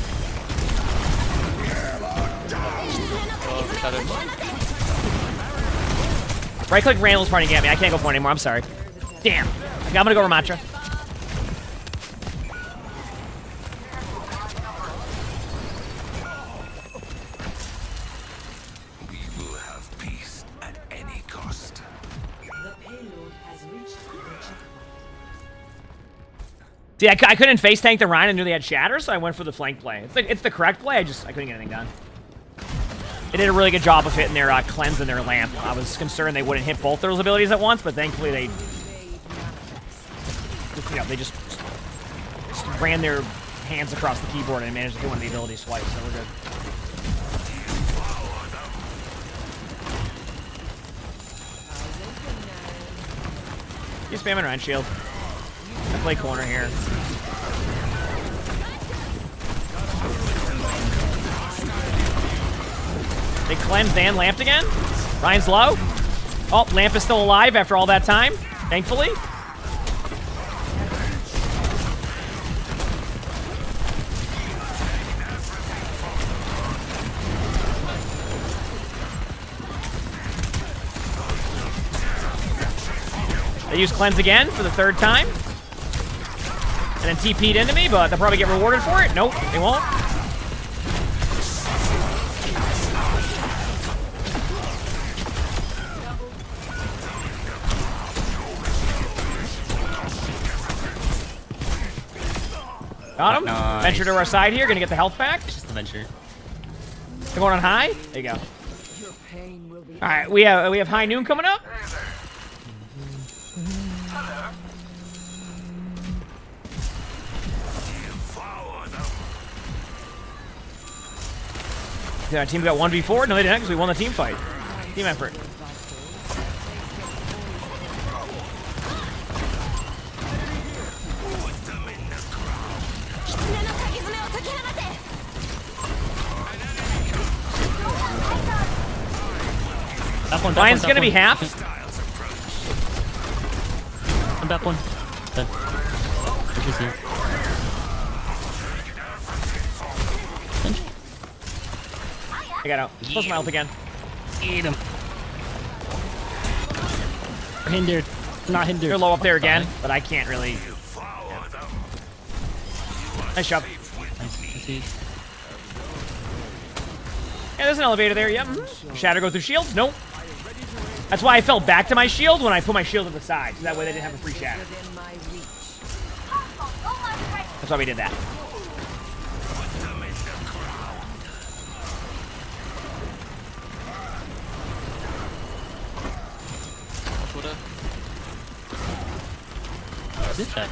Right click Randall's trying to get me. I can't go point anymore. I'm sorry. Damn. Okay, I'm gonna go Ramattra. We will have peace at any cost. The payload has reached the checkpoint. See, I couldn't face tank the Rhine. I knew they had shatter, so I went for the flank play. It's the correct play. I couldn't get anything done. They did a really good job of hitting their cleanse and their lamp. I was concerned they wouldn't hit both those abilities at once, but thankfully they just ran their hands across the keyboard and managed to hit one of the abilities twice, so we're good. You spamming around shield. I play corner here. They cleansed and lamped again. Ryan's low. Oh, Lamp is still alive after all that time, thankfully. They use cleanse again for the 3rd time. And then TP'd into me, but they'll probably get rewarded for it. Nope, they won't. Got him. Nice. Venture to our side here. Gonna get the health back. Just the venture. They're going on high. There you go. All right, we have high noon coming up. Yeah, our team got 1v4. No, they didn't, because we won the team fight. Team effort. Line's gonna be half. I'm back one. Dead. He's here. I got out. Close my ult again. Eat him. Hindered. Not hindered. They're low up there again, but I can't really. Nice shove. Nice. Yeah, there's an elevator there. Yep. Shatter go through shields? Nope. That's why I fell back to my shield when I put my shield to the side. So that way they didn't have a free shatter. That's why we did that. Good check.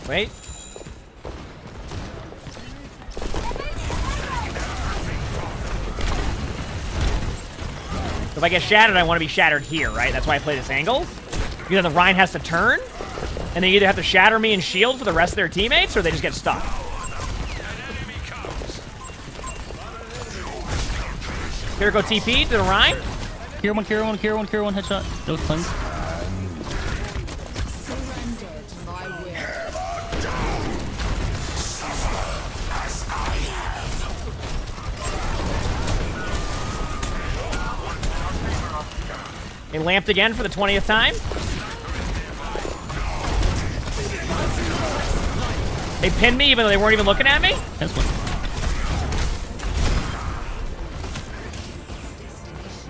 Wait. If I get shattered, I want to be shattered here, right? That's why I play this angle. Because then the Rhine has to turn, and they either have to shatter me and shield for the rest of their teammates, or they just get stuck. Kiriko TP to the Rhine. Kira one, headshot. No cleanse. They lamped again for the 20th time. They pinned me even though they weren't even looking at me. That's one.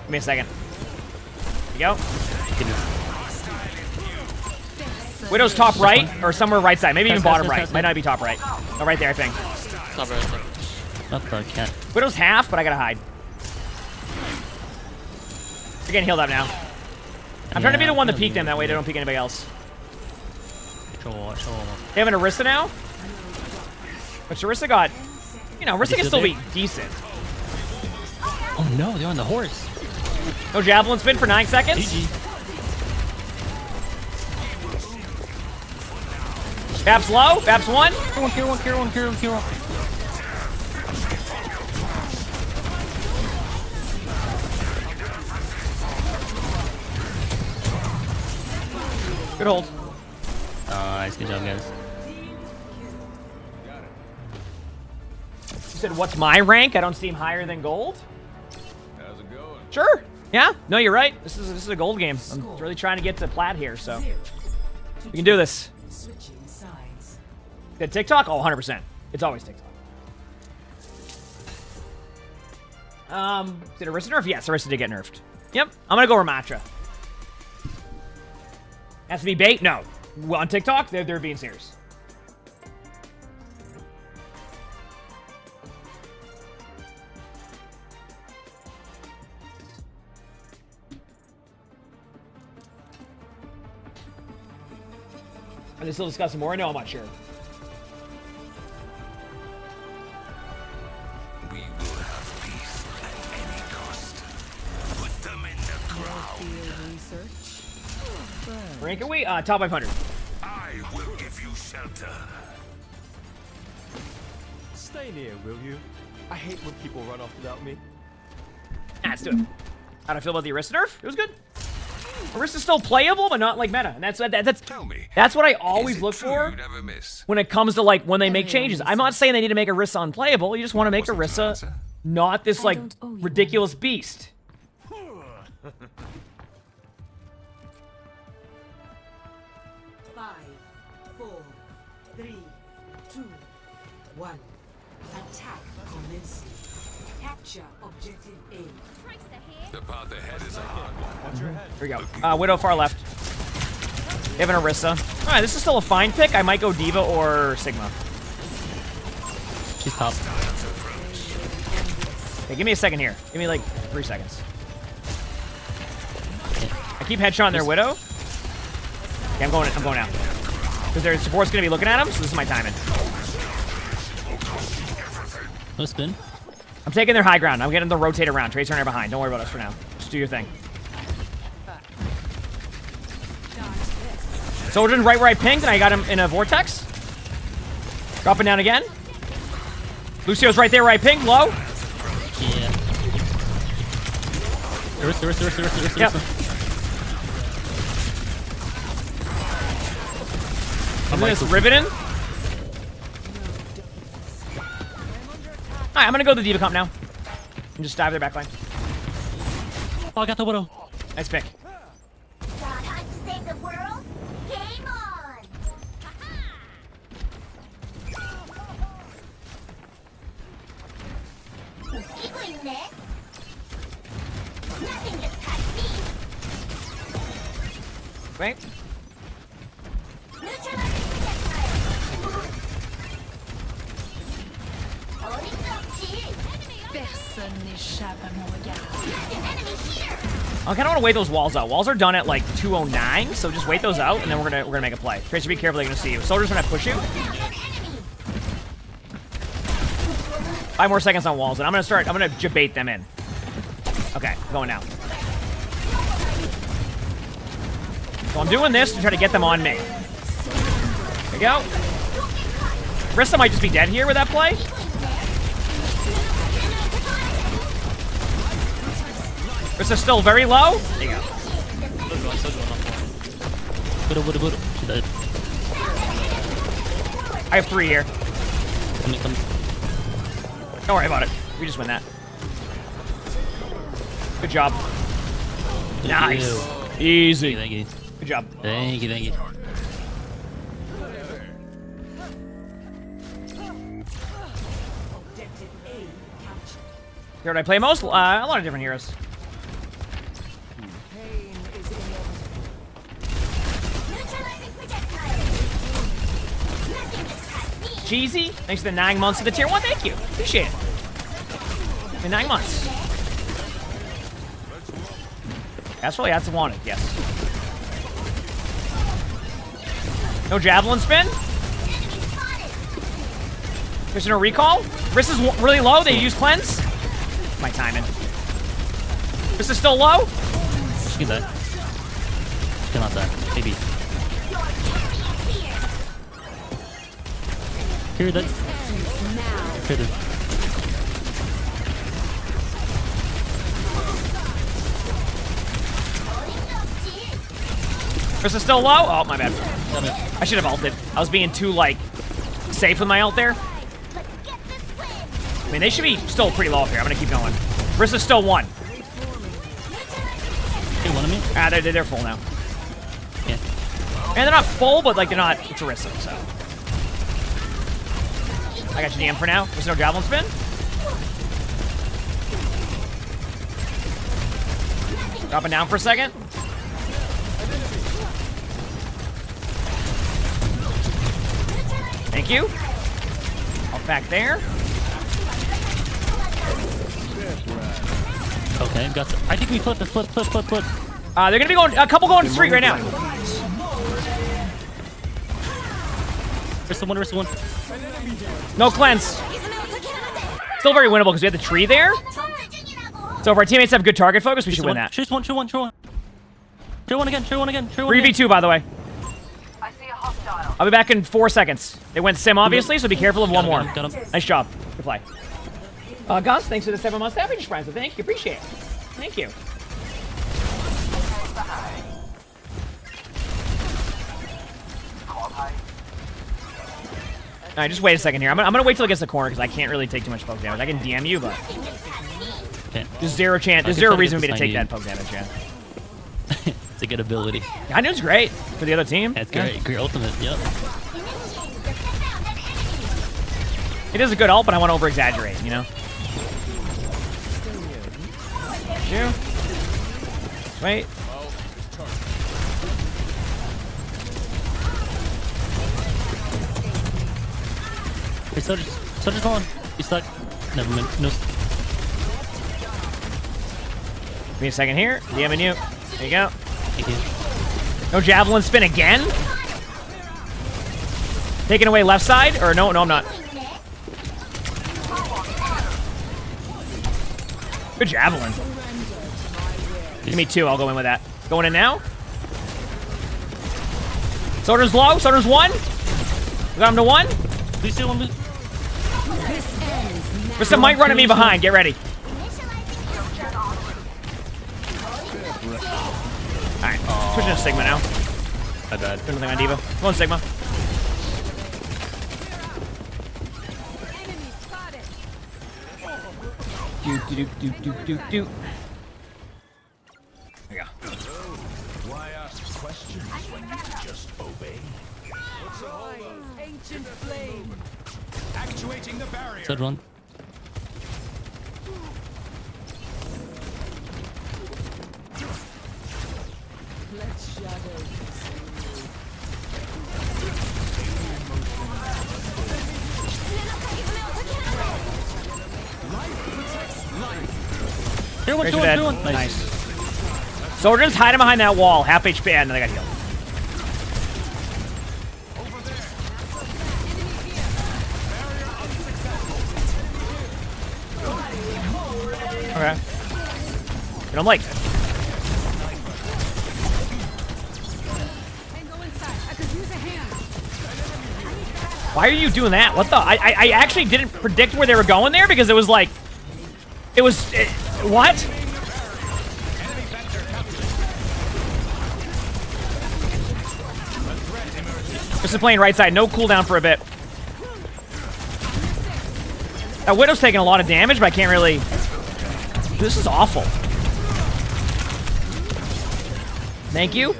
Give me a second. Here you go. Widow's top right, or somewhere right side. Maybe even bottom right. Might not be top right. Oh, right there, I think. Top right. Not the cat. Widow's half, but I gotta hide. They're getting healed up now. I'm trying to be the one to peek them, that way they don't peek anybody else. Sure. They have an Orisa now? Which Orisa got... You know, Orisa can still be decent. Oh no, they're on the horse. No javelin spin for 9 seconds. GG. Vaps low. Vaps one. Kira one. Good hold. Nice, good job, guys. You said, what's my rank? I don't seem higher than gold? How's it going? Sure. Yeah. No, you're right. This is a gold game. I'm really trying to get to plat here, so we can do this. Good TikTok? Oh, 100%. It's always TikTok. Did Orisa nerf? Yes, Orisa did get nerfed. Yep. I'm gonna go Ramatra. Has to be bait? No. Well, on TikTok, they're being serious. Are they still discussing more? No, I'm not sure. We will have peace at any cost. Put them in the ground. Rank are we? Top 500. I will give you shelter. Stay near, will you? I hate when people run off without me. Let's do it. How'd I feel about the Orisa nerf? It was good. Orisa's still playable, but not like meta. And that's what I always look for when it comes to like when they make changes. I'm not saying they need to make Orisa unplayable. You just want to make Orisa not this like ridiculous beast. 5, 4, 3, 2, 1. Attack commencing. Capture objective A. The path ahead is a hard one. Here we go. Widow far left. They have an Orisa. Alright, this is still a fine pick. I might go Diva or Sigma. She's top. Okay, give me a second here. Give me like 3 seconds. I keep headshotting their Widow. Okay, I'm going out. Because their support's gonna be looking at him, so this is my timing. No spin. I'm taking their high ground. I'm getting them to rotate around. Tracer and her behind. Don't worry about us for now. Just do your thing. Soldier's right where I pinged, and I got him in a vortex. Dropping down again. Lucio's right there where I pinged, low. Yeah. Yep. Isn't this riveting? Alright, I'm gonna go to the Diva comp now. And just dive their backline. Oh, I got the Widow. Nice pick. Time to save the world? Game on! Equally next. Nothing gets past me. Wait. Neutralizing projectile. Personne n'échappe à mon regard. I kind of want to wait those walls out. Walls are done at like 209, so just wait those out, and then we're gonna make a play. Tracer, be careful; they're gonna see you. Soldier's gonna push you. 5 more seconds on walls, and I'm gonna jabate them in. Okay, going now. So I'm doing this to try to get them on me. There we go. Orisa might just be dead here with that play. Orisa's still very low. There you go. She's dead. I have 3 here. Come. Don't worry about it. We just win that. Good job. Nice. Easy. Thank you. Good job. Thank you. Here, what I play most? A lot of different heroes. Cheesy, thanks for the 9 months of the tier 1. Thank you. Appreciate it. In 9 months. That's wanted, yes. No javelin spin. There's no recall. Wrist is really low. They use cleanse. My timing. Wrist is still low. She's dead. Still not dead. Maybe. Here that. Here that. Wrist is still low. Oh, my bad. I should have ulted. I was being too like safe with my ult there. I mean, they should be still pretty low up here. I'm gonna keep going. Wrist is still 1. Hey, one of me? Ah, they're full now. Yeah. And they're not full, but like they're not. It's Orisa, so. I got your DM for now. There's no javelin spin. Dropping down for a second. Thank you. I'll back there. Okay, got. I think we flip. They're gonna be going. A couple going to street right now. Wrist one. No cleanse. Still very winnable because we have the tree there. So if our teammates have good target focus, we should win that. Choose one. True one again. 3v2, by the way. I'll be back in 4 seconds. It went sim, obviously, so be careful of one more. Got him. Nice job. Good play. Gus, thanks for the 7 months Savage Prime, so thank you. Appreciate it. Thank you. Alright, just wait a second here. I'm gonna wait till it gets the corner because I can't really take too much poke damage. I can DM you, but there's zero chance. There's zero reason for me to take that poke damage. Yeah. It's a good ability. I know it's great for the other team. That's great. Great ultimate. Yep. It is a good ult, but I want to over-exaggerate, you know? You. Wait. Hey, Soldier's on. He's stuck. Never mind. No. Give me a second here. DMing you. There you go. Thank you. No javelin spin again? Taking away left side? Or no, I'm not. Good javelin. Give me 2, I'll go in with that. Going in now. Soldier's low, Soldier's 1. We got him to 1. Please do one. There's some might run at me behind, get ready. Alright, switching to Sigma now. My bad. Doing nothing on Diva. Come on, Sigma. Do. There you go. Why ask questions when you can just obey? Ancient flame. Actuating the barrier. Third one. Let shadow Here, Raise your dead. Nice. Soldier's hiding behind that wall. Half HP, and then I got healed. Okay. You don't like it. Why are you doing that? What the? I actually didn't predict where they were going there because it was like... what? This is playing right side. No cooldown for a bit. That Widow's taking a lot of damage, but I can't really... This is awful. Thank you.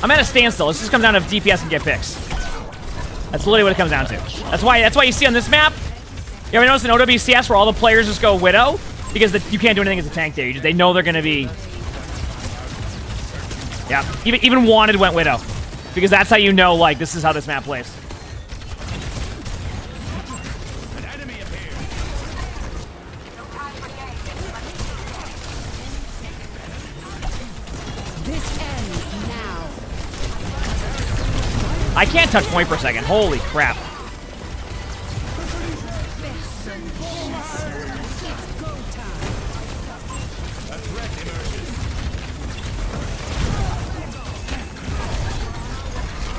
I'm at a standstill. This just comes down to if DPS can get picks. That's literally what it comes down to. That's why you see on this map... You ever notice in OWCS where all the players just go Widow? Because you can't do anything as a tank there. They know they're going to be... Yeah, even Wanted went Widow. Because that's how you know, like, this is how this map plays. An enemy appeared. This ends now. I can't touch point for a second. Holy crap.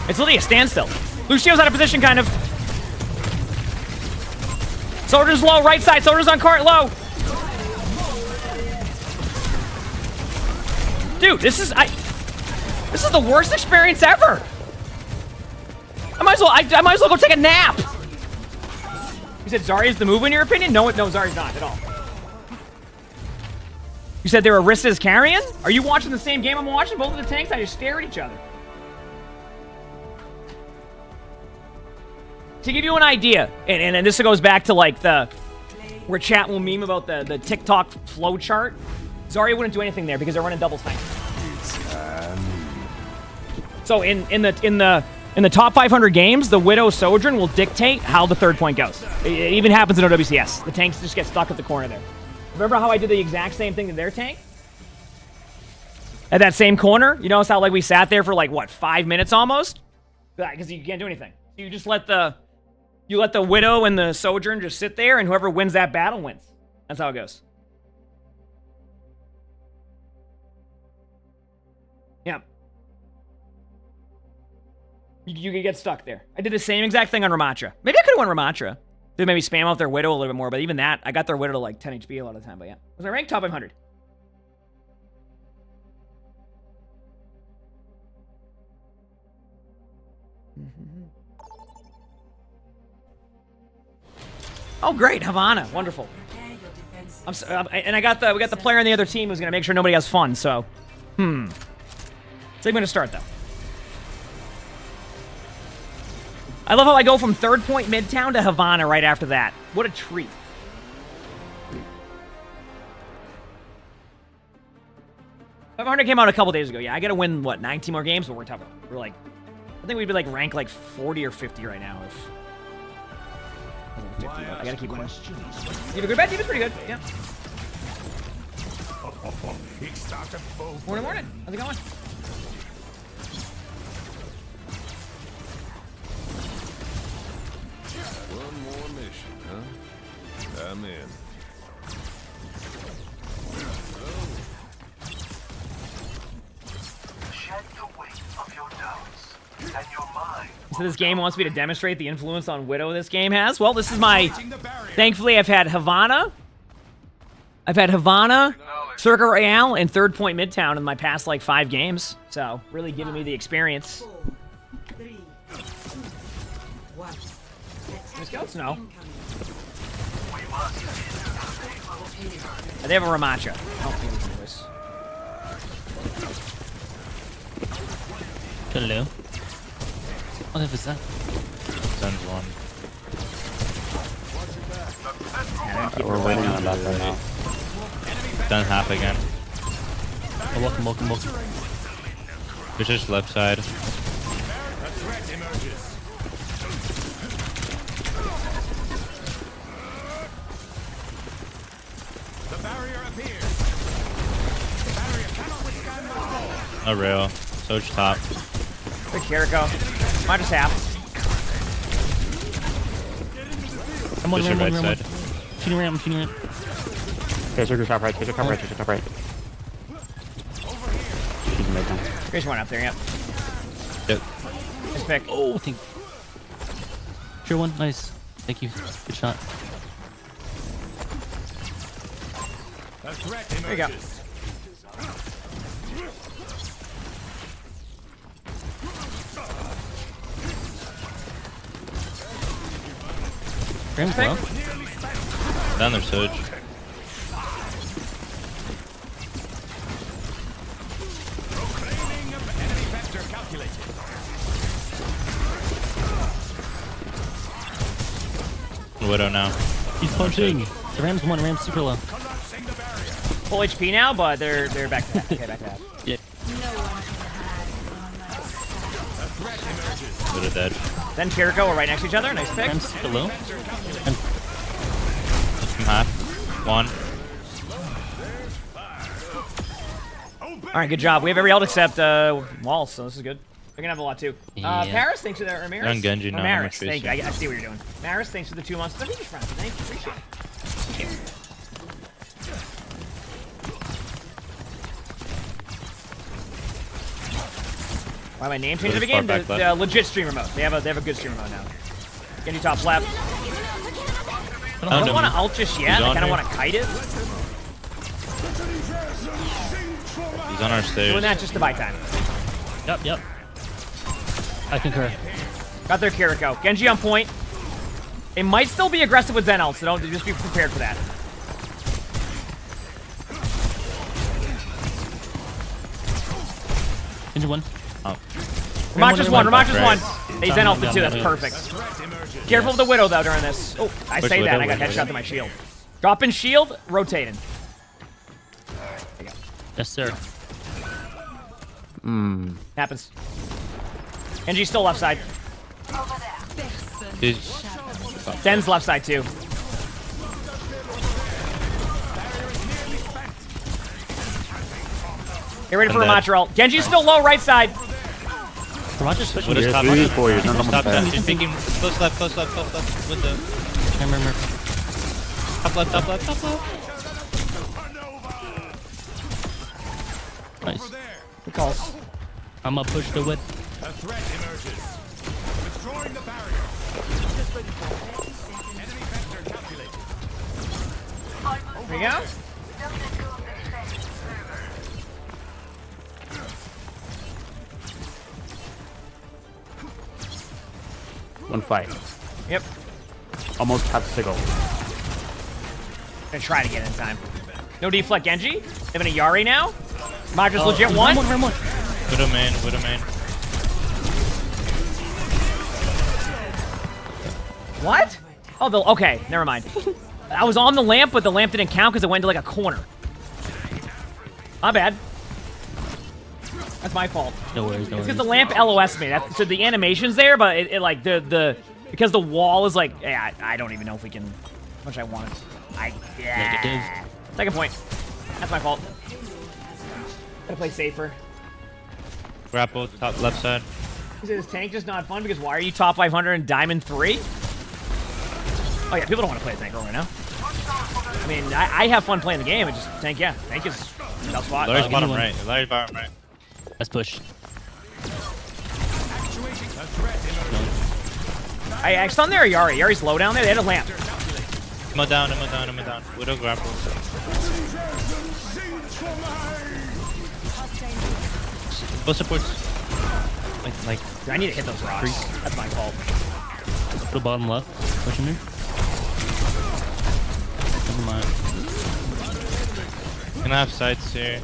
It's literally a standstill. Lucio's out of position, kind of. Soldier's low, right side. Soldier's on cart, low. Dude, this is the worst experience ever. I might as well go take a nap. You said Zarya's the move in your opinion? No, Zarya's not at all. You said there were Orisa's carrying? Are you watching the same game I'm watching? Both of the tanks, I just stare at each other. To give you an idea, and this goes back to like where chat will meme about the TikTok flow chart. Zarya wouldn't do anything there because they're running double tank. So in the top 500 games, the Widow Sojourn will dictate how the third point goes. It even happens in OWCS. The tanks just get stuck at the corner there. Remember how I did the exact same thing to their tank? At that same corner? You notice how like we sat there for like, what, 5 minutes almost? Because you can't do anything. You just let the Widow and the Sojourn just sit there, and whoever wins that battle wins. That's how it goes. Yeah. You could get stuck there. I did the same exact thing on Ramatra. Maybe I could have won Ramatra. They maybe spam out their Widow a little bit more, but even that, I got their Widow to like 10 HP a lot of the time, but yeah. Was I ranked top 500? Oh, great, Havana, wonderful. And we got the player on the other team who's gonna make sure nobody has fun. So, So I'm gonna start though. I love how I go from third point Midtown to Havana right after that. What a treat. $500 came out a couple days ago. Yeah, I gotta win, what, 19 more games? But we're tough. We're like, I think we'd be like ranked like 40 or 50 right now. If 50, I gotta keep winning. Diva good bet? Diva's pretty good. Yeah. Morning, morning. How's it going? One more mission, huh? I'm in. Shed the weight of your doubts, and your mind. So this game wants me to demonstrate the influence on Widow this game has? Well, this is my... Thankfully, I've had Havana, Circa Royale, and Third Point Midtown in my past, like, 5 games. So, really giving me the experience. 4, 3, 2, 1. Let's go. No. They have a Ramacha. I don't think we can do this. Hello. What the f is that? Sends one. We're waiting on that right now. Done half again. Oh, welcome. There's just left side. The barrier appears. The barrier cannot withstand the fall. A rail. Soch top. Good Kiriko. Mine just half. I'm on Just your right side. Shooting ram. Okay, circle top right, circle top right. She's mid down. There's one up there, yep. Yep. Nice pick. Oh, thank. Sure one. Nice. Thank you. Good shot. A threat There you go. emerges. Ram's low. Down their Soch. Widow now. He's punching. The Ram's one. Ram's super low. Full HP now, but they're back to that. Okay, back to that. Yeah. Widow dead. Then Kiriko are right next to each other. Nice pick. Ram's super low. From half. One. All right, good job. We have every ult except walls, so this is good. They're gonna have a lot too. Yeah. Paris, thanks for that. Or They're on Genji now, I'm Maris, thank you. I see what you're doing. Maris, thanks for the 2 months. Thank you, friends. Thank you. Appreciate it. Why my name changed the game? The legit streamer mode. They have a good streamer mode now. Genji top left. I don't want to ult just yet. I kind of want to kite it. He's on our stage. Doing that just to buy time. Yep. I concur. Got their Kiriko. Genji on point. It might still be aggressive with Zen ult, so don't just be prepared for that. Genji one. Oh. Ramacha's one. Ramacha's one. Right. They Zen ulted too. That's perfect. Careful of the Widow though during this. Oh, I say that. I got headshot to my shield. Dropping shield, rotating. Yes, sir. Happens. Genji's still left side. Zen's left side too. Get ready for Ramacha ult. Genji's still low right side. Ramacha's switching. What is top? Top left. He's thinking close left. Window. I remember. Top left. Nice. Good calls. I'm gonna push the whip. A threat emerges. Destroying the barrier. Enemy vector calculated. There you go. One fight. Yep. Almost have to go. Gonna try to get in time. No deflect Genji. They have an Yari now. Madra's legit one. Widow main, Widow main. What? Oh, okay, never mind. I was on the lamp, but the lamp didn't count because it went to like a corner. My bad. That's my fault. No worries, no worries. Because the lamp LOS me. So the animation's there, but it like because the wall is like, yeah, I don't even know if we can. How much I want it. Yeah. Second point. That's my fault. Gotta play safer. Grapple, top left side. Is this tank just not fun? Because why are you top 500 in Diamond 3? Oh yeah, people don't want to play a tank right now. I mean, I have fun playing the game. It just tank, yeah. Tank is tough spot. Larry's bottom right. Larry's bottom right. Let's push. I stunned there Yari. Yari's low down there. They had a lamp. I'm down, I'm down, I'm down. Widow grapple. Both supports. Like. Dude, I need to hit those rocks. That's my fault. The bottom left. Pushing me. Never mind. Gonna have sights here.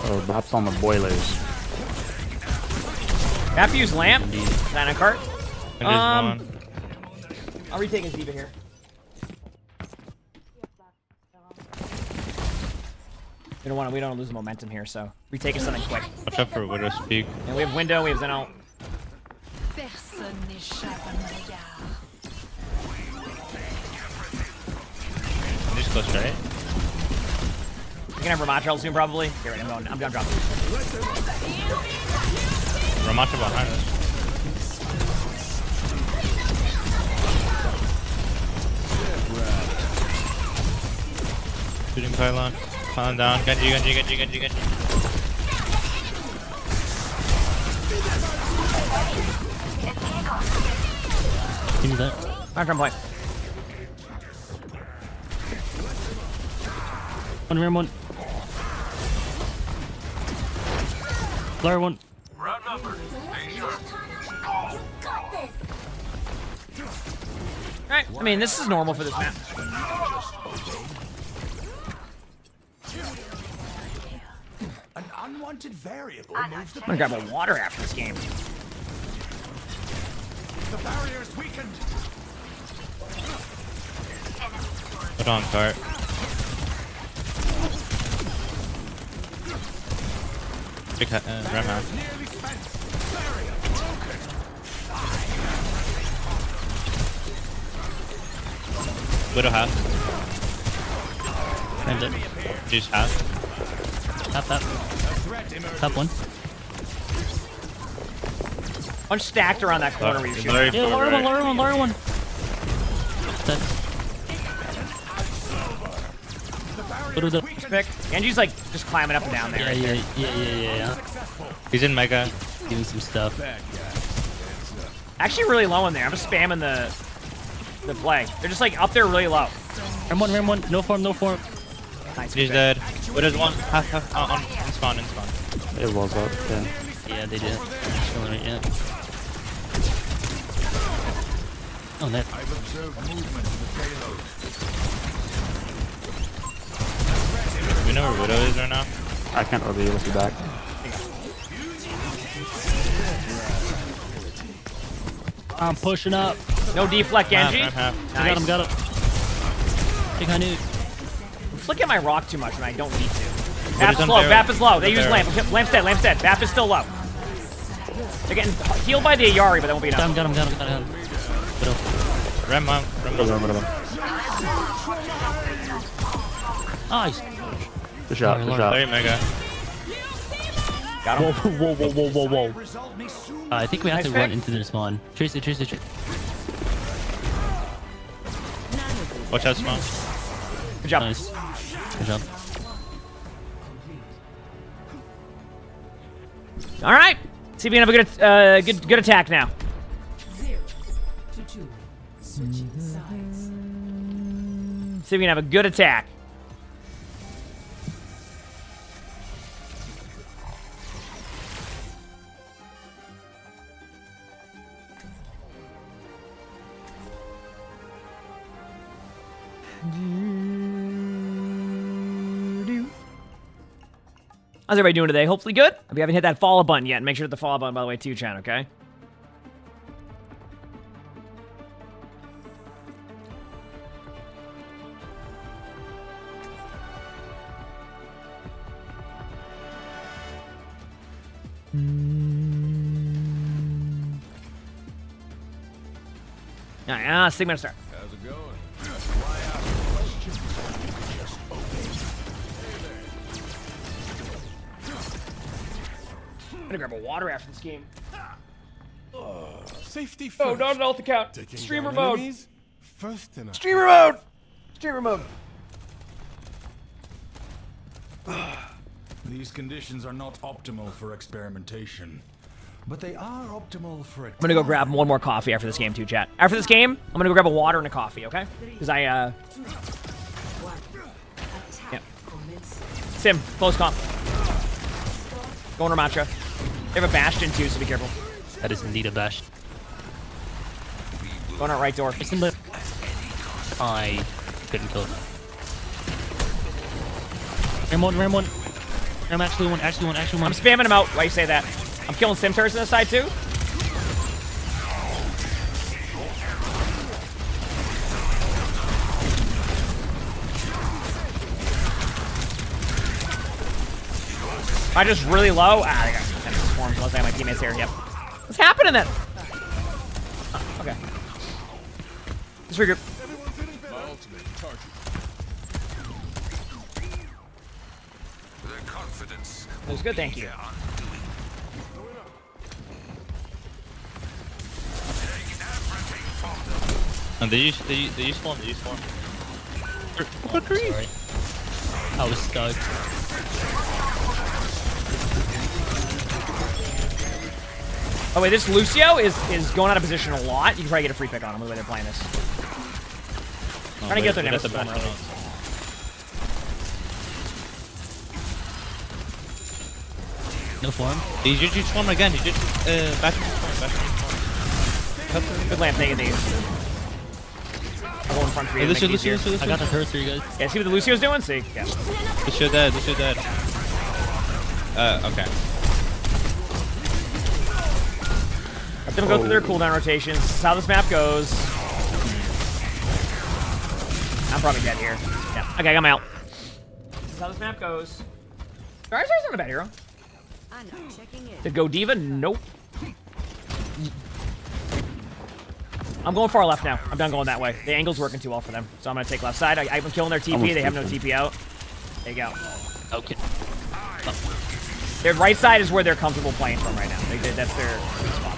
Oh, that's on the boilers. Have to use lamp. Banana cart. One. I'll retake his Diva here. We don't want to lose momentum here, so retake is something quick. Watch out for Widow's peak. And we have window, we have Zeno. Just close, right? You can have Ramatra soon, probably. Get ready, I'm dropping. Ramatra behind us. Shooting pylon. Pylon down. Genji. Give me that. Not point. One rear one. Lower one. Alright, I mean, this is normal for this map. An unwanted variable moves the I'm gonna grab a water after this game. The barrier's weakened. Put on cart. Big ram half. Widow half. And it. Juice half. Half. Top one. One stacked around that corner where you shoot. Yeah, lower one. Pick. Genji's like just climbing up and down there. Yeah. He's in Mega. Doing some stuff. Actually really low in there. I'm just spamming the play. They're just like up there really low. Ram one. No form. Nice. He's dead. Widow's one. Half on spawn. It was up, yeah. Yeah, they did. Chilling right yet. Oh, that. I've observed movement in the payload. We know where Widow is right now. I can't reveal if you're back. I'm pushing up. No deflect Genji. Nice. Nice. Got him. Big high nude. I'm flicking my rock too much and I don't need to. Vap is low. They use lamp. Lamp's dead. Vap is still low. They're getting healed by the Ayari, but that won't be enough. Got him. Widow. Ram. Nice. Good shot. Very Mega. Got him. Whoa. I think we have to run into this one. Trace it. Watch out, Smoke. Good job. Nice. Good job. All right. See if we can have a good attack now. 0 to 2. Switching sides. See if we can have a good attack. How's everybody doing today? Hopefully good. If you haven't hit that follow button yet, make sure to hit the follow button, by the way, too, Chan, okay? Sigma start. How's it going? I'm gonna grab a water after this game. Safety first. Oh, not an alt account. Taking Streamer down mode. enemies first enough. Streamer mode. Streamer mode. These conditions are not optimal for experimentation, but they are optimal for I'm gonna go grab one more coffee after this game too, chat. After this game, I'm gonna go grab a water and a coffee, okay? Because yeah. Sim, close comp. Going Ramacha. They have a Bastion too, so be careful. That is indeed a Bastion. Going out right door. I couldn't kill it. Ram one. Ram actually one. I'm spamming him out. Why you say that? I'm killing Sim turrets on this side too. Am I just really low? They got swarms unless I have my teammates here. Yep. What's happening then? Oh, okay. Let's regroup. That was good, thank you. And they use spawn. Sorry. I was stuck. Oh wait, this Lucio is going out of position a lot. You can probably get a free pick on him the way they're playing this. Trying to get their nemesis form early. No form. He just spawned again. He just back. Good lamp, negative these. I'll go in front for you. Lucio. I got the hurt for you guys. Yeah, see what the Lucio's doing? See? Yeah. Lucio dead. Okay. Let them go through their cooldown rotations. This is how this map goes. I'm probably dead here. Yeah. Okay, I'm out. This is how this map goes. Ironside's not a bad hero. To go Diva? Nope. I'm going far left now. I'm done going that way. The angle's working too well for them. So I'm going to take left side. I'm killing their TP. They have no TP out. There you go. Okay. Their right side is where they're comfortable playing from right now. That's their spot.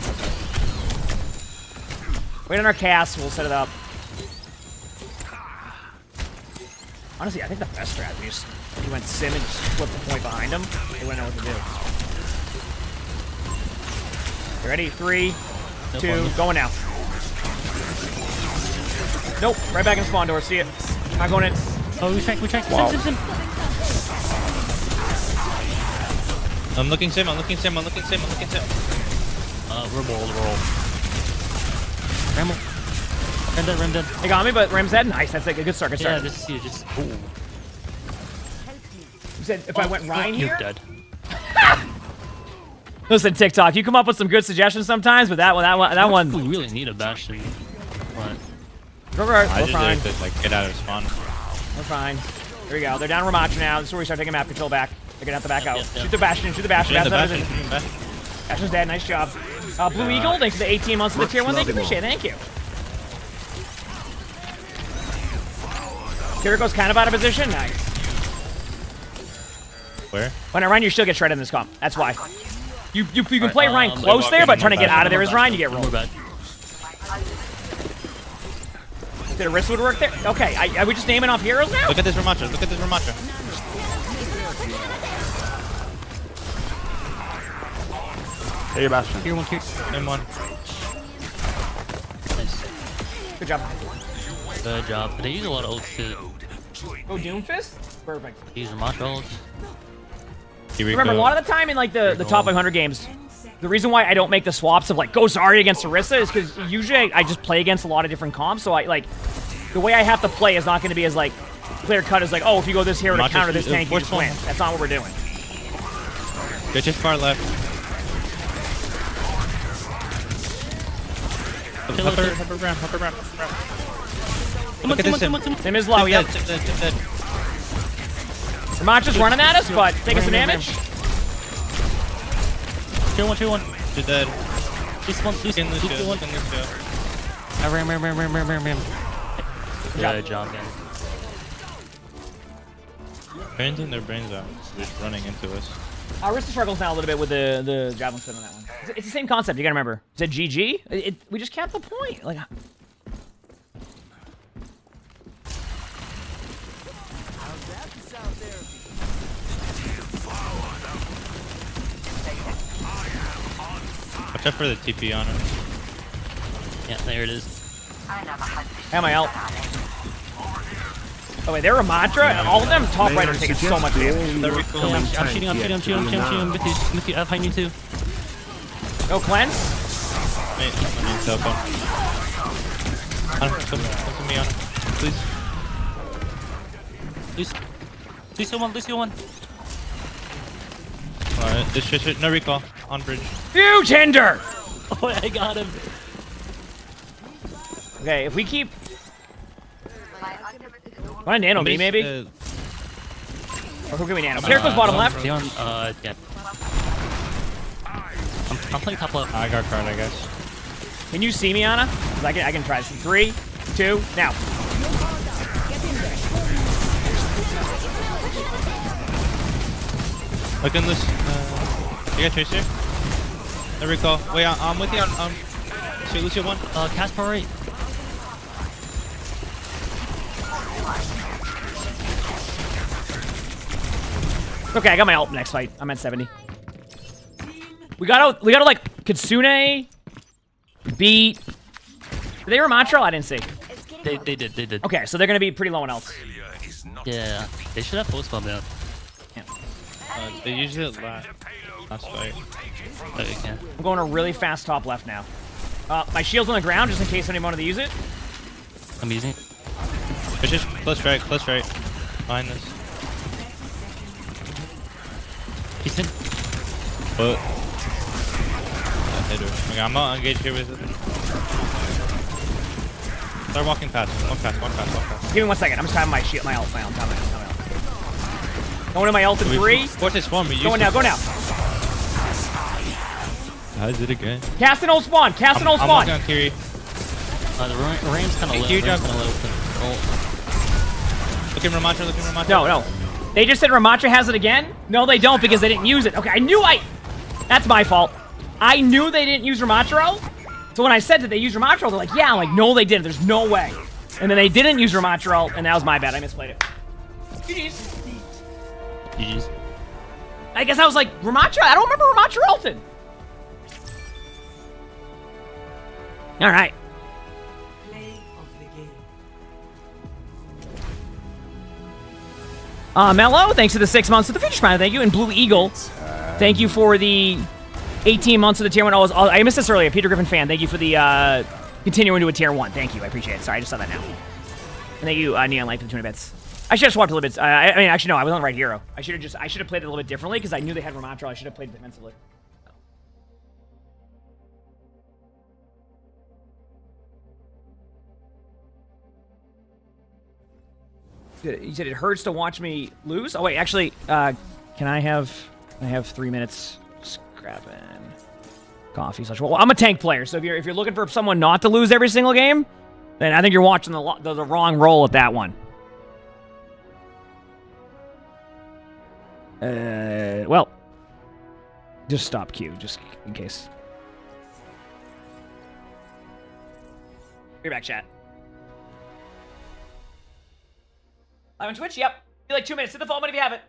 Wait on our cast. We'll set it up. Honestly, I think the best strategy is if you went Sim and just flipped the point behind them, they wouldn't know what to do. You ready? 3, 2, going now. Nope, right back in spawn door. See it. Not going in. Oh, we check. Wow. Sim. I'm looking Sim. Roll. Ram dead. They got me, but Ram's dead. Nice, that's like a good start. Yeah, just. Ooh. You said if I went Ryan here? You're dead. Listen, TikTok, you come up with some good suggestions sometimes, but that one. We really need a Bastion. What? We're I just fine. to like get out of spawn. We're fine. There we go. They're down Ramacha now. This is where we start taking map control back. They're gonna have to back out. Yeah. Shoot the Bastion. Bastion's dead. Nice job. Blue Eagle, thanks for the 18 months of the tier 1. Thank you, appreciate it. Thank you. Kiriko's kind of out of position. Nice. Where? When I run, you still get shredded in this comp. That's why. You can play Ryan close there, but trying to get out of there as Ryan, you get rolled. Did a wrist would work there? Okay, are we just naming off heroes now? Look at this Ramacha. Hey, Bastion. Here one. Nice. Good job. Good job. They use a lot of ults too. Oh, Doomfist? Perfect. They use Ramacha ults. Remember, a lot of the time in like the top 500 games, the reason why I don't make the swaps of like go Zarya against Orisa is because usually I just play against a lot of different comps. So I like the way I have to play is not going to be as like clear cut as like, oh, if you go this hero to Matches- counter this tank, you which just one? win. That's not what we're doing. They're just far left. Upper ramp. Look at this. Sim is low, yep. Dead. Ramacha's running at us, but taking some damage. 2-1. You're dead. Look in this show. Ram. Good job, man. Painting their brains out. They're just running into us. Orisa struggles now a little bit with the javelin spin on that one. It's the same concept, you gotta remember. Is it GG? We just capped the point. Like, Watch out for the TP on him. Yeah, there it is. am I out? Oh wait, they're Ramatra, and all of them top right are taking so much damage. I'm shooting with you. I have high me too. No cleanse? Wait, I need cell phone. Come to me on him, please. Lucio one. Alright, this no recall. On bridge. Huge hinder! Oh, I got him. Okay, if we keep... Want to nano me, maybe? Or who can we nano? Kiriko's bottom left. Yeah. I'm playing top left. I got card, I guess. Can you see me, Ana? 'Cause I can try this. 3, 2, now. Look in this. You got Tracer? No recall. Wait, I'm with you on. Sweet Lucio 1. Casper right. Okay, I got my ult next fight. I'm at 70. We gotta like Kitsune beat. Did they Ramatra? I didn't see. They did. Okay, so they're gonna be pretty low on ults. Yeah, they should have post bomb out. They usually last fight. Okay. I'm going a really fast top left now. My shield's on the ground just in case anyone wanted to use it. I'm using it. It's just close right. Behind this. He's in. But okay, I'm not engaged here with it. Start walking past. One fast. Give me 1 second. I'm just having my shield, my ult. Going to my ult in 3. What's this spawn? Go now. How's it again? Cast an ult spawn. I'm walking on Kiri. The Ram's kind of low. Huge up. Looking Ramatra. No. They just said Ramatra has it again? No, they don't because they didn't use it. Okay, that's my fault. I knew they didn't use Ramatra ult. So when I said that they used Ramatra ult, they're like, yeah. I'm like, no, they didn't. There's no way. And then they didn't use Ramatra ult, and that was my bad. I misplayed it. GG's. I guess I was like, Ramatra? I don't remember Ramatra ulted. All right. Mello, thanks for the 6 months of the Future Prime. Thank you. And Blue Eagle, thank you for the 18 months of the tier 1. I missed this earlier. Peter Griffin fan, thank you for the continuing to a tier 1. Thank you. I appreciate it. Sorry, I just saw that now. And thank you, Neon Light, for the 200 bits. I should have swapped a little bit. I mean, actually, no, I was on the right hero. I should have played it a little bit differently because I knew they had Ramatra. I should have played defensively. You said it hurts to watch me lose? Oh, wait, actually, can I have 3 minutes scrapping coffee? Well, I'm a tank player, so if you're looking for someone not to lose every single game, then I think you're watching the wrong role at that one. Well, just stop Q, just in case. Be back, chat. Live on Twitch? Yep. Be like 2 minutes. Hit the phone button if you have it.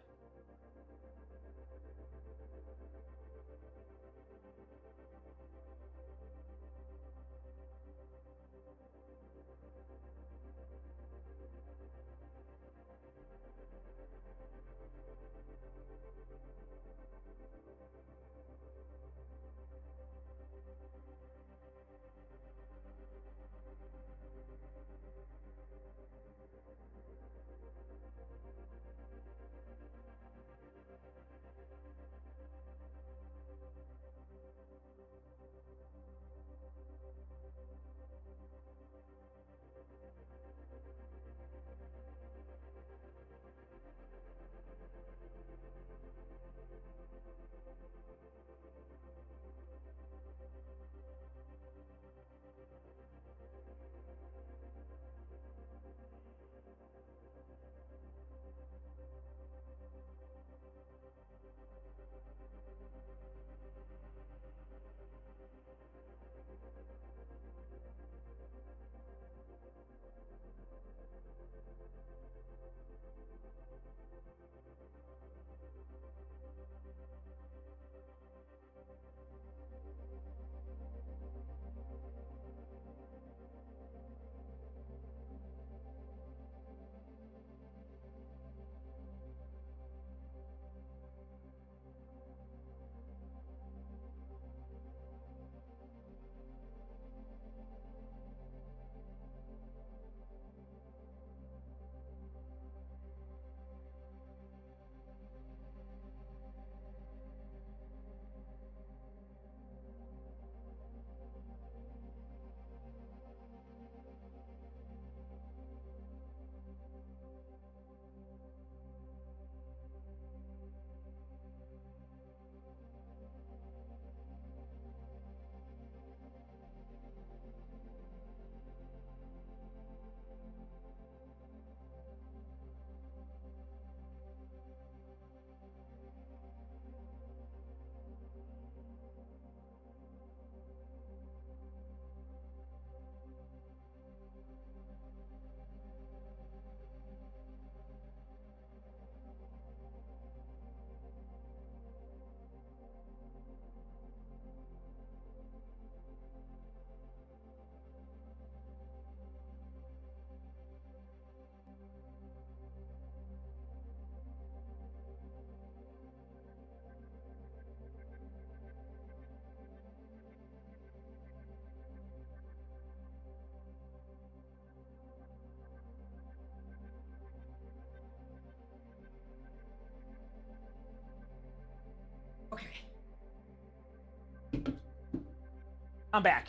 I'm back.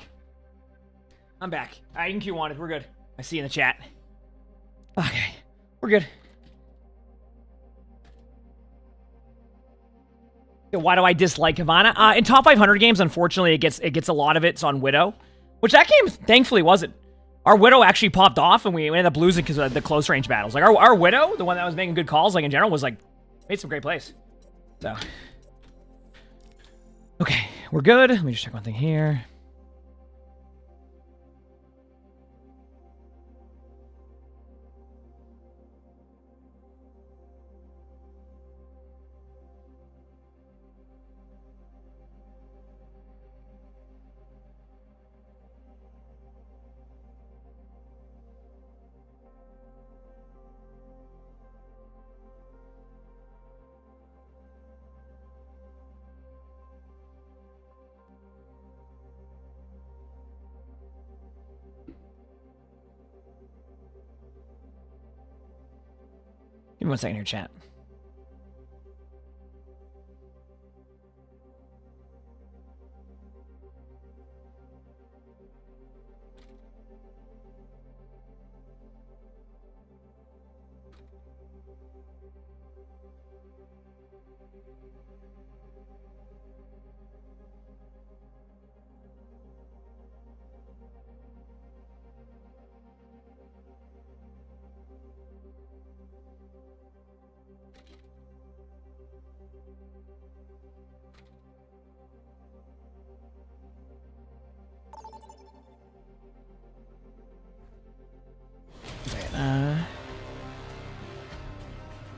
I'm back. I can Q1 it. We're good. I see you in the chat. Okay. We're good. Why do I dislike Havana? In top 500 games, unfortunately, it gets a lot of it's on Widow, which that game thankfully wasn't. Our Widow actually popped off, and we ended up losing because of the close range battles. Like our Widow, the one that was making good calls, like in general, was like made some great plays. So, okay, we're good. Let me just check one thing here. Give me 1 second here, chat.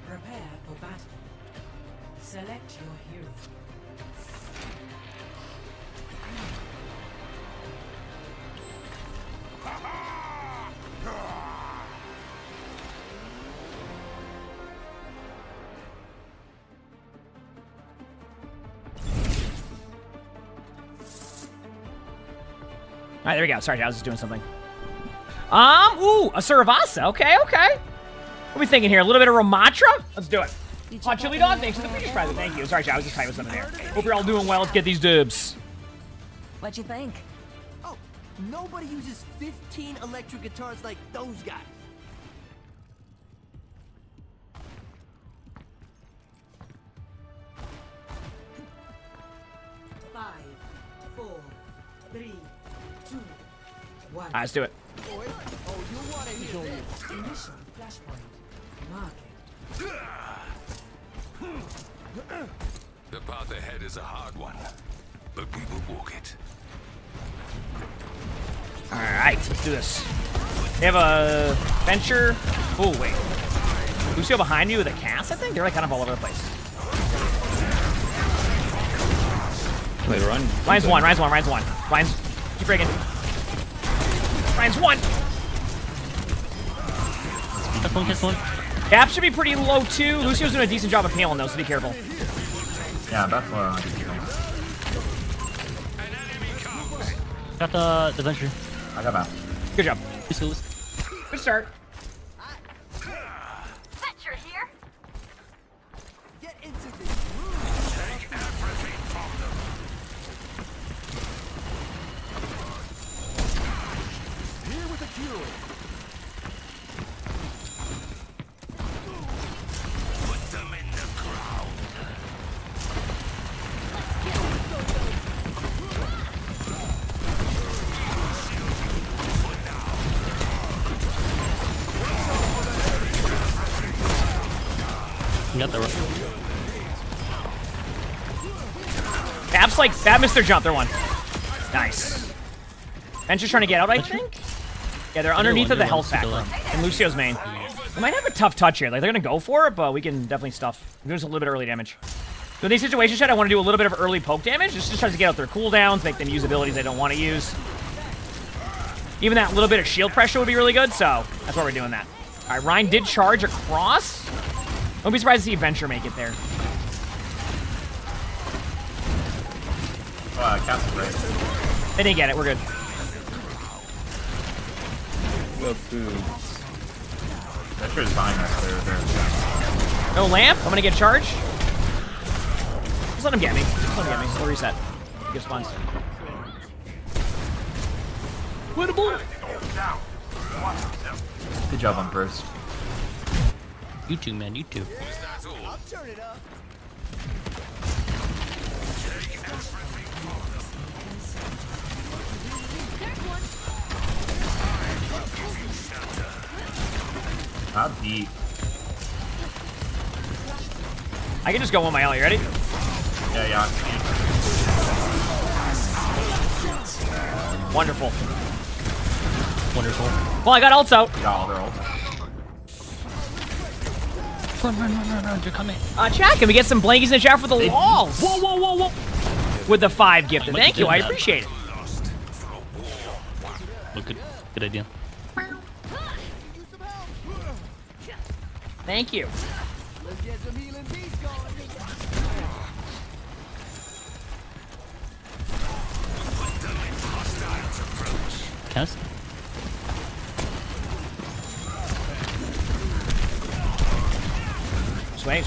Prepare for battle. Select your hero. All right, there we go. Sorry, I was just doing something. Ooh, a Saravasa. Okay, okay. What are we thinking here? A little bit of Ramatra? Let's do it. Hot Chili Dog, thanks for the British present. Thank you. Sorry, I was just typing something there. Hope you're all doing well. Let's get these dubs. What'd you think? Oh, nobody uses 15 electric guitars like those guys. Five, 4, 3, 2, 1. All right, let's do it. Oh, you want to hear this? Initial flashpoint. Mark it. The path ahead is a hard one, but we will walk it. All right, let's do this. They have a Venture. Oh, wait. Lucio behind you with a cast, I think? They're like kind of all over the place. Wait, run. Ryan's one. Ryan's, keep breaking. Ryan's one. Catch one. Cap should be pretty low too. Lucio's doing a decent job of healing though, so be careful. Yeah, that's what I like. Got the Venture. I got that. Good job. Good start. Venture here. Get into this. Take everything from them. Here with a cure. Put them in the ground. You got the Bab's like, Bab missed their jump, they're one. Nice. Venture's trying to get out, I think? Yeah, they're underneath of the health pack room. And Lucio's main. They might have a tough touch here. Like, they're gonna go for it, but we can definitely stuff. There's a little bit of early damage. So in these situations, chat, I want to do a little bit of early poke damage. Just tries to get out their cooldowns, make them use abilities they don't want to use. Even that little bit of shield pressure would be really good, so that's why we're doing that. All right, Ryan did charge across. Don't be surprised to see Venture make it there. Cat's great. They didn't get it. We're good. Got food. Venture's behind us. They're No lamp. I'm gonna get charged. Just let him get me. Just let him get me. We'll reset. Get spawns. Winnable! Good job on burst. You too, man. You too. I'll turn it up. How deep? I can just go on my ult. You ready? Yeah, yeah. Wonderful. Wonderful. Well, I got ults out. Got all their ults. Run. They're coming. Chat, can we get some blankies in the chat for the walls? Whoa. With the 5 gifted. Thank you. I appreciate it. Well, good idea. Thank you. Let's get some healing beats going. Cast. Swing.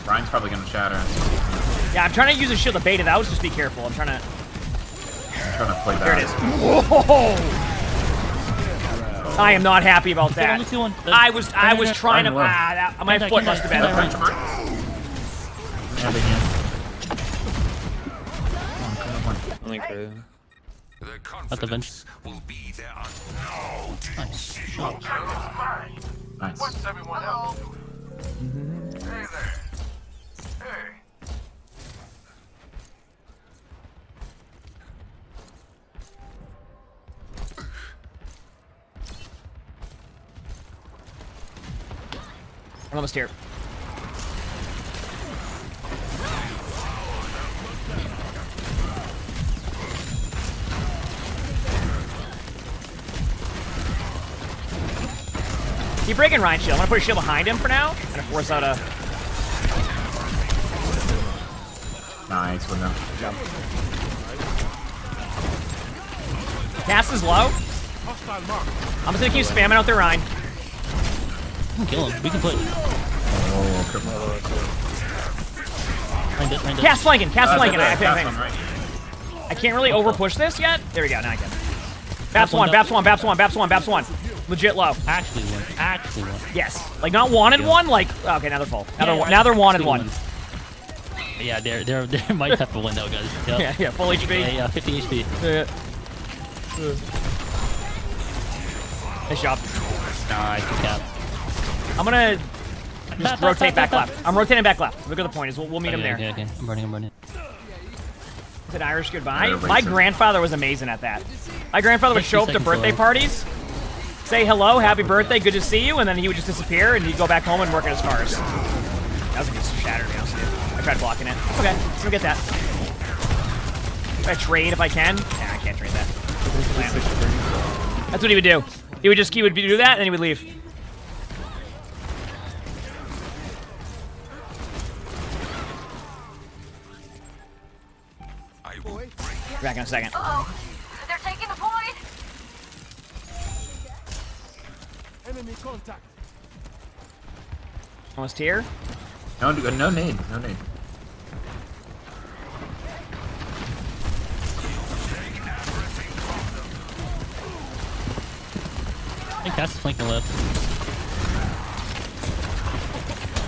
Ryan's probably gonna shatter. Yeah, I'm trying to use a shield to bait it out. Just be careful. I'm trying to play There back. it is. Whoa! I am not happy about that. I was trying to. My foot must have been. At the bench. Nice. What's everyone else doing? Hey there. Hey. I'm almost here. Keep breaking Ryan's shield. I'm gonna put a shield behind him for now. I'm gonna force out a. Nice window. Cast is low. I'm just gonna keep spamming out there, Ryan. Kill him. We can play. Find it. Cast flanking. Right. I can't really over push this yet. There we go. Now I can. Baps one. Legit low. Actually one. Yes. Like not wanted one. Like okay. Now they're full. Now they're wanted one. Yeah, they're my type of window, guys. Yep. Yeah. Full HP. Yeah. 50 HP. Nice job. Nice cap. I'm gonna just rotate back left. I'm rotating back left. Look at the point is we'll meet him there. Okay. I'm running. Is it Irish goodbye? My grandfather was amazing at that. My grandfather would show up to birthday parties, say hello, happy birthday, good to see you, and then he would just disappear and he'd go back home and work at his cars. That was a good shatter, to be honest with you. I tried blocking it. Okay, so get that. If I trade if I can. Nah, I can't trade that. That's what he would do. He would do that and then he would leave. Back in a second. They're taking the point. Enemy contact. Almost here. No nade. Hey, Cass is flanking left.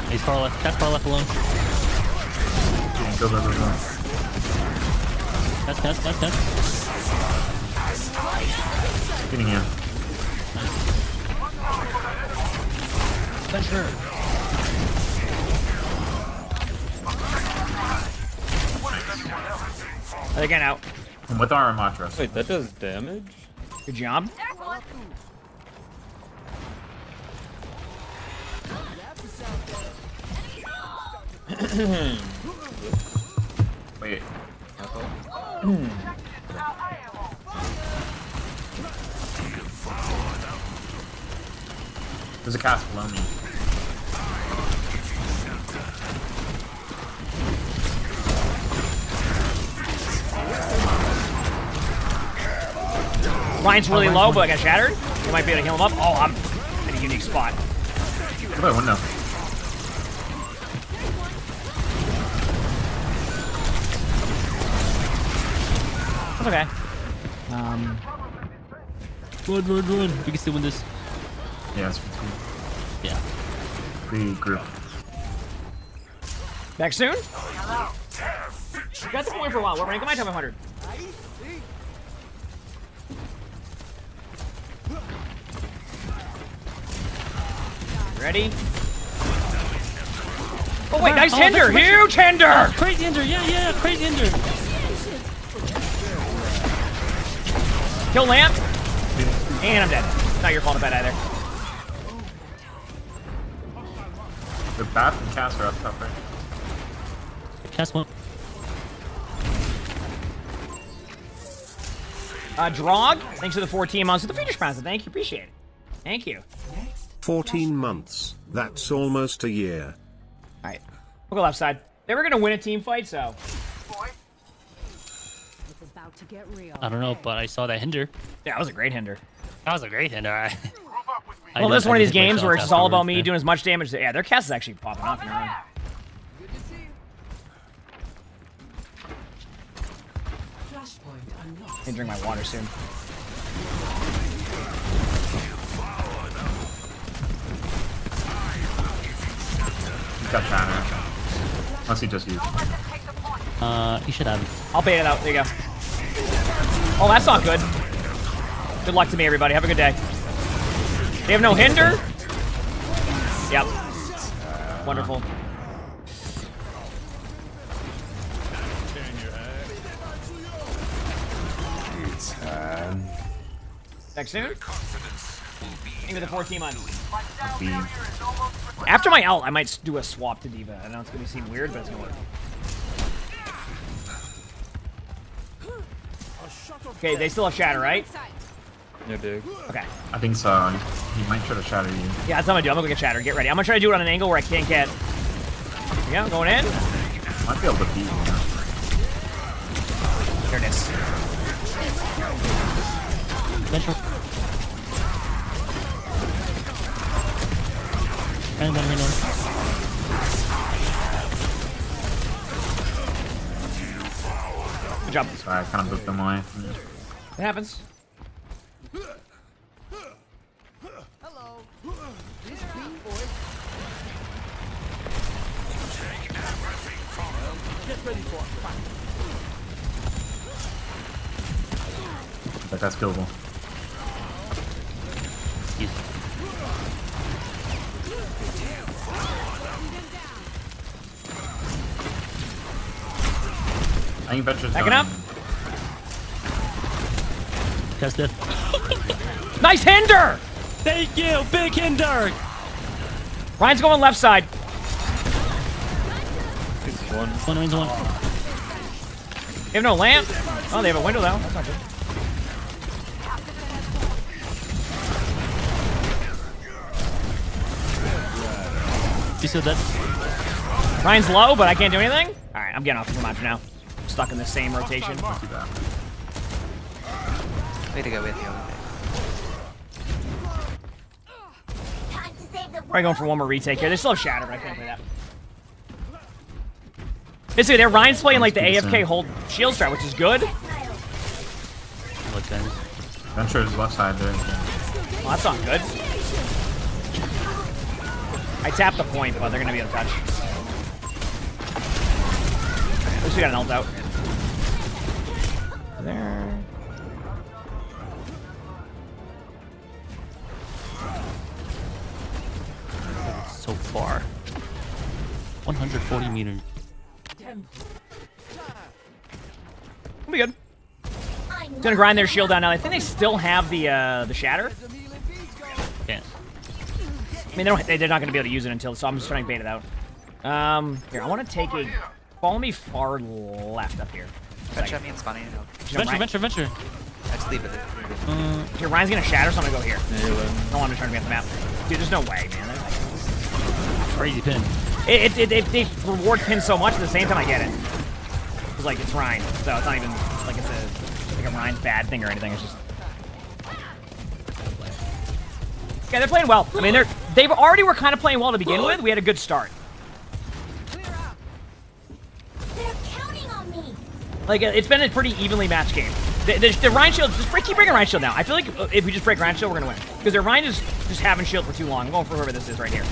He's far left. Cass far left alone. Go. Cass. Getting him. Sure. They're getting out. And with our Amatras. Wait, that does damage? Good job. Wait. There's a cast below me. Ryan's really low, but I got shattered. You might be able to heal him up. Oh, I'm in a unique spot. Come on, window. That's okay. Run. We can still win this. Yeah, it's Yeah. regroup. Back soon? Got the point for a while. What rank am I? Top 100. Ready? Oh wait, nice hinder! Huge hinder! Crazy hinder! Yeah, crazy hinder! Kill lamp. And I'm dead. It's not your fault if I die there. The bat and cast are up top right. Cast one. Drog, thanks for the 14 months with the feature sponsor. Thank you, appreciate it. Thank you. 14 months. That's almost a year. Alright. We'll go left side. They were gonna win a team fight, so. It's about to get real. I don't know, but I saw that hinder. Yeah, that was a great hinder. That was a great hinder. Well, this is one of these games where it's just all about me doing as much damage. Yeah, their cast is actually popping off and around. I can drink my water soon. He's got shatter. Unless he just used. He should have it. I'll bait it out. There you go. Oh, that's not good. Good luck to me, everybody. Have a good day. They have no hinder? Yep. Wonderful. Next soon? Into the 14 months. After my ult, I might do a swap to Diva. I know it's going to seem weird, but it's going to work. Okay, they still have shatter, right? Yeah, big. Okay. I think so. He might try to shatter you. Yeah, that's what I'm gonna do. I'm gonna go get shatter. Get ready. I'm gonna try to do it on an angle where I can't get. Yeah, I'm going in. Might be able to beat you. There it is. Ventral. And then reload. Good job. Sorry, I kind of booked them away. It happens. But that's killable. I think Venture's backing up. Cast it. Nice hinder! Thank you, big hinder! Ryan's going left side. One wins one. They have no lamp. Oh, they have a window though. That's not good. You said that. Ryan's low, but I can't do anything. All right, I'm getting off the match now. I'm stuck in the same rotation. Way to go with you. Probably going for one more retake here. They still have shatter, but I can't play that. Basically, there Ryan's playing like the AFK hold shield strat, which is good. Venture's left side there. Well, that's not good. I tapped the point, but they're gonna be able to touch. At least we got an ult out. There. So far. 140 meters. We'll be good. Gonna grind their shield down now. I think they still have the shatter. Yeah. I mean, they're not gonna be able to use it until, so I'm just trying to bait it out. Here, I want to take a. Follow me far left up here. Venture me and spawning. Venture. I just leave it. Here, Ryan's gonna shatter, so I'm gonna go here. I don't want to turn me off the map. Dude, there's no way, man. Crazy pin. They reward pin so much at the same time I get it. It's like it's Ryan, so it's not even like it's a Ryan's bad thing or anything. It's just yeah, they're playing well. I mean, they already were kind of playing well to begin with. We had a good start. They're counting on me. Like it's been a pretty evenly matched game. The Ryan shield, keep breaking Ryan shield now. I feel like if we just break Ryan shield, we're gonna win. Because the Ryan is just having shield for too long. I'm going for whoever this is right here.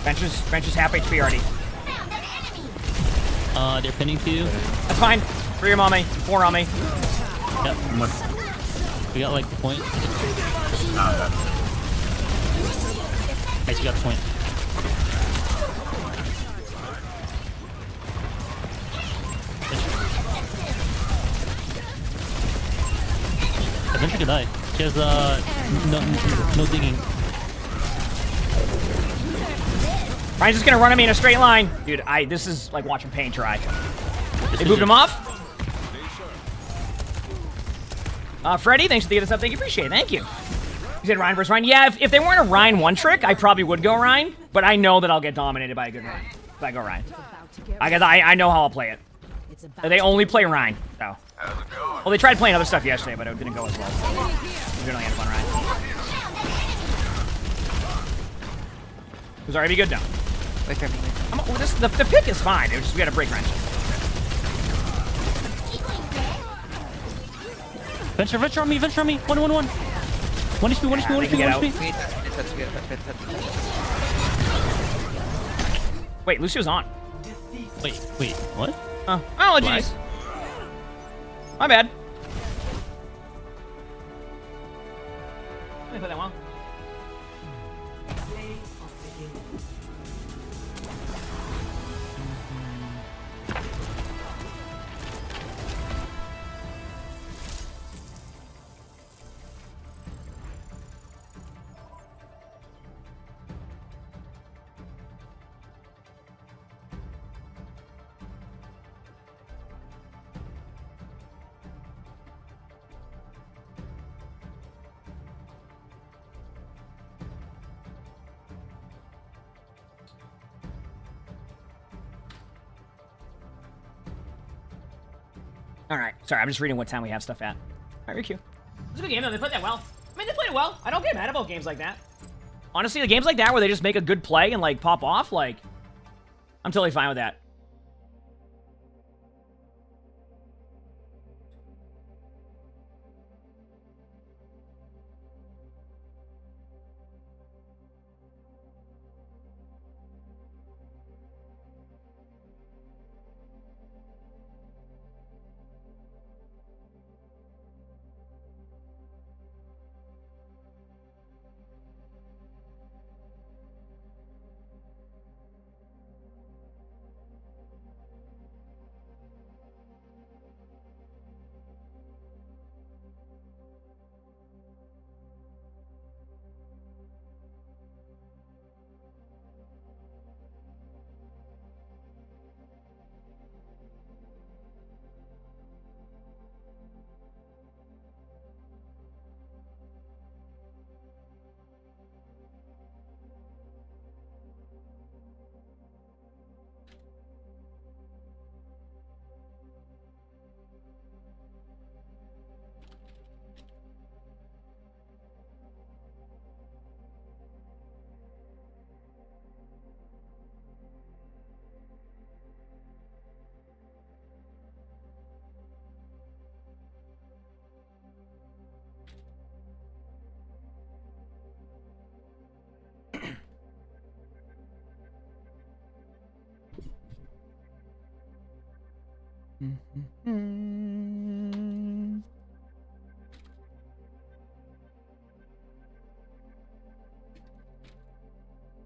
Bench is half HP already. They're pinning to you. That's fine. 3 on me, 4 on me. Yep. We got like the point. Nice, you got the point. Adventure could die. She has no digging. Ryan's just gonna run at me in a straight line. Dude, this is like watching paint dry. They moved him off. Freddy, thanks for the us up. Thank you, appreciate it. Thank you. You said Ryan versus Ryan. Yeah, if they weren't a Ryan one trick, I probably would go Ryan. But I know that I'll get dominated by a good Ryan if I go Ryan. I know how I'll play it. They only play Ryan. So. Well, they tried playing other stuff yesterday, but it didn't go as well. We generally end up on Ryan. Who's already good now? The pick is fine. It was just, we gotta break Ryan. Venture on me, venture on me. 1 1 1. 1 HP, 1 HP, 1 HP, 1 HP. Wait, Lucio's on. Wait, what? Oh, jeez. My bad. Let me put that one. Alright, sorry, I'm just reading what time we have stuff at. Alright, Riku. It was a good game though, they played that well. I mean, they played it well. I don't get mad about games like that. Honestly, the games like that where they just make a good play and like pop off, like, I'm totally fine with that.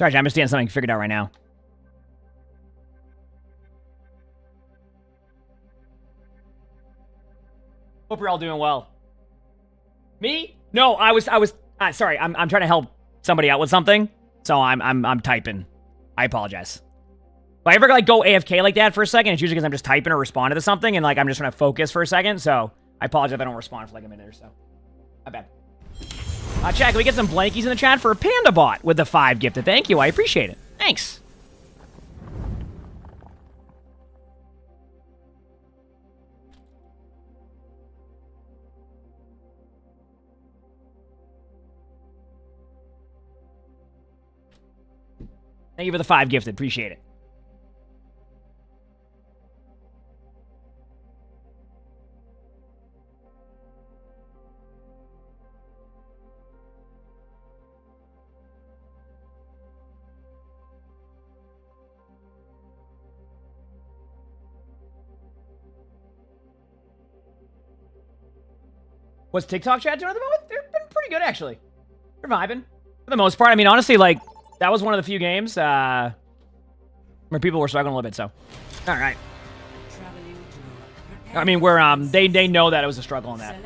Sorry, I understand something figured out right now. Hope you're all doing well. Me? No, I was sorry, I'm trying to help somebody out with something, so I'm typing. I apologize. If I ever like go AFK like that for a second, it's usually because I'm just typing or responding to something, and like I'm just trying to focus for a second. So I apologize if I don't respond for like a minute or so. My bad. Chat, can we get some blankies in the chat for a Panda Bot with the 5 gifted? Thank you, I appreciate it. Thanks. Thank you for the 5 gifted. Appreciate it. What's TikTok chat doing at the moment? They've been pretty good, actually. They're vibing. For the most part. I mean, honestly, like, that was one of the few games where people were struggling a little bit, so. All right. I mean, where they know that it was a struggle on that.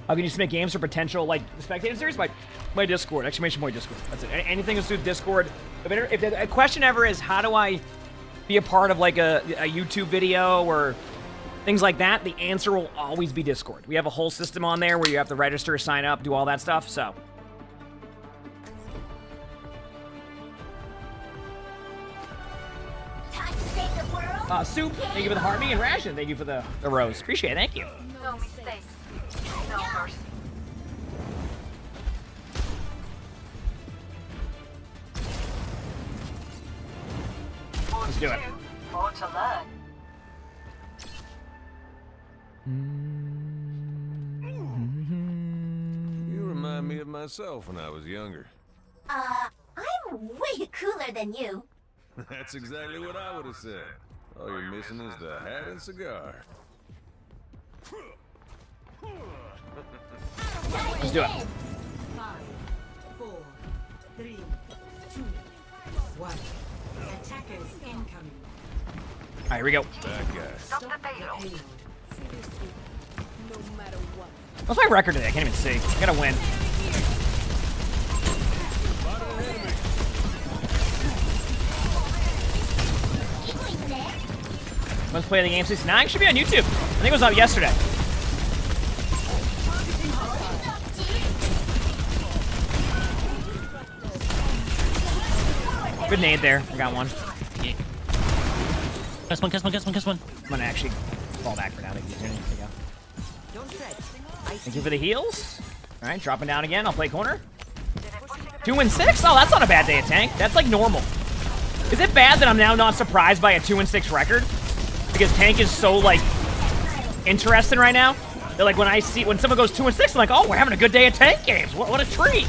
How can you submit games for potential, like, the spectator series? My Discord, exclamation point Discord. That's it. Anything that's through Discord. If the question ever is, how do I be a part of, like, a YouTube video or things like that, the answer will always be Discord. We have a whole system on there where you have to register, sign up, do all that stuff, so. Soup, thank you for the heartbeat, and Ration, thank you for the rose. Appreciate it, thank you. No mistakes. No mercy. Let's do it. More to learn. You remind me of myself when I was younger. I'm way cooler than you. That's exactly what I would have said. All you're missing is the hat and cigar. Let's do it. 5, 4, 3, 2, 1. Attackers incoming. All right, here we go. Stop the payload. No matter what. What's my record today? I can't even see. I gotta win. Let's play the game 69. Should be on YouTube. I think it was out yesterday. Good nade there. I got one. Yeah. Guess one. I'm gonna actually fall back for now. There you go. Thank you for the heals. All right, dropping down again. I'll play corner. 2-6? Oh, that's not a bad day at tank. That's like normal. Is it bad that I'm now not surprised by a 2-6 record? Because tank is so, like, interesting right now. That, like, when someone goes 2-6, I'm like, oh, we're having a good day at tank games. What a treat.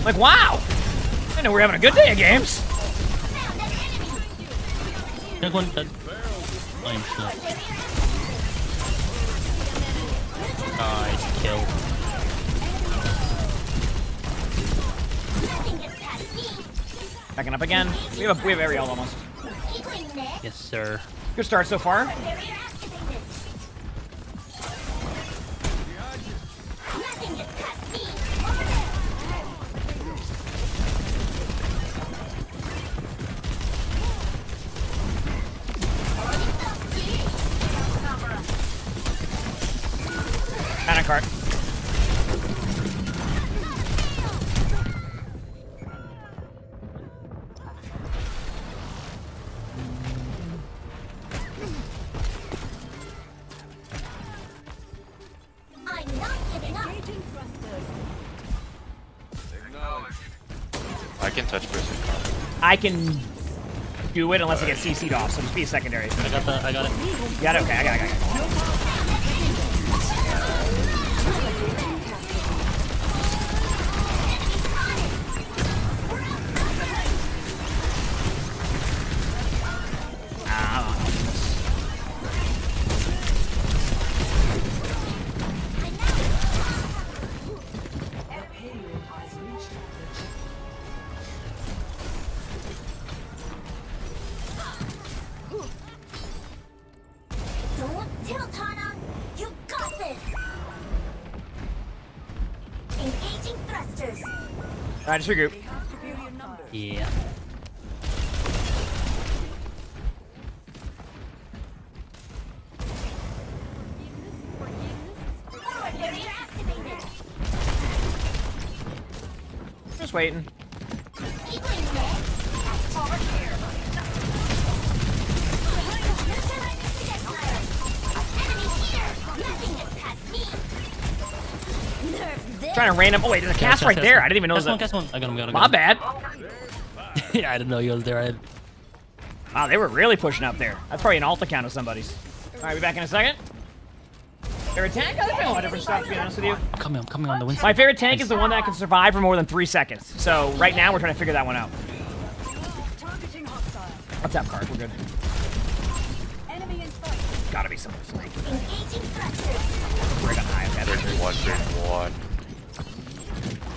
Like, wow. I know we're having a good day of games. Take one. I'm shot. Nice kill. Backing up again. We have every ult almost. Yes, sir. Good start so far. Panic card. I'm not giving up. I can touch person. I can do it unless I get CC'd off, so just be a secondary. I got it. You got it? Okay, I got it. Don't tilt, Hana. You got this. Engaging thrusters. Alright, just regroup. Yeah. Just waiting. Trying to random. Oh wait, there's a cast right there. I didn't even know. Cast one. I got him. My bad. Yeah, I didn't know you was there. Wow, they were really pushing up there. That's probably an alt account of somebody's. All right, be back in a second. Favorite tank? I think a lot of different stuff, to be honest with you. I'm coming on the win. My favorite tank is the one that can survive for more than 3 seconds. So right now we're trying to figure that one out. What's up, card? We're good. Enemy in sight. gotta be someone flanking. Engaging thrusters. Bring a high. There's one.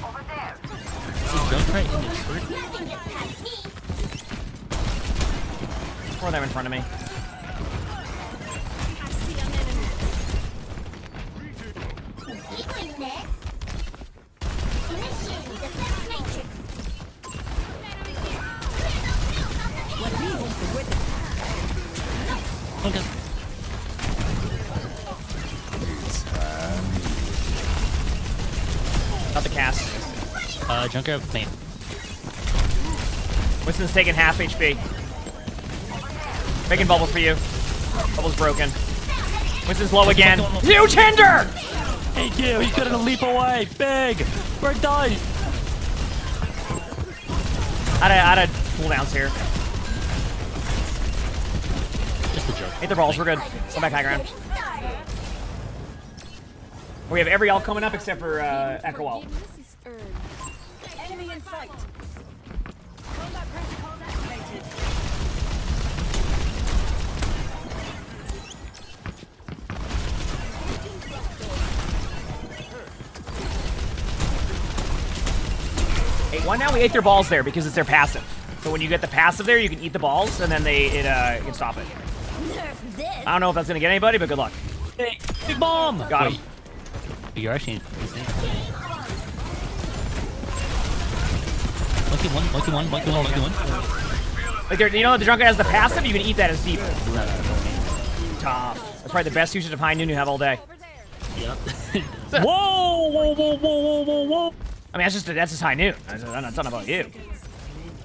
Over there. Jump right into Nothing gets past me. Throw them in front of me. I see an enemy. Equaling net. Initiating defense matrix. What we hope to witness. Okay. Not the cast. Junker plane. Winston's taking half HP. Making bubbles for you. Bubbles broken. Winston's low again. Huge hinder! Thank you. He's getting a leap away. Big. We're done. Out of cooldowns here. Just a joke. Hit the balls. We're good. Go back high ground. We have every ult coming up except for Echo ult. Enemy in sight. Combat protocols activated. One now we ate their balls there because it's their passive. So when you get the passive there, you can eat the balls and then you can stop it. Nerf this. I don't know if that's gonna get anybody, but good luck. Hey, big bomb. Got him. You're actually insane. Lucky one. Like you know, the Drunken has the passive. You can eat that as Diva. Tough. That's probably the best usage of high noon you have all day. Yep. Whoa. I mean, that's just high noon. That's not about you.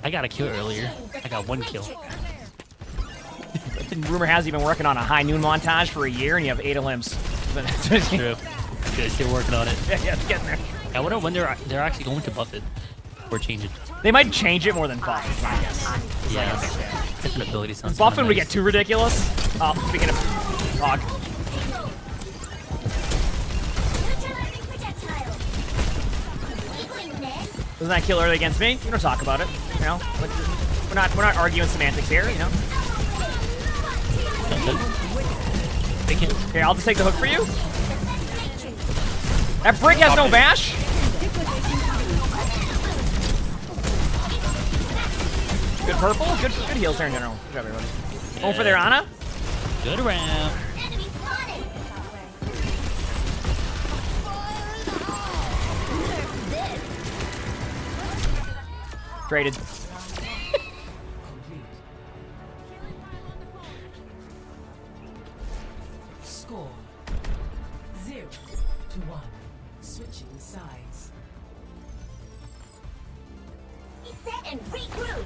I got a kill earlier. I got 1 kill. Rumor has you've been working on a high noon montage for a year, and you have 8 limbs. True. Good, still working on it. Yeah, it's getting there. I wonder when they're actually going to buff it or change it. They might change it more than buff, I guess. Yeah, different ability sounds. Buffing would get too ridiculous. Oh, speaking of Hog. Doesn't that kill early against me? We don't talk about it. You know, we're not arguing semantics here. You know. Okay, I'll just take the hook for you. That brick has no bash. Good purple. Good heals there in general. Good job, everybody. Going for their Ana. Good round. Traded. Score 0-1. Switching sides. Reset and regroup.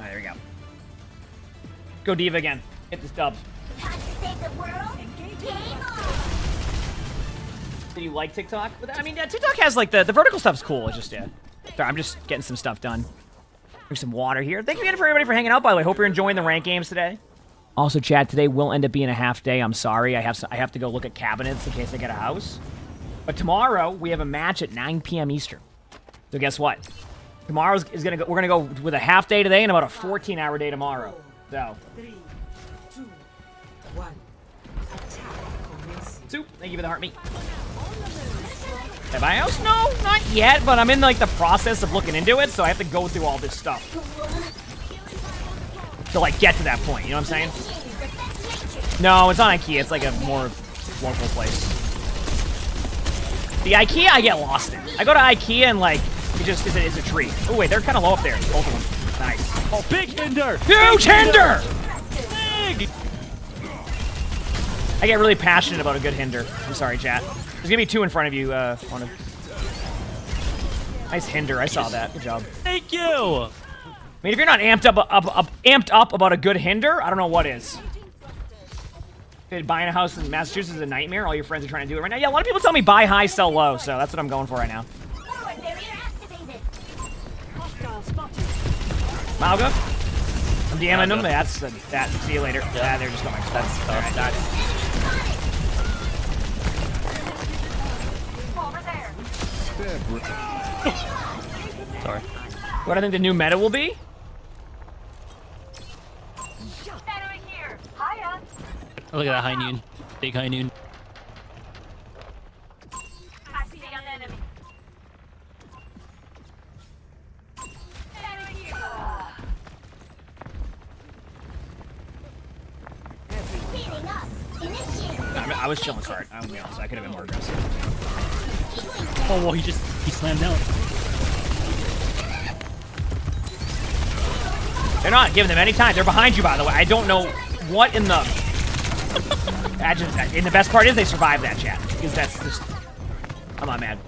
Alright, there we go. Go Diva again. Hit this dub. Time to save the world. Game on. Do you like TikTok? I mean, yeah, TikTok has like the vertical stuff's cool. It's just Sorry, I'm just getting some stuff done. Drink some water here. Thank you again for everybody for hanging out. By the way, hope you're enjoying the rank games today. Also, Chad, today will end up being a half day. I'm sorry. I have to go look at cabinets in case I get a house. But tomorrow we have a match at 9 p.m. Eastern. So guess what? Tomorrow is gonna go. We're gonna go with a half day today and about a 14-hour day tomorrow. So. 3, 2, 1. Soup. Thank you for the heart meat. Have I house? No, not yet. But I'm in like the process of looking into it, so I have to go through all this stuff to like get to that point. You know what I'm saying? No, it's not IKEA. It's like a more local place. The IKEA I get lost in. I go to IKEA and like it just is a tree. Oh wait, they're kind of low up there. Both of them. Nice. Oh, big hinder! Huge hinder! Big! I get really passionate about a good hinder. I'm sorry, chat. There's gonna be 2 in front of you. Nice hinder. I saw that. Good job. Thank you. I mean, if you're not amped up about a good hinder, I don't know what is. Dude, buying a house in Massachusetts is a nightmare. All your friends are trying to do it right now. Yeah, a lot of people tell me buy high, sell low, so that's what I'm going for right now. Malga? I'm DMing them. That's that. See you later. Yeah, they're just going. That's tough. Right. Sorry. What I think the new meta will be? Oh, look at that high noon. Big high noon. I was chilling card. I'm gonna be honest. I could have been more aggressive. Oh, well, he slammed out. They're not giving them any time. They're behind you, by the way. I don't know what in the... And the best part is they survived that, chat. Because that's just... I'm not mad.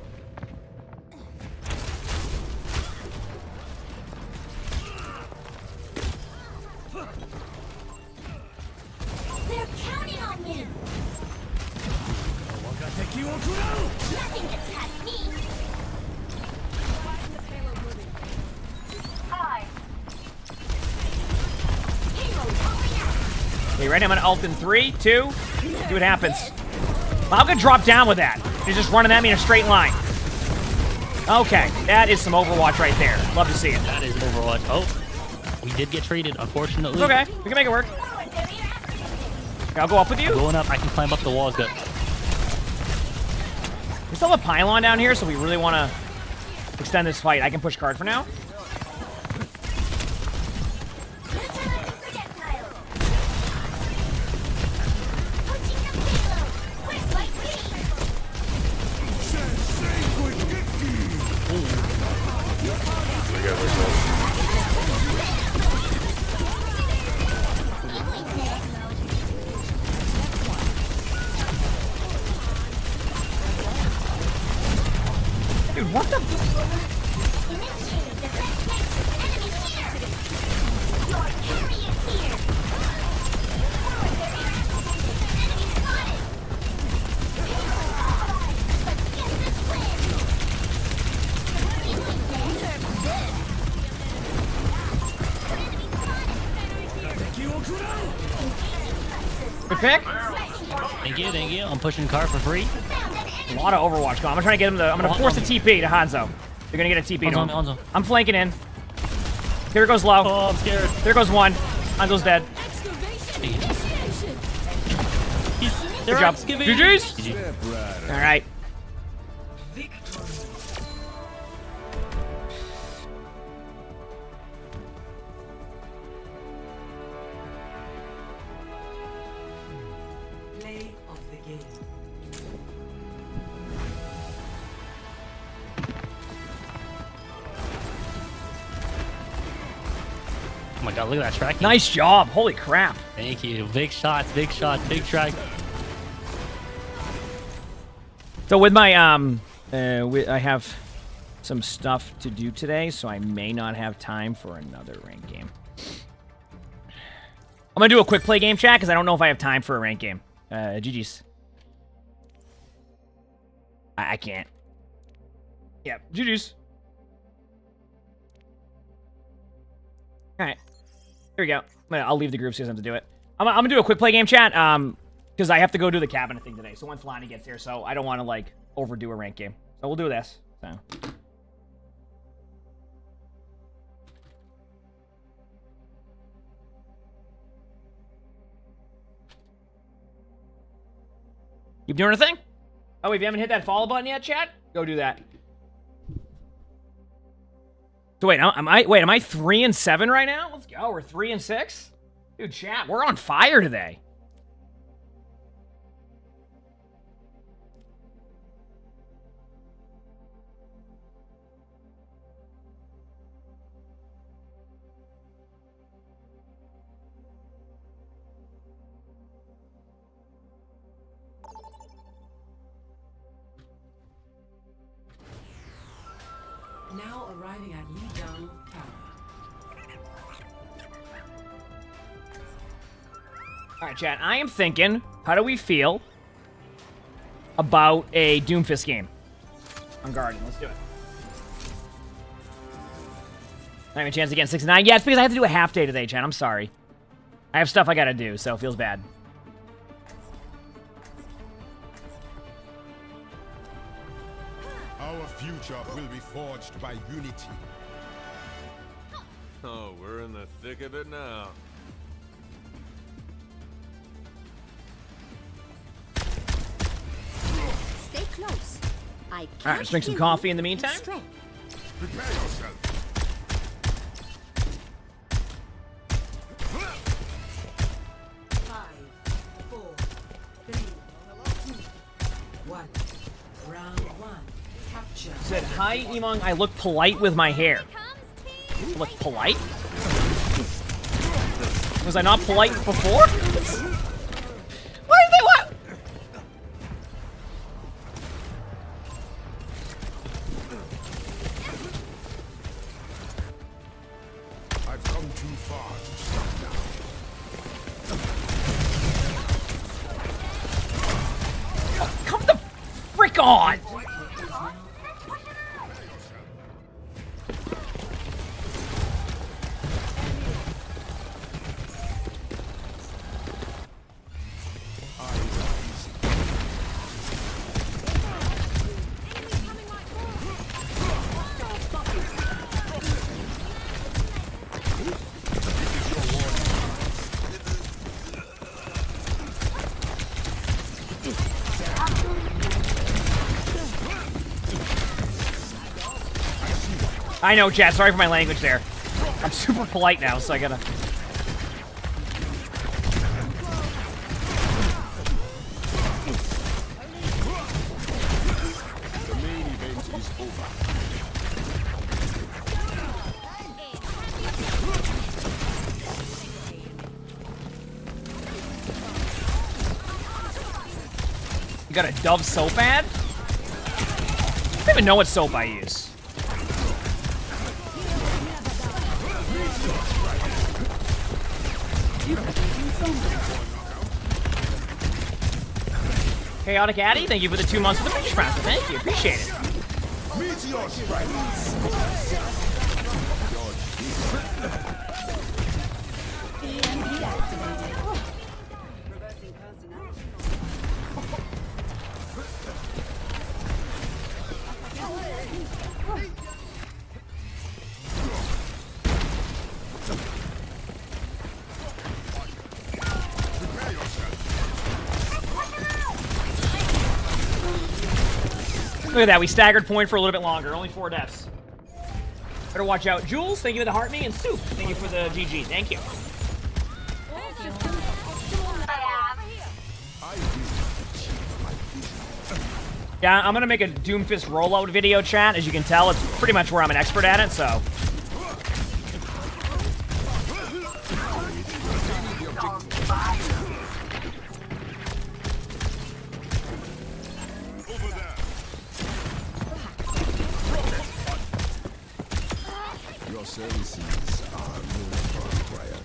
They're counting on you. Nothing gets past me. Okay, ready? I'm gonna ult in 3, 2. See what happens. I'm gonna drop down with that. He's just running at me in a straight line. Okay, that is some Overwatch right there. Love to see it. That is Overwatch. Oh, we did get traded, unfortunately. It's okay. We can make it work. Okay, I'll go up with you. I'm going up. I can climb up the walls. Good. We still have a pylon down here, so we really want to extend this fight. I can push card for now. Dude, what the? Good pick. Thank you, thank you. I'm pushing car for free. A lot of Overwatch going. I'm gonna try to get him to. I'm gonna force a TP to Hanzo. You're gonna get a TP to him. Hanzo. I'm flanking in. Here goes low. Oh, I'm scared. There goes one. Hanzo's dead. Good job. GG's. All right. Play of the game. Oh my god, look at that tracking. Nice job. Holy crap. Thank you. Big shots, big track. So with my I have some stuff to do today, so I may not have time for another ranked game. I'm gonna do a quick play game chat because I don't know if I have time for a ranked game. GG's. I can't. Yeah, GG's. All right, here we go. I'll leave the group so you guys have to do it. I'm gonna do a quick play game chat. Because I have to go do the cabinet thing today. So once Lonnie gets here, so I don't want to like overdo a ranked game. So we'll do this. So. You doing a thing? Oh, if you haven't hit that follow button yet, chat, go do that. So wait, am I 3 and 7 right now? Let's go. We're 3 and 6. Dude, chat, we're on fire today. Arriving at Lee Down Tower. All right, chat. I am thinking, how do we feel about a Doomfist game on Guardian? Let's do it. I have a chance again, 6-9. Yeah, it's because I have to do a half day today, chat. I'm sorry. I have stuff I gotta do, so it feels bad. Our future will be forged by unity. Oh, we're in the thick of it now. Stay close. I All right, let's drink some coffee in the meantime. Prepare yourself. Said, hi, Emongg. I look polite with my hair. I look polite? Was I not polite before? Why did they what? I've come too far to stop now. Oh, come the frick on! I know, chat. Sorry for my language there. I'm super polite now, so I gotta... The main event is over. You got a Dove soap ad? I don't even know what soap I use. Chaotic Addy, thank you for the 2 months of the British Master. Thank you, appreciate it. Meteor strike. Look at that, we staggered point for a little bit longer. Only 4 deaths. Better watch out. Jules, thank you for the heart me, and Soup, thank you for the GG. Thank you. Yeah, I'm gonna make a Doomfist rollout video, chat. As you can tell, it's pretty much where I'm an expert at it, so. Your services are no longer required.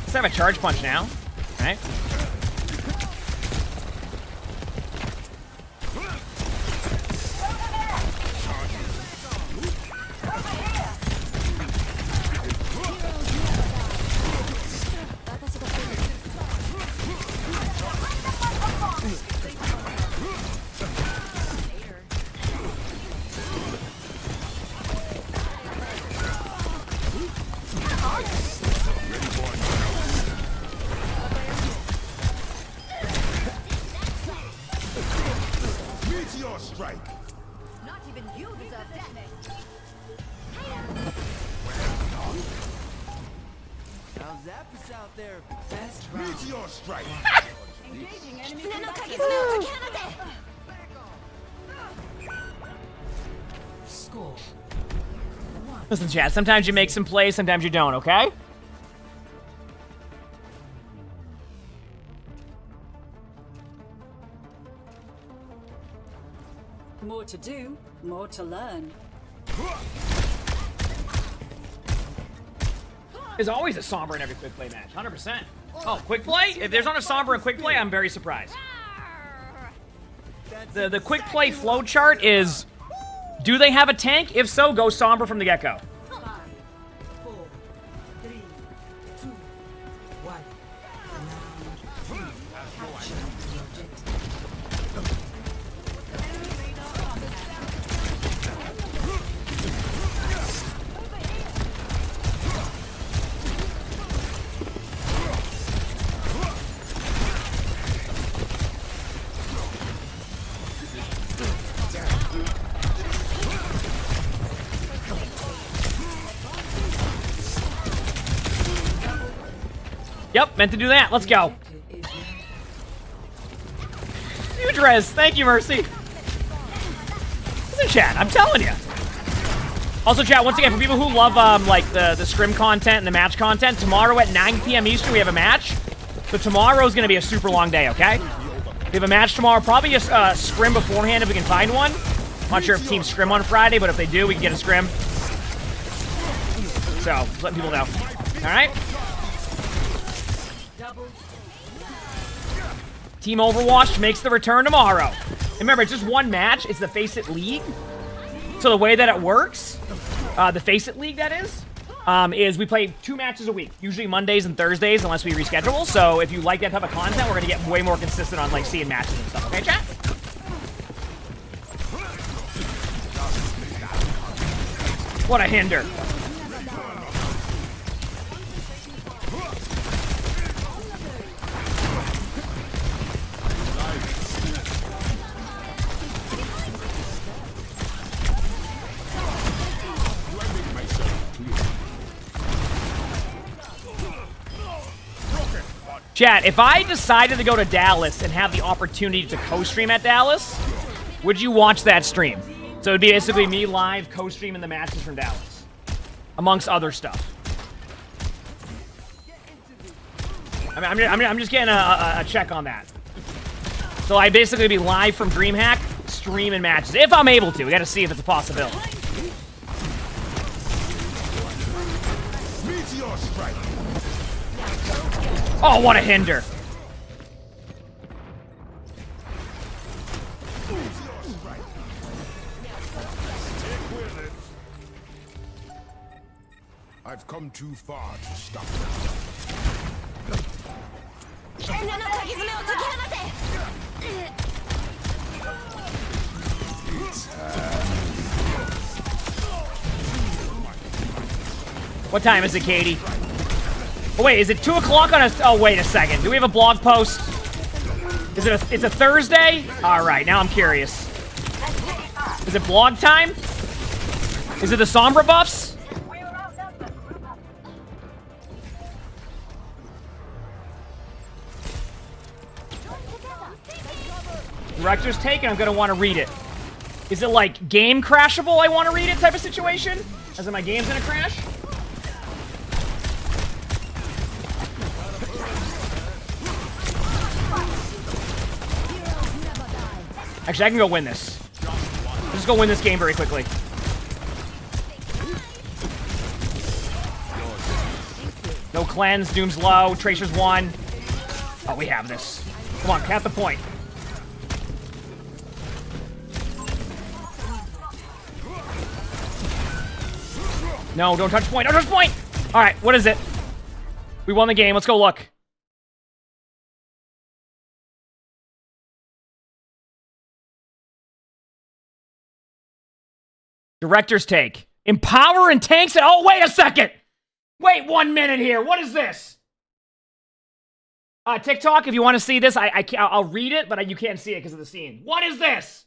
Let's have a charge punch now. Alright. Meteor strike. Not even you deserve death. How's that for out there? Best round. Meteor strike. Engaging enemy. Score 1-1. Listen, chat, sometimes you make some plays, sometimes you don't, okay? More to do, more to learn. There's always a Sombra in every quick play match, 100%. Oh, quick play? If there's not a Sombra in quick play, I'm very surprised. The quick play flow chart is, do they have a tank? If so, go Sombra from the get-go. 5, 4, 3, 2, 1. Yep, meant to do that. Let's go. Huge res. Thank you, Mercy. Listen, chat, I'm telling you. Also, chat, once again, for people who love like the scrim content and the match content, tomorrow at 9 p.m. Eastern, we have a match. So tomorrow's going to be a super long day, okay? We have a match tomorrow. Probably a scrim beforehand if we can find one. I'm not sure if teams scrim on Friday, but if they do, we can get a scrim. So, just letting people know. All right? Team Overwatch makes the return tomorrow. And remember, it's just one match. It's the Face It League. So the way that it works, the Face It League, that is we play 2 matches a week. Usually Mondays and Thursdays, unless we reschedule. So if you like that type of content, we're going to get way more consistent on like seeing matches and stuff. Okay, chat? What a hinder. Chat, if I decided to go to Dallas and have the opportunity to co-stream at Dallas, would you watch that stream? So it'd be basically me live co-streaming the matches from Dallas, amongst other stuff. I mean, I'm just getting a check on that. So I'd basically be live from DreamHack, streaming matches, if I'm able to. We gotta see if it's a possibility. Meteor strike. Oh, what a hinder. I've come too far to stop. What time is it, Katie? Oh, wait, is it 2 o'clock on a... Oh, wait a second. Do we have a blog post? Is it it's a Thursday? All right, now I'm curious. Is it blog time? Is it the Sombra buffs? Director's take, and I'm going to want to read it. Is it like game crashable, I want to read it type of situation? As in my game's going to crash? Actually, I can go win this. I'll just go win this game very quickly. No cleanse, Doom's low, Tracer's 1. Oh, we have this. Come on, count the point. No, don't touch point. Don't touch point! Alright, what is it? We won the game. Let's go look. Director's take. Empower and tanks it. Oh, wait a second. Wait 1 minute here. What is this? TikTok, if you want to see this, I'll read it, but you can't see it because of the scene. What is this?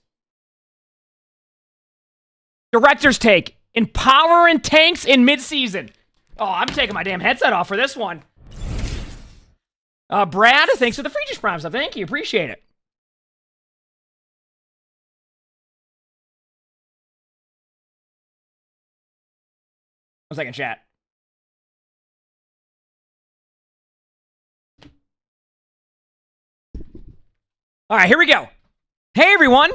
Director's take. Empower and tanks in midseason. Oh, I'm taking my damn headset off for this one. Brad, thanks for the free Prime stuff. Thank you. Appreciate it. One second, chat. All right, here we go. Hey, everyone.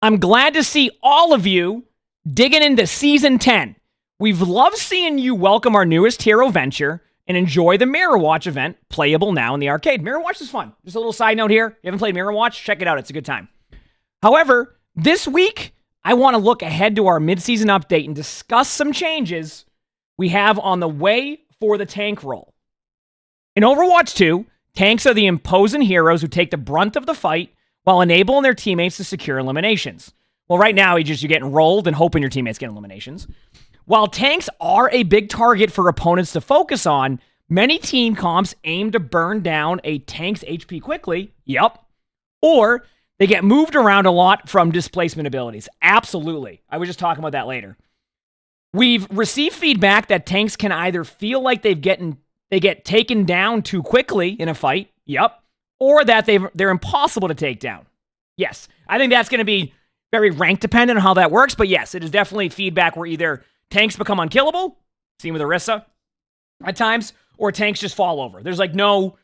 I'm glad to see all of you digging into Season 10. We've loved seeing you welcome our newest hero venture and enjoy the Mirror Watch event, playable now in the arcade. Mirror Watch is fun. Just a little side note here. You haven't played Mirror Watch? Check it out. It's a good time. However, this week, I want to look ahead to our mid-season update and discuss some changes we have on the way for the tank role. In Overwatch 2, tanks are the imposing heroes who take the brunt of the fight while enabling their teammates to secure eliminations. Well, right now, you're getting rolled and hoping your teammates get eliminations. While tanks are a big target for opponents to focus on, many team comps aim to burn down a tank's HP quickly. Yep. Or they get moved around a lot from displacement abilities. Absolutely. I was just talking about that later. We've received feedback that tanks can either feel like they get taken down too quickly in a fight. Yep. Or that they're impossible to take down. Yes. I think that's going to be very rank dependent on how that works. But yes, it is definitely feedback where either tanks become unkillable, seen with ORISA at times, or tanks just fall over. There's no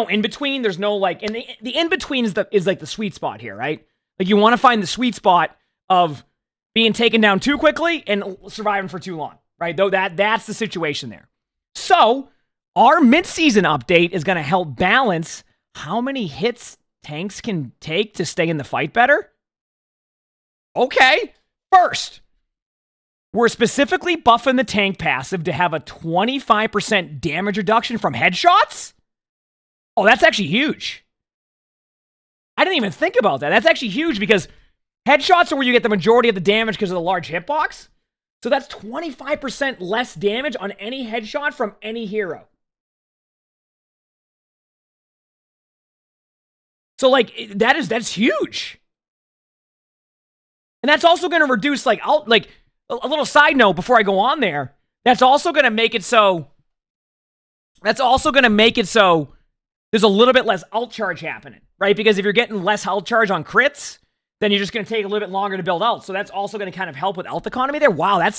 in-between. There's no and the in-between is like the sweet spot here, right? Like you want to find the sweet spot of being taken down too quickly and surviving for too long, right? Though that's the situation there. So our mid-season update is going to help balance how many hits tanks can take to stay in the fight better. Okay, first, we're specifically buffing the tank passive to have a 25% damage reduction from headshots? Oh, that's actually huge. I didn't even think about that. That's actually huge because headshots are where you get the majority of the damage because of the large hitbox. So that's 25% less damage on any headshot from any hero. So that's huge. And that's also going to reduce a little side note before I go on there. That's also going to make it so there's a little bit less ult charge happening, right? Because if you're getting less ult charge on crits, then you're just going to take a little bit longer to build ult. So that's also going to kind of help with ult economy there. Wow, I'm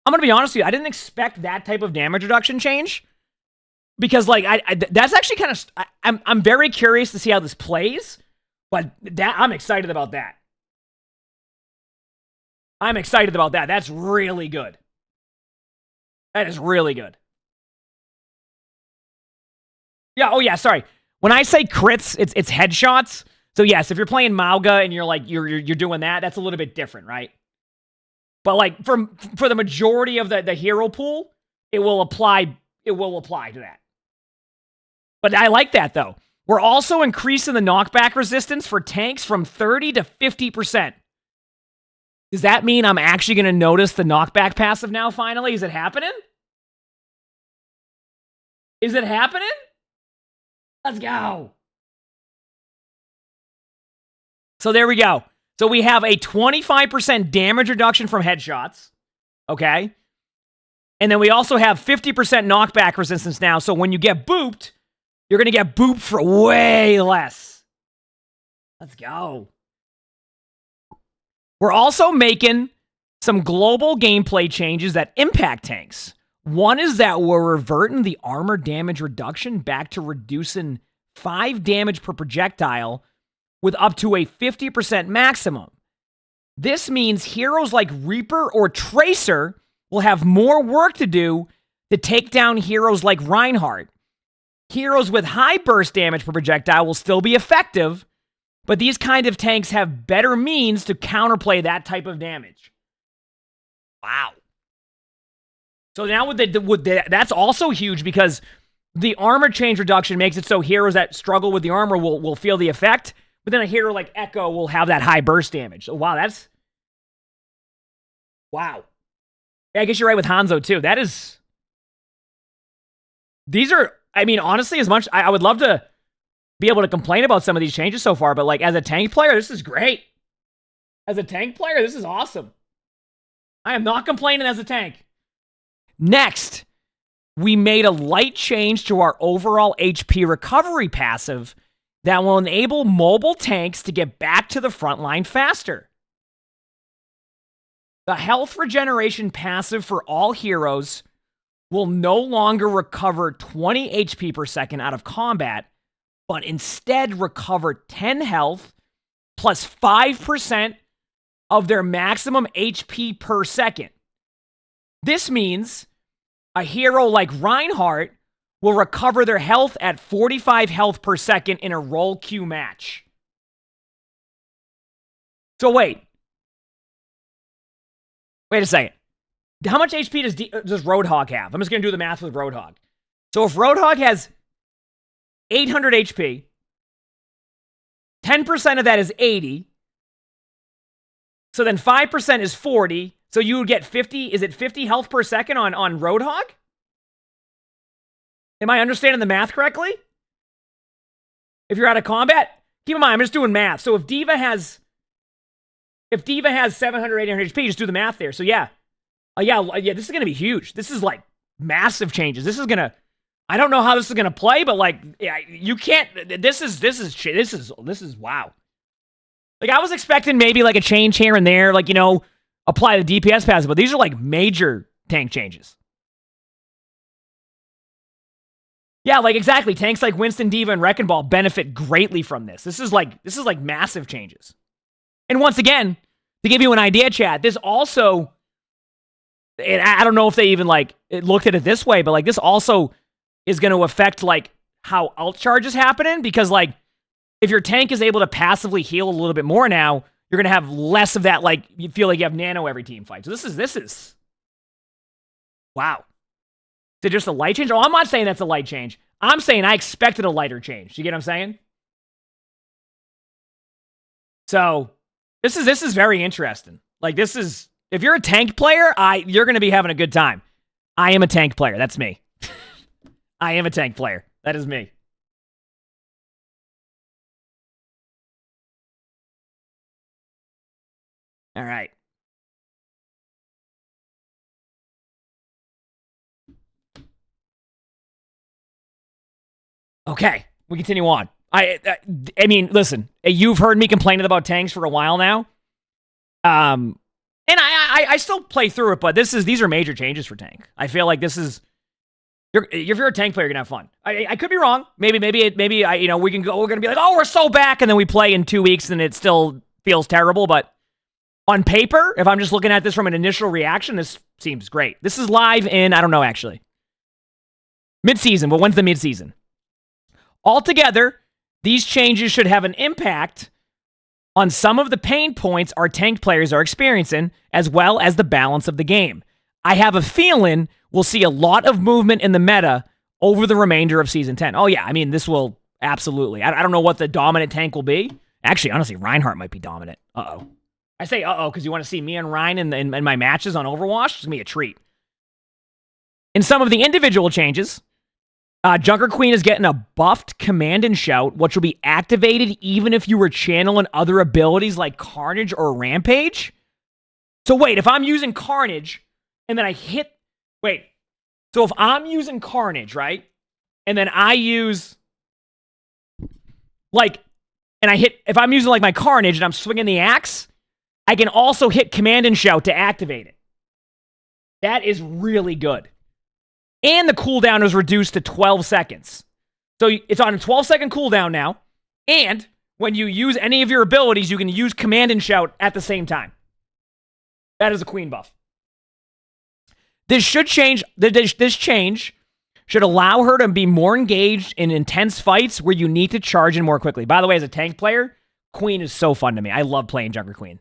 going to be honest with you. I didn't expect that type of damage reduction change. Because that's actually kind of, I'm very curious to see how this plays, but I'm excited about that. I'm excited about that. That's really good. That is really good. Yeah. Oh yeah. Sorry. When I say crits, it's headshots. So yes, if you're playing Mauga and you're doing that, that's a little bit different, right? But for the majority of the hero pool, it will apply to that. But I like that, though. We're also increasing the knockback resistance for tanks from 30 to 50%. Does that mean I'm actually going to notice the knockback passive now, finally? Is it happening? Is it happening? Let's go. So there we go. So we have a 25% damage reduction from headshots. Okay? And then we also have 50% knockback resistance now. So when you get booped, you're going to get booped for way less. Let's go. We're also making some global gameplay changes that impact tanks. One is that we're reverting the armor damage reduction back to reducing 5 damage per projectile with up to a 50% maximum. This means heroes like Reaper or Tracer will have more work to do to take down heroes like Reinhardt. Heroes with high burst damage per projectile will still be effective, but these kind of tanks have better means to counterplay that type of damage. Wow. So now that's also huge because the armor change reduction makes it so heroes that struggle with the armor will feel the effect, but then a hero like Echo will have that high burst damage. So wow, wow. Yeah, I guess you're right with Hanzo too. Honestly, as much I would love to be able to complain about some of these changes so far, but as a tank player, this is great. As a tank player, this is awesome. I am not complaining as a tank. Next, we made a light change to our overall HP recovery passive that will enable mobile tanks to get back to the front line faster. The health regeneration passive for all heroes will no longer recover 20 HP per second out of combat, but instead recover 10 health plus 5% of their maximum HP per second. This means a hero like Reinhardt will recover their health at 45 health per second in a roll queue match. So wait a second. How much HP does Roadhog have? I'm just going to do the math with Roadhog. So if Roadhog has 800 HP, 10% of that is 80. So then 5% is 40. So you would get 50. Is it 50 health per second on Roadhog? Am I understanding the math correctly? If you're out of combat, keep in mind, I'm just doing math. So if Diva has 700, 800 HP, just do the math there. So yeah, this is going to be huge. This is like massive changes. This is going to, I don't know how this is going to play, but like, yeah, you can't, this is wow. Like I was expecting maybe like a change here and there, like, you know, apply the DPS passive, but these are like major tank changes. Yeah, like exactly. Tanks like Winston, Diva, and Wrecking Ball benefit greatly from this. This is like massive changes. And once again, to give you an idea, chat, this also, and I don't know if they even like looked at it this way, but like this also is going to affect like how ult charge is happening, because like if your tank is able to passively heal a little bit more now, you're going to have less of that, like you feel like you have nano every team fight. So this is wow. Is it just a light change? Oh, I'm not saying that's a light change. I'm saying I expected a lighter change. You get what I'm saying? So this is very interesting. Like this is, if you're a tank player, you're going to be having a good time. I am a tank player. That's me. I am a tank player. That is me. All right. Okay, we continue on. I mean, listen, you've heard me complaining about tanks for a while now. And I still play through it, but these are major changes for tank. I feel like this is, if you're a tank player, you're gonna have fun. I could be wrong. Maybe we're gonna be like, oh, we're so back, and then we play in 2 weeks and it still feels terrible. But on paper, if I'm just looking at this from an initial reaction, this seems great. This is live in, I don't know actually, mid-season. But when's the mid-season? Altogether, these changes should have an impact on some of the pain points our tank players are experiencing, as well as the balance of the game. I have a feeling we'll see a lot of movement in the meta over the remainder of Season 10. Oh yeah, I mean, this will absolutely. I don't know what the dominant tank will be. Actually, honestly, Reinhardt might be dominant. Uh-oh. I say uh-oh because you want to see me and Ryan in my matches on Overwatch? It's going to be a treat. In some of the individual changes, Junker Queen is getting a buffed Command and Shout, which will be activated even if you were channeling other abilities like Carnage or Rampage. So wait, if I'm using Carnage and then I hit... Wait. So if I'm using Carnage, right? And then I use... Like... And I hit... If I'm using like my Carnage and I'm swinging the axe, I can also hit Command and Shout to activate it. That is really good. And the cooldown is reduced to 12 seconds. So it's on a 12-second cooldown now. And when you use any of your abilities, you can use Command and Shout at the same time. That is a Queen buff. This change should allow her to be more engaged in intense fights where you need to charge in more quickly. By the way, as a tank player, Queen is so fun to me. I love playing Junker Queen.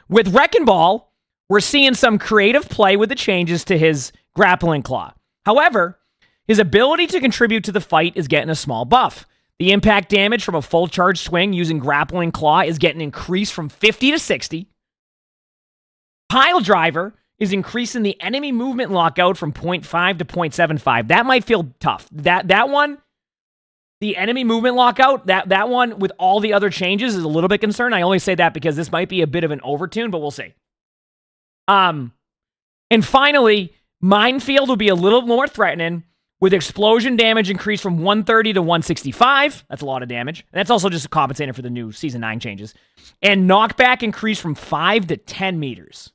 With Wrecking Ball, we're seeing some creative play with the changes to his Grappling Claw. However, his ability to contribute to the fight is getting a small buff. The impact damage from a full charge swing using Grappling Claw is getting increased from 50 to 60. Pile Driver is increasing the enemy movement lockout from 0.5 to 0.75. That might feel tough. That one, the enemy movement lockout, that one with all the other changes is a little bit concerned. I only say that because this might be a bit of an overtune, but we'll see. And finally, Minefield will be a little more threatening with explosion damage increased from 130 to 165. That's a lot of damage. And that's also just compensating for the new Season 9 changes. And knockback increased from 5 to 10 meters.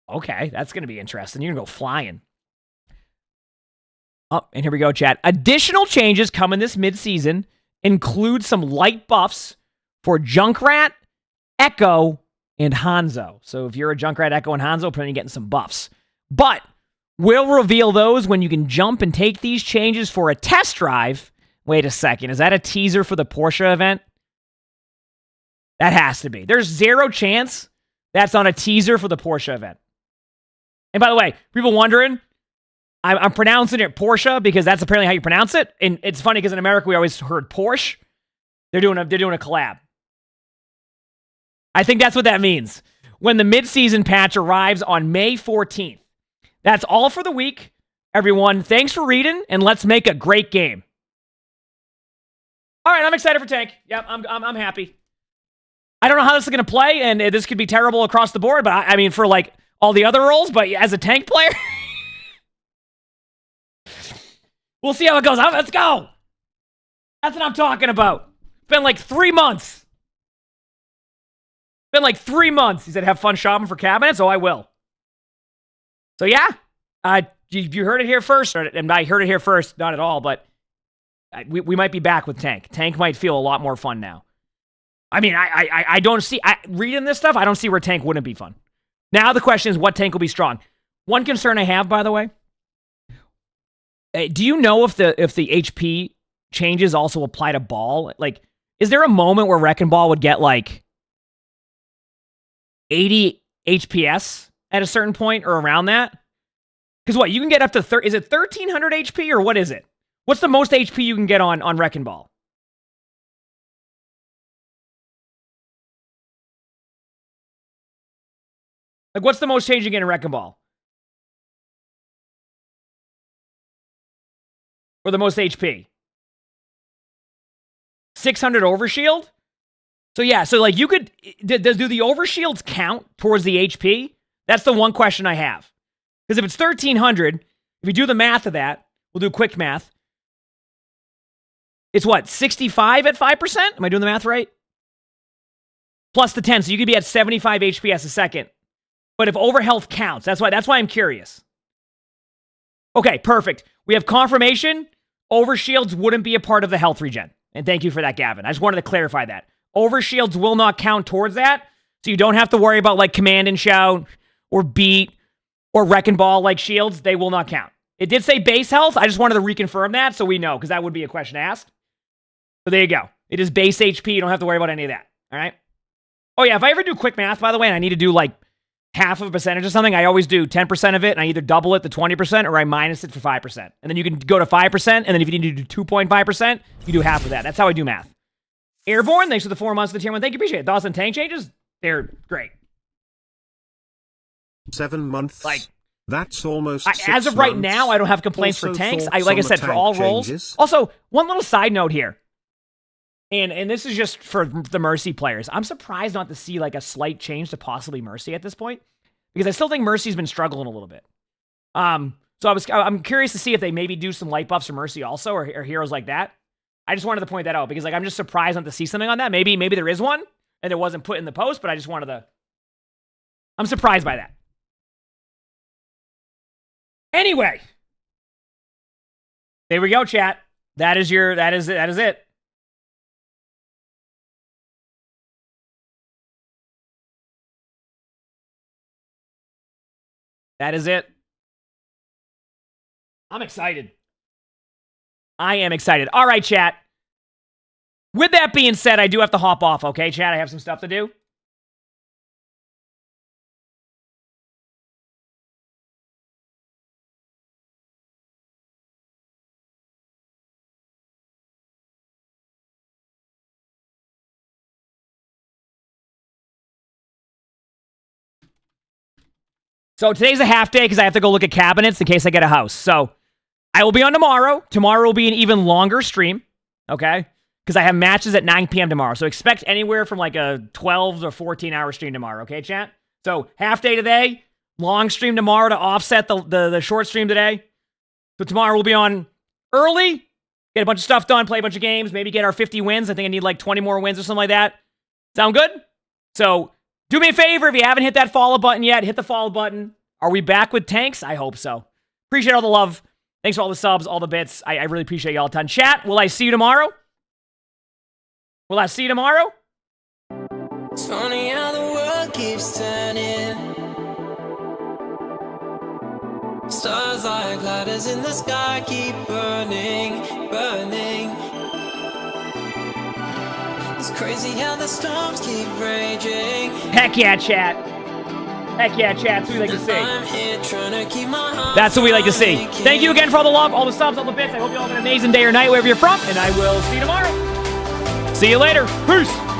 Okay, that's going to be interesting. You're going to go flying. Oh, and here we go, chat. Additional changes coming this mid-season include some light buffs for Junkrat, Echo, and Hanzo. So if you're a Junkrat, Echo, and Hanzo, planning on getting some buffs. But we'll reveal those when you can jump and take these changes for a test drive. Wait a second. Is that a teaser for the Porsche event? That has to be. There's zero chance that's on a teaser for the Porsche event. And by the way, people wondering, I'm pronouncing it Porsche because that's apparently how you pronounce it. And it's funny because in America we always heard Porsche. They're doing a collab. I think that's what that means. When the mid-season patch arrives on May 14th. That's all for the week, everyone. Thanks for reading, and let's make a great game. All right, I'm excited for Tank. Yep, I'm happy. I don't know how this is going to play, and this could be terrible across the board, but I mean, for like all the other roles, but as a tank player, we'll see how it goes. Let's go. That's what I'm talking about. It's been like 3 months. Been like 3 months. He said, have fun shopping for cabinets. Oh, I will. So yeah, you heard it here first, and I heard it here first, not at all, but we might be back with Tank. Tank might feel a lot more fun now. I mean, I don't see, reading this stuff, I don't see where Tank wouldn't be fun. Now the question is, what tank will be strong? One concern I have, by the way, do you know if the HP changes also apply to Ball? Like, is there a moment where Wrecking Ball would get like 80 HPS at a certain point or around that? Because what, you can get up to, is it 1300 HP or what is it? What's the most HP you can get on Wrecking Ball? Like, what's the most change you get in Wrecking Ball? Or the most HP? 600 overshield? So yeah, so like you could, do the overshields count towards the HP? That's the one question I have. Because if it's 1300, if you do the math of that, we'll do quick math. It's what, 65 at 5%? Am I doing the math right? Plus the 10, so you could be at 75 HPS a second. But if overhealth counts, that's why I'm curious. Okay, perfect. We have confirmation. Overshields wouldn't be a part of the health regen. And thank you for that, Gavin. I just wanted to clarify that. Overshields will not count towards that, so you don't have to worry about like command and shout or beat or Wrecking Ball like shields. They will not count. It did say base health. I just wanted to reconfirm that so we know, because that would be a question asked. So there you go. It is base HP. You don't have to worry about any of that. All right? Oh yeah, if I ever do quick math, by the way, and I need to do like half of a percentage or something, I always do 10% of it, and I either double it to 20% or I minus it for 5%. And then you can go to 5%, and then if you need to do 2.5%, you do half of that. That's how I do math. Airborne, thanks for the 4 months of the tier 1. Thank you, appreciate it. Thoughts on tank changes? They're great. 7 months. Like, that's almost 6 as of right now, I don't have complaints also for tanks. thoughts Like I on said, the for all tank roles. changes? Also, one little side note here. And this is just for the Mercy players. I'm surprised not to see like a slight change to possibly Mercy at this point, because I still think Mercy's been struggling a little bit. So I'm curious to see if they maybe do some light buffs for Mercy also, or heroes like that. I just wanted to point that out because like I'm just surprised not to see something on that. Maybe there is one and it wasn't put in the post, but I just wanted to. I'm surprised by that. Anyway, there we go, chat. That is it. That is it. I'm excited. I am excited. All right, chat. With that being said, I do have to hop off, okay, chat? I have some stuff to do. So today's a half day because I have to go look at cabinets in case I get a house. So I will be on tomorrow. Tomorrow will be an even longer stream, okay? Because I have matches at 9 p.m. tomorrow. So expect anywhere from like a 12 or 14-hour stream tomorrow, okay, chat? So half day today, long stream tomorrow to offset the short stream today. So tomorrow we'll be on early, get a bunch of stuff done, play a bunch of games, maybe get our 50 wins. I think I need like 20 more wins or something like that. Sound good? So do me a favor, if you haven't hit that follow button yet, hit the follow button. Are we back with tanks? I hope so. Appreciate all the love. Thanks for all the subs, all the bits. I really appreciate y'all a ton. Chat, will I see you tomorrow? Will I see you tomorrow? It's funny how the world keeps turning. Stars like ladders in the sky keep burning, burning. It's crazy how the storms keep raging. Heck yeah, chat. Heck yeah, chat. That's what we like to see. I'm here trying to keep my heart. That's what we like to see. Thank you again for all the love, all the subs, all the bits. I hope you all have an amazing day or night wherever you're from, and I will see you tomorrow. See you later. Peace.